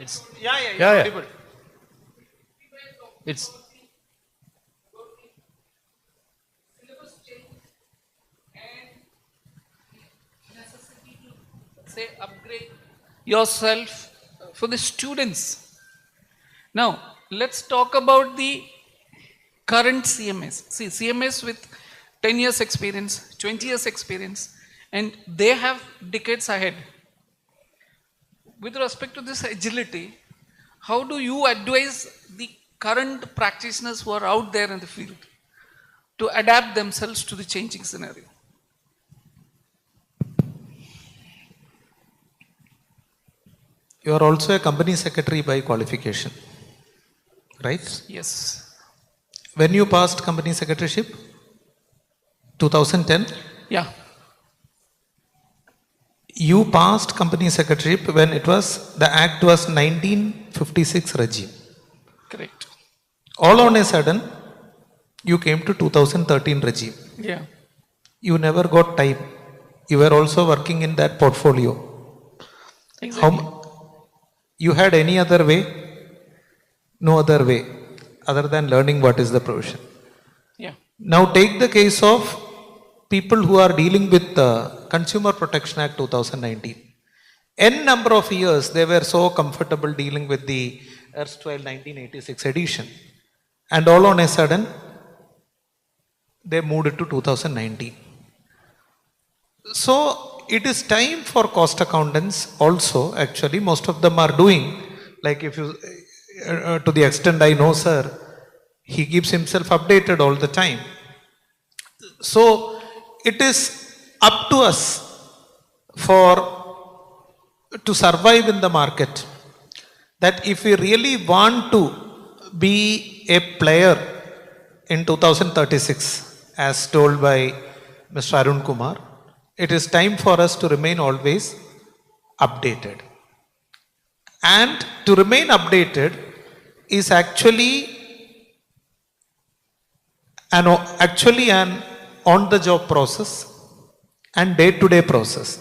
It's Yeah. audible. It's say upgrade yourself for the students. Now, let's talk about the current CMS. See, CMS with 10 years experience, 20 years experience, and they have decades ahead. With respect to this agility, how do you advise the current practitioners who are out there in the field to adapt themselves to the changing scenario? You are also a company secretary by qualification, right? Yes. When you passed company secretaryship? 2010? Yeah. You passed company secretaryship when it was, the act was 1956 regime. Correct. All on a sudden, you came to 2013 regime. Yeah. You never got time. You were also working in that portfolio. Exactly. You had any other way? No other way other than learning what is the provision. Yeah. Now take the case of people who are dealing with the Consumer Protection Act 2019. N number of years they were so comfortable dealing with the erstwhile 1986 edition, and all on a sudden they moved it to 2019. So it is time for cost accountants also. Actually most of them are doing, like if you to the extent I know sir, he keeps himself updated all the time. So it is up to us to survive in the market, that if we really want to be a player in 2036 as told by Mr. Arun Kumar, it is time for us to remain always updated. And to remain updated is actually an on-the-job process and day-to-day process.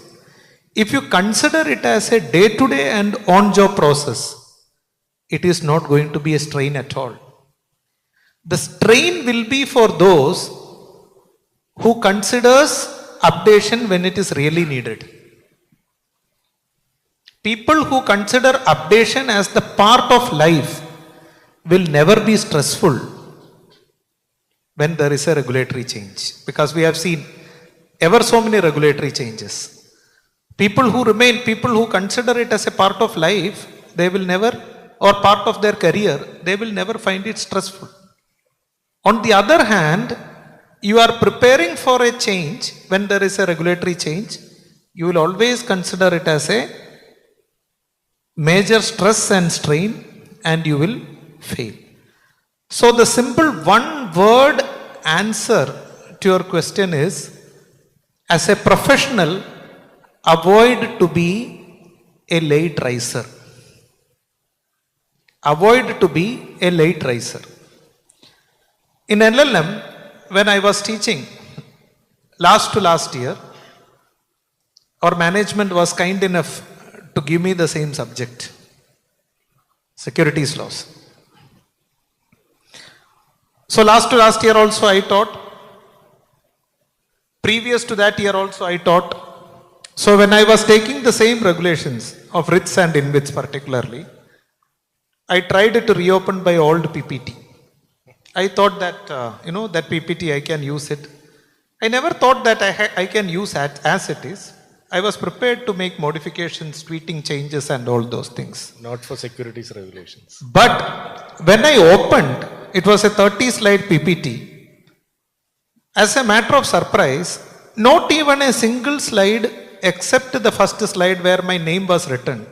If you consider it as a day-to-day and on-job process, it is not going to be a strain at all. The strain will be for those who considers updation when it is really needed. People who consider updation as the part of life will never be stressful when there is a regulatory change, because we have seen ever so many regulatory changes. People who consider it as a part of life, they will never, or part of their career, they will never find it stressful. On the other hand, you are preparing for a change. When there is a regulatory change, you will always consider it as a major stress and strain, and you will fail. So the simple one word answer to your question is, as a professional, avoid to be a late riser. Avoid to be a late riser. In LLM, when I was teaching last year, our management was kind enough to give me the same subject, securities laws. So last year also I taught. Previous to that year also I taught. So when I was taking the same regulations of writs and InVITs particularly, I tried to reopen by old PPT. I thought that, that PPT I can use it. I never thought that I can use it as it is. I was prepared to make modifications, tweeting changes and all those things. Not for securities regulations. But when I opened, it was a 30-slide PPT. As a matter of surprise, not even a single slide except the first slide where my name was written.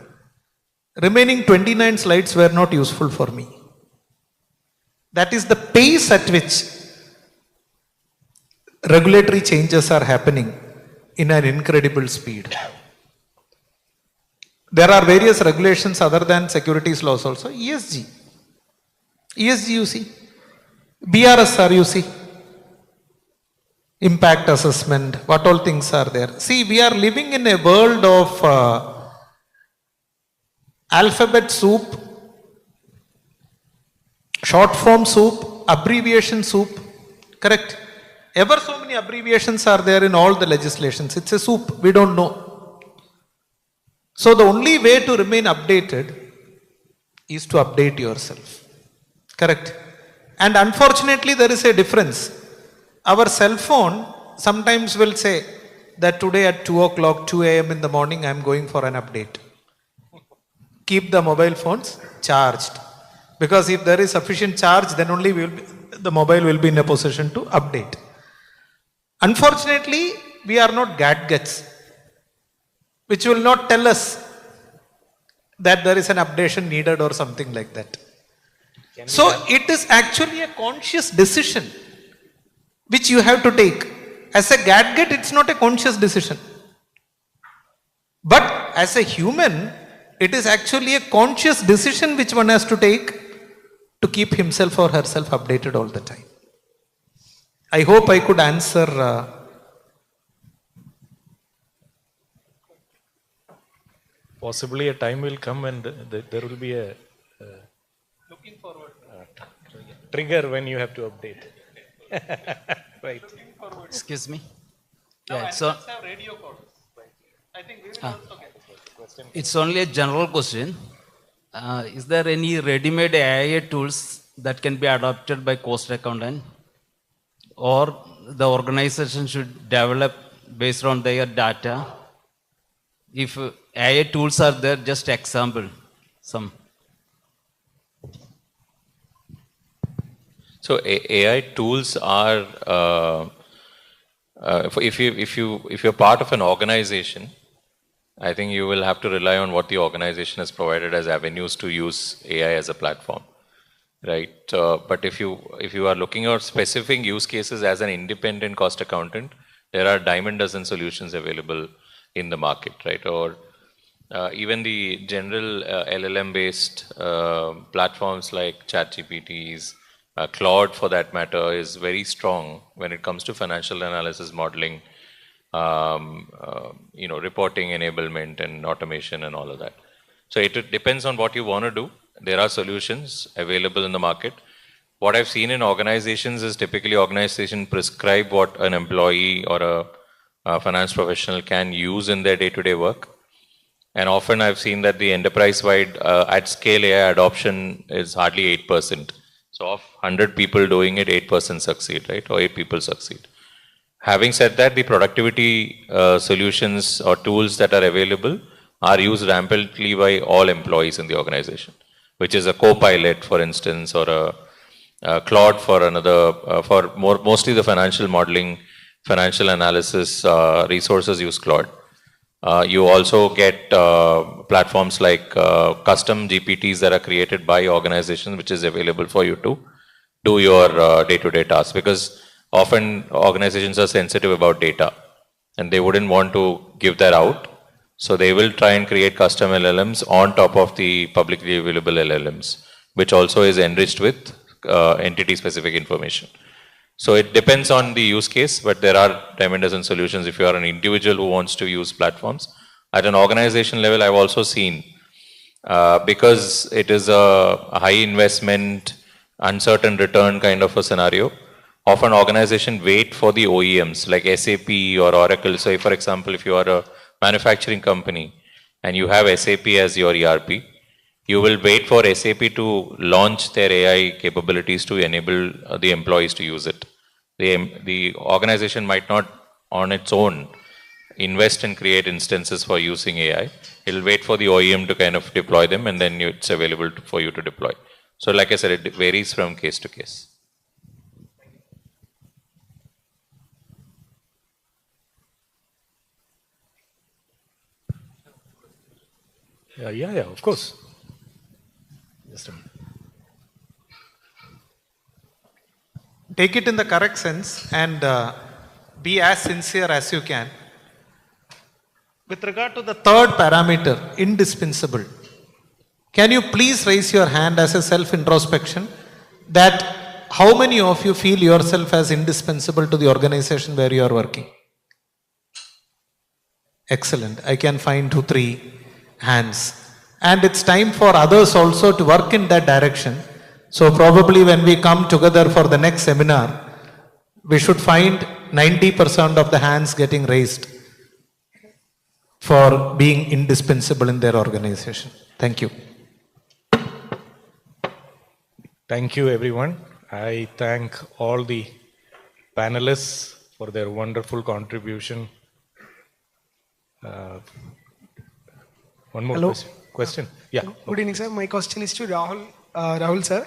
Remaining 29 slides were not useful for me. That is the pace at which regulatory changes are happening in an incredible speed. There are various regulations other than securities laws also. ESG you see. BRSR you see. Impact assessment, what all things are there. See, we are living in a world of alphabet soup, short form soup, abbreviation soup, correct? Ever so many abbreviations are there in all the legislations. It's a soup, we don't know. So the only way to remain updated is to update yourself. Correct? And unfortunately, there is a difference. Our cell phone sometimes will say that today at 2 o'clock, 2 a.m. in the morning, I am going for an update. Keep the mobile phones charged. Because if there is sufficient charge, then only the mobile will be in a position to update. Unfortunately, we are not gadgets, which will not tell us that there is an updation needed or something like that. So it is actually a conscious decision which you have to take. As a gadget, it's not a conscious decision. But as a human, it is actually a conscious decision which one has to take to keep himself or herself updated all the time. I hope I could answer. Possibly a time will come and there will be a looking forward trigger when you have to update. Right. Excuse me. Yeah, so have radio calls. I think we will also get a question. it's only a general question. Is there any ready-made AI tools that can be adopted by cost accountant, or the organization should develop based on their data? If AI tools are there, just example, some. So AI tools are, if you're part of an organization, I think you will have to rely on what the organization has provided as avenues to use AI as a platform, right? But if you are looking at specific use cases as an independent cost accountant, there are dime a dozen solutions available in the market, right? Or even the general LLM-based platforms like ChatGPTs, Claude for that matter, is very strong when it comes to financial analysis modeling, reporting enablement and automation and all of that. So it depends on what you want to do. There are solutions available in the market. What I've seen in organizations is typically organizations prescribe what an employee or a finance professional can use in their day-to-day work. And often I've seen that the enterprise-wide at scale AI adoption is hardly 8%. So of 100 people doing it, 8% succeed, right? Or 8 people succeed. Having said that, the productivity solutions or tools that are available are used rampantly by all employees in the organization, which is a Copilot, for instance, or a Claude for another, mostly the financial modeling, financial analysis resources use Claude. You also get platforms like custom GPTs that are created by organizations, which is available for you to do your day-to-day tasks, because often organizations are sensitive about data and they wouldn't want to give that out. So they will try and create custom LLMs on top of the publicly available LLMs, which also is enriched with entity-specific information. So it depends on the use case, but there are dime a dozen solutions if you are an individual who wants to use platforms. At an organization level, I've also seen, because it is a high investment, uncertain return kind of a scenario, often organizations wait for the OEMs like SAP or Oracle. So if, for example, if you are a manufacturing company and you have SAP as your ERP, you will wait for SAP to launch their AI capabilities to enable the employees to use it. The organization might not on its own invest and create instances for using AI. It will wait for the OEM to kind of deploy them, and then it's available for you to deploy. So like I said, it varies from case to case. Yeah, of course. Just a minute. Take it in the correct sense and be as sincere as you can. With regard to the third parameter, indispensable, can you please raise your hand as a self-introspection that how many of you feel yourself as indispensable to the organization where you are working? Excellent. I can find 2-3 hands. And it's time for others also to work in that direction. So probably when we come together for the next seminar, we should find 90% of the hands getting raised for being indispensable in their organization. Thank you. Thank you, everyone. I thank all the panelists for their wonderful contribution. One more Hello. question. Yeah. Good evening, sir. My question is to Rahul, sir.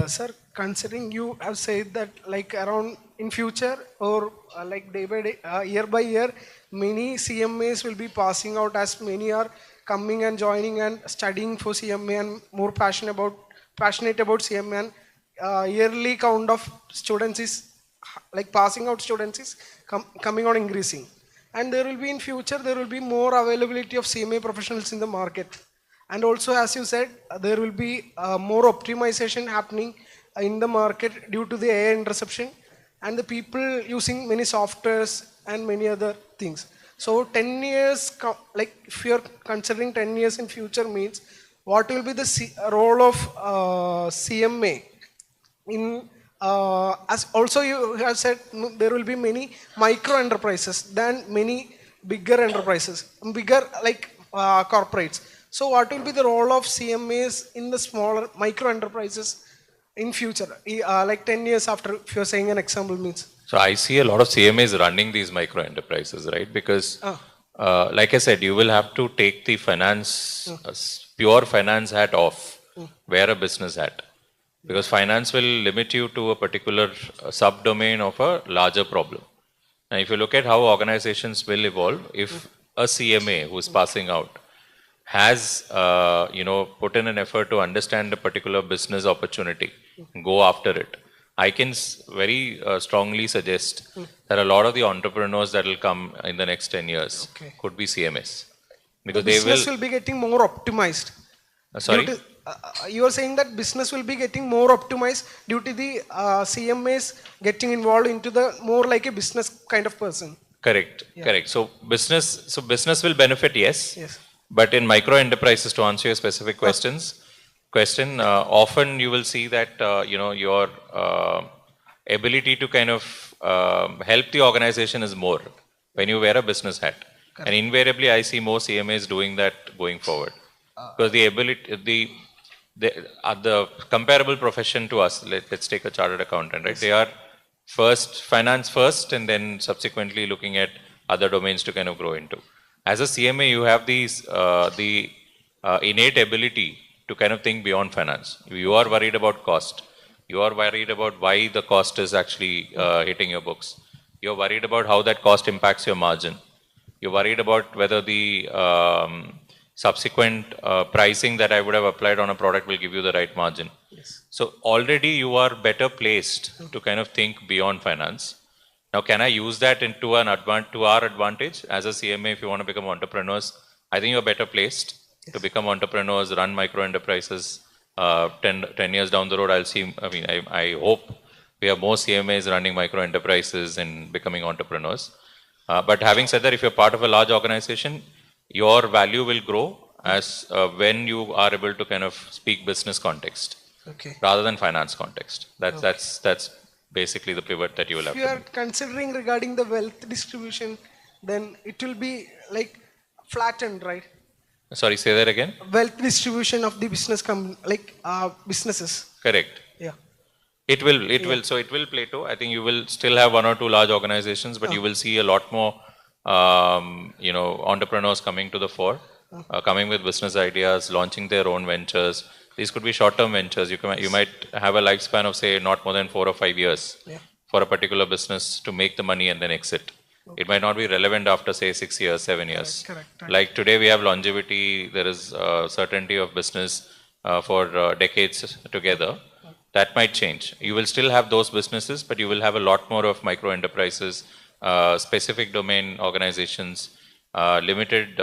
Sir, considering you have said that like around in future or like day by day, year by year, many CMAs will be passing out as many are coming and joining and studying for CMA and more passionate about CMA, and yearly count of students is like passing out students is coming on increasing. And there will be in future, there will be more availability of CMA professionals in the market. And also, as you said, there will be more optimization happening in the market due to the AI interception and the people using many softwares and many other things. So 10 years, like if you're considering 10 years in future means, what will be the role of CMA in, as also you have said, there will be many micro enterprises than many bigger enterprises, bigger like corporates. So what will be the role of CMAs in the smaller micro enterprises in future, like 10 years after, if you're saying an example means? So I see a lot of CMAs running these micro enterprises, right? Because like I said, you will have to take the finance, pure finance hat off, wear a business hat. Because finance will limit you to a particular subdomain of a larger problem. And if you look at how organizations will evolve, if a CMA who is passing out has put in an effort to understand a particular business opportunity, go after it, I can very strongly suggest that a lot of the entrepreneurs that will come in the next 10 years could be CMAs. Because the business will be getting more optimized. Sorry? You are saying that business will be getting more optimized due to the CMAs getting involved into the more like a business kind of person. Correct, correct. So business will benefit, yes. Yes. But in micro enterprises, to answer your specific question, often you will see that your ability to kind of help the organization is more when you wear a business hat. Correct. And invariably, I see more CMAs doing that going forward. Because the ability, the comparable profession to us, let's take a chartered accountant, right? Yes. They are finance first, and then subsequently looking at other domains to kind of grow into. As a CMA, you have the innate ability to kind of think beyond finance. You are worried about cost. You are worried about why the cost is actually hitting your books. You're worried about how that cost impacts your margin. You're worried about whether the subsequent pricing that I would have applied on a product will give you the right margin. Yes. So already you are better placed to kind of think beyond finance. Now, can I use that to our advantage as a CMA if you want to become entrepreneurs? I think you're better placed to become entrepreneurs, run micro enterprises. 10 years down the road, I hope we have more CMAs running micro enterprises and becoming entrepreneurs. But having said that, if you're part of a large organization, your value will grow as when you are able to kind of speak business context rather than finance context. That's basically the pivot that you will have to make. If you are considering regarding the wealth distribution, then it will be like flattened, right? Sorry, say that again. Wealth distribution of the business businesses. Correct. Yeah. It will. So it will plateau. I think you will still have one or two large organizations, but you will see a lot more, entrepreneurs coming to the fore, coming with business ideas, launching their own ventures. These could be short-term ventures. You might have a lifespan of, say, not more than 4 or 5 years for a particular business to make the money and then exit. It might not be relevant after, say, 6 years, 7 years. Correct. Like today, we have longevity. There is certainty of business for decades together. That might change. You will still have those businesses, but you will have a lot more of micro enterprises, specific domain organizations, limited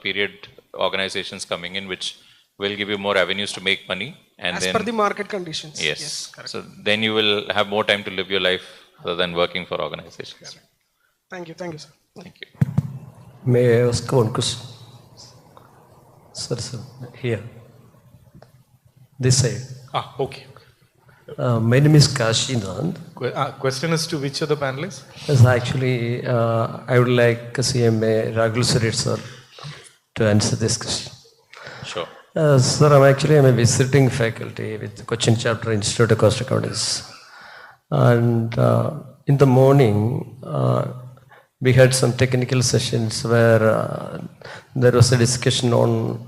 period organizations coming in, which will give you more avenues to make money. And as per the market conditions. Yes. So then you will have more time to live your life rather than working for organizations. Correct. Thank you, sir. Thank you. May I ask one question? Sir, here. This side. Okay. My name is Kscc. Question is to which of the panelists? Yes, actually, I would like CMA Rahul sir to answer this question. Sure. Sir, I'm a visiting faculty with Cochin Chapter Institute of Cost Accountants. And in the morning, we had some technical sessions where there was a discussion on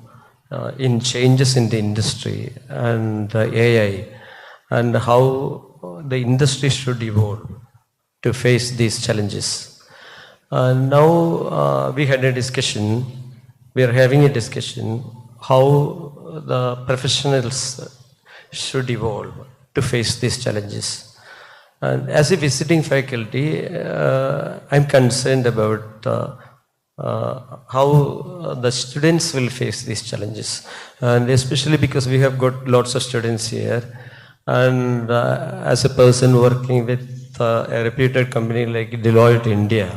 in changes in the industry and AI and how the industry should evolve to face these challenges. Now we had a discussion, we are having a discussion how the professionals should evolve to face these challenges. And as a visiting faculty, I'm concerned about how the students will face these challenges. And especially because we have got lots of students here. And as a person working with a reputed company like Deloitte India,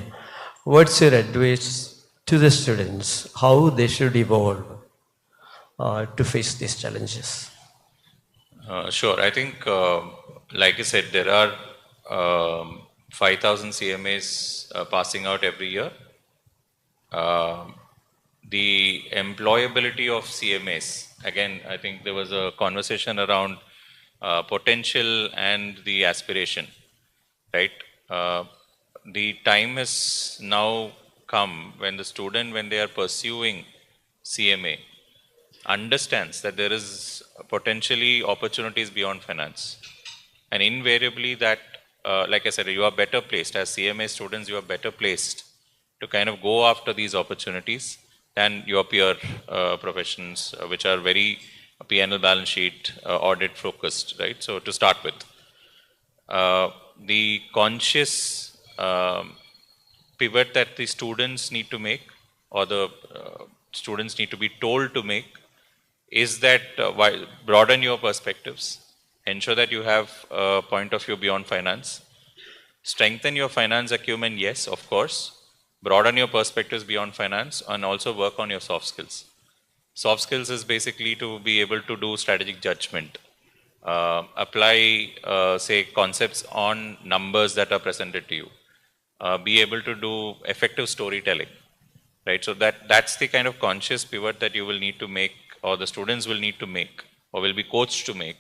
what's your advice to the students, how they should evolve to face these challenges? Sure. I think, like I said, there are 5,000 CMAs passing out every year. The employability of CMAs, again, I think there was a conversation around potential and the aspiration, right? The time has now come when the student, when they are pursuing CMA, understands that there is potentially opportunities beyond finance. And invariably that, like I said, you are better placed as CMA students, you are better placed to kind of go after these opportunities than your peer professions, which are very P&L balance sheet audit focused, right? So to start with, the conscious pivot that the students need to make, or the students need to be told to make, is that broaden your perspectives, ensure that you have a point of view beyond finance, strengthen your finance acumen, yes, of course, broaden your perspectives beyond finance, and also work on your soft skills. Soft skills is basically to be able to do strategic judgment, apply, say, concepts on numbers that are presented to you, be able to do effective storytelling, right? So that's the kind of conscious pivot that you will need to make, or the students will need to make, or will be coached to make,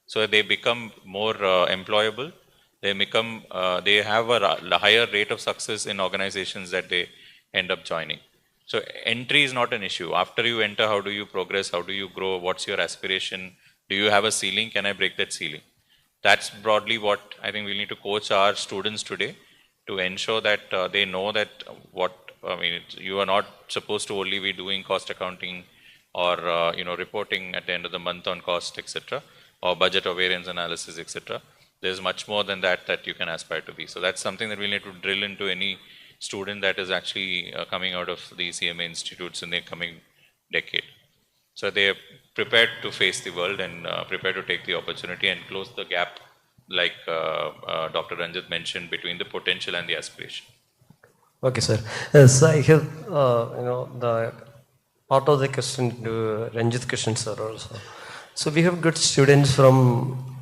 so that they become more employable. They become, they have a higher rate of success in organizations that they end up joining. So entry is not an issue. After you enter, how do you progress? How do you grow? What's your aspiration? Do you have a ceiling? Can I break that ceiling? That's broadly what I think we need to coach our students today, to ensure that they know that you are not supposed to only be doing cost accounting or reporting at the end of the month on cost, etc., or budget or variance analysis, etc. There's much more than that that you can aspire to be. So that's something that we'll need to drill into any student that is actually coming out of the CMA institutes in the coming decade. So they're prepared to face the world and prepared to take the opportunity and close the gap, like Dr. Ranjit mentioned, between the potential and the aspiration. Okay, sir. So I have, the part of the question to Ranjit question, sir, also. So we have got students from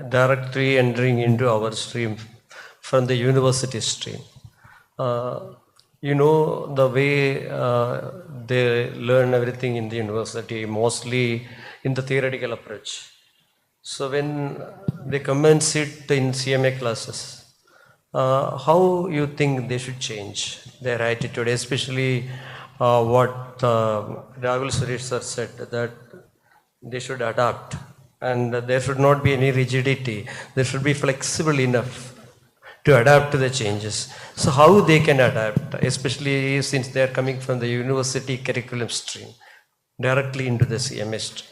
directly entering into our stream from the university stream. The way they learn everything in the university, mostly in the theoretical approach. So when they come and sit in CMA classes, how you think they should change their attitude, especially what Rahul Suresh sir said, that they should adapt and there should not be any rigidity. They should be flexible enough to adapt to the changes. So how they can adapt, especially since they are coming from the university curriculum stream directly into the CMA stream?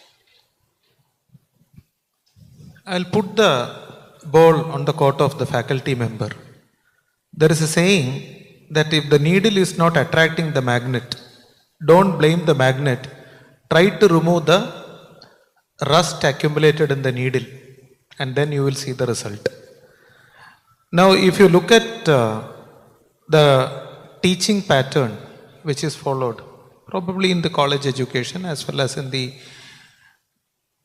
I'll put the ball on the court of the faculty member. There is a saying that if the needle is not attracting the magnet, don't blame the magnet. Try to remove the rust accumulated in the needle, and then you will see the result. Now, if you look at the teaching pattern which is followed, probably in the college education as well as in the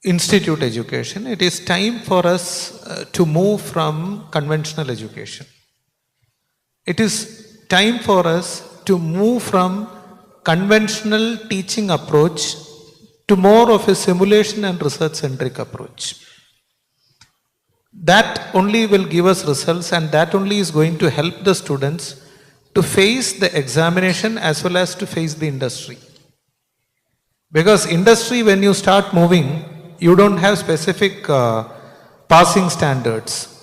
institute education, it is time for us to move from conventional education. It is time for us to move from conventional teaching approach to more of a simulation and research-centric approach. That only will give us results, and that only is going to help the students to face the examination as well as to face the industry. Because industry, when you start moving, you don't have specific passing standards.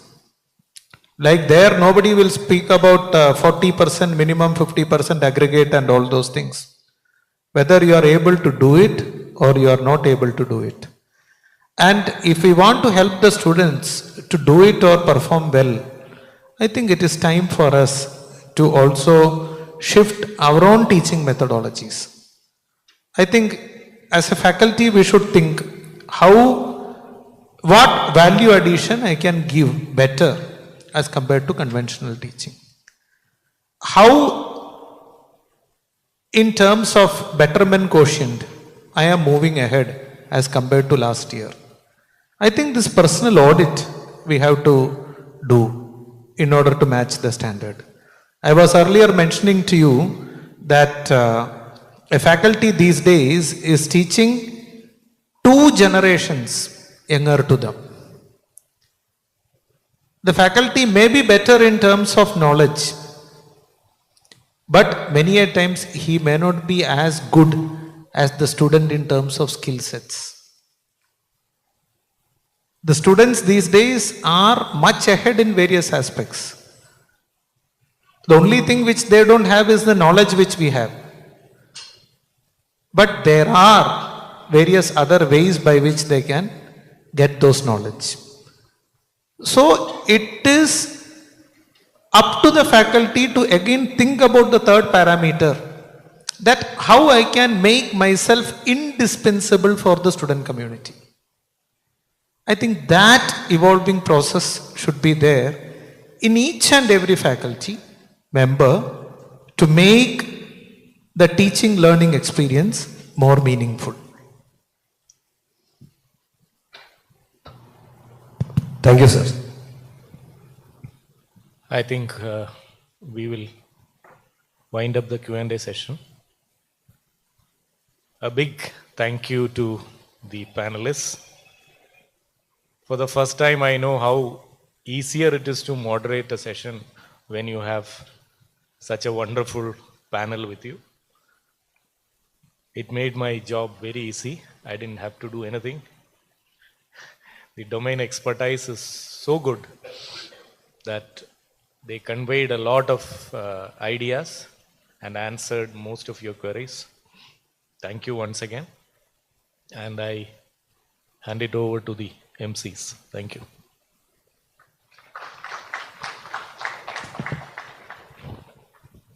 Like there, nobody will speak about 40% minimum, 50% aggregate and all those things. Whether you are able to do it or you are not able to do it. And if we want to help the students to do it or perform well, I think it is time for us to also shift our own teaching methodologies. I think as a faculty we should think what value addition I can give better as compared to conventional teaching. How in terms of betterment quotient I am moving ahead as compared to last year. I think this personal audit we have to do in order to match the standard. I was earlier mentioning to you that a faculty these days is teaching 2 generations younger to them. The faculty may be better in terms of knowledge, but many a times he may not be as good as the student in terms of skill sets. The students these days are much ahead in various aspects. The only thing which they don't have is the knowledge which we have. But there are various other ways by which they can get those knowledge. So it is up to the faculty to again think about the third parameter, that how I can make myself indispensable for the student community. I think that evolving process should be there in each and every faculty member to make the teaching learning experience more meaningful. Thank you, sir. I think we will wind up the Q&A session. A big thank you to the panelists. For the first time, I know how easier it is to moderate a session when you have such a wonderful panel with you. It made my job very easy. I didn't have to do anything. The domain expertise is so good that they conveyed a lot of ideas and answered most of your queries. Thank you once again. And I hand it over to the MCs. Thank you.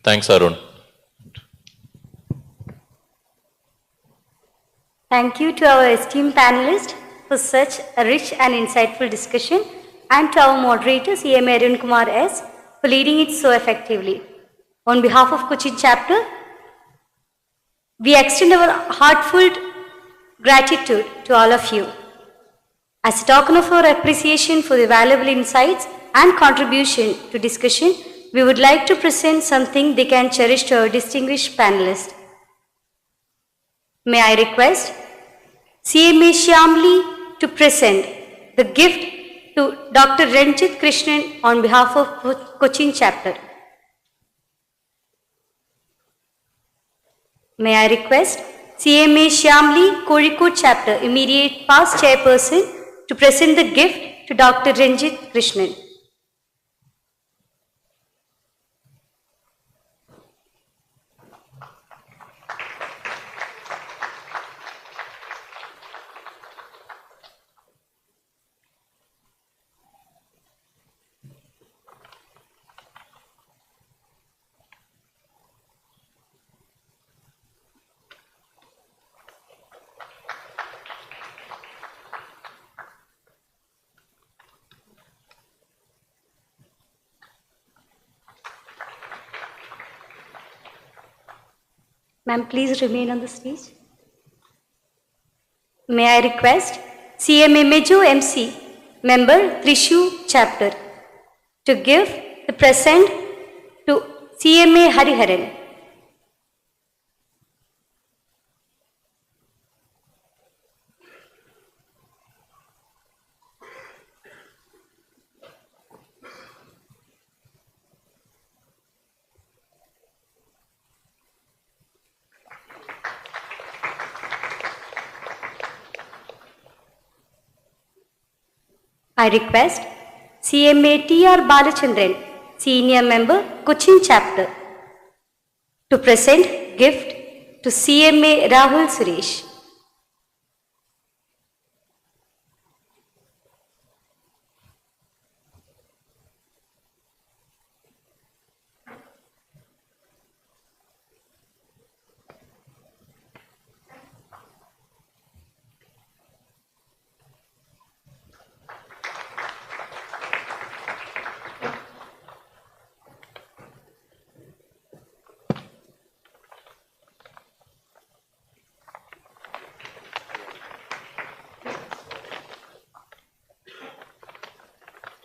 Thanks, Arun. Thank you to our esteemed panelists for such a rich and insightful discussion, and to our moderator, CMA Ernakulam S, for leading it so effectively. On behalf of Cochin chapter, we extend our heartfelt gratitude to all of you. As a token of our appreciation for the valuable insights and contribution to discussion, we would like to present something they can cherish to our distinguished panelists. May I request CMA Shyamli to present the gift to Dr. Ranjit Krishnan on behalf of Cochin chapter. May I request CMA Shyamli, Kozhikode chapter, immediate past chairperson, to present the gift to Dr. Ranjit Krishnan. Ma'am, please remain on the stage. May I request CMA Mejo MC, member Trishu chapter, to give the present to CMA Hariharan. I request CMA T.R. Balachandran, Senior Member, Cochin Chapter, to present gift to CMA Rahul Suresh.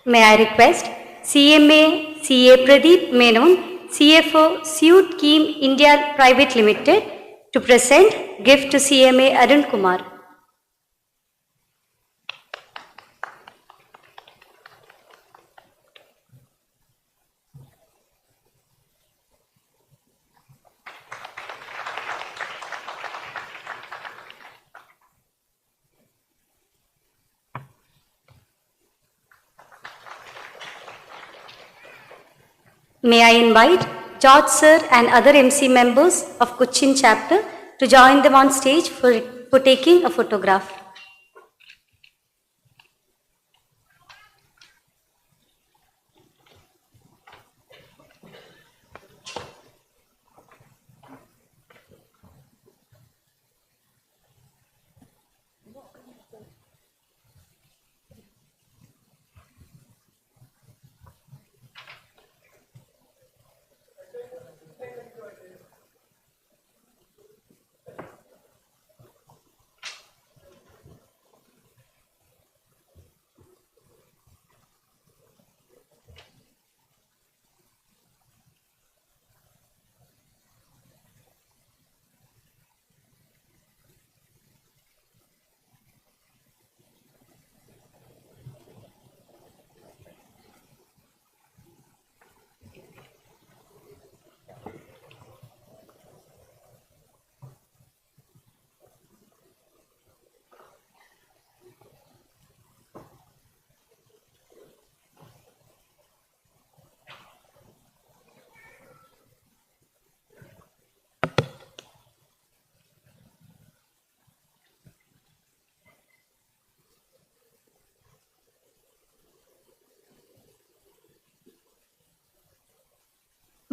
May I request CMA CA Pradeep Menon, CFO Suit Keem India Private Limited, to present gift to CMA Arun Kumar. May I invite George Sir and other MC members of Cochin chapter to join them on stage for taking a photograph.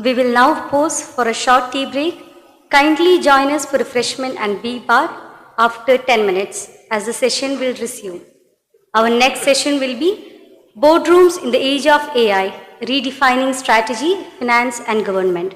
We will now pause for a short tea break. Kindly join us for refreshment and bee bar after 10 minutes as the session will resume. Our next session will be Boardrooms in the Age of AI, Redefining Strategy, Finance and Government.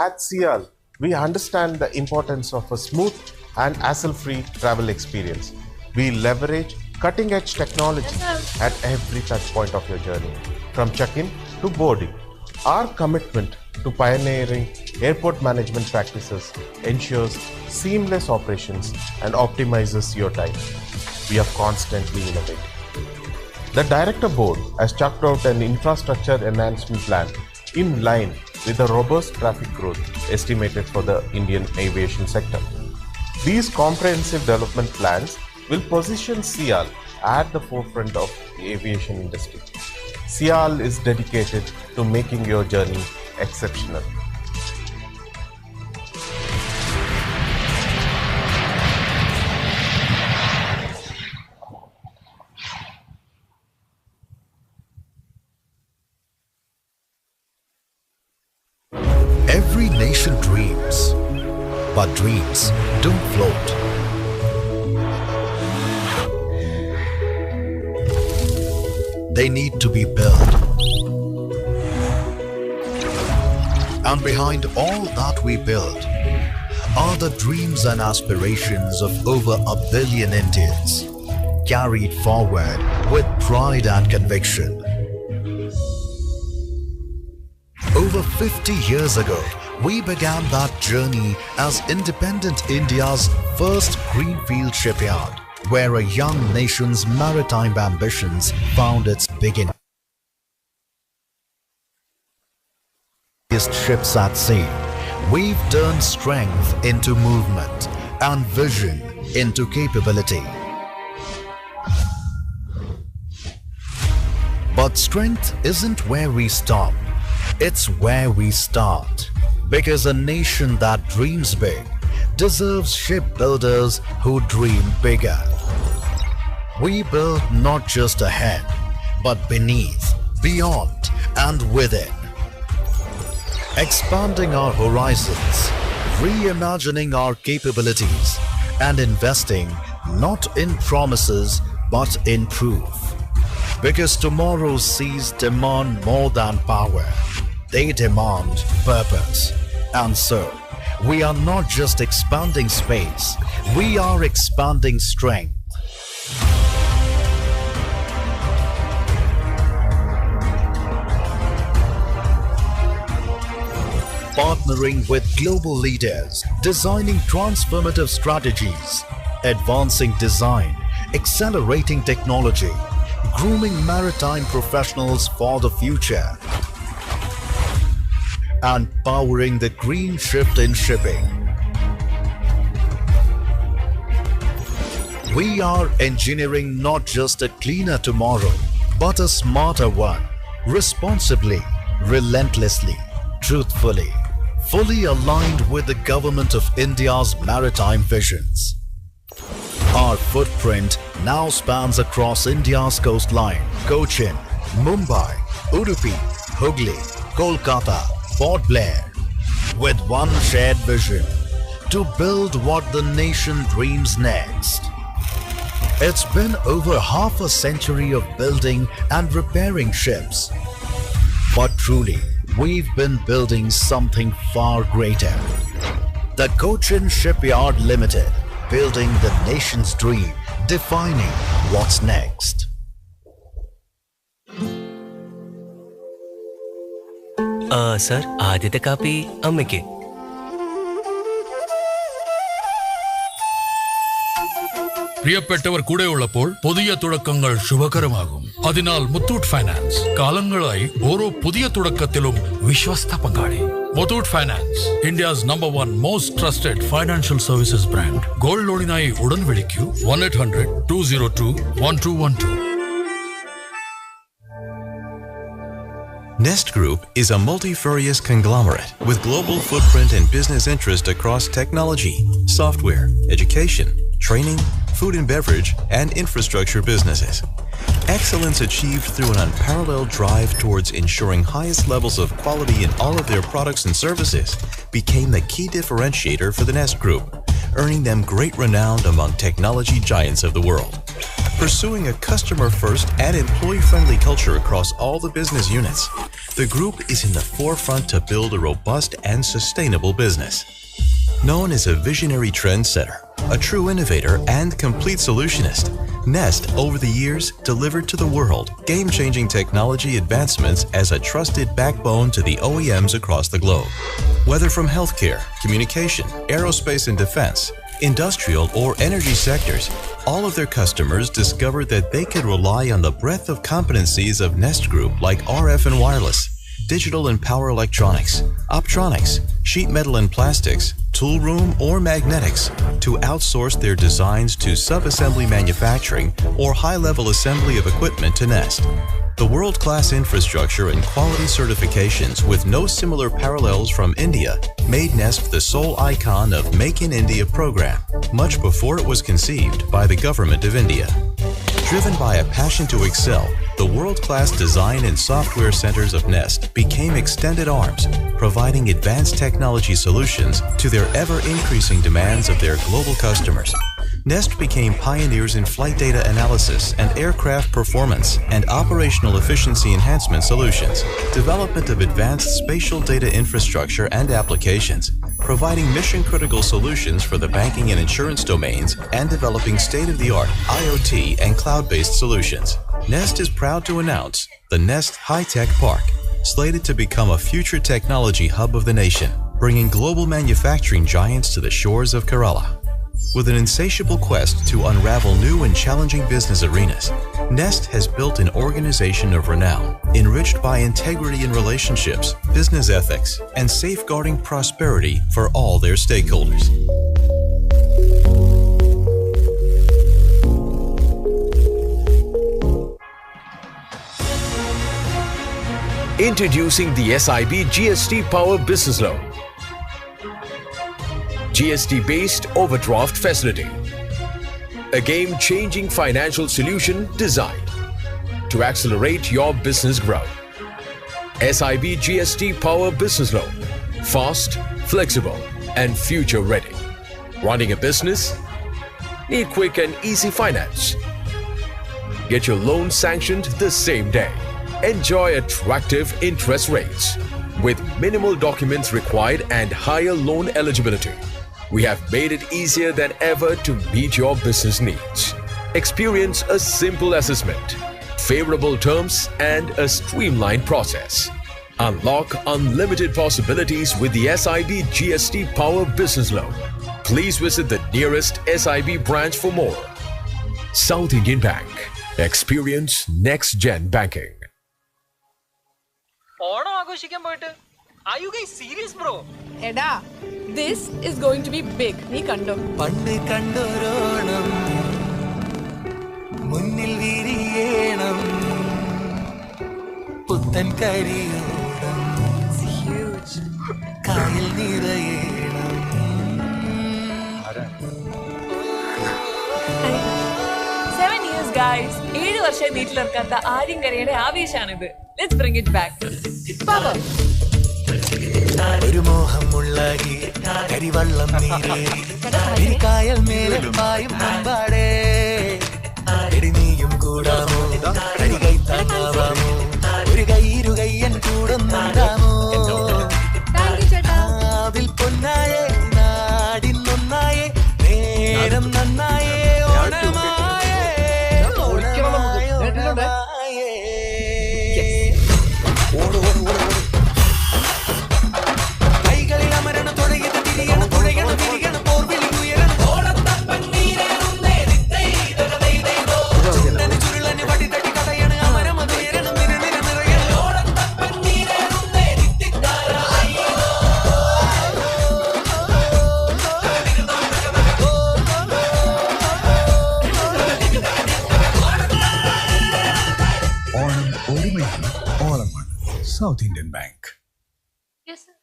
At CL, we understand the importance of a smooth and hassle-free travel experience. We leverage cutting-edge technology at every touch point of your journey, from check-in to boarding. Our commitment to pioneering airport management practices ensures seamless operations and optimizes your time. We are constantly innovating. The Director Board has chalked out an infrastructure enhancement plan in line with the robust traffic growth estimated for the Indian aviation sector. These comprehensive development plans will position SIAL at the forefront of the aviation industry. SIAL is dedicated to making your journey exceptional. Every nation dreams, but dreams don't float. They need to be built. And behind all that we build are the dreams and aspirations of over 1 billion Indians, carried forward with pride and conviction. Over 50 years ago, we began that journey as independent India's first greenfield shipyard, where a young nation's maritime ambitions found its beginning. Ships at sea, we've turned strength into movement and vision into capability. But strength isn't where we stop, it's where we start. Because a nation that dreams big deserves shipbuilders who dream bigger. We build not just ahead, but beneath, beyond, and within. Expanding our horizons, reimagining our capabilities, and investing not in promises but in proof. Because tomorrow's seas demand more than power, they demand purpose. And so, we are not just expanding space, we are expanding strength. Partnering with global leaders, designing transformative strategies, advancing design, accelerating technology, grooming maritime professionals for the future, and powering the green shift in shipping. We are engineering not just a cleaner tomorrow, but a smarter one, responsibly, relentlessly, truthfully, fully aligned with the Government of India's maritime visions. Our footprint now spans across India's coastline: Cochin, Mumbai, Udupi, Hooghly, Kolkata, Port Blair, with one shared vision: to build what the nation dreams next. It's been over half a century of building and repairing ships. But truly, we've been building something far greater. The Cochin Shipyard Limited, building the nation's dream, defining what's next. Sir ആദ്യത്തെ കാപ്പി അമ്മയ്ക്ക്. പ്രിയപ്പെട്ടവർ കൂടെയുള്ളപ്പോൾ പുതിയ തുടക്കങ്ങൾ ശുഭകരമാകും. അതിനാൽ Muthoot finance കാലങ്ങളായി ഓരോ പുതിയ തുടക്കത്തിലും വിശ്വസ്ത പങ്കാളി. Muthoot finance, India's number 1 most trusted financial services brand. Gold ലോണിനായി ഉടൻ വിളിക്കൂ 1-800-202-1212. Nest Group is a multifarious conglomerate with global footprint and business interest across technology, software, education, training, food and beverage, and infrastructure businesses. Excellence achieved through an unparalleled drive towards ensuring highest levels of quality in all of their products and services became the key differentiator for the Nest Group, earning them great renown among technology giants of the world. Pursuing a customer-first and employee-friendly culture across all the business units, the group is in the forefront to build a robust and sustainable business. Known as a visionary trendsetter, a true innovator and complete solutionist, Nest, over the years, delivered to the world game-changing technology advancements as a trusted backbone to the OEMs across the globe. Whether from healthcare, communication, aerospace and defense, industrial or energy sectors, all of their customers discovered that they could rely on the breadth of competencies of Nest Group like RF and wireless, digital and power electronics, optronics, sheet metal and plastics, tool room or magnetics to outsource their designs to sub-assembly manufacturing or high-level assembly of equipment to Nest. The world-class infrastructure and quality certifications with no similar parallels from India made Nest the sole icon of Make in India program, much before it was conceived by the government of India. Driven by a passion to excel, the world-class design and software centers of Nest became extended arms, providing advanced technology solutions to their ever-increasing demands of their global customers. Nest became pioneers in flight data analysis and aircraft performance and operational efficiency enhancement solutions, development of advanced spatial data infrastructure and applications, providing mission-critical solutions for the banking and insurance domains, and developing state-of-the-art IoT and cloud-based solutions. Nest is proud to announce the Nest High-Tech Park, slated to become a future technology hub of the nation, bringing global manufacturing giants to the shores of Kerala. With an insatiable quest to unravel new and challenging business arenas, Nest has built an organization of renown, enriched by integrity in relationships, business ethics, and safeguarding prosperity for all their stakeholders. Introducing the SIB GST Power Business Loan. GST-based overdraft facility. A game-changing financial solution designed to accelerate your business growth. SIB GST Power Business Loan. Fast, flexible, and future-ready. Running a business? Need quick and easy finance? Get your loan sanctioned the same day. Enjoy attractive interest rates with minimal documents required and higher loan eligibility. We have made it easier than ever to meet your business needs. Experience a simple assessment, favorable terms, and a streamlined process. Unlock unlimited possibilities with the SIB GST Power Business Loan. Please visit the nearest SIB branch for more. South Indian Bank. Experience next-gen banking. Onam ആഘോഷിക്കാൻ പോയിട്ട് Are you guys serious, bro? എടാ, this is going to be big. നീ കണ്ടോ? പണ്ട് കണ്ടോരോണം മുന്നിൽ വിരിയേണം പുത്തൻ കരിയോണം കായൽ നിറയേണം 7 years, guys. 7 വർഷം വീട്ടിലിറക്കാത്ത ആര്യങ്കരയുടെ ആവേശാണിത്. Let's bring it back. Power. ഒരു മോഹമുള്ളകി കരിവള്ളം നീരേറി കായൽ മേലെ പായും മുമ്പാടേ നീയും കൂടാമോ കരികൈ താങ്ങാവാമോ ഒരു കൈയ്യൻ കൂടുന്നുണ്ടാമോ അതിൽ പൊന്നായേ നാടിനൊന്നായേ നേരം നന്നായേ ഓണമായേ South Indian Bank. Yes, sir.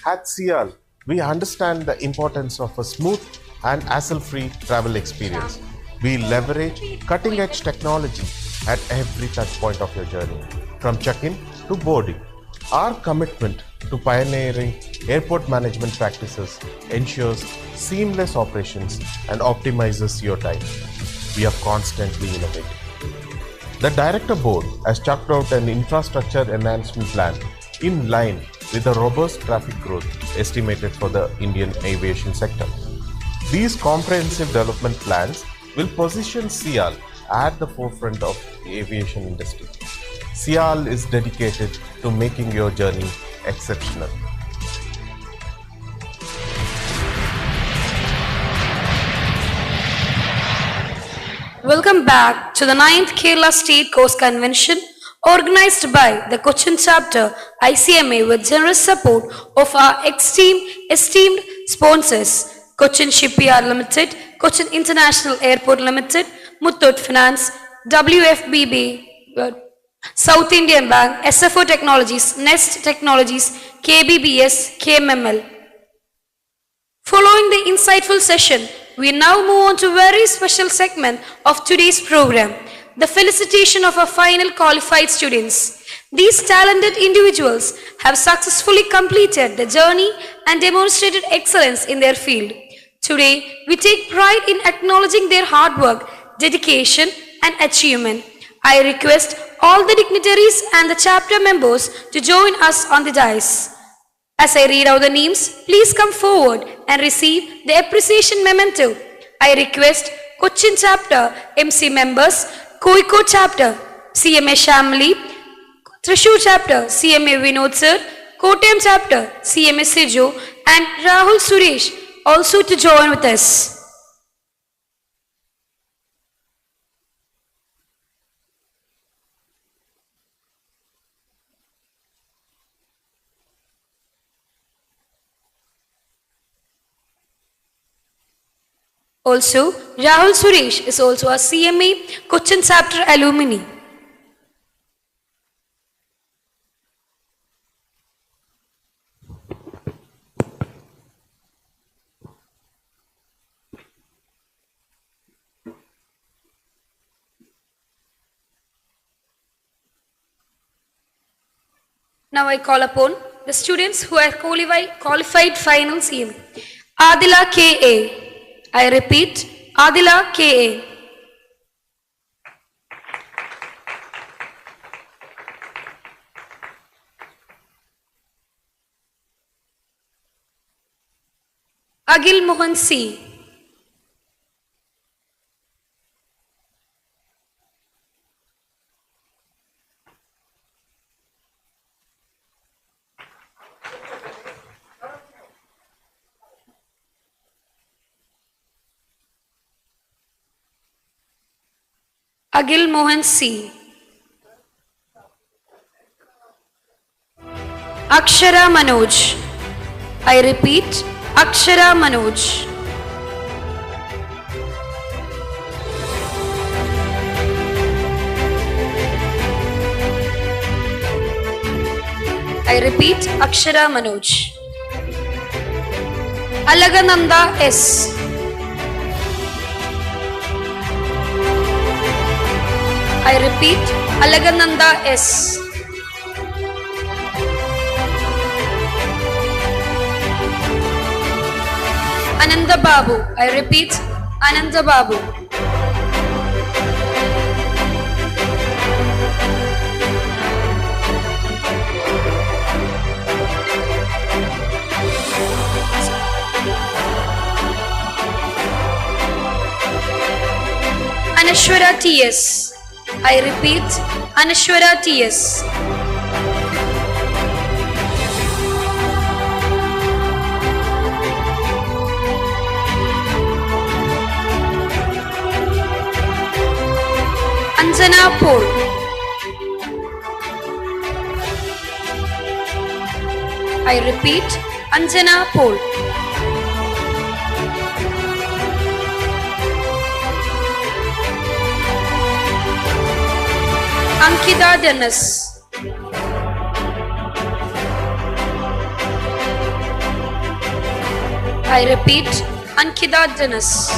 At Sial, we understand the importance of a smooth and hassle-free travel experience. We leverage cutting-edge technology at every touch point of your journey, from check-in to boarding. Our commitment to pioneering airport management practices ensures seamless operations and optimizes your time. We are constantly innovating. The Director Board has chalked out an infrastructure enhancement plan in line with the robust traffic growth estimated for the Indian aviation sector. These comprehensive development plans will position Sial at the forefront of the aviation industry. Sial is dedicated to making your journey exceptional. Welcome back to the 9th Kerala State Coast Convention organized by the Cochin chapter ICMA with generous support of our esteemed sponsors Cochin Shipyard Limited, Cochin International Airport Limited, Muthoot Finance, WFBB, South Indian Bank, SFO Technologies, Nest Technologies, KBBS, KMML. Following the insightful session, we now move on to a very special segment of today's program, the felicitation of our final qualified students. These talented individuals have successfully completed the journey and demonstrated excellence in their field. Today, we take pride in acknowledging their hard work, dedication, and achievement. I request all the dignitaries and the chapter members to join us on the dais. As I read out the names, please come forward and receive the appreciation memento. I request Cochin chapter MC members, Kozhikode chapter CMA Shamli, Thrissur chapter CMA Vinod sir, Kottayam chapter CMA Sijo, and Rahul Suresh also to join with us. Also, Rahul Suresh is also a CMA Cochin chapter alumni. Now I call upon the students who are qualified final CMA. Adila K.A. I repeat, Adila K.A. Agil Mohan C. Agil Mohan C. Akshara Manoj. I repeat, Akshara Manoj. I repeat, Akshara Manoj. Alagananda S. I repeat, Alagananda S. Ananda Babu. I repeat, Ananda Babu. Anashwara T.S. I repeat, Anashwara T.S. Anjana Paul. I repeat, Anjana Paul. Ankita Dennis. I repeat, Ankita Dennis.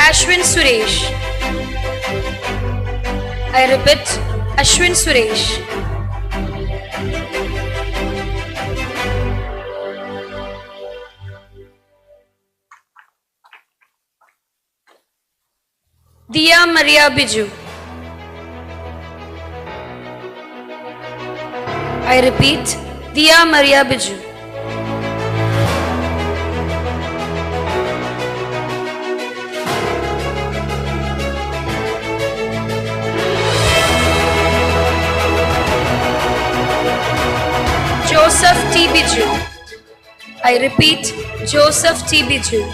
Ashwin Suresh. I repeat, Ashwin Suresh. Dia Maria Biju. I repeat, Dia Maria Biju. Joseph T. Biju. I repeat, Joseph T. Biju.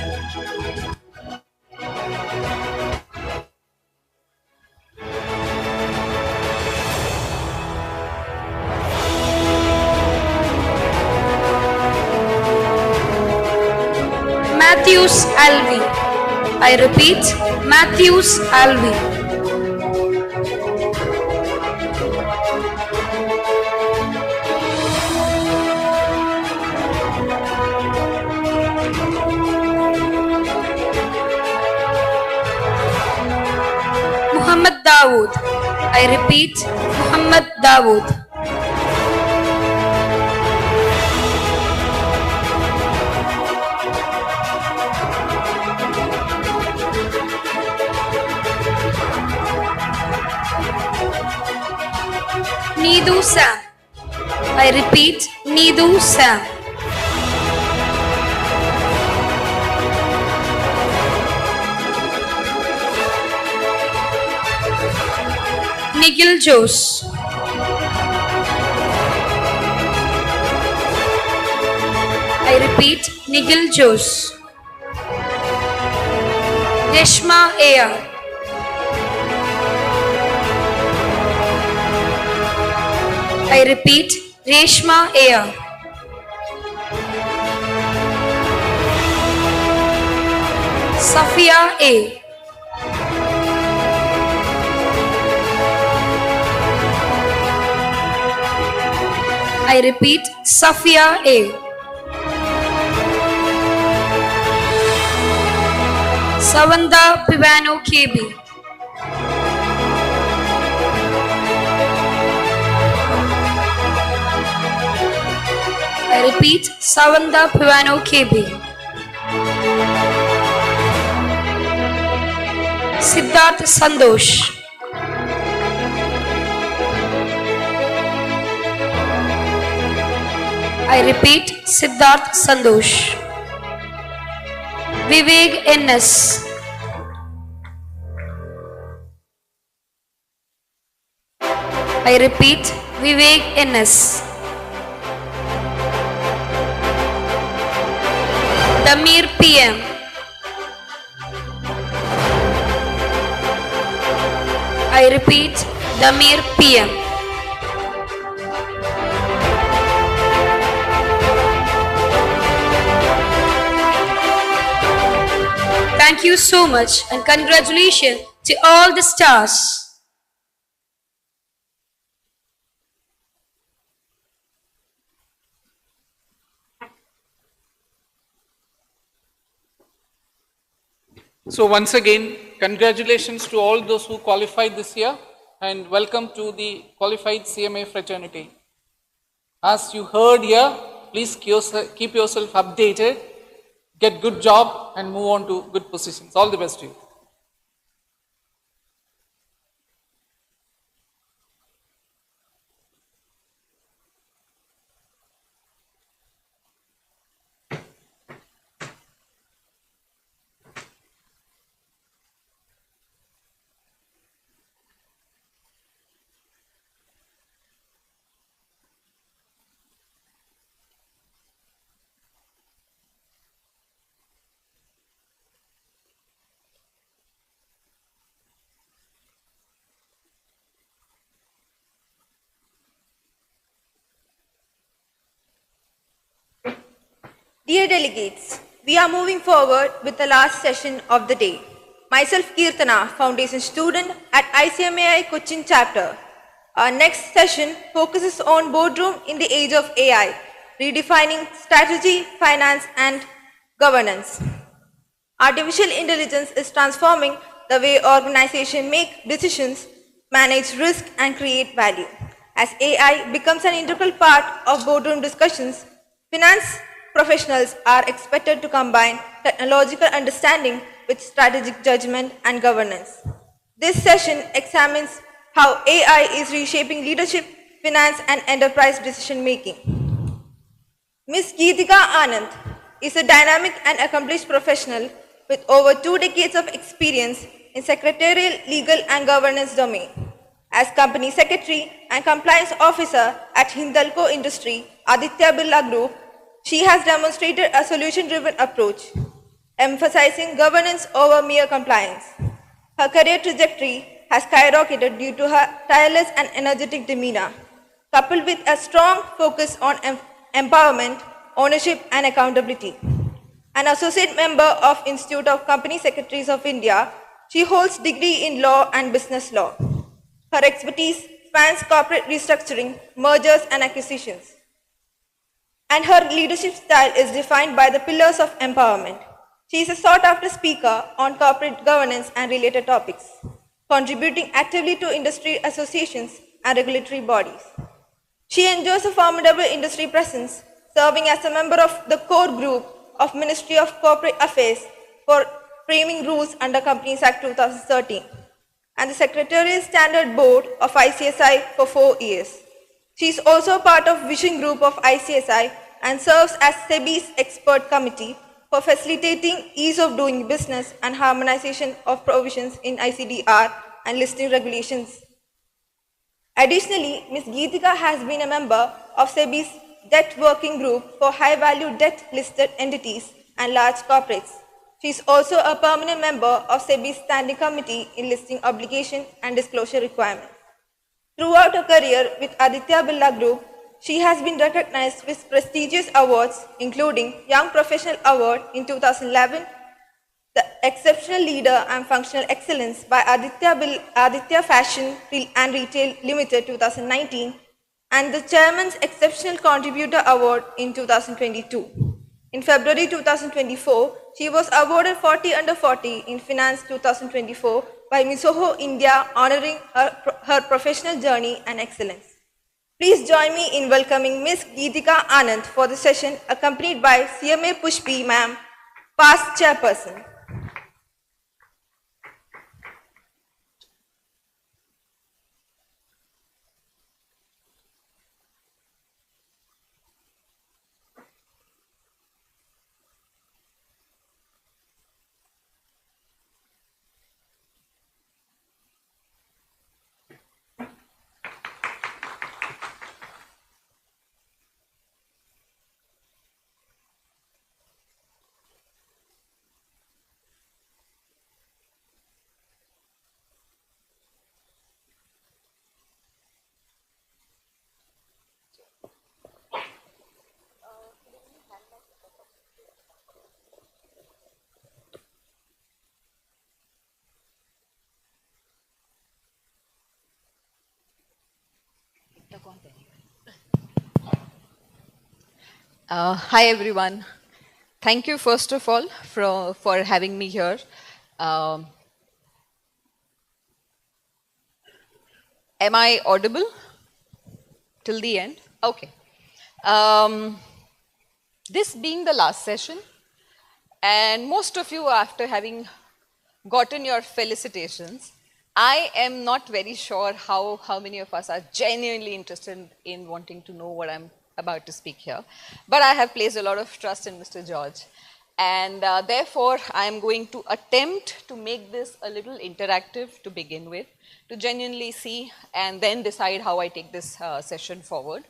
Matthews Alvi. I repeat, Matthews Alvi. Muhammad Dawood. I repeat, Muhammad Dawood. Needu Sam. I repeat, Needu Sam. Nigel Jose. I repeat, Nigel Jose. Reshma Ayer. I repeat, Reshma Ayer. Safia A. I repeat, Safia A. Savanda Pivano KB. I repeat, Savanda Pivano KB. Siddharth Sandosh. I repeat, Siddharth Sandosh. Vivek NS. I repeat, Vivek NS. Damir PM. I repeat, Damir PM. Thank you so much and congratulations to all the stars. So once again, congratulations to all those who qualified this year and welcome to the qualified CMA fraternity. As you heard here, please keep yourself updated, get good job and move on to good positions. All the best to you. Dear delegates, we are moving forward with the last session of the day. Myself Kirtana, foundation student at ICMAI Cochin chapter. Our next session focuses on boardroom in the age of AI, redefining strategy, finance, and governance. Artificial intelligence is transforming the way organizations make decisions, manage risk, and create value. As AI becomes an integral part of boardroom discussions, finance professionals are expected to combine technological understanding with strategic judgment and governance. This session examines how AI is reshaping leadership, finance, and enterprise decision making. Ms. Geetika Anand is a dynamic and accomplished professional with over 2 decades of experience in secretarial, legal, and governance domain. As Company Secretary and Compliance Officer at Hindalco Industry, Aditya Birla Group, she has demonstrated a solution-driven approach, emphasizing governance over mere compliance. Her career trajectory has skyrocketed due to her tireless and energetic demeanor, coupled with a strong focus on empowerment, ownership, and accountability. An associate member of Institute of Company Secretaries of India, she holds degree in law and business law. Her expertise spans corporate restructuring, mergers, and acquisitions. And her leadership style is defined by the pillars of empowerment. She is a sought-after speaker on corporate governance and related topics, contributing actively to industry associations and regulatory bodies. She enjoys a formidable industry presence, serving as a member of the core group of Ministry of Corporate Affairs for framing rules under Companies Act 2013 and the Secretarial Standard Board of ICSI for 4 years. She is also part of Vision Group of ICSI and serves as SEBI's expert committee for facilitating ease of doing business and harmonization of provisions in ICDR and listing regulations. Additionally, Ms. Geetika has been a member of SEBI's Debt Working Group for high-value debt-listed entities and large corporates. She is also a permanent member of SEBI's Standing Committee in Listing Obligation and Disclosure Requirements. Throughout her career with Aditya Birla Group, she has been recognized with prestigious awards including Young Professional Award in 2011, the Exceptional Leader and Functional Excellence by Aditya Fashion and Retail Limited 2019, and the Chairman's Exceptional Contributor Award in 2022. In February 2024, she was awarded 40 under 40 in Finance 2024 by Misoho India, honoring her professional journey and excellence. Please join me in welcoming Ms. Geetika Anand for the session, accompanied by CMA Pushpi Ma'am, past chairperson. Hi everyone. Thank you first of all for having me here. Am I audible till the end? Okay. This being the last session, and most of you after having gotten your felicitations, I am not very sure how many of us are genuinely interested in wanting to know what I'm about to speak here. But I have placed a lot of trust in Mr. George. And therefore, I am going to attempt to make this a little interactive to begin with, to genuinely see and then decide how I take this session forward.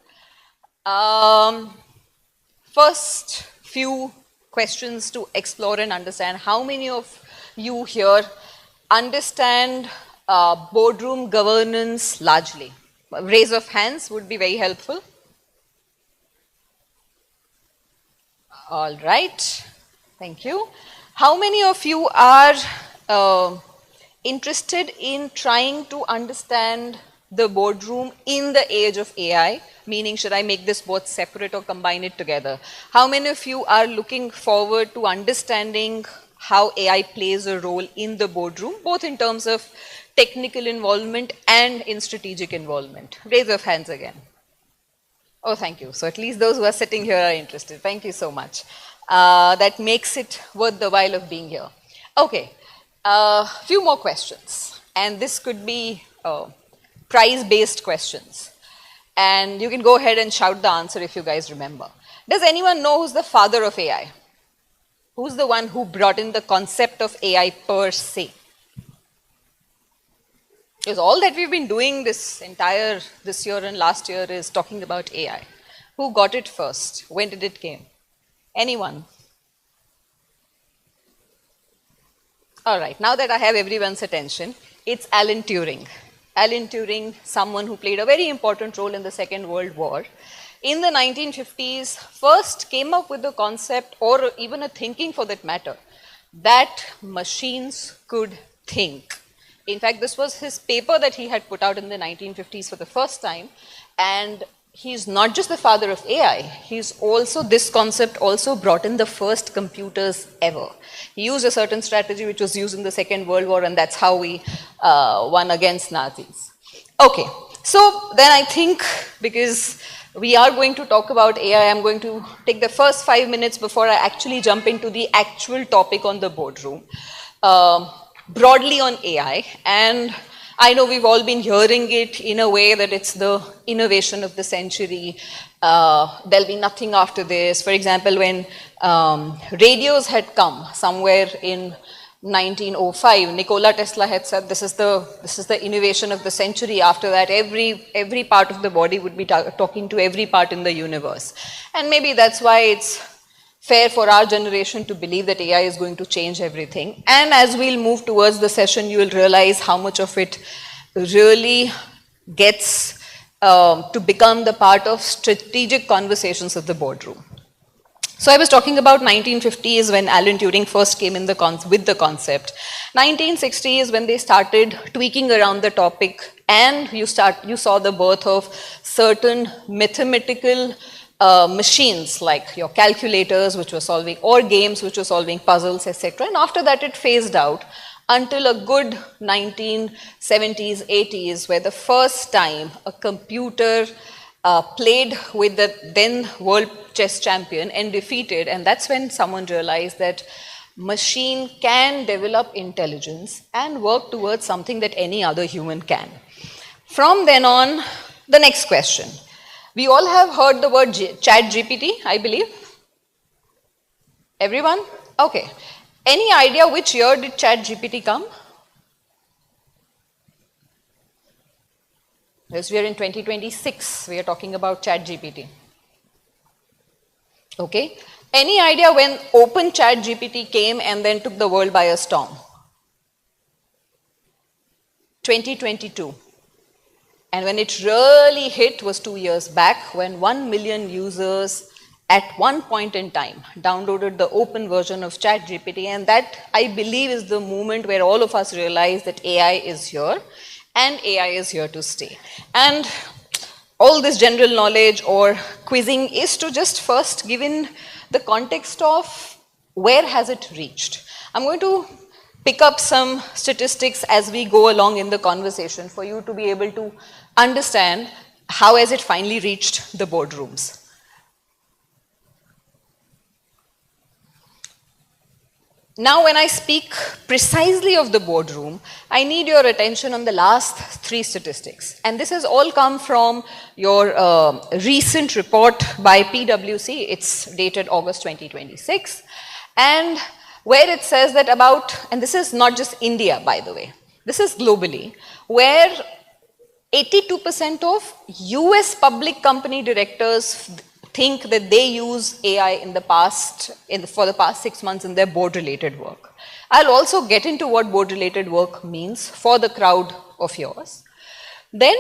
First few questions to explore and understand: how many of you here understand boardroom governance largely? Raise of hands would be very helpful. All right, thank you. How many of you are interested in trying to understand the boardroom in the age of AI? Meaning, should I make this both separate or combine it together? How many of you are looking forward to understanding how AI plays a role in the boardroom, both in terms of technical involvement and in strategic involvement? Raise your hands again. Oh, thank you. So at least those who are sitting here are interested. Thank you so much. That makes it worth the while of being here. Okay, few more questions. And this could be prize-based questions. And you can go ahead and shout the answer if you guys remember. Does anyone know who's the father of AI? Who's the one who brought in the concept of AI per se? Because all that we've been doing this year and last year is talking about AI. Who got it first? When did it came? Anyone? All right, now that I have everyone's attention, it's Alan Turing. Alan Turing, someone who played a very important role in the Second World War. In the 1950s, first came up with the concept, or even a thinking for that matter, that machines could think. In fact, this was his paper that he had put out in the 1950s for the first time. And he's not just the father of AI, he's also, this concept also brought in the first computers ever. He used a certain strategy which was used in the Second World War, and that's how we won against Nazis. Okay, so then I think, because we are going to talk about AI, I'm going to take the first 5 minutes before I actually jump into the actual topic on the boardroom. Broadly on AI, and I know we've all been hearing it in a way that it's the innovation of the century. There'll be nothing after this. For example, when radios had come somewhere in 1905, Nikola Tesla had said this is the innovation of the century. After that, every part of the body would be talking to every part in the universe. And maybe that's why it's fair for our generation to believe that AI is going to change everything. And as we'll move towards the session, you will realize how much of it really gets to become the part of strategic conversations of the boardroom. So I was talking about 1950s when Alan Turing first came in with the concept. 1960s when they started tweaking around the topic, and you saw the birth of certain mathematical machines like your calculators, which were solving, or games which were solving puzzles, etc. And after that, it phased out until a good 1970s, 80s, where the first time a computer played with the then world chess champion and defeated. And that's when someone realized that machine can develop intelligence and work towards something that any other human can. From then on, the next question. We all have heard the word chat GPT, I believe. Everyone? Okay. Any idea which year did chat GPT come? Yes, we are in 2026. We are talking about chat GPT. Okay. Any idea when open chat GPT came and then took the world by a storm? 2022. And when it really hit was 2 years back, when 1 million users at one point in time downloaded the open version of ChatGPT. And that, I believe, is the moment where all of us realize that AI is here and AI is here to stay. And all this general knowledge or quizzing is to just first give in the context of where has it reached. I'm going to pick up some statistics as we go along in the conversation for you to be able to understand how has it finally reached the boardrooms. Now, when I speak precisely of the boardroom, I need your attention on the last 3 statistics. And this has all come from your recent report by PwC. It's dated August 2026. And where it says that about, and this is not just India, by the way, this is globally, where 82% of US public company directors think that they use AI in the past, for the past 6 months in their board-related work. I'll also get into what board-related work means for the crowd of yours. Then,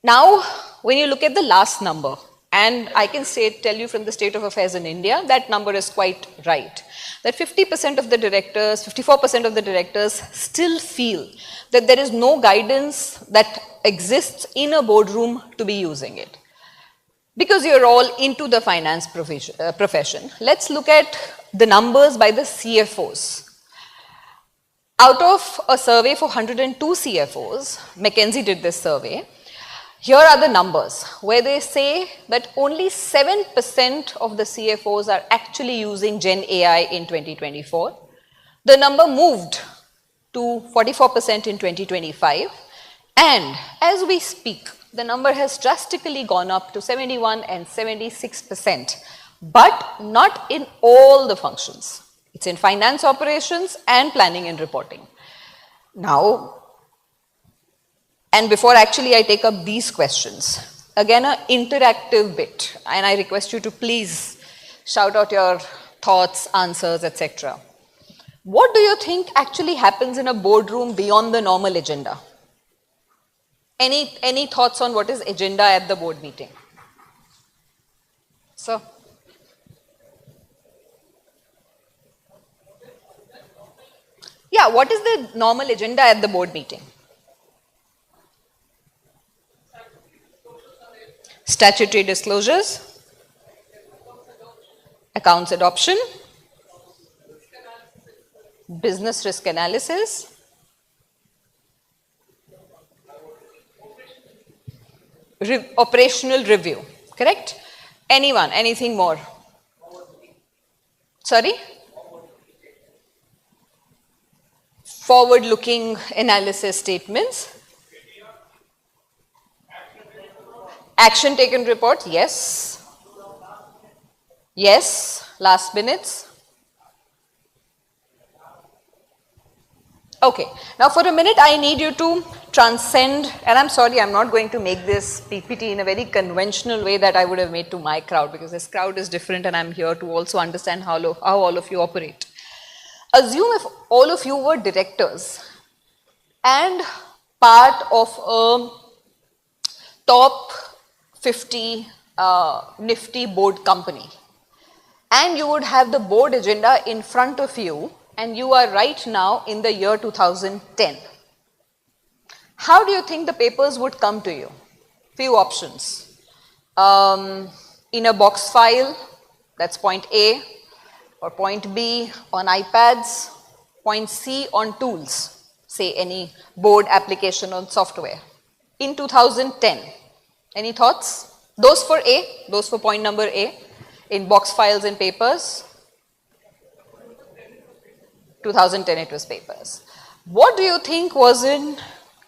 now, when you look at the last number, And I can tell you from the state of affairs in India, that number is quite right. That 50% of the directors, 54% of the directors still feel that there is no guidance that exists in a boardroom to be using it. Because you're all into the finance profession, let's look at the numbers by the CFOs. Out of a survey for 102 CFOs, McKinsey did this survey. Here are the numbers where they say that only 7% of the CFOs are actually using Gen AI in 2024. The number moved to 44% in 2025. And as we speak, the number has drastically gone up to 71 and 76%, but not in all the functions. It's in finance operations and planning and reporting. Now, and before actually I take up these questions, again an interactive bit, and I request you to please shout out your thoughts, answers, etc. What do you think actually happens in a boardroom beyond the normal agenda? Any thoughts on what is agenda at the board meeting? So, yeah, what is the normal agenda at the board meeting? Statutory disclosures, accounts adoption, business risk analysis, operational review, correct? Anyone, anything more? Sorry? Forward-looking analysis statements. Action taken report, yes. Yes, last minutes. Okay, now for a minute I need you to transcend, and I'm sorry I'm not going to make this PPT in a very conventional way that I would have made to my crowd, because this crowd is different and I'm here to also understand how all of you operate. Assume if all of you were directors and part of a top 50 nifty board company, and you would have the board agenda in front of you, and you are right now in the year 2010. How do you think the papers would come to you? Few options. In a box file, that's point A, or point B on iPads, point C on tools, say any board application on software. In 2010, any thoughts? Those for A, those for point number A, in box files and papers. 2010 it was papers. What do you think was in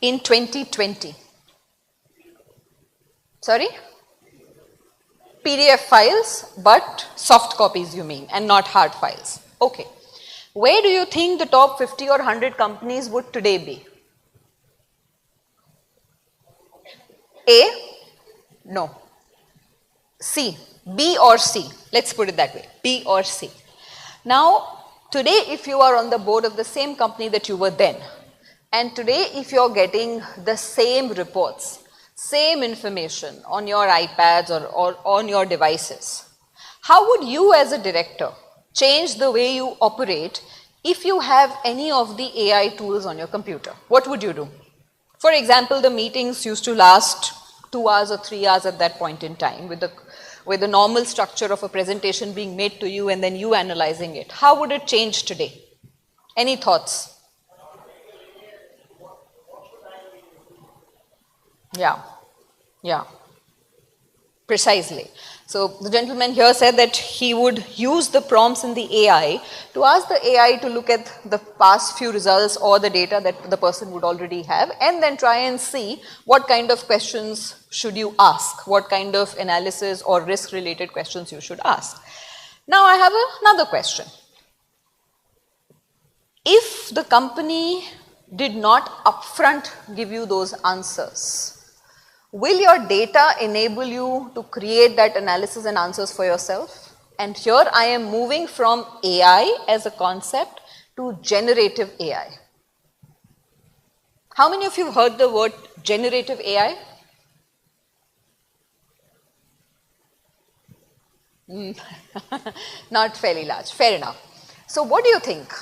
2020? Sorry? PDF files, but soft copies you mean, and not hard files. Okay. Where do you think the top 50 or 100 companies would today be? A? No. C. B or C. Let's put it that way. B or C. Now, today if you are on the board of the same company that you were then, and today if you're getting the same reports, same information on your iPads or on your devices, how would you as a director change the way you operate if you have any of the AI tools on your computer? What would you do? For example, the meetings used to last 2 hours or 3 hours at that point in time with the normal structure of a presentation being made to you and then you analyzing it. How would it change today? Any thoughts? Yeah, precisely. So the gentleman here said that he would use the prompts in the AI to ask the AI to look at the past few results or the data that the person would already have, and then try and see what kind of questions should you ask, what kind of analysis or risk related questions you should ask. Now I have another question. If the company did not upfront give you those answers, will your data enable you to create that analysis and answers for yourself? And here I am moving from AI as a concept to generative AI. How many of you have heard the word generative AI? Not fairly large. Fair enough. So what do you think?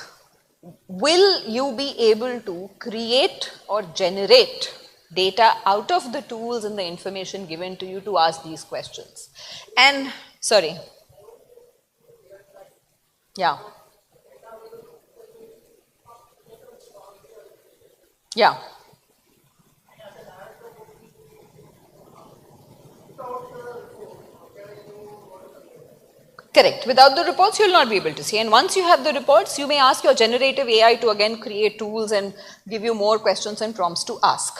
Will you be able to create or generate data out of the tools and the information given to you to ask these questions? And, sorry. Yeah. Yeah. Correct. Without the reports, you will not be able to see. And once you have the reports, you may ask your generative AI to again create tools and give you more questions and prompts to ask.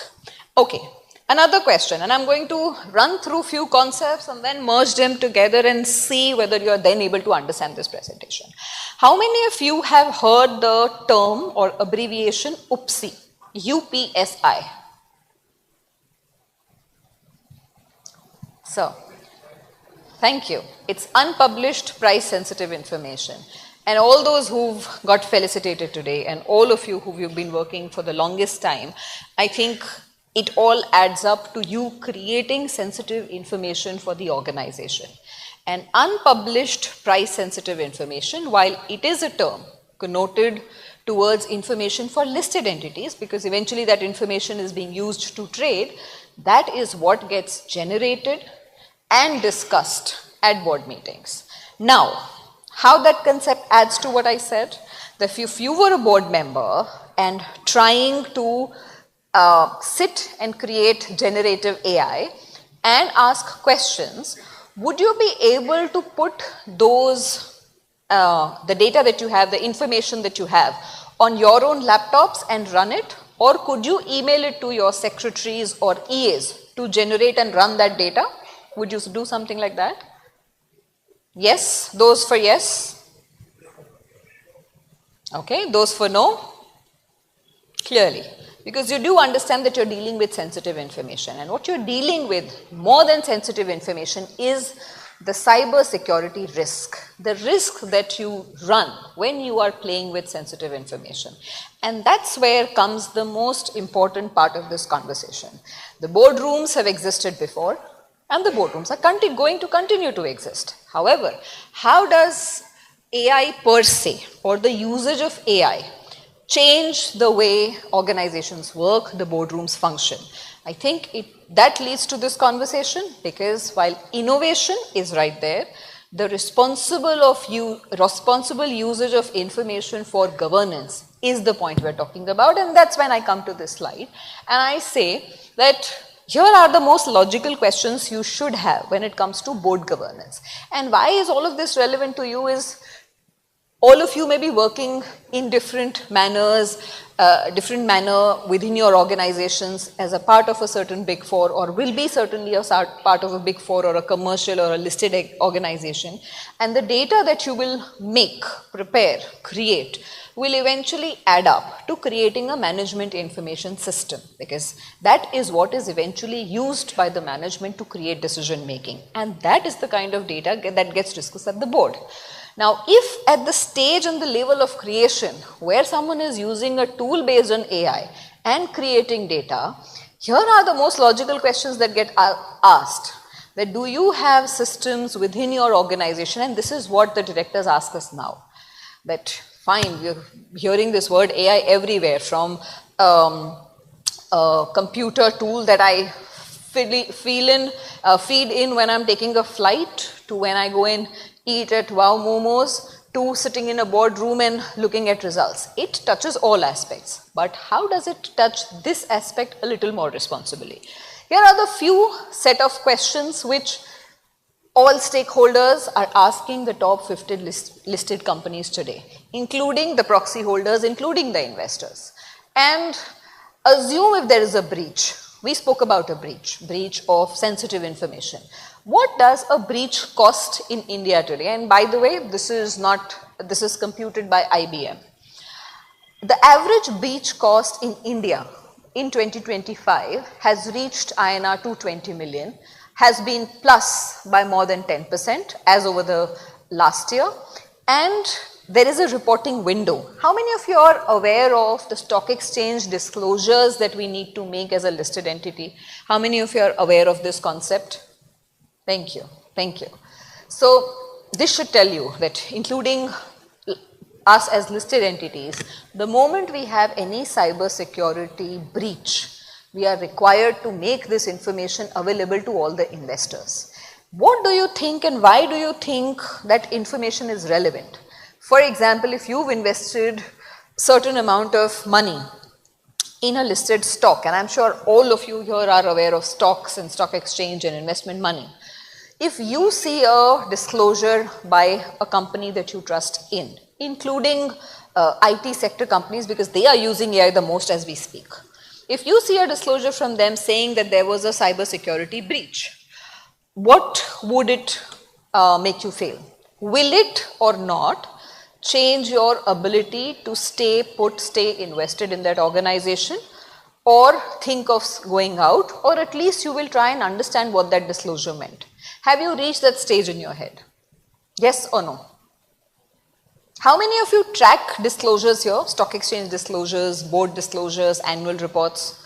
Okay. Another question, and I'm going to run through few concepts and then merge them together and see whether you are then able to understand this presentation. How many of you have heard the term or abbreviation UPSI? UPSI. So, thank you. It's unpublished price sensitive information. And all those who've got felicitated today and all of you who've been working for the longest time, I think it all adds up to you creating sensitive information for the organization. And unpublished price sensitive information, while it is a term connoted towards information for listed entities, because eventually that information is being used to trade, that is what gets generated and discussed at board meetings. Now, how that concept adds to what I said, that if you were a board member and trying to sit and create generative AI and ask questions, would you be able to put those, the data that you have, the information that you have on your own laptops and run it? Or could you email it to your secretaries or EAs to generate and run that data? Would you do something like that? Yes, those for yes. Okay, those for no? Clearly. Because you do understand that you're dealing with sensitive information, and what you're dealing with more than sensitive information is the cyber security risk, the risk that you run when you are playing with sensitive information. And that's where comes the most important part of this conversation. The boardrooms have existed before, and the boardrooms are going to continue to exist. However, how does AI per se, or the usage of AI, change the way organizations work, the boardrooms function? I think that leads to this conversation, because while innovation is right there, the responsible usage of information for governance is the point we're talking about, and that's when I come to this slide and I say that here are the most logical questions you should have when it comes to board governance. And why is all of this relevant to you is, all of you may be working in different manners, within your organizations as a part of a certain big four, or will be certainly a part of a big four or a commercial or a listed organization. And the data that you will make, prepare, create will eventually add up to creating a management information system, because that is what is eventually used by the management to create decision making. And that is the kind of data that gets discussed at the board. Now, if at the stage and the level of creation where someone is using a tool based on AI and creating data, here are the most logical questions that get asked. That do you have systems within your organization? And this is what the directors ask us now. That fine, we're hearing this word AI everywhere, from a computer tool that I feed in when I'm taking a flight, to when I go and eat at Wow Momos, to sitting in a boardroom and looking at results. It touches all aspects, but how does it touch this aspect a little more responsibly? Here are the few set of questions which all stakeholders are asking the top 50 listed companies today, including the proxy holders, including the investors. And assume if there is a breach. We spoke about a breach of sensitive information. What does a breach cost in India today? And by the way, this is computed by IBM. The average breach cost in India in 2025 has reached INR 220 million, has been plus by more than 10% as over the last year. And there is a reporting window. How many of you are aware of the stock exchange disclosures that we need to make as a listed entity? How many of you are aware of this concept? Thank you. Thank you. So this should tell you that including us as listed entities, the moment we have any cyber security breach, we are required to make this information available to all the investors. What do you think and why do you think that information is relevant? For example, if you've invested certain amount of money in a listed stock, and I'm sure all of you here are aware of stocks and stock exchange and investment money. If you see a disclosure by a company that you trust in, including IT sector companies because they are using AI the most as we speak. If you see a disclosure from them saying that there was a cybersecurity breach, what would it make you feel? Will it or not change your ability to stay put, stay invested in that organization, or think of going out, or at least you will try and understand what that disclosure meant? Have you reached that stage in your head? Yes or no? How many of you track disclosures here? Stock exchange disclosures, board disclosures, annual reports?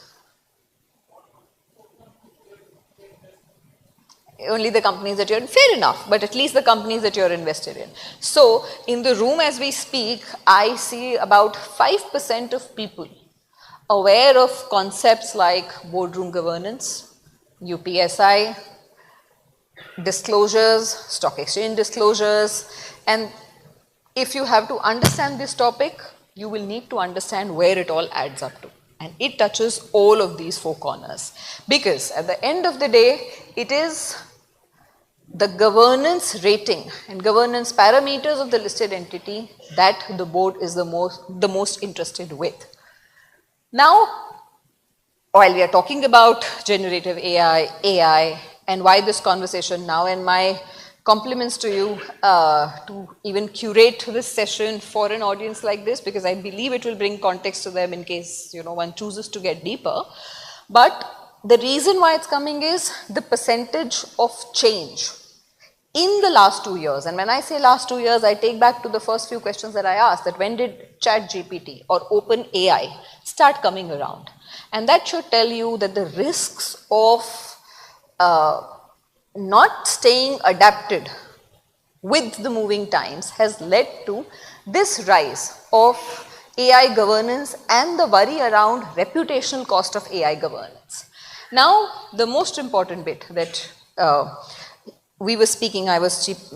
Only the companies that you're in, fair enough, but at least the companies that you're invested in. So in the room as we speak, I see about 5% of people aware of concepts like boardroom governance, UPSI, disclosures, stock exchange disclosures, and if you have to understand this topic, you will need to understand where it all adds up to. And it touches all of these four corners. Because at the end of the day, it is the governance rating and governance parameters of the listed entity that the board is the most interested with. Now, while we are talking about generative AI, and why this conversation now, and my compliments to you to even curate this session for an audience like this, because I believe it will bring context to them in case one chooses to get deeper. But the reason why it's coming is the percentage of change in the last 2 years. And when I say last 2 years, I take back to the first few questions that I asked, that when did ChatGPT or OpenAI start coming around? And that should tell you that the risks of not staying adapted with the moving times has led to this rise of AI governance and the worry around reputational cost of AI governance. Now, the most important bit that we were speaking, I was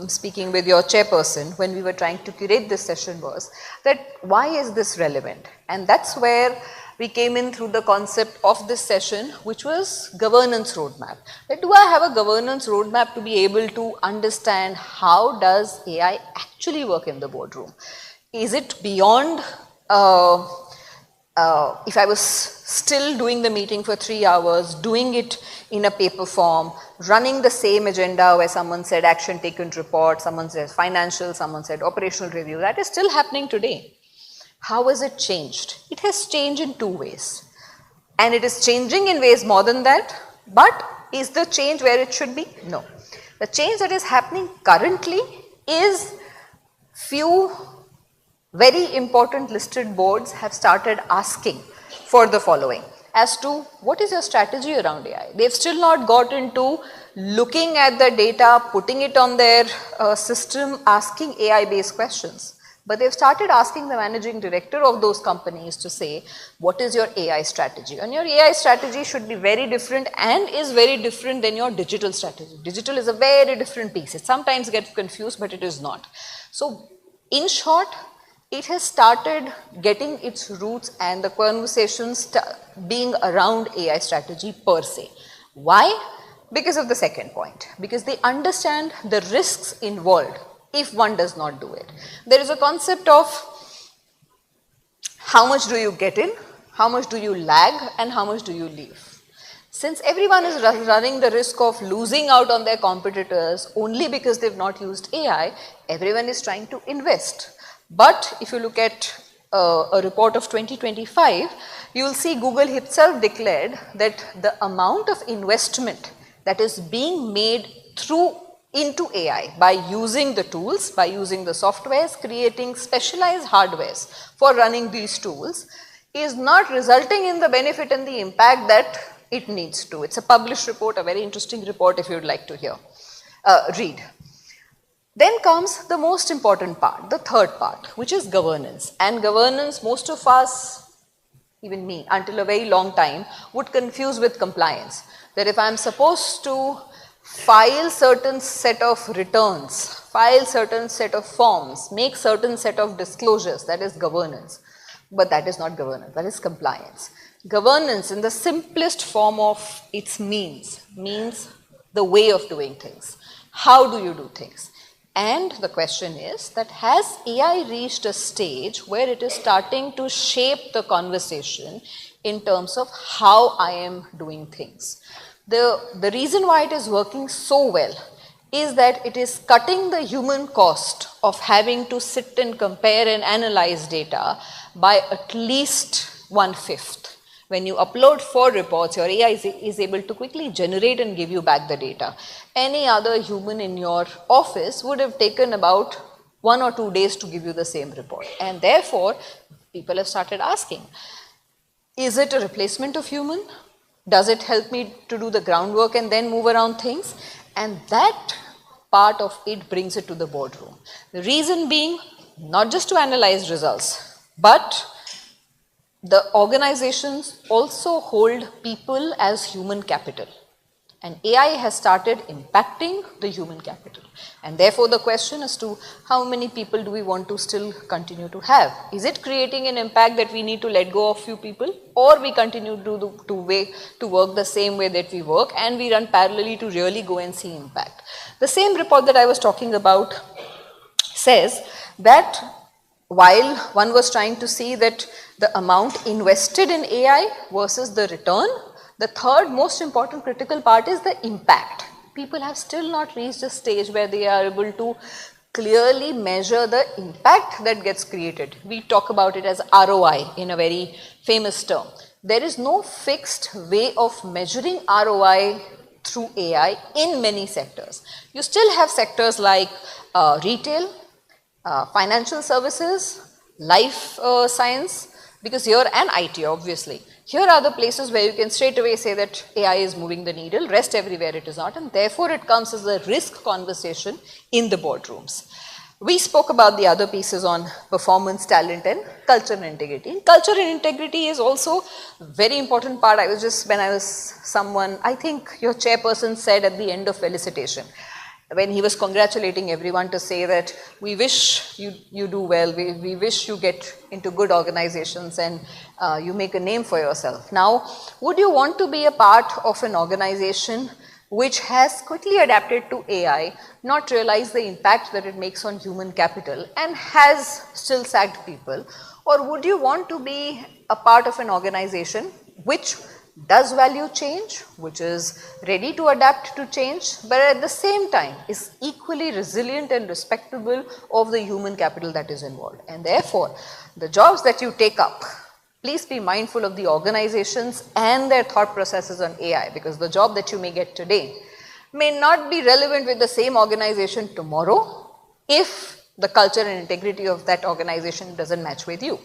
speaking with your chairperson when we were trying to curate this session was that why is this relevant? And that's where we came in through the concept of this session, which was governance roadmap. That do I have a governance roadmap to be able to understand how does AI actually work in the boardroom? Is it beyond, if I was still doing the meeting for 3 hours, doing it in a paper form, running the same agenda where someone said action taken report, someone said financial, someone said operational review, that is still happening today. How has it changed? It has changed in 2 ways. And it is changing in ways more than that. But is the change where it should be? No. The change that is happening currently is few very important listed boards have started asking for the following as to what is your strategy around AI. They've still not got into looking at the data, putting it on their system, asking AI-based questions. But they've started asking the managing director of those companies to say, what is your AI strategy? And your AI strategy should be very different and is very different than your digital strategy. Digital is a very different piece. It sometimes gets confused, but it is not. So in short, it has started getting its roots and the conversations being around AI strategy per se. Why? Because of the second point. Because they understand the risks involved if one does not do it. There is a concept of how much do you get in, how much do you lag, and how much do you leave. Since everyone is running the risk of losing out on their competitors only because they've not used AI, everyone is trying to invest. But if you look at a report of 2025, you will see Google itself declared that the amount of investment that is being made into AI by using the tools, by using the softwares, creating specialized hardwares for running these tools is not resulting in the benefit and the impact that it needs to. It's a published report, a very interesting report if you would like to read. Then comes the most important part, the third part, which is governance. And governance, most of us, even me, until a very long time, would confuse with compliance. That if I'm supposed to file certain set of returns, file certain set of forms, make certain set of disclosures, that is governance. But that is not governance, that is compliance. Governance in the simplest form of its means the way of doing things. How do you do things? And the question is that has AI reached a stage where it is starting to shape the conversation in terms of how I am doing things? The reason why it is working so well is that it is cutting the human cost of having to sit and compare and analyze data by at least 1/5. When you upload 4 reports, your AI is able to quickly generate and give you back the data. Any other human in your office would have taken about 1 or 2 days to give you the same report. And therefore, people have started asking, is it a replacement of human? Does it help me to do the groundwork and then move around things? And that part of it brings it to the boardroom. The reason being, not just to analyze results, but the organizations also hold people as human capital. And AI has started impacting the human capital. And therefore the question as to how many people do we want to still continue to have? Is it creating an impact that we need to let go of few people, or we continue to work the same way that we work and we run parallelly to really go and see impact? The same report that I was talking about says that while one was trying to see that the amount invested in AI versus the return, the third most important critical part is the impact. People have still not reached a stage where they are able to clearly measure the impact that gets created. We talk about it as ROI in a very famous term. There is no fixed way of measuring ROI through AI in many sectors. You still have sectors like retail, financial services, life science, because here, and IT obviously. Here are the places where you can straight away say that AI is moving the needle, rest everywhere it is not, and therefore it comes as a risk conversation in the boardrooms. We spoke about the other pieces on performance, talent, and culture and integrity. Culture and integrity is also a very important part. I think your chairperson said at the end of felicitation, when he was congratulating everyone, to say that we wish you do well, we wish you get into good organizations and you make a name for yourself. Now, would you want to be a part of an organization which has quickly adapted to AI, not realized the impact that it makes on human capital and has still sacked people? Or would you want to be a part of an organization which does value change, which is ready to adapt to change, but at the same time is equally resilient and respectable of the human capital that is involved? And therefore, the jobs that you take up, please be mindful of the organizations and their thought processes on AI, because the job that you may get today may not be relevant with the same organization tomorrow if the culture and integrity of that organization doesn't match with you.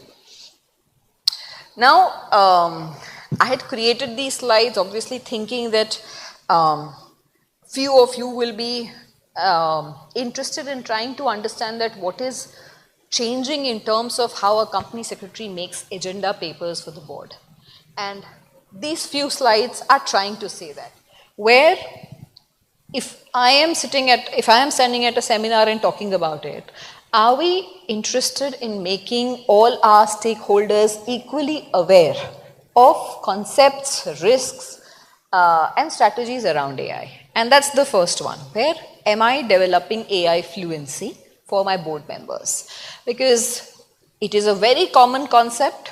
Now, I had created these slides obviously thinking that few of you will be interested in trying to understand that what is changing in terms of how a company secretary makes agenda papers for the board. And these few slides are trying to say that, where if I am standing at a seminar and talking about it, are we interested in making all our stakeholders equally aware of concepts, risks, and strategies around AI? And that's the first one. Where am I developing AI fluency for my board members? Because it is a very common concept,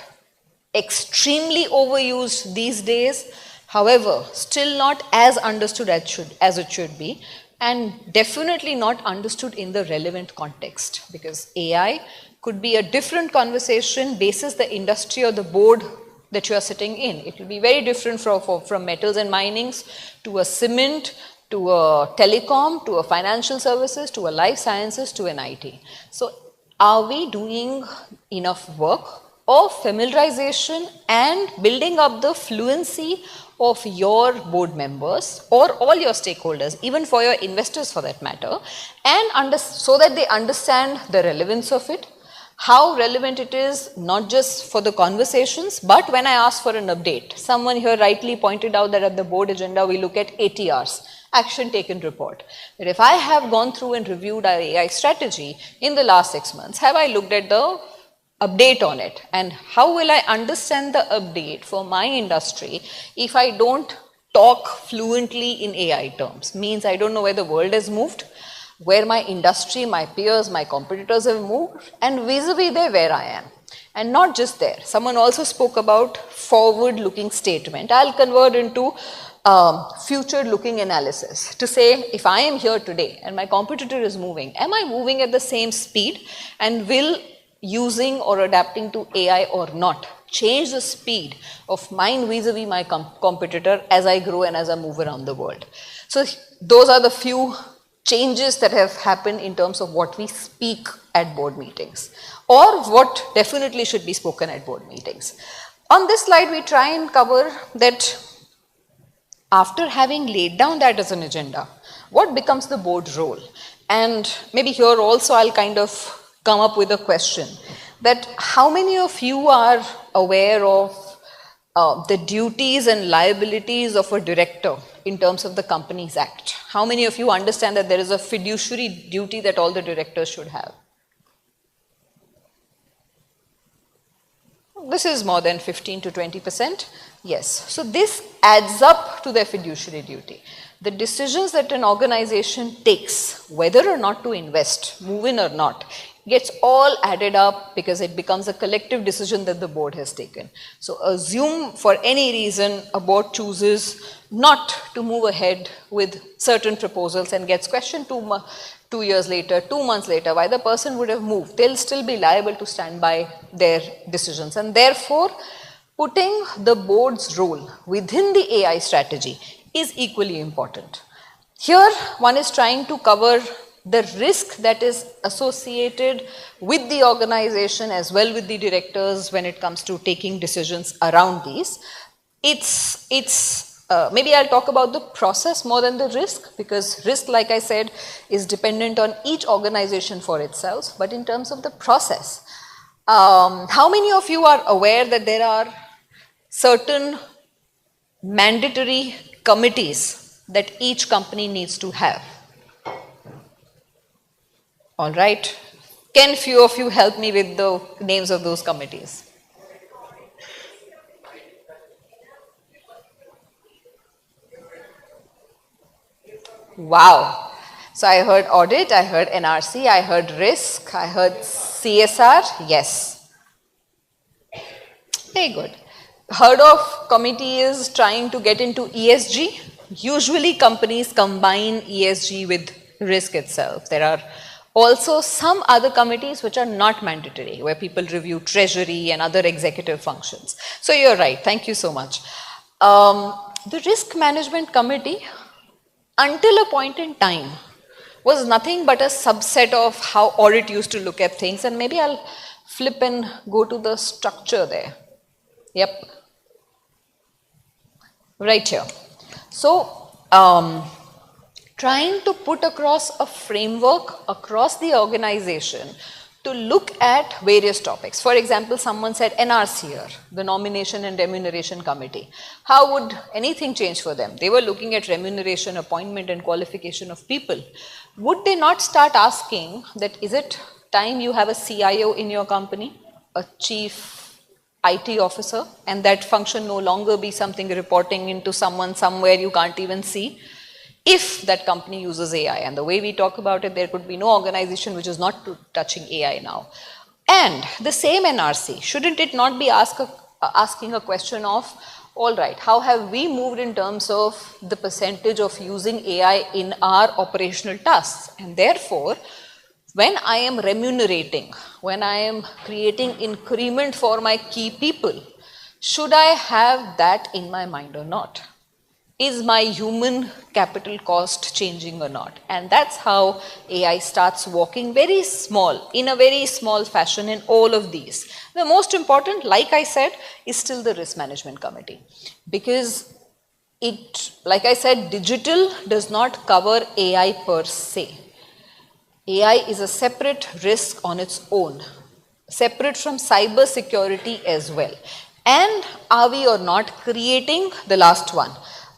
extremely overused these days, however, still not as understood as it should be, and definitely not understood in the relevant context, because AI could be a different conversation basis the industry or the board that you are sitting in. It will be very different from metals and minings to a cement, to a telecom, to a financial services, to a life sciences, to an IT. So are we doing enough work of familiarization and building up the fluency of your board members or all your stakeholders, even for your investors for that matter, and so that they understand the relevance of it, how relevant it is, not just for the conversations, but when I ask for an update. Someone here rightly pointed out that at the board agenda, we look at ATRs, action taken report. That if I have gone through and reviewed our AI strategy in the last 6 months, have I looked at the update on it? And how will I understand the update for my industry if I don't talk fluently in AI terms? Means I don't know where the world has moved, where my industry, my peers, my competitors have moved, and vis-a-vis there where I am. And not just there. Someone also spoke about forward-looking statement. I'll convert into future-looking analysis to say, if I am here today and my competitor is moving, am I moving at the same speed, and will using or adapting to AI or not change the speed of mine vis-a-vis my competitor as I grow and as I move around the world? So those are the few changes that have happened in terms of what we speak at board meetings, or what definitely should be spoken at board meetings. On this slide, we try and cover that after having laid down that as an agenda, what becomes the board's role? And maybe here also I'll kind of come up with a question that how many of you are aware of the duties and liabilities of a director in terms of the Companies Act? How many of you understand that there is a fiduciary duty that all the directors should have? This is more than 15 to 20%. Yes. So this adds up to their fiduciary duty. The decisions that an organization takes, whether or not to invest, move in or not, gets all added up because it becomes a collective decision that the board has taken. So assume for any reason a board chooses not to move ahead with certain proposals and gets questioned 2 years later, 2 months later, why the person would have moved. They'll still be liable to stand by their decisions. And therefore, putting the board's role within the AI strategy is equally important. Here, one is trying to cover the risk that is associated with the organization as well with the directors when it comes to taking decisions around these. Maybe I'll talk about the process more than the risk, because risk, like I said, is dependent on each organization for itself. But in terms of the process, how many of you are aware that there are certain mandatory committees that each company needs to have? All right. Can few of you help me with the names of those committees? Wow. So I heard audit, I heard NRC, I heard risk, I heard CSR. Yes. Very good. Heard of committees trying to get into ESG? Usually companies combine ESG with risk itself. There are also some other committees which are not mandatory, where people review treasury and other executive functions. So you're right. Thank you so much. The risk management committee, until a point in time, was nothing but a subset of how audit used to look at things. And maybe I'll flip and go to the structure there. Yep. Right here. So, trying to put across a framework across the organization to look at various topics. For example, someone said NRC here, the Nomination and Remuneration Committee. How would anything change for them? They were looking at remuneration, appointment and qualification of people. Would they not start asking that, is it time you have a CIO in your company, a chief IT officer, and that function no longer be something reporting into someone somewhere you can't even see? If that company uses AI, and the way we talk about it, there could be no organization which is not touching AI now. And the same NRC, shouldn't it not be asking a question of, all right, how have we moved in terms of the percentage of using AI in our operational tasks? And therefore, when I am remunerating, when I am creating increment for my key people, should I have that in my mind or not? is my human capital cost changing or not? And that's how AI starts walking very small, in a very small fashion in all of these. The most important, like I said, is still the risk management committee, because it, like I said, digital does not cover AI per se. AI is a separate risk on its own, separate from cyber security as well. And are we or not creating the last one,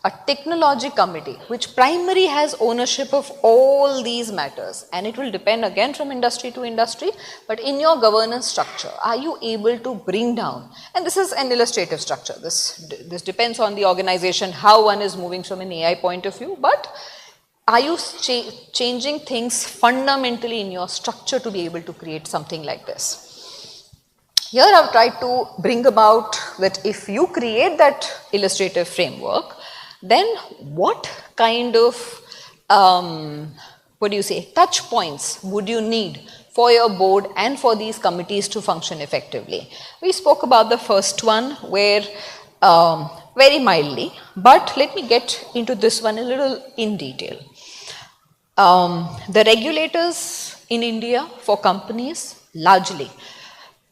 a technology committee which primarily has ownership of all these matters, and it will depend again from industry to industry, but in your governance structure, are you able to bring down, and this is an illustrative structure, this depends on the organization, how one is moving from an AI point of view, but are you changing things fundamentally in your structure to be able to create something like this? Here I've tried to bring about that if you create that illustrative framework, then what kind of, touch points would you need for your board and for these committees to function effectively? We spoke about the first one where, very mildly, but let me get into this one a little in detail. The regulators in India for companies, largely,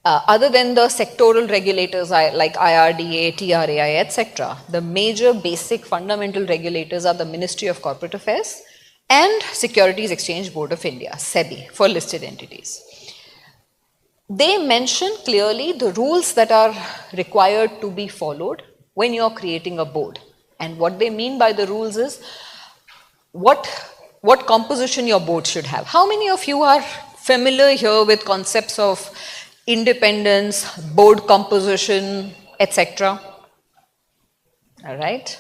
other than the sectoral regulators like IRDA, TRAI, etc., the major basic fundamental regulators are the Ministry of Corporate Affairs and Securities Exchange Board of India, SEBI, for listed entities. They mention clearly the rules that are required to be followed when you're creating a board. And what they mean by the rules is what composition your board should have. How many of you are familiar here with concepts of independence, board composition, etc.? All right.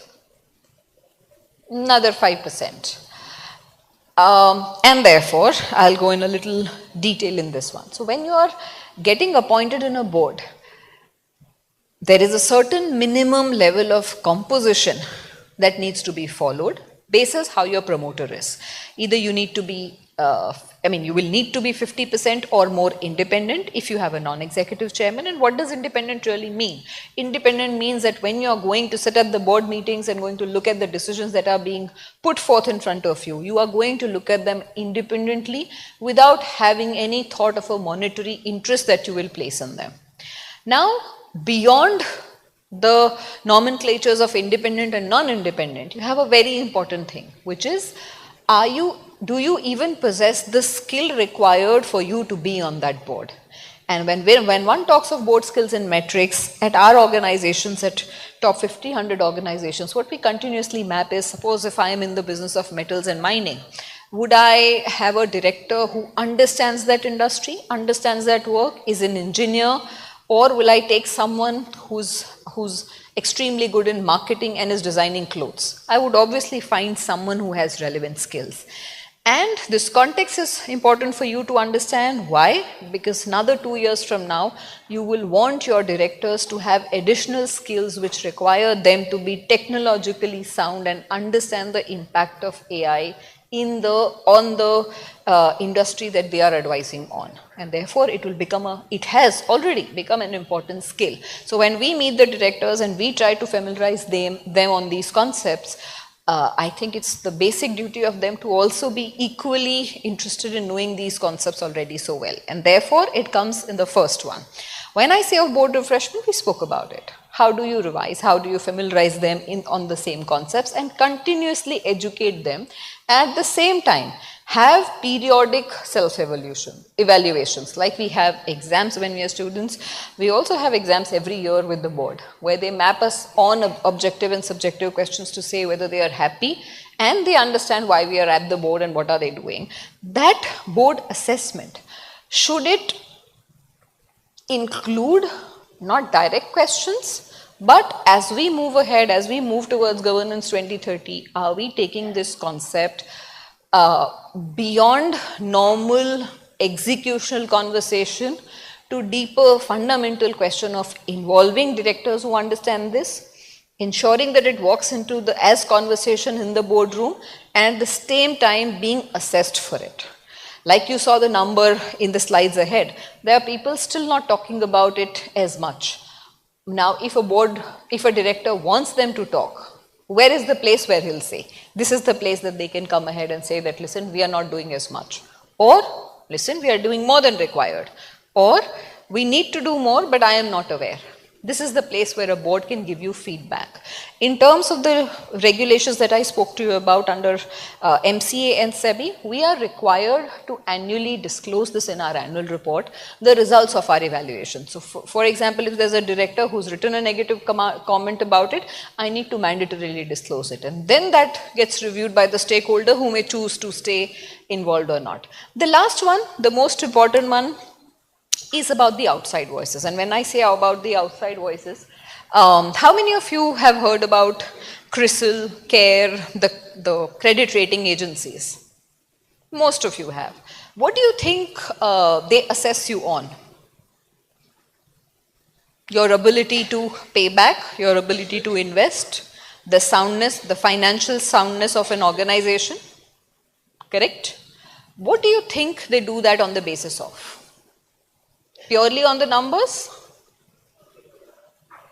Another 5%. And therefore, I'll go in a little detail in this one. So when you are getting appointed in a board, there is a certain minimum level of composition that needs to be followed, basis how your promoter is. Either you need to be you will need to be 50% or more independent if you have a non-executive chairman. And what does independent really mean? Independent means that when you're going to sit at the board meetings and going to look at the decisions that are being put forth in front of you, you are going to look at them independently without having any thought of a monetary interest that you will place in them. Now, beyond the nomenclatures of independent and non-independent, you have a very important thing, which is, do you even possess the skill required for you to be on that board? And when one talks of board skills and metrics at our organizations, at top 50, 100 organizations, what we continuously map is, suppose if I am in the business of metals and mining, would I have a director who understands that industry, understands that work, is an engineer, or will I take someone who's extremely good in marketing and is designing clothes? I would obviously find someone who has relevant skills. And this context is important for you to understand. Why? Because another 2 years from now, you will want your directors to have additional skills which require them to be technologically sound and understand the impact of AI on the industry that they are advising on. And therefore, it has already become an important skill. So when we meet the directors and we try to familiarize them on these concepts, I think it's the basic duty of them to also be equally interested in knowing these concepts already so well. And therefore, it comes in the first one. When I say of board refreshment, we spoke about it. How do you revise? How do you familiarize them on the same concepts and continuously educate them? At the same time, have periodic self-evaluations. Like we have exams when we are students, we also have exams every year with the board, where they map us on objective and subjective questions to say whether they are happy and they understand why we are at the board and what are they doing. That board assessment, should it include not direct questions, but as we move ahead, as we move towards governance 2030, are we taking this concept beyond normal executional conversation to deeper fundamental question of involving directors who understand this, ensuring that it walks into as conversation in the boardroom, and at the same time being assessed for it. Like you saw the number in the slides ahead, there are people still not talking about it as much. Now, if a director wants them to talk, where is the place where he'll say, this is the place that they can come ahead and say that, listen, we are not doing as much. Or, listen, we are doing more than required. Or, we need to do more, but I am not aware. This is the place where a board can give you feedback. In terms of the regulations that I spoke to you about under MCA and SEBI, we are required to annually disclose this in our annual report, the results of our evaluation. So for example, if there's a director who's written a negative comment about it, I need to mandatorily disclose it. And then that gets reviewed by the stakeholder who may choose to stay involved or not. The last one, the most important one, is about the outside voices. And when I say about the outside voices, how many of you have heard about CRISIL, CARE, the credit rating agencies? Most of you have. What do you think they assess you on? Your ability to pay back, your ability to invest, the soundness, the financial soundness of an organization, correct? What do you think they do that on the basis of? Purely on the numbers?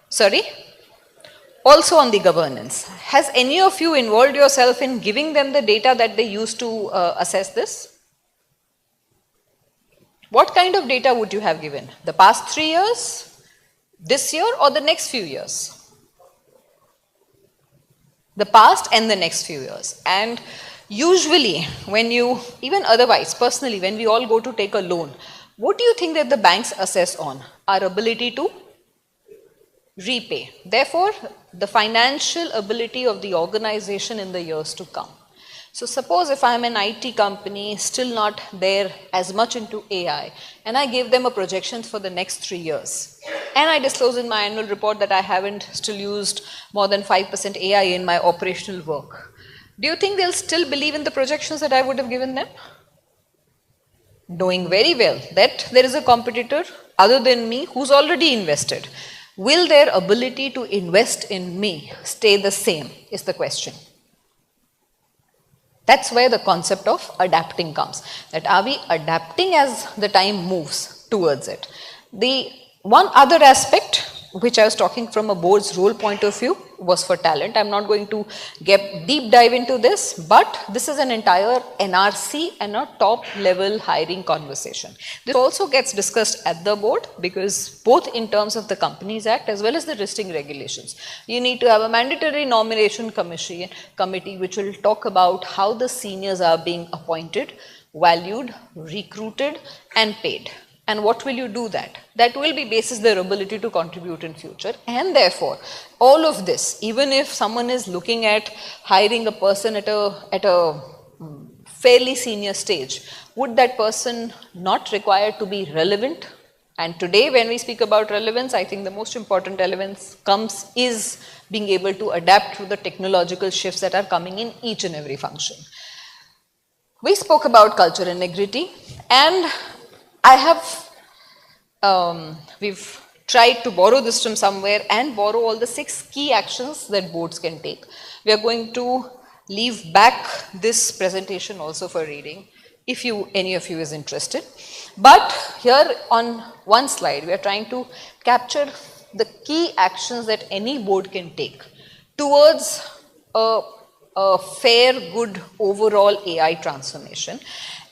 Sorry? Also on the governance. Has any of you involved yourself in giving them the data that they use to assess this? What kind of data would you have given? The past 3 years, this year, or the next few years? The past and the next few years. And usually, when you, even otherwise, personally, when we all go to take a loan, what do you think that the banks assess on? Our ability to repay. Therefore, the financial ability of the organization in the years to come. So suppose if I am an IT company, still not there as much into AI, and I give them a projection for the next 3 years, and I disclose in my annual report that I haven't still used more than 5% AI in my operational work, do you think they'll still believe in the projections that I would have given them? Knowing very well that there is a competitor other than me who's already invested. Will their ability to invest in me stay the same is the question. That's where the concept of adapting comes. That are we adapting as the time moves towards it? The one other aspect which I was talking from a board's role point of view was for talent. I'm not going to get deep dive into this, but this is an entire NRC and a top level hiring conversation. This also gets discussed at the board because both in terms of the Companies Act as well as the listing regulations, you need to have a mandatory nomination committee which will talk about how the seniors are being appointed, valued, recruited and paid. And what will you do that? That will be basis their ability to contribute in future. And therefore, all of this, even if someone is looking at hiring a person at a fairly senior stage, would that person not require to be relevant? And today, when we speak about relevance, I think the most important relevance is being able to adapt to the technological shifts that are coming in each and every function. We spoke about culture and integrity, and we've tried to borrow this from somewhere and borrow all the 6 key actions that boards can take. We are going to leave back this presentation also for reading, if any of you is interested. But here on one slide, we are trying to capture the key actions that any board can take towards a fair, good overall AI transformation.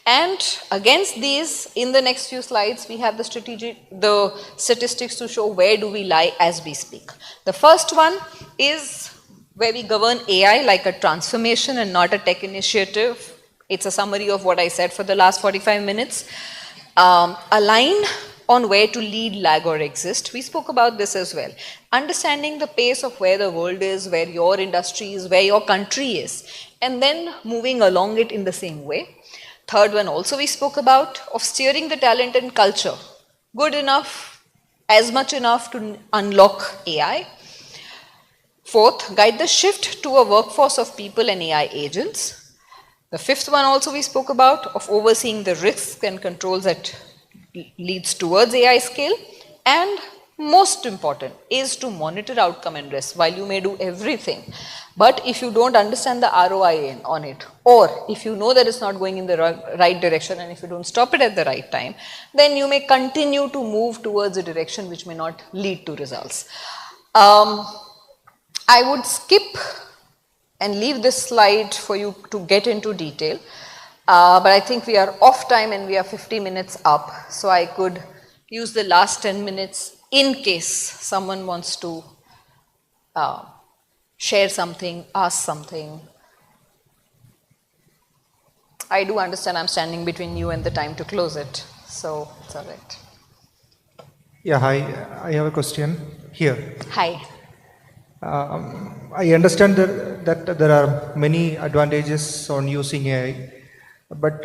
And against these, in the next few slides, we have the statistics to show where do we lie as we speak. The first one is where we govern AI like a transformation and not a tech initiative. It's a summary of what I said for the last 45 minutes. Align on where to lead, lag or exist. We spoke about this as well. Understanding the pace of where the world is, where your industry is, where your country is, and then moving along it in the same way. Third one also we spoke about, of steering the talent and culture. Good enough, as much enough to unlock AI. Fourth, guide the shift to a workforce of people and AI agents. The fifth one also we spoke about, of overseeing the risks and controls that leads towards AI scale. And most important is to monitor outcome and risk. While you may do everything, but if you don't understand the ROI on it, or if you know that it's not going in the right direction and if you don't stop it at the right time, then you may continue to move towards a direction which may not lead to results. I would skip and leave this slide for you to get into detail. But I think we are off time and we are 50 minutes up. So I could use the last 10 minutes in case someone wants to share something, ask something. I do understand I'm standing between you and the time to close it. So it's all right. Yeah, hi. I have a question here. Hi. I understand that there are many advantages on using AI, but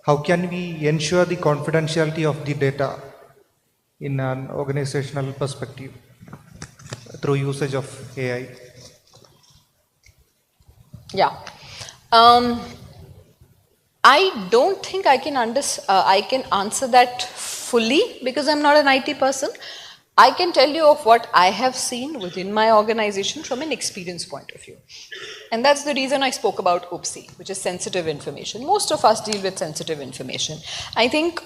how can we ensure the confidentiality of the data in an organizational perspective through usage of AI? Yeah. I don't think I can answer that fully because I'm not an IT person. I can tell you of what I have seen within my organization from an experience point of view. And that's the reason I spoke about OPSI, which is sensitive information. Most of us deal with sensitive information. I think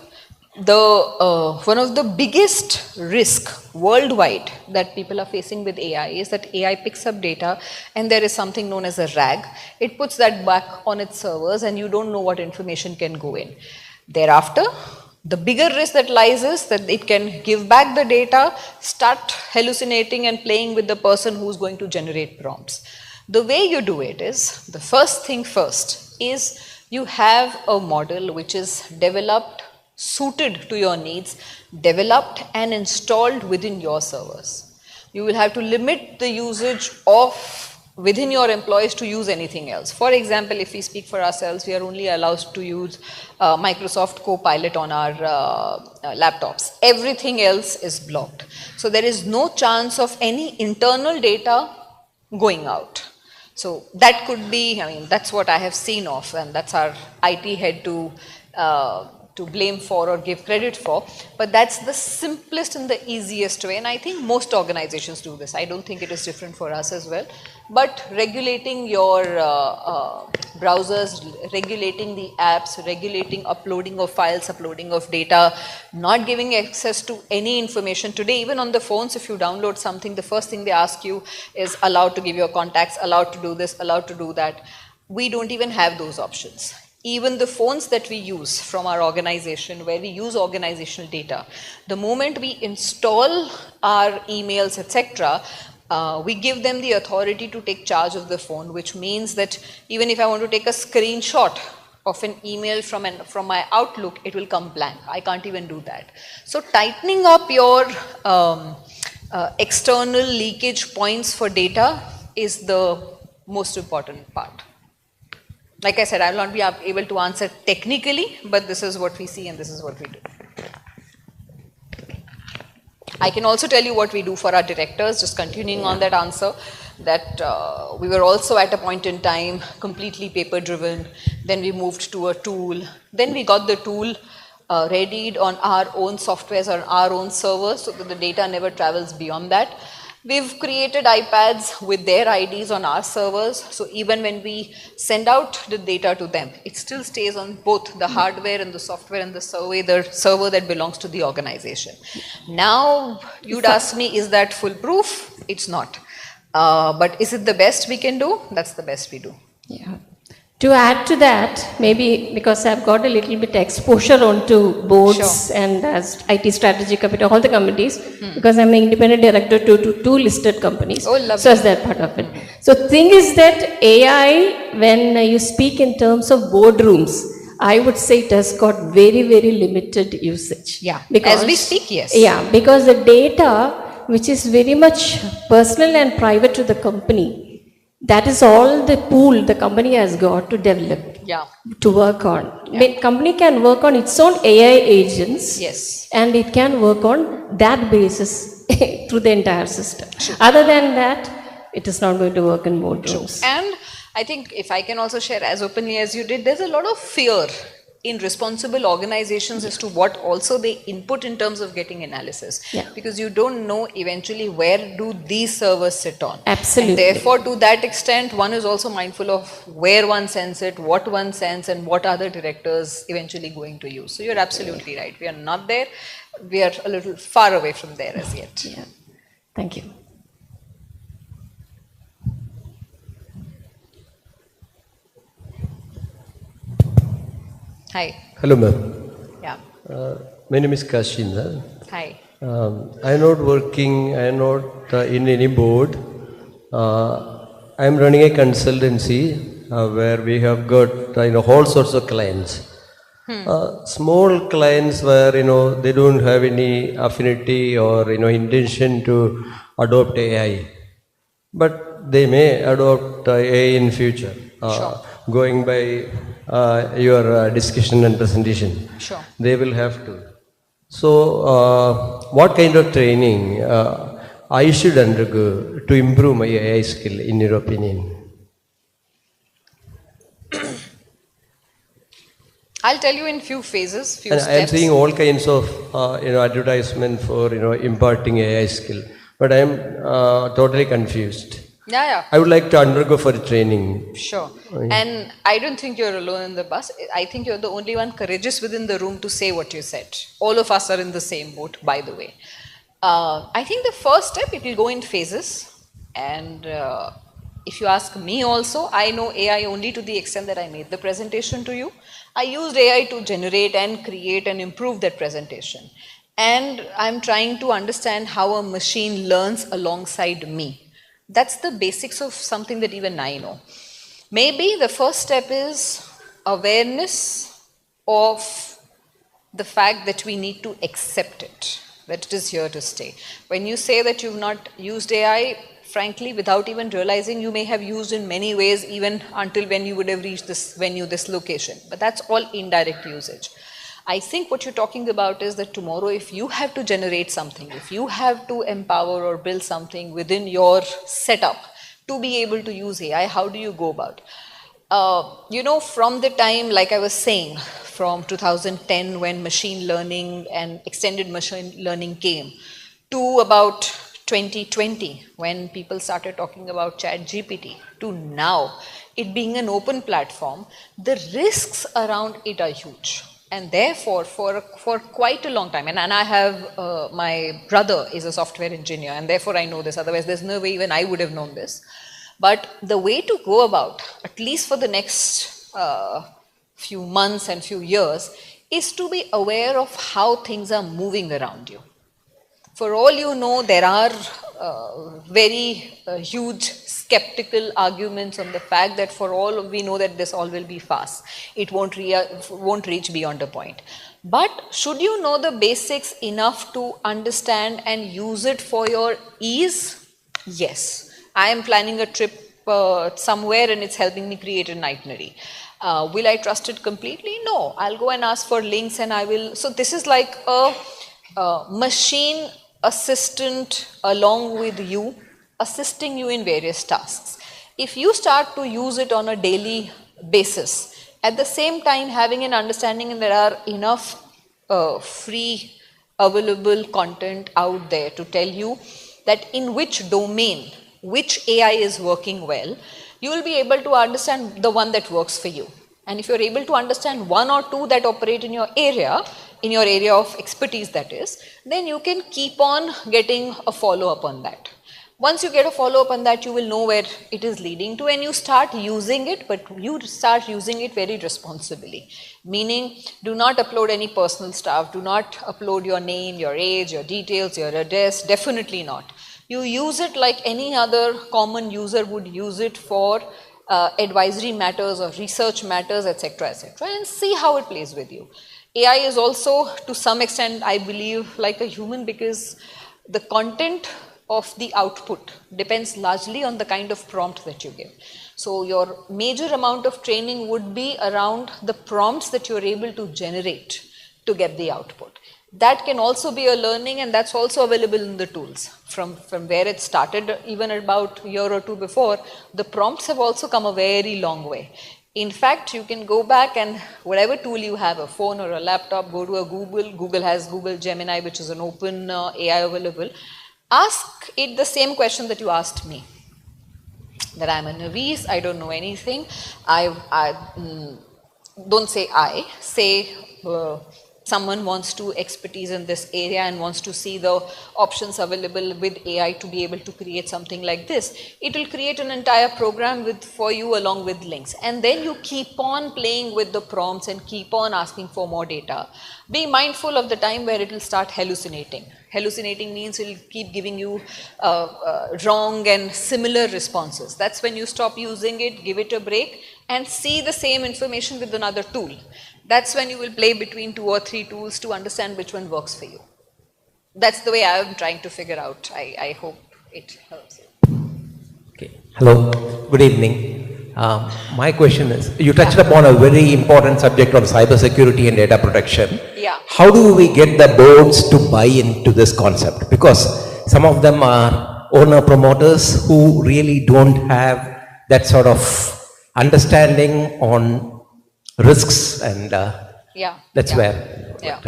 one of the biggest risk worldwide that people are facing with AI is that AI picks up data and there is something known as a RAG. It puts that back on its servers and you don't know what information can go in. Thereafter, the bigger risk that lies is that it can give back the data, start hallucinating and playing with the person who's going to generate prompts. The way you do it is, the first thing first is you have a model which is developed, suited to your needs, developed and installed within your servers. You will have to limit the usage of within your employees to use anything else. For example, if we speak for ourselves, we are only allowed to use Microsoft Copilot on our laptops. Everything else is blocked. So there is no chance of any internal data going out. So that could be, I mean, that's what I have seen of, and that's our IT head to blame for or give credit for, but that's the simplest and the easiest way, and I think most organizations do this. I don't think it is different for us as well, but regulating your browsers, regulating the apps, regulating uploading of files, uploading of data, not giving access to any information. Today, even on the phones, if you download something, the first thing they ask you is allowed to give your contacts, allowed to do this, allowed to do that. We don't even have those options. Even the phones that we use from our organization, where we use organizational data, the moment we install our emails, etc., we give them the authority to take charge of the phone, which means that even if I want to take a screenshot of an email from my Outlook, it will come blank. I can't even do that. So tightening up your external leakage points for data is the most important part. Like I said, I will not be able to answer technically, but this is what we see and this is what we do. I can also tell you what we do for our directors, just continuing on that answer, that we were also at a point in time completely paper driven, then we moved to a tool, then we got the tool readied on our own softwares or our own servers so that the data never travels beyond that. We've created iPads with their IDs on our servers, so even when we send out the data to them, it still stays on both the hardware and the software and the server that belongs to the organization. Now, you'd ask me, is that foolproof? It's not. But is it the best we can do? That's the best we do. Yeah. To add to that, maybe because I've got a little bit exposure onto boards and as IT strategy committee, all the committees, because I'm an independent director to two listed companies. Oh, lovely. So as that part of it. So the thing is that AI, when you speak in terms of boardrooms, I would say it has got very, very limited usage. Yeah, because, as we speak, yes. Yeah, because the data, which is very much personal and private to the company, that is all the pool the company has got to develop, to work on. The company can work on its own AI agents, and it can work on that basis through the entire system. Other than that, it is not going to work in boardrooms. And I think if I can also share as openly as you did, there's a lot of fear in responsible organizations as to what also they input in terms of getting analysis. Because you don't know eventually where do these servers sit on. Absolutely. And therefore, to that extent, one is also mindful of where one sends it, what one sends, and what other directors eventually going to use. So you're absolutely right. We are not there. We are a little far away from there as yet. Thank you. Hi. Hello, ma'am. Yeah. My name is Kscc. Hi. I am not working, I am not in any board. I am running a consultancy where we have got all sorts of clients. Small clients where they don't have any affinity or intention to adopt AI, but they may adopt AI in future. Going by your discussion and presentation, Sure. they will have to. So, what kind of training I should undergo to improve my AI skill, in your opinion? I'll tell you in few phases, few And steps. I am seeing all kinds of advertisement for imparting AI skill, but I am totally confused. Yeah. I would like to undergo for training. Sure. And I don't think you're alone in the bus. I think you're the only one courageous within the room to say what you said. All of us are in the same boat, by the way. I think the first step, it will go in phases. And if you ask me also, I know AI only to the extent that I made the presentation to you. I used AI to generate and create and improve that presentation. And I'm trying to understand how a machine learns alongside me. That's the basics of something that even I know. Maybe the first step is awareness of the fact that we need to accept it, that it is here to stay. When you say that you've not used AI, frankly, without even realizing, you may have used in many ways even until when you would have reached this venue, this location. But that's all indirect usage. I think what you're talking about is that tomorrow, if you have to generate something, if you have to empower or build something within your setup to be able to use AI, how do you go about? From the time, like I was saying, from 2010 when machine learning and extended machine learning came, to about 2020 when people started talking about ChatGPT, to now, it being an open platform, the risks around it are huge. And therefore, for quite a long time, and I have, my brother is a software engineer, and therefore I know this, otherwise there's no way even I would have known this. But the way to go about, at least for the next few months and few years, is to be aware of how things are moving around you. For all you know, there are very huge skeptical arguments on the fact that for all we know that this all will be fast. It won't reach beyond a point. But should you know the basics enough to understand and use it for your ease? Yes. I am planning a trip somewhere and it's helping me create an itinerary. Will I trust it completely? No. I'll go and ask for links and I will. So this is like a machine assistant along with you, assisting you in various tasks. If you start to use it on a daily basis, at the same time having an understanding and there are enough free available content out there to tell you that in which domain, which AI is working well, you will be able to understand the one that works for you. And if you're able to understand one or two that operate in your area of expertise that is, then you can keep on getting a follow-up on that. Once you get a follow-up on that, you will know where it is leading to and you start using it, but you start using it very responsibly. Meaning, do not upload any personal stuff, do not upload your name, your age, your details, your address, definitely not. You use it like any other common user would use it for advisory matters or research matters, etc., and see how it plays with you. AI is also, to some extent, I believe, like a human because the content of the output depends largely on the kind of prompt that you give. So your major amount of training would be around the prompts that you're able to generate to get the output. That can also be a learning and that's also available in the tools. From where it started even about a year or two before, the prompts have also come a very long way. In fact, you can go back and whatever tool you have, a phone or a laptop, go to a Google. Google has Google Gemini, which is an open AI available. Ask it the same question that you asked me. That I'm a novice, I don't know anything. Don't say I, say someone wants to expertise in this area and wants to see the options available with AI to be able to create something like this, it will create an entire program for you along with links. And then you keep on playing with the prompts and keep on asking for more data. Be mindful of the time where it will start hallucinating. Hallucinating means it will keep giving you wrong and similar responses. That's when you stop using it, give it a break, and see the same information with another tool. That's when you will play between 2 or 3 tools to understand which one works for you. That's the way I am trying to figure out. I hope it helps you. Okay. Hello, good evening. My question is, you touched upon a very important subject on cybersecurity and data protection. Yeah. How do we get the boards to buy into this concept? Because some of them are owner promoters who really don't have that sort of understanding on risks, and that's where. Yeah.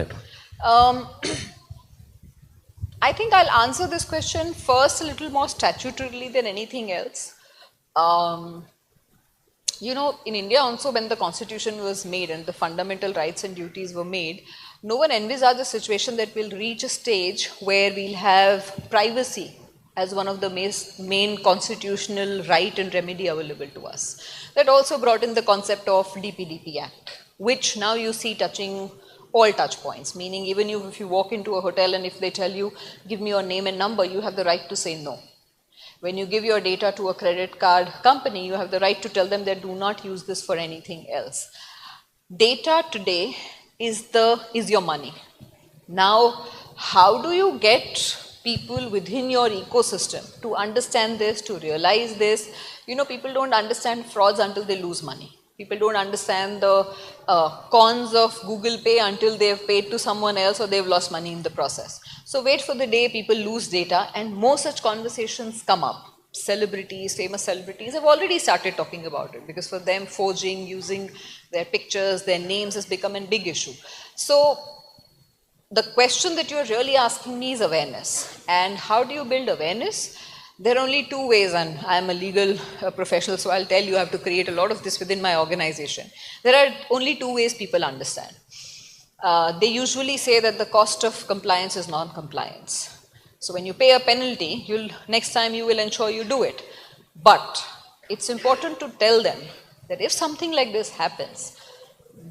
I think I'll answer this question first a little more statutorily than anything else. You know, in India also, when the constitution was made and the fundamental rights and duties were made, no one envisaged a situation that we'll reach a stage where we'll have privacy as one of the main constitutional right and remedy available to us. That also brought in the concept of DPDP Act, which now you see touching all touch points, meaning even if you walk into a hotel and if they tell you, give me your name and number, you have the right to say no. When you give your data to a credit card company, you have the right to tell them that do not use this for anything else. Data today is your money. Now, how do you get people within your ecosystem to understand this, to realize this? You know, people don't understand frauds until they lose money. People don't understand the cons of Google Pay until they've paid to someone else or they've lost money in the process. So wait for the day people lose data, and more such conversations come up. Celebrities, famous celebrities have already started talking about it, because for them forging, using their pictures, their names has become a big issue. So the question that you're really asking me is awareness. And how do you build awareness? There are only 2 ways, and I'm a legal professional, so I'll tell you I have to create a lot of this within my organization. There are only 2 ways people understand. They usually say that the cost of compliance is non-compliance. So when you pay a penalty, next time you will ensure you do it. But it's important to tell them that if something like this happens,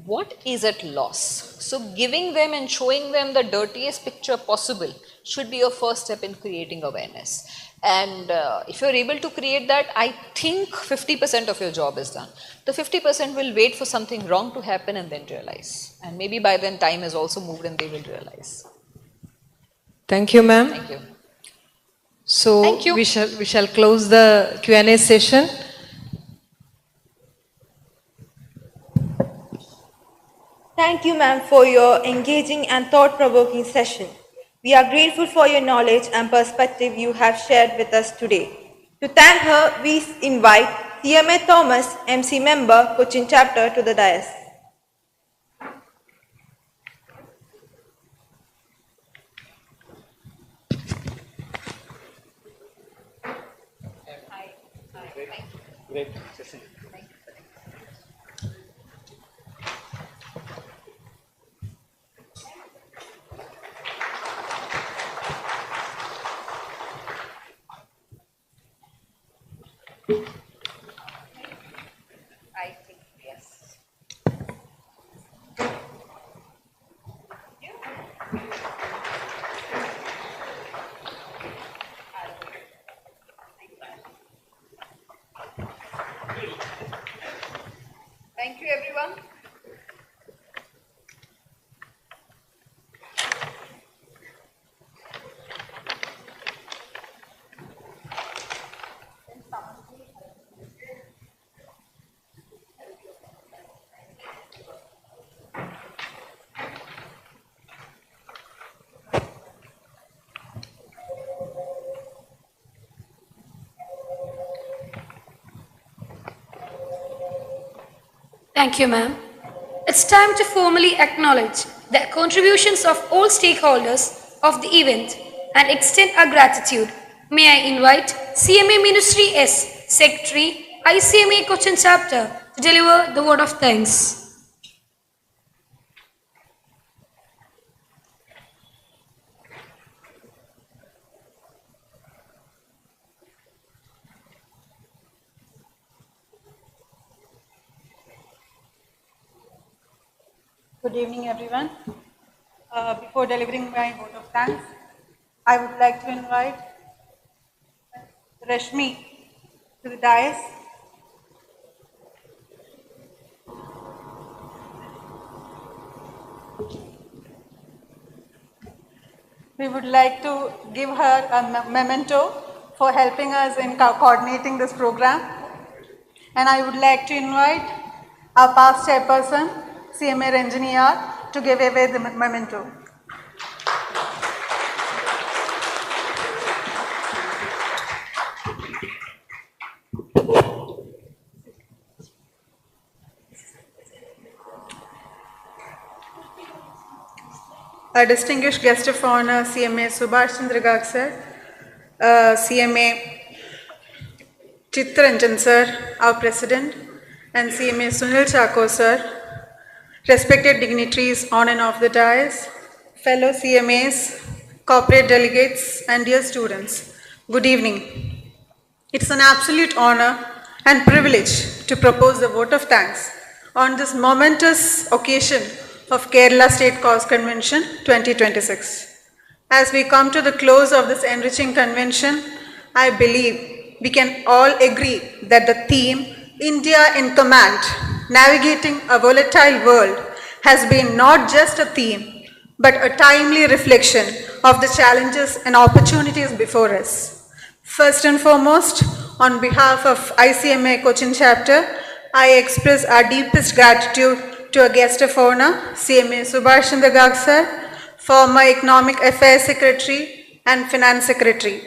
what is at loss? So giving them and showing them the dirtiest picture possible should be a first step in creating awareness. And if you're able to create that, I think 50% of your job is done. The 50% will wait for something wrong to happen and then realize. And maybe by then time has also moved and they will realize. Thank you, ma'am. Thank you. So Thank you. We shall close the Q&A session. Thank you, ma'am, for your engaging and thought-provoking session. We are grateful for your knowledge and perspective you have shared with us today. To thank her, we invite CMA Thomas, MC member, Cochin chapter, to the dais. Great. I think yes. Thank you, everyone. Thank you, ma'am. It's time to formally acknowledge the contributions of all stakeholders of the event and extend our gratitude. May I invite CMA Ministry S, Secretary, ICMA Cochin Chapter, to deliver the word of thanks. Good evening, everyone. Before delivering my vote of thanks, I would like to invite Rashmi to the dais. We would like to give her a memento for helping us in coordinating this program. And I would like to invite our past chairperson, CMA Engineer, to give away the memento. A distinguished guest of honor, CMA Subhash Chandra Garg sir, CMA Chittaranjan sir, our president, and CMA Sunil Chako sir, respected dignitaries on and off the dais, fellow CMAs, corporate delegates, and dear students, good evening. It's an absolute honor and privilege to propose the vote of thanks on this momentous occasion of Kerala State Cause Convention 2026. As we come to the close of this enriching convention, I believe we can all agree that the theme, India in Command, Navigating a Volatile World, has been not just a theme, but a timely reflection of the challenges and opportunities before us. First and foremost, on behalf of ICMA Cochin chapter, I express our deepest gratitude to a guest of honor, CMA Subhash Chandra Garg sir, former Economic Affairs Secretary and Finance Secretary.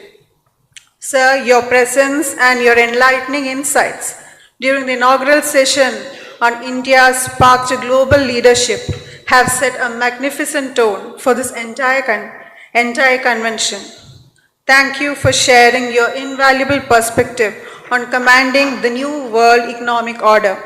Sir, your presence and your enlightening insights during the inaugural session on India's path to global leadership have set a magnificent tone for this entire convention. Thank you for sharing your invaluable perspective on commanding the new world economic order.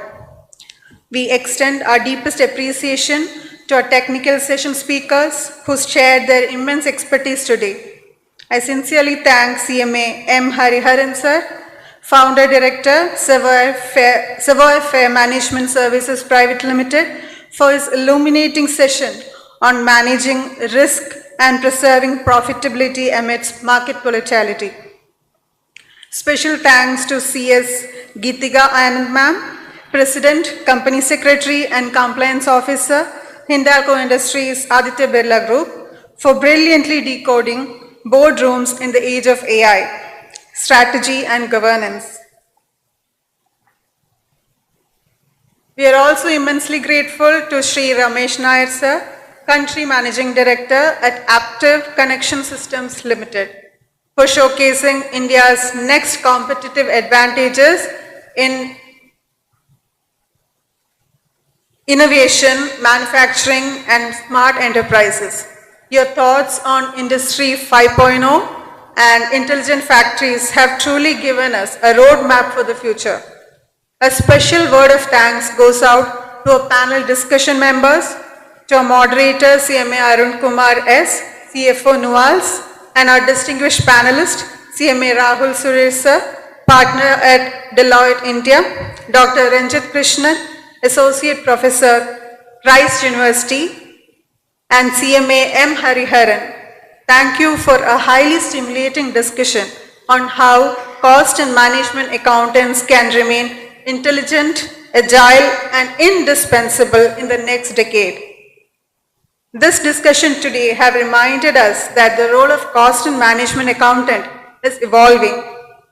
We extend our deepest appreciation to our technical session speakers who shared their immense expertise today. I sincerely thank CMA M. Hariharan sir, Founder Director, Savoy Fair Management Services Private Limited, for his illuminating session on managing risk and preserving profitability amidst market volatility. Special thanks to CS Geetika Anand ma'am, President, Company Secretary and Compliance Officer, Hindalco Industries Aditya Birla Group, for brilliantly decoding boardrooms in the age of AI, strategy and governance. We are also immensely grateful to Sri Ramesh Nair sir, Country Managing Director at Aptiv Connection Systems Limited, for showcasing India's next competitive advantages in innovation, manufacturing, and smart enterprises. Your thoughts on Industry 5.0 and intelligent factories have truly given us a roadmap for the future. A special word of thanks goes out to our panel discussion members, to our moderator CMA Arun Kumar S, CFO Nuals, and our distinguished panelist CMA Rahul Suresh sir, partner at Deloitte India, Dr. Ranjit Krishnan, Associate Professor, Rice University, and CMA M. Hariharan. Thank you for a highly stimulating discussion on how cost and management accountants can remain intelligent, agile, and indispensable in the next decade. This discussion today have reminded us that the role of cost and management accountant is evolving.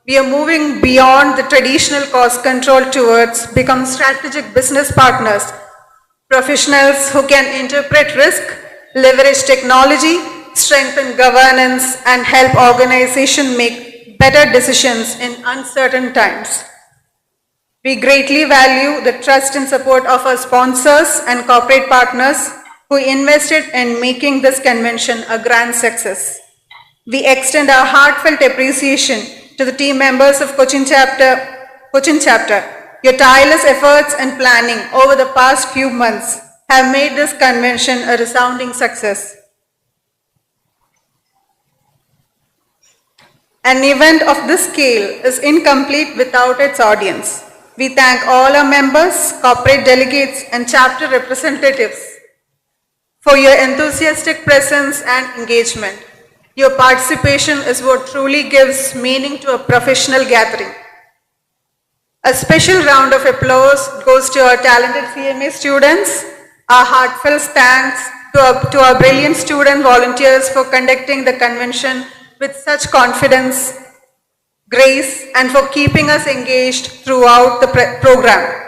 We are moving beyond the traditional cost control towards becoming strategic business partners, professionals who can interpret risk, leverage technology, strengthen governance, and help organizations make better decisions in uncertain times. We greatly value the trust and support of our sponsors and corporate partners who invested in making this convention a grand success. We extend our heartfelt appreciation to the team members of Cochin chapter. Your tireless efforts and planning over the past few months have made this convention a resounding success. An event of this scale is incomplete without its audience. We thank all our members, corporate delegates, and chapter representatives for your enthusiastic presence and engagement. Your participation is what truly gives meaning to a professional gathering. A special round of applause goes to our talented CMA students. Our heartfelt thanks to our brilliant student volunteers for conducting the convention with such confidence, grace, and for keeping us engaged throughout the program.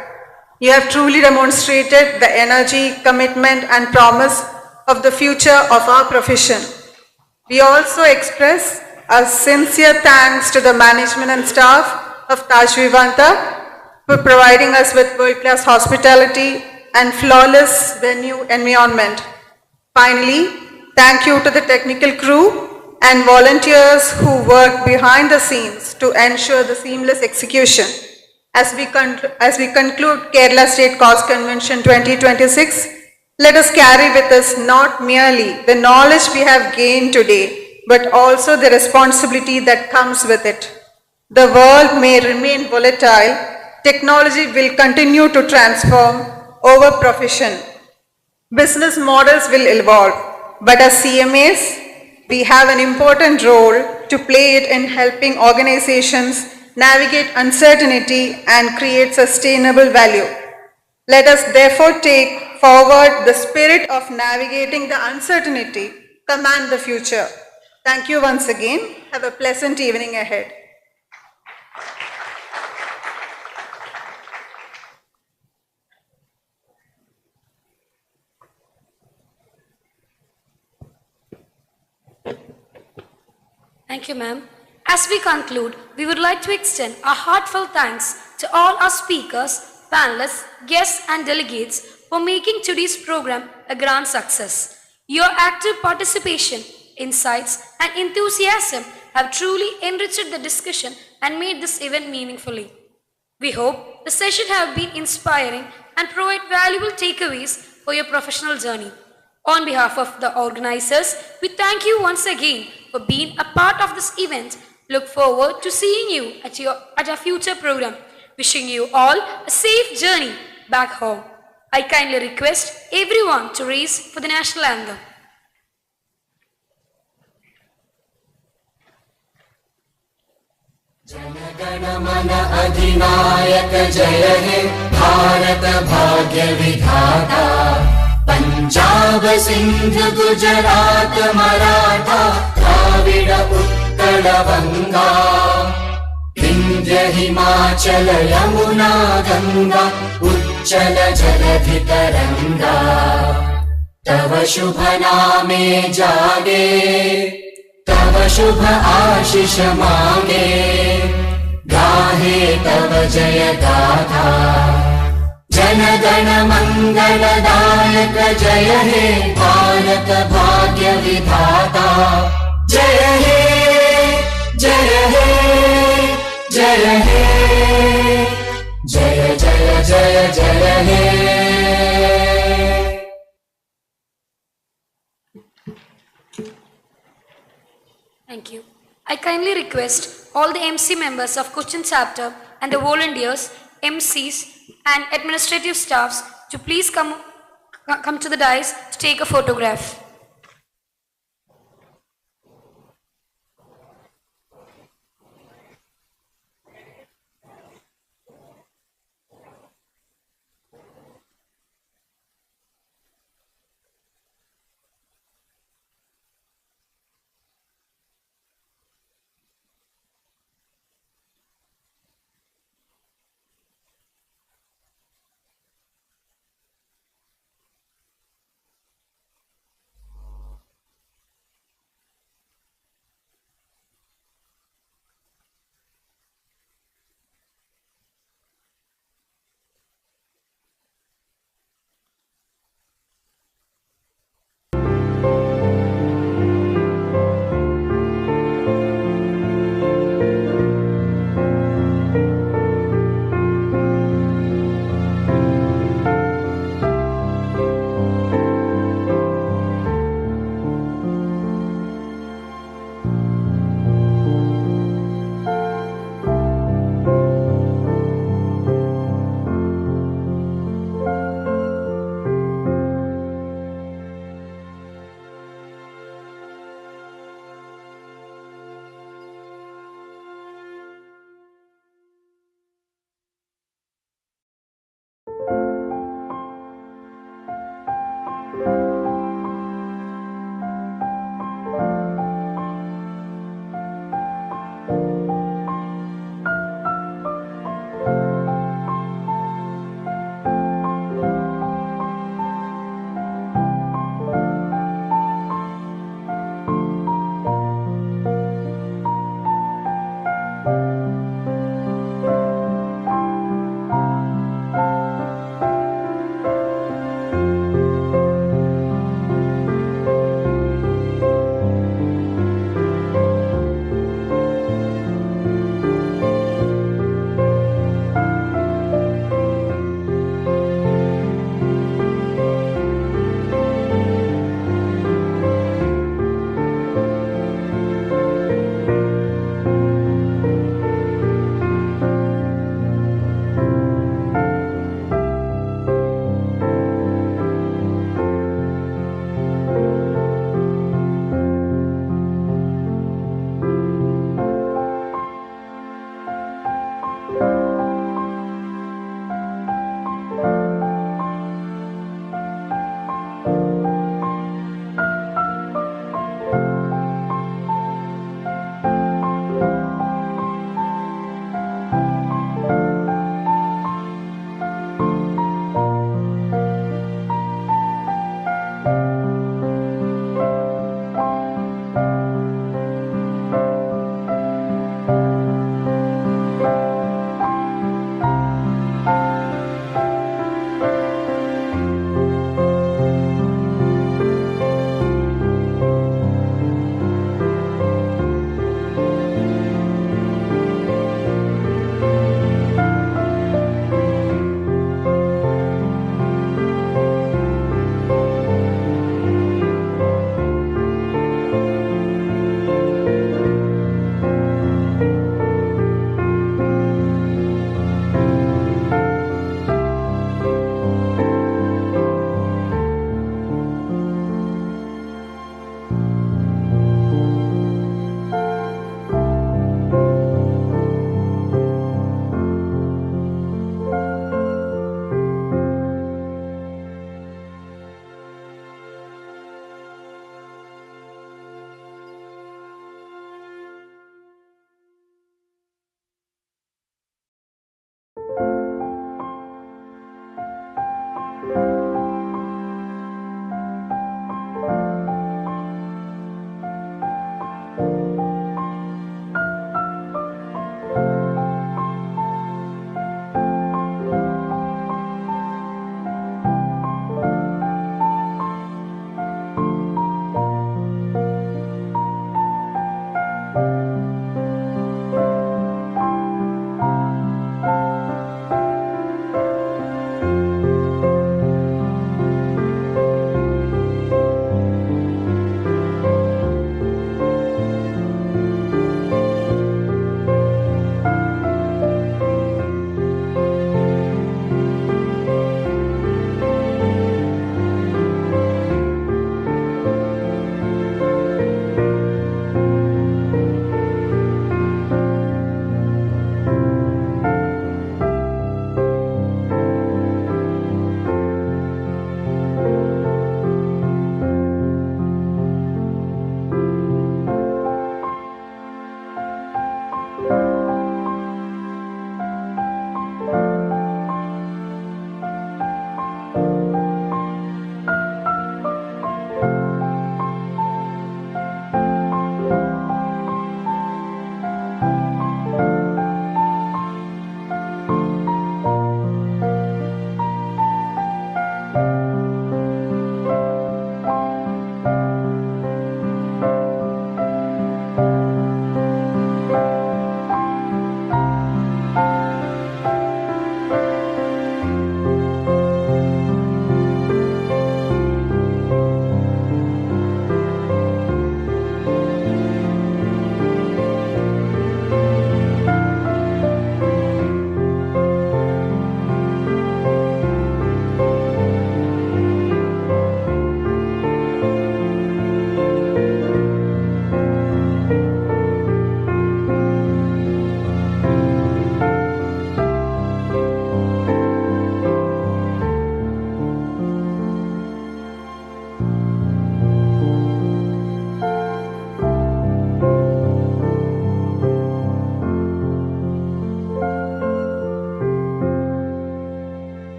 You have truly demonstrated the energy, commitment, and promise of the future of our profession. We also express our sincere thanks to the management and staff of Taj Vivanta for providing us with world-class hospitality and flawless venue environment. Finally, thank you to the technical crew and volunteers who work behind the scenes to ensure the seamless execution. As we conclude Kerala State Cause Convention 2026, let us carry with us not merely the knowledge we have gained today, but also the responsibility that comes with it. The world may remain volatile, technology will continue to transform our profession. Business models will evolve, but as CMAs, we have an important role to play it in helping organizations navigate uncertainty and create sustainable value. Let us therefore take forward the spirit of navigating the uncertainty, command the future. Thank you once again. Have a pleasant evening ahead. Thank you, ma'am. As we conclude, we would like to extend our heartfelt thanks to all our speakers, panelists, guests, and delegates for making today's program a grand success. Your active participation, insights, and enthusiasm have truly enriched the discussion and made this event meaningfully. We hope the session have been inspiring and provide valuable takeaways for your professional journey. On behalf of the organizers, we thank you once again for being a part of this event. Look forward to seeing you at our future program. Wishing you all a safe journey back home. I kindly request everyone to raise for the national anthem. Jana Gana Mana अधिनायक जय हे भारत भाग्य विधाता पंजाब सिंध गुजरात मराठा द्राविड उत्कल बंगा विंध्य हिमाचल यमुना गंगा उच्चल जलधि तरंगा तव शुभ नामे जागे तव शुभ आशीष मांगे गाहे तव जय गाथा जन गण मंगलदायक जय हे भारत भाग्य विधाता जय हे जय हे जय हे जय जय जय जय हे Thank you. I kindly request all the MC members of Cochin chapter and the volunteers, MCs and administrative staffs to please come to the dais to take a photograph.